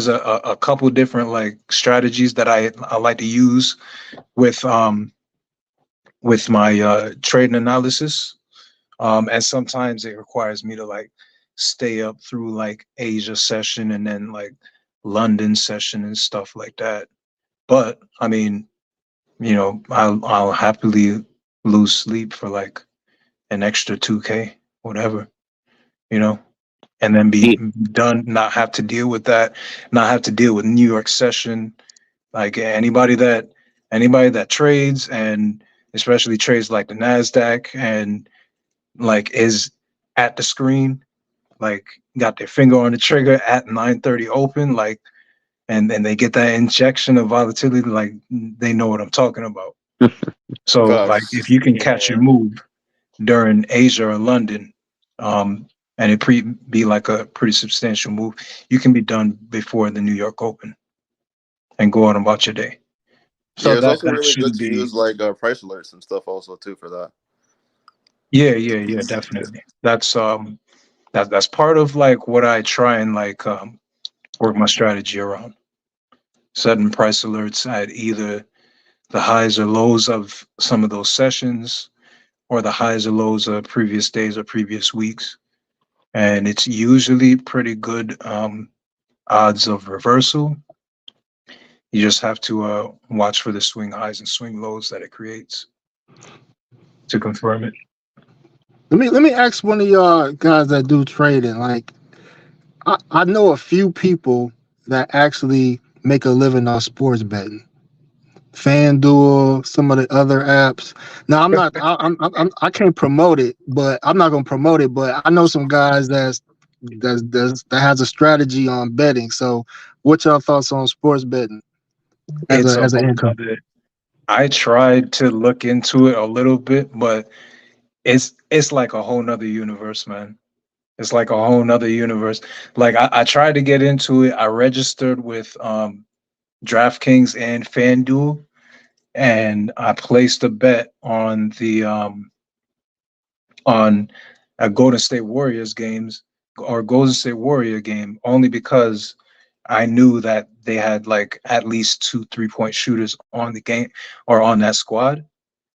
a couple different like strategies that I like to use with my trading analysis. And sometimes it requires me to like stay up through like Asia session and then like London session and stuff like that. But I mean, I'll happily lose sleep for like an extra 2K, whatever, you know, and then be done, not have to deal with that, not have to deal with New York session. Like anybody that trades, and especially trades like the Nasdaq, and like is at the screen, like got their finger on the trigger at 9:30 open, like, and then they get that injection of volatility, like they know what I'm talking about. So like if Facts. you can catch your Yeah. move during Asia or London, and it be like a pretty substantial move, you can be done before the New York Open and go on about your day. So Yeah, it's that also that really good shouldn't to be. use like price alerts and stuff also too for that. Yeah, definitely. That's part of like what I try and like work my strategy around. Setting price alerts at either the highs or lows of some of those sessions, or the highs or lows of previous days or previous weeks. And it's usually pretty good odds of reversal. You just have to watch for the swing highs and swing lows that it creates to confirm it. Let me ask one of y'all guys that do trading. Like, I know a few people that actually make a living on sports betting. FanDuel, some of the other apps. Now, I'm not. I can't promote it, but I'm not gonna promote it. But I know some guys that has a strategy on betting. So, what y'all thoughts on sports betting as It's a a as an whole income? nother. I tried to look into it a little bit, but it's like a whole nother universe, man. It's like a whole nother universe. Like I tried to get into it. I registered with DraftKings and FanDuel, and I placed a bet on a Golden State Warriors games, or Golden State Warrior game, only because I knew that they had like at least two 3-point shooters on the game or on that squad.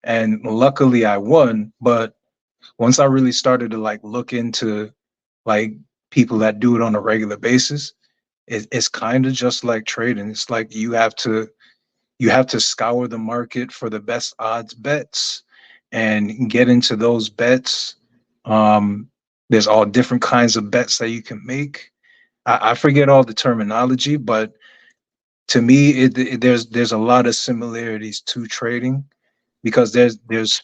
And luckily I won. But once I really started to like look into like people that do it on a regular basis, it's kind of just like trading. It's like you have to scour the market for the best odds bets and get into those bets. Um, there's all different kinds of bets that you can make. I forget all the terminology, but to me, there's a lot of similarities to trading, because there's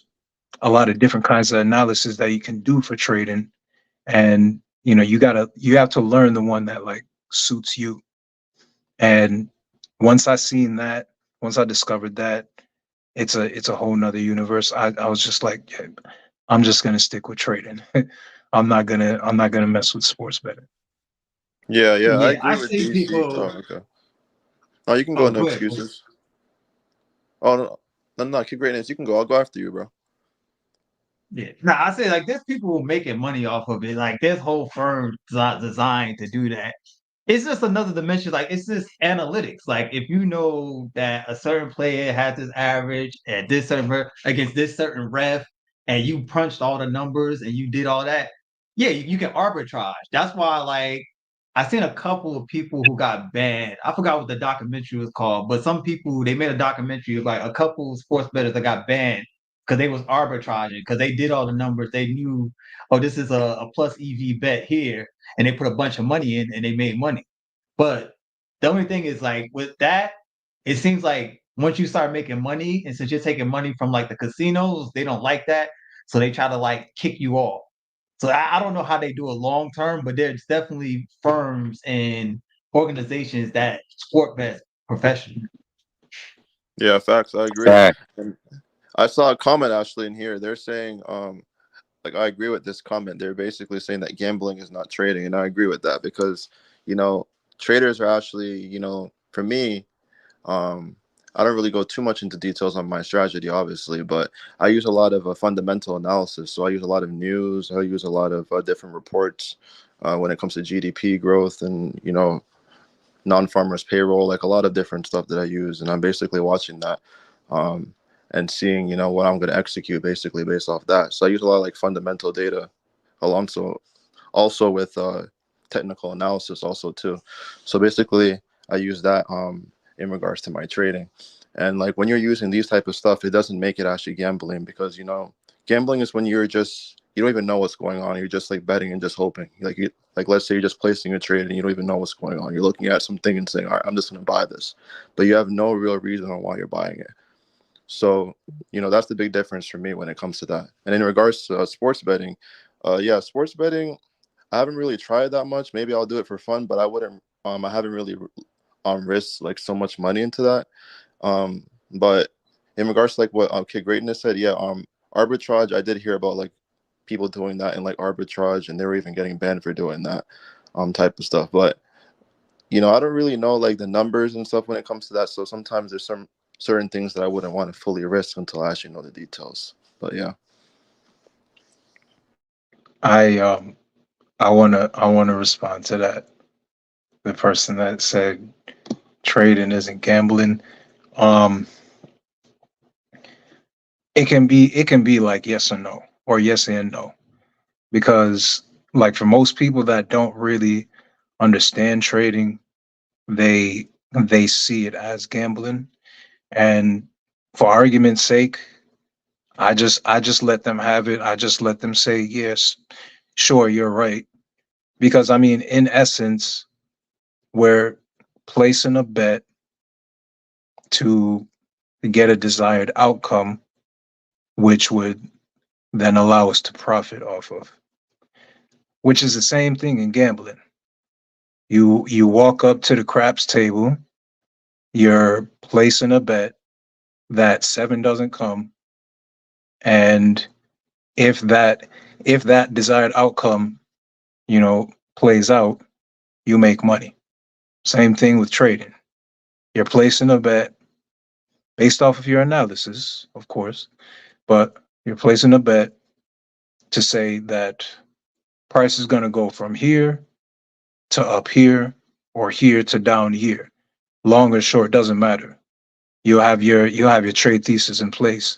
a lot of different kinds of analysis that you can do for trading, and you have to learn the one that like suits you. And once I seen that, once I discovered that, it's a whole nother universe. I was just like, yeah, I'm just gonna stick with trading. I'm not gonna mess with sports betting. Yeah, yeah, I Yeah, agree I with see DC. Oh, people. okay. Oh, you can go. Oh, No go ahead. excuses. Oh no, no, no. Keep greatness. You can go. I'll go after you, bro. Yeah. Now I say like there's people making money off of it. Like there's whole firms designed to do that. It's just another dimension. Like it's just analytics. Like if you know that a certain player has this average at this certain against this certain ref, and you punched all the numbers and you did all that, yeah, you can arbitrage. That's why like I seen a couple of people who got banned. I forgot what the documentary was called, but some people they made a documentary of like a couple of sports bettors that got banned because they was arbitraging because they did all the numbers. They knew, oh, this is a plus EV bet here, and they put a bunch of money in and they made money. But the only thing is like with that, it seems like once you start making money, and since you're taking money from like the casinos, they don't like that, so they try to like kick you off. So I don't know how they do it long term, but there's definitely firms and organizations that sport bet professionally. Yeah, facts. I agree. Fact. And I saw a comment actually in here. They're saying, like I agree with this comment. They're basically saying that gambling is not trading, and I agree with that because, you know, traders are actually, for me, um, I don't really go too much into details on my strategy, obviously, but I use a lot of fundamental analysis. So I use a lot of news. I use a lot of different reports when it comes to GDP growth and, non-farmers payroll, like a lot of different stuff that I use. And I'm basically watching that um, and seeing, what I'm going to execute basically based off that. So I use a lot of like fundamental data alongside also with technical analysis also too. So basically I use that in regards to my trading. And like when you're using these type of stuff, it doesn't make it actually gambling because gambling is when you don't even know what's going on. You're just like betting and just hoping. Like let's say you're just placing a trade and you don't even know what's going on. You're looking at something and saying, all right, I'm just gonna buy this. But you have no real reason on why you're buying it. So, that's the big difference for me when it comes to that. And in regards to sports betting, yeah, sports betting, I haven't really tried that much. Maybe I'll do it for fun, but I wouldn't. I haven't really risked like so much money into that. But in regards to like what Kid Greatness said, yeah, arbitrage. I did hear about like people doing that in like arbitrage, and they were even getting banned for doing that, type of stuff. But I don't really know like the numbers and stuff when it comes to that. So sometimes there's some certain things that I wouldn't want to fully risk until I actually know the details. But yeah. I I wanna respond to that. The person that said trading isn't gambling. Um, it can be like yes or no, or yes and no, because like for most people that don't really understand trading, they see it as gambling. And for argument's sake, I just let them have it. I just let them say yes, sure, you're right. Because I mean, in essence, we're placing a bet to get a desired outcome, which would then allow us to profit off of, which is the same thing in gambling. You walk up to the craps table, you're placing a bet that seven doesn't come, and if that if that desired outcome, plays out, you make money. Same thing with trading. You're placing a bet based off of your analysis, of course, but you're placing a bet to say that price is going to go from here to up here or here to down here. Long or short doesn't matter. You'll have your trade thesis in place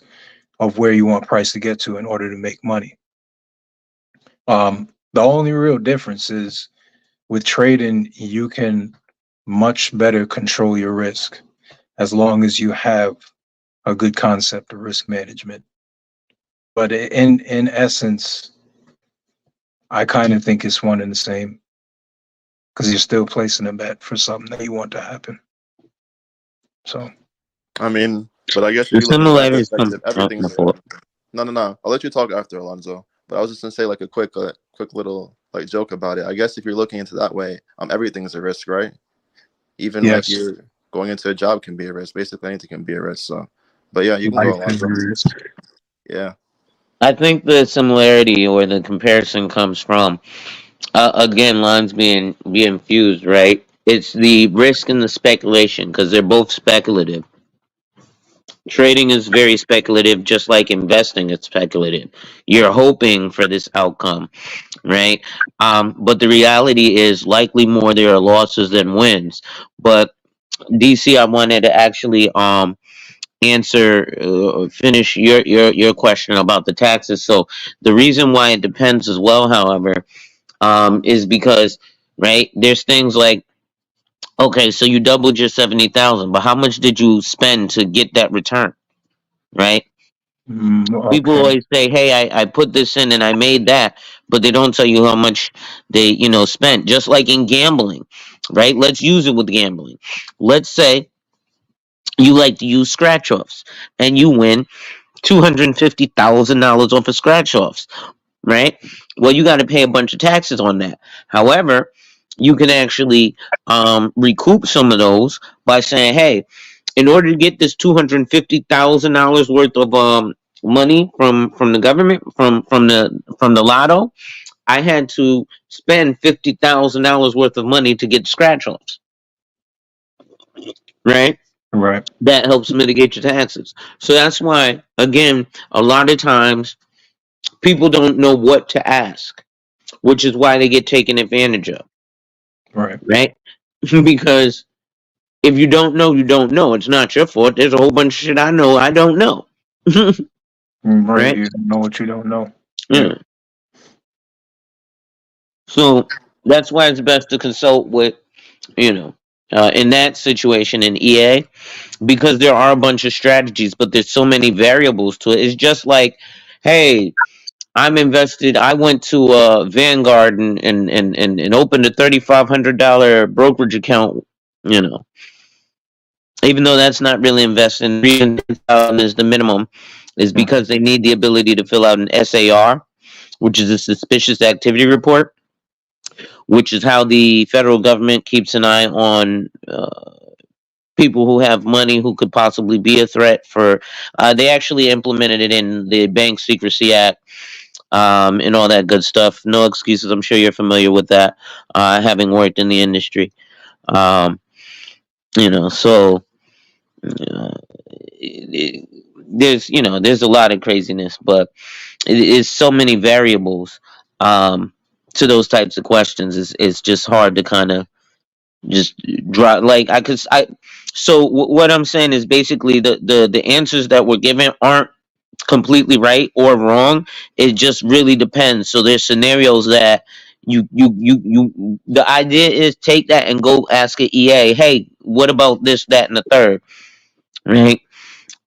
of where you want price to get to in order to make money. The only real difference is with trading, you can much better control your risk as long as you have a good concept of risk management. But in essence, I kind of think it's one and the same because you're still placing a bet for something that you want to happen. So I mean, but I guess if The you look into that similarities from perspective, everything's no, no, no. I'll let you talk after Alonzo. But I was just gonna say like a quick little like joke about it. I guess if you're looking into that way, everything's a risk, right? Even like yes, you're going into a job can be a risk. Basically, anything can be a risk. So, but yeah, you can go, life is a Alonzo. risk. Yeah. I think the similarity or the comparison comes from again lines being fused, right? It's the risk and the speculation because they're both speculative. Trading is very speculative, just like investing is speculative. You're hoping for this outcome, right? But the reality is likely more there are losses than wins. But DC, I wanted to actually answer finish your question about the taxes. So the reason why it depends as well, however, is because right? There's things like, okay, so you doubled your 70,000, but how much did you spend to get that return, right? People Okay. always say, hey, I put this in and I made that, but they don't tell you how much they, spent. Just like in gambling, right? Let's use it with gambling. Let's say you like to use scratch offs and you win $250,000 off of scratch offs, right? Well, you got to pay a bunch of taxes on that. However, you can actually recoup some of those by saying, hey, in order to get this $250,000 worth of money from the government from the lotto, I had to spend $50,000 worth of money to get scratch offs, right? Right. That helps mitigate your taxes. So that's why, again, a lot of times people don't know what to ask, which is why they get taken advantage of, Right. right? Because if you don't know, you don't know. It's not your fault. There's a whole bunch of shit I know I don't know. Right. Right? You don't know what you don't know. Yeah. Yeah. So that's why it's best to consult with, in that situation in EA, because there are a bunch of strategies, but there's so many variables to it. It's just like, hey, I'm invested. I went to Vanguard and opened a $3,500 brokerage account. You know, even though that's not really investing, the reason 10,000 is the minimum, is Mhm. because they need the ability to fill out an SAR, which is a suspicious activity report, which is how the federal government keeps an eye on people who have money who could possibly be a threat for. They actually implemented it in the Bank Secrecy Act, and all that good stuff. No excuses. I'm sure you're familiar with that, having worked in the industry. Um, so there's a lot of craziness, but it is so many variables to those types of questions. It's just hard to kind of just draw. Like I could, I. So what I'm saying is basically the answers that were given aren't completely right or wrong. It just really depends. So there's scenarios that you the idea is take that and go ask an EA, hey, what about this, that, and the third, right?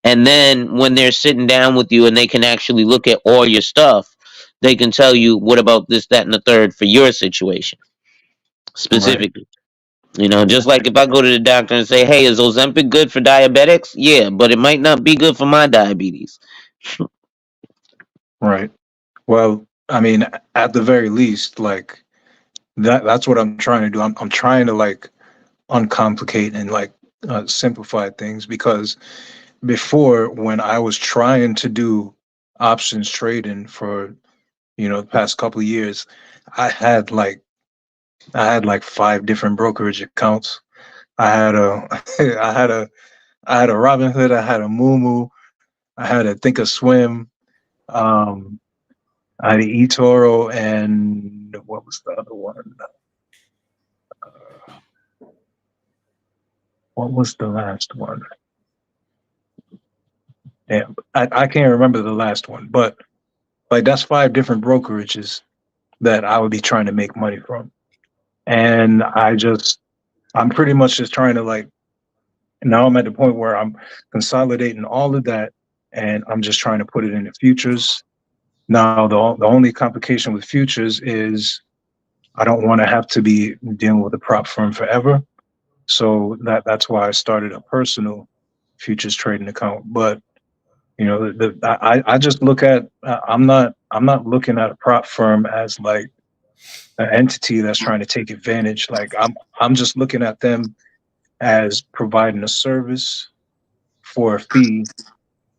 And then when they're sitting down with you and they can actually look at all your stuff, they can tell you what about this, that, and the third for your situation Right. specifically. Just like if I go to the doctor and say, hey, is Ozempic good for diabetics? Yeah, but it might not be good for my diabetes. Right. Well, I mean, at the very least, like that's what I'm trying to do. I'm trying to like uncomplicate and like simplify things because before when I was trying to do options trading for the past couple of years, I had like five different brokerage accounts. I had a I had a Robinhood, I had a Moomoo, I had a Thinkorswim, um, I had an eToro, and what was the other one? What was the last one? Yeah, I can't remember the last one, but like that's five different brokerages that I would be trying to make money from. And I'm pretty much just trying to like, now I'm at the point where I'm consolidating all of that and I'm just trying to put it into futures. Now, the only complication with futures is I don't want to have to be dealing with a prop firm forever. So that's why I started a personal futures trading account. But I just look at I'm not looking at a prop firm as like an entity that's trying to take advantage. Like I'm just looking at them as providing a service for a fee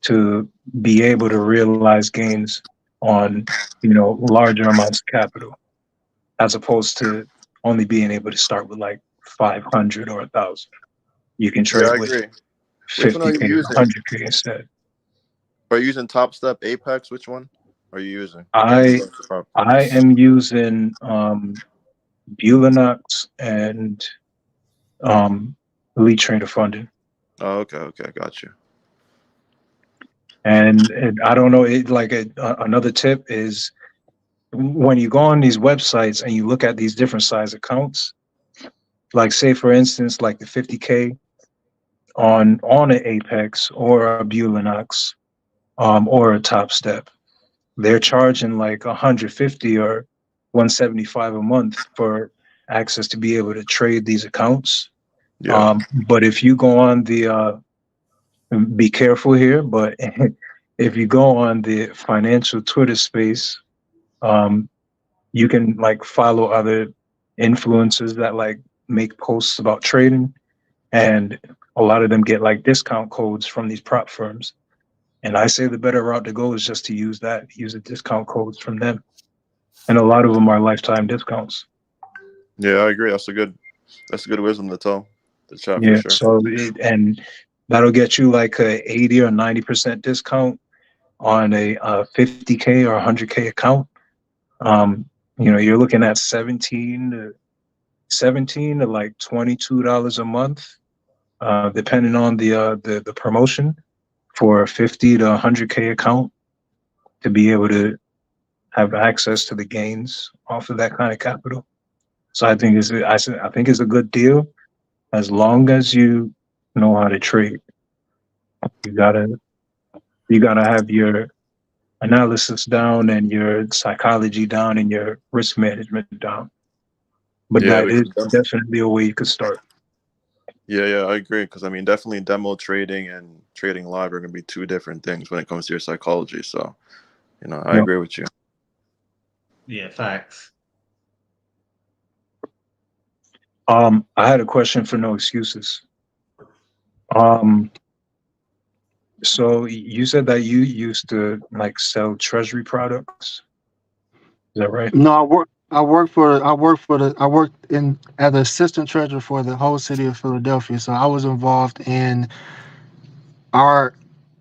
to be able to realize gains on larger amounts of capital, as opposed to only being able to start with like 500 or 1,000. You can Yeah, trade I with agree. Which one are you 50K, using? 100K instead. Are you using Top Step, Apex? Which one are you using? I I am using Bulinox and um, Elite Trader Funding. Oh, okay, okay, got you. And I don't know. Another tip is when you go on these websites and you look at these different size accounts, like say for instance, like the 50K on an Apex or a Bulinox, or a Top Step, they're charging like 150 or 175 a month for access to be able to trade these accounts. Yeah. But if you go on the be careful here, but if you go on the financial Twitter space, um, you can like follow other influencers that like make posts about trading, and a lot of them get like discount codes from these prop firms. And I say the better route to go is just to use the discount codes from them. And a lot of them are lifetime discounts. Yeah, I agree. That's a good wisdom to tell the chat for Yeah. sure. So, and that'll get you like a 80 or 90% discount on a 50K or 100K account. You're looking at 17 to like $22 a month, depending on the promotion for a 50 to 100K account to be able to have access to the gains off of that kind of capital. So I think it's a good deal as long as you know how to trade. You gotta have your analysis down and your psychology down and your risk management down. But Yeah, that is because definitely a way you could start. yeah, I agree. Because I mean, definitely demo trading and trading live are going to be two different things when it comes to your psychology. So, I You agree with you. Yeah, facts. I had a question for No Excuses. Um, so you said that you used to like sell treasury products. Is that right? No, I worked in as an assistant treasurer for the whole city of Philadelphia. So I was involved in our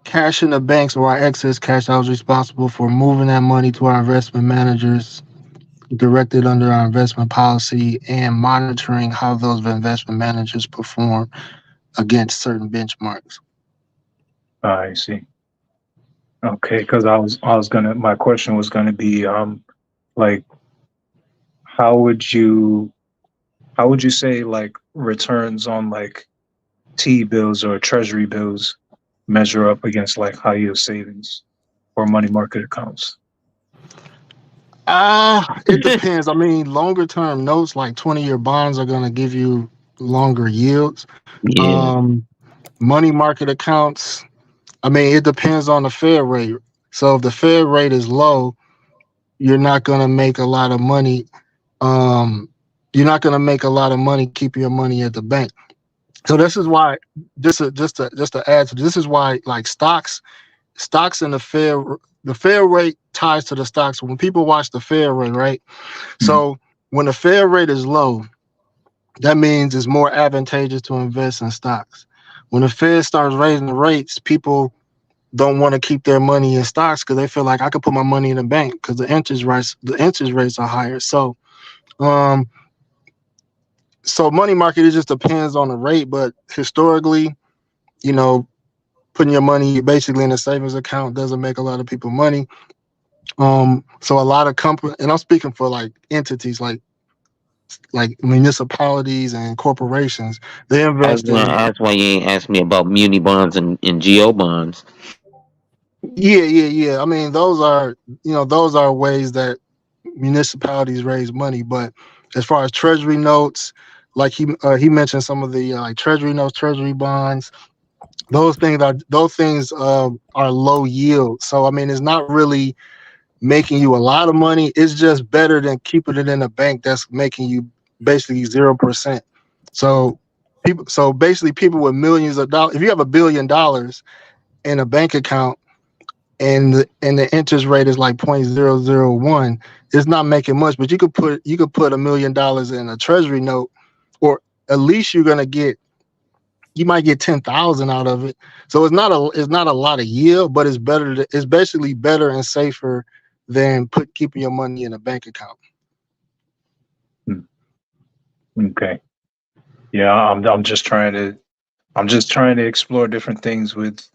cash in the banks or our excess cash. I was responsible for moving that money to our investment managers, directed under our investment policy, and monitoring how those investment managers perform against certain benchmarks. I see. Okay, because my question was gonna be like how would you say like returns on like T bills or treasury bills measure up against like high yield savings or money market accounts? It depends. I mean, longer term notes like 20-year bonds are going to give you longer yields. Yeah. Um, Money market accounts, I mean, it depends on the Fed rate. So if the Fed rate is low, you're not going to make a lot of money. You're not going to make a lot of money keeping your money at the bank. So this is why, just to add to this is why like stocks and the Fed rate ties to the stocks. When people watch the Fed rate, right? So when the Fed rate is low, that means it's more advantageous to invest in stocks. When the Fed starts raising the rates, people don't want to keep their money in stocks because they feel like I could put my money in the bank because the interest rates are higher. Um, so money market, it just depends on the rate, but historically, you know, putting your money basically in a savings account doesn't make a lot of people money. So a lot of companies, and I'm speaking for like entities like municipalities and corporations, they I was invest gonna in. ask why you ain't asked me about muni bonds and geo bonds. Yeah. I mean, those are ways that municipalities raise money. But as far as treasury notes, like he mentioned some of the like treasury notes, treasury bonds, those things are low yield. So I mean, it's not really making you a lot of money. It's just better than keeping it in a bank that's making you basically 0%. So basically people with millions of dollars, if you have $1 billion in a bank account and the interest rate is like 0.001, it's not making much, but you could put $1 million in a treasury note, or at least you might get 10,000 out of it. So it's not a lot of yield, but it's basically better and safer than keeping your money in a bank account. Okay. Yeah, I'm just trying to explore different things with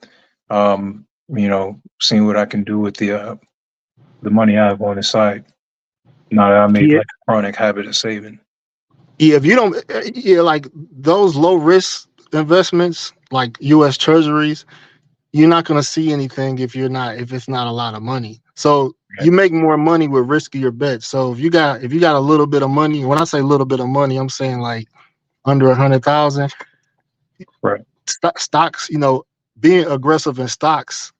seeing what I can do with the money I have on the side. Now that I made Yeah, like a chronic habit of saving. yeah. If you don't, yeah, like those low risk investments, like U.S. Treasuries, you're not gonna see anything if it's not a lot of money. So Right. you make more money with riskier bets. So if you got a little bit of money, when I say little bit of money, I'm saying like under 100,000 Right. stocks. Being aggressive in stocks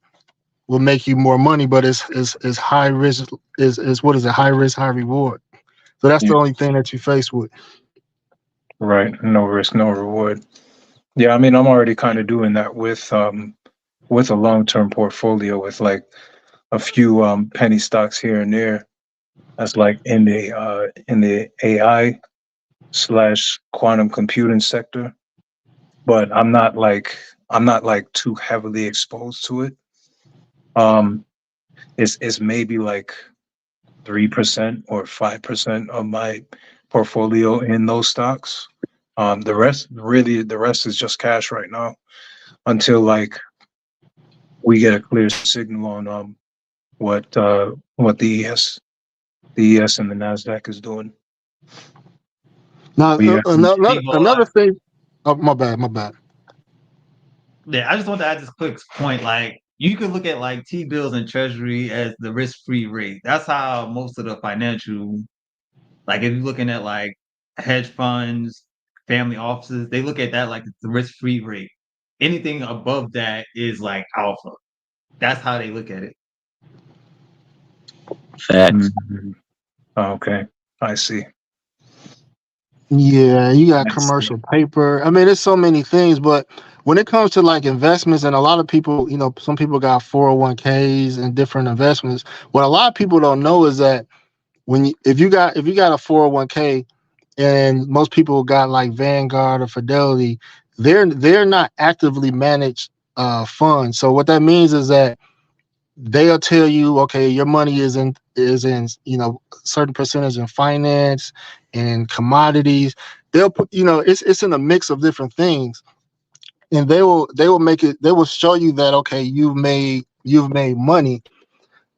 will make you more money, but it's high risk. Is what is it? High risk, high reward. So that's Yeah. the only thing that you face with. Right. No risk, no reward. Yeah, I mean, I'm already kind of doing that with a long term portfolio with like a few penny stocks here and there. That's like in the AI slash quantum computing sector. But I'm not like too heavily exposed to it. Um, it's maybe like 3% or 5% of my portfolio in those stocks. The rest is just cash right now until like we get a clear signal on what the ES and the Nasdaq is doing. Now We another thing. Oh, my bad, my bad. Yeah, I just want to add this quick point. Like, you could look at like T bills and Treasury as the risk-free rate. That's how most of the financial, like if you're looking at like hedge funds, family offices, they look at that like the risk-free rate. Anything above that is like alpha. That's how they look at it. Facts. Okay, I see. Yeah, you got I see. commercial paper. I mean, there's so many things, but when it comes to like investments, and a lot of people, some people got 401ks and different investments. What a lot of people don't know is that if you got a 401k, and most people got like Vanguard or Fidelity, they're not actively managed funds. So what that means is that they'll tell you, okay, your money is in certain percentage in finance and commodities. They'll put, it's in a mix of different things, and they will show you that, okay, you've made money.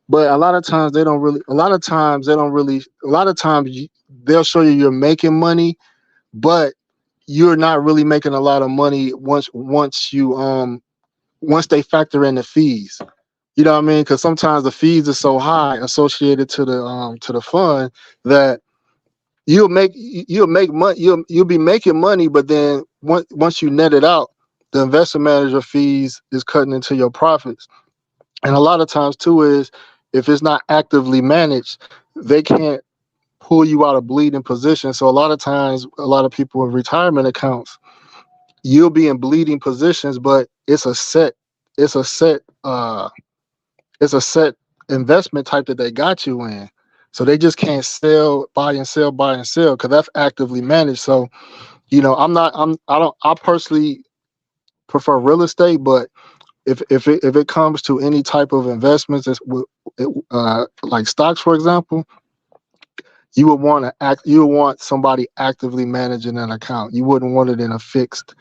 But a lot of times they don't really. A lot of times they don't really. A lot of times they'll show you you're making money, but you're not really making a lot of money once they factor in the fees. You know what I mean? Because sometimes the fees are so high associated to the fund that you'll make money. You'll be making money, but then once you net it out, the investment manager fees is cutting into your profits. And a lot of times too is if it's not actively managed, they can't pull you out of bleeding position. So a lot of times, a lot of people with retirement accounts, you'll be in bleeding positions, but it's a set it's a set investment type that they got you in. So they just can't buy and sell because that's actively managed. So, I personally prefer real estate, but if it comes to any type of investments like stocks, for example, you would want somebody actively managing an account. You wouldn't want it in a fixed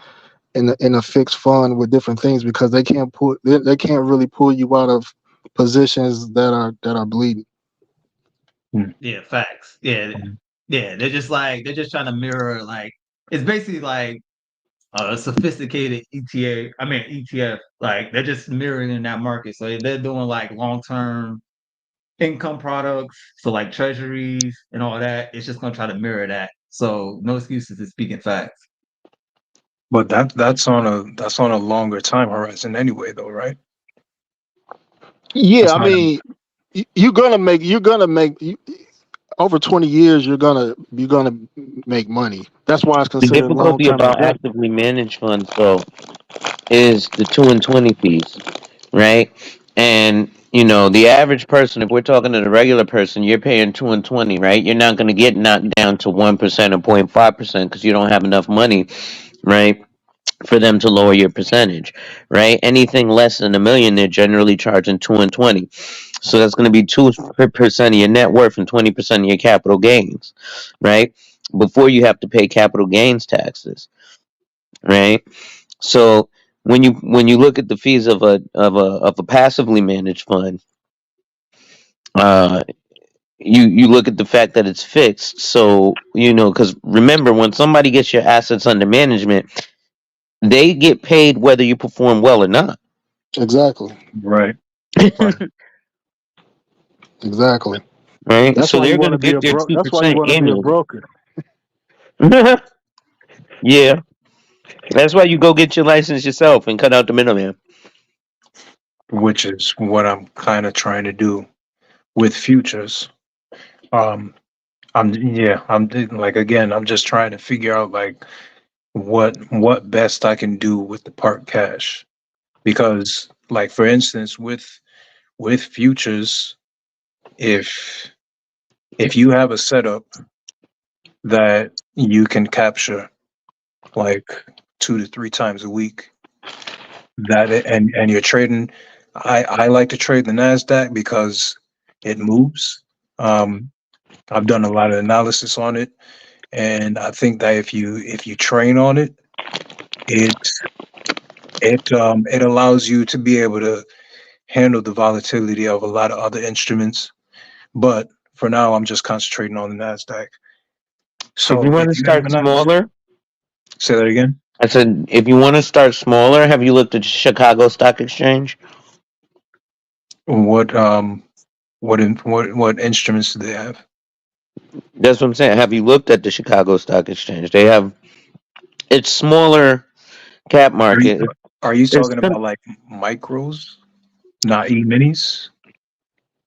fund with different things because they can't really pull you out of positions that are bleeding. Yeah, facts. Yeah, yeah. They're just trying to mirror like it's basically like a sophisticated ETA. I mean ETF. Like they're just mirroring in that market. So they're doing like long term income products. So like treasuries and all that. It's just gonna try to mirror that. So no excuses to speaking facts. But that's on a longer time horizon anyway, though, right? Yeah, That's I not. mean, over 20 years you're gonna make money. That's why it's The considered difficulty long-term about investment. actively managed funds, though, is the 2 and 20 fees, right? And the average person, if we're talking to the regular person, you're paying 2 and 20, right? You're not going to get knocked down to 1% or 0.5% because you don't have enough money, right, for them to lower your percentage, right? Anything less than a million, they're generally charging 2 and 20. So that's going to be 2% of your net worth and 20% of your capital gains, right? Before you have to pay capital gains taxes, right? So when you look at the fees of a passively managed fund, uh, you look at the fact that it's fixed. So because remember, when somebody gets your assets under management, they get paid whether you perform well or not. Exactly. Right. Right. Exactly. Right. That's So why you they're want gonna to be get a their bro. two That's why you percent want to be a annually. broker. Yeah, that's why you go get your license yourself and cut out the middleman. Which is what I'm kind of trying to do with futures. Um, I'm like again, I'm just trying to figure out like what best I can do with the part cash because like for instance with futures, if you have a setup that you can capture like 2 to 3 times a week and you're trading, I like to trade the Nasdaq because it moves. I've done a lot of analysis on it, and I think that if you train on it, it it allows you to be able to handle the volatility of a lot of other instruments. But for now, I'm just concentrating on the Nasdaq. If you So want if to you have start an smaller, say that again. I said, if you want to start smaller, have you looked at Chicago Stock Exchange? What what instruments do they have? That's what I'm saying. Have you looked at the Chicago Stock Exchange? They have it's smaller cap Are you, market. are you It's talking about like micros, not e-minis?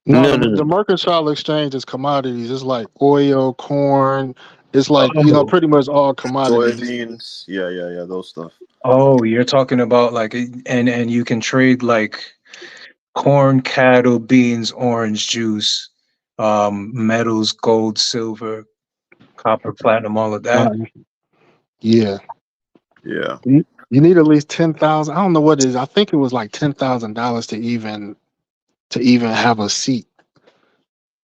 No, no, no, the no. mercantile exchange is commodities. It's like oil, corn. It's like Oh, pretty much all commodities. Soybeans. Yeah, yeah, yeah. Those stuff. oh, you're talking about like and you can trade like corn, cattle, beans, orange juice, metals, gold, silver, copper, platinum, all of that. Yeah. Yeah. You need at least 10,000. I don't know what it is. I think it was like $10,000 to even have a seat.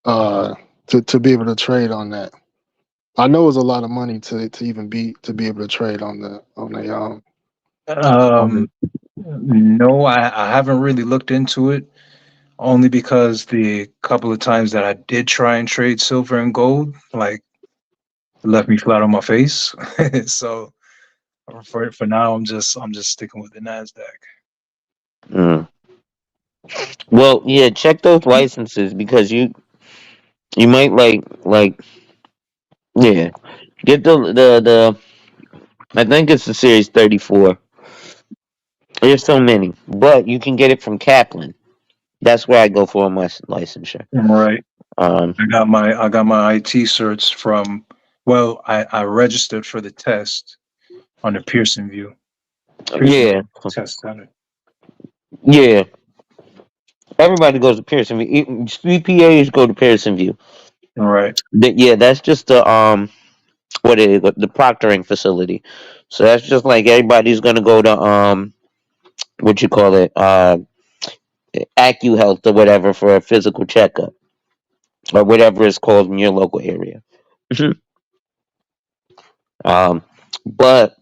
To be able to trade on that. I know it's a lot of money to even be able to trade on the Um, no, I haven't really looked into it only because the couple of times that I did try and trade silver and gold, like it left me flat on my face. So for now, I'm just sticking with the Nasdaq. Mm. Well, yeah, check those licenses because you might yeah, get the I think it's the Series 34. There's so many, but you can get it from Kaplan. That's where I go for my licensure. Right. Um, I got my IT certs from, well, I registered for the test on the Pearson yeah, View Test Center. yeah. Everybody goes to Pearson View. CPAs go to Pearson View. Right. Yeah, that's just the what is it, the proctoring facility. So that's just like everybody's gonna go to what you call it AccuHealth or whatever for a physical checkup or whatever it's called in your local area. um, but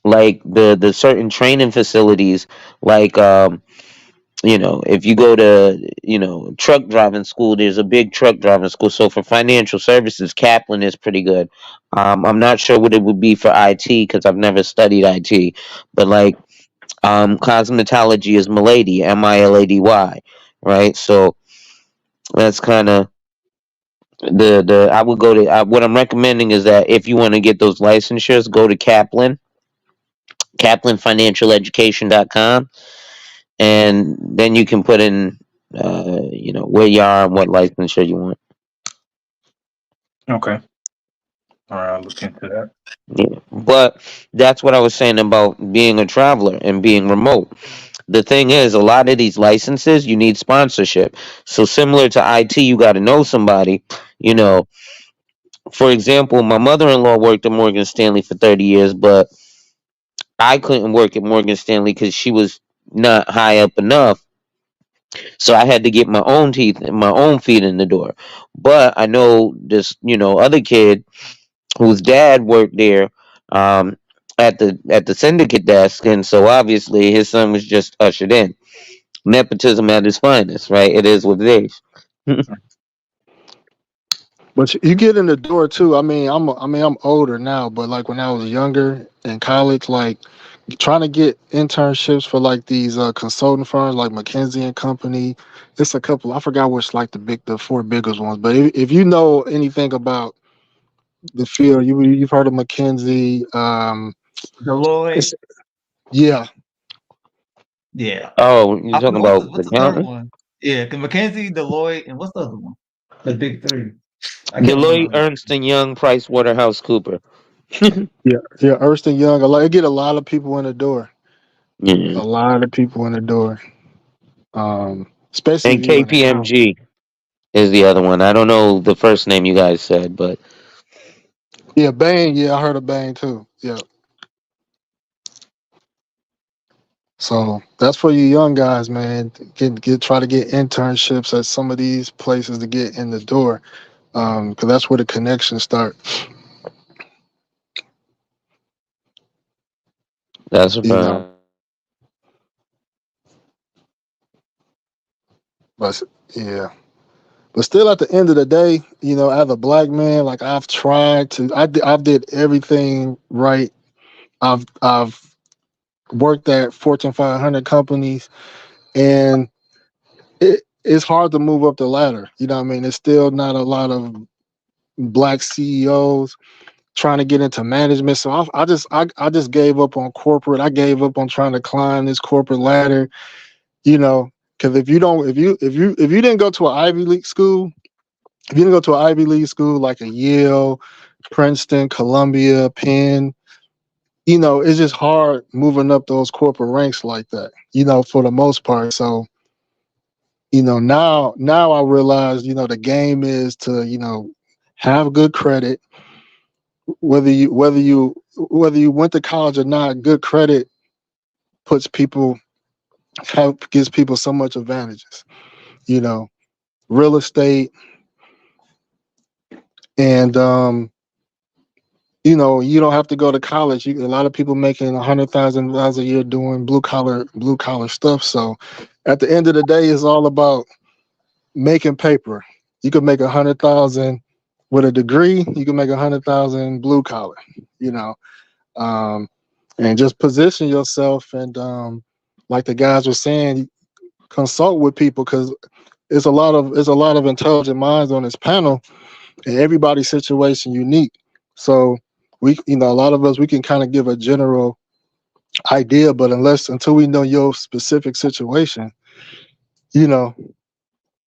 like the certain training facilities, like if you go to truck driving school, there's a big truck driving school. So for financial services, Kaplan is pretty good. I'm not sure what it would be for IT because I've never studied IT, but like cosmetology is Milady, Milady, right? So that's kind of the I would go to what I'm recommending is that if you want to get those licensures, go to kaplanfinancialeducation.com, and then you can put in where you are and what licensure you want. Okay. All right. I'll look into that. Yeah. But that's what I was saying about being a traveler and being remote. The thing is, a lot of these licenses you need sponsorship. So similar to IT, you got to know somebody. You know, for example, my mother-in-law worked at Morgan Stanley for 30 years, but I couldn't work at Morgan Stanley because she was not high up enough. So I had to get my own feet in the door. But I know this, other kid whose dad worked there um, at the syndicate desk, and so obviously his son was just ushered in. Nepotism at its finest, right? It is what it is. But you get in the door too. I'm older now, but like when I was younger in college, like trying to get internships for like these consulting firms like McKinsey and Company. It's a couple. I forgot which like the four biggest ones. But if you know anything about the field, you've heard of McKinsey. Deloitte. It's yeah, Yeah. Oh, you I talking forgot about what's the the third accountant? one? Yeah, McKinsey, Deloitte, and what's the other one? The big three. I can't Deloitte, remember. Ernst and Young, Price Waterhouse Cooper. yeah. Ernst and Young. It get a lot of people in the door. Yeah. A lot of people in the door. Especially if And you an accountant. KPMG is the other one. I don't know the first name you guys said, but Yeah, Bain. Yeah, I heard of Bain too. Yeah. So that's for you young guys, man. Try to get internships at some of these places to get in the door, because that's where the connections start. that's a You know, fact. but yeah, but still, at the end of the day, as a black man, like I've tried to, I did everything right. I've worked at Fortune 500 companies, and it's hard to move up the ladder. You know what I mean? It's still not a lot of black CEOs trying to get into management. So I just gave up on corporate. I gave up on trying to climb this corporate ladder. Because if you didn't go to an Ivy League school, if you didn't go to an Ivy League school like a Yale, Princeton, Columbia, Penn, it's just hard moving up those corporate ranks like that. For the most part. So now I realize the game is to have good credit, whether you went to college or not. Good credit puts people gives people so much advantages. You know, real estate and you don't have to go to college. A lot of people making $100,000 a year doing blue collar stuff. So at the end of the day, it's all about making paper. You could make 100,000 with a degree. You can make 100,000 blue collar. You know, um, and just position yourself and like the guys were saying, consult with people because it's a lot of intelligent minds on this panel, and everybody's situation unique. So a lot of us, we can kind of give a general idea, but until we know your specific situation, you know,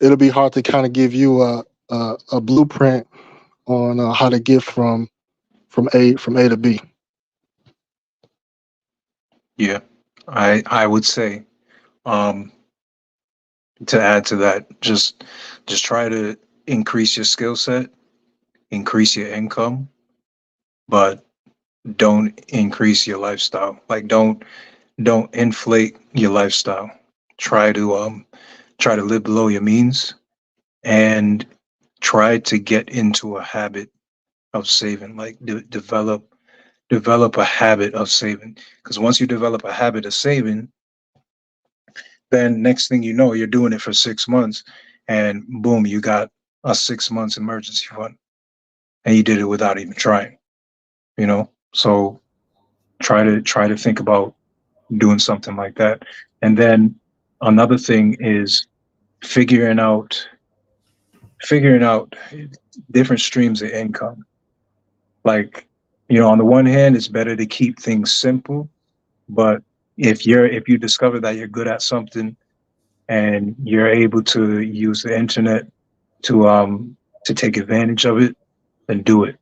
it'll be hard to kind of give you a blueprint on how to get from A to B. Yeah, I would say, um, to add to that, just try to increase your skill set, increase your income, but don't increase your lifestyle. Like don't inflate your lifestyle. Try to try to live below your means and try to get into a habit of saving. Like develop a habit of saving. Because once you develop a habit of saving, then next thing you know, you're doing it for 6 months, and boom, you got a 6 months emergency fund, and you did it without even trying. So try to think about doing something like that. And then another thing is figuring out figuring out different streams of income. Like, on the one hand, it's better to keep things simple, but if you discover that you're good at something and you're able to use the internet to take advantage of it, then do it.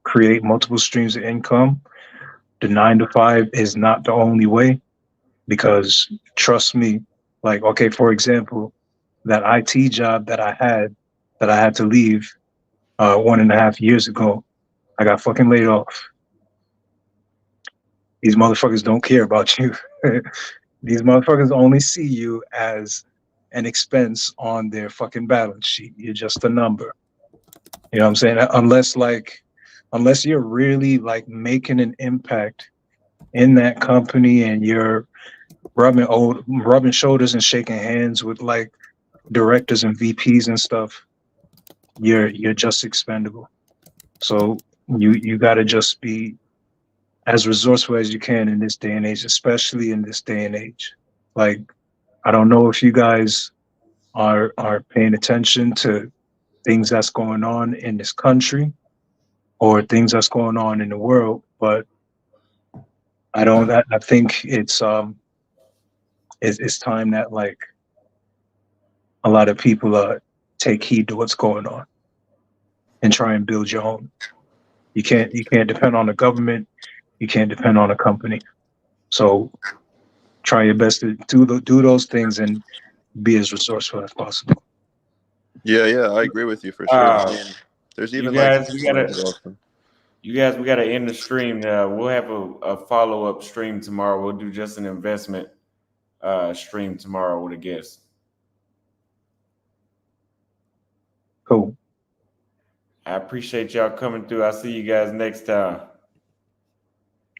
Create multiple streams of income. The 9 to 5 is not the only way, because trust me, like, okay, for example, that IT job that I had to leave 1.5 years ago, I got fucking laid off. These motherfuckers don't care about you. These motherfuckers only see you as an expense on their fucking balance sheet. You're just a number. You know what I'm saying? Unless you're really like making an impact in that company and you're rubbing shoulders and shaking hands with like directors and VPs and stuff, you're just expendable. So you got to just be as resourceful as you can in this day and age, especially in this day and age. Like, I don't know if you guys are paying attention to things that's going on in this country or things that's going on in the world, but I think it's time that like a lot of people take heed to what's going on and try and build your own. You can't depend on the government. You can't depend on a company. So try your best to do those things and be as resourceful as possible. Yeah, I agree with you for sure. I mean, there's You even like guys, we gotta end the stream. We'll have a follow up stream tomorrow. We'll do just an investment stream tomorrow with a guest. Cool. I appreciate y'all coming through. I'll see you guys next time.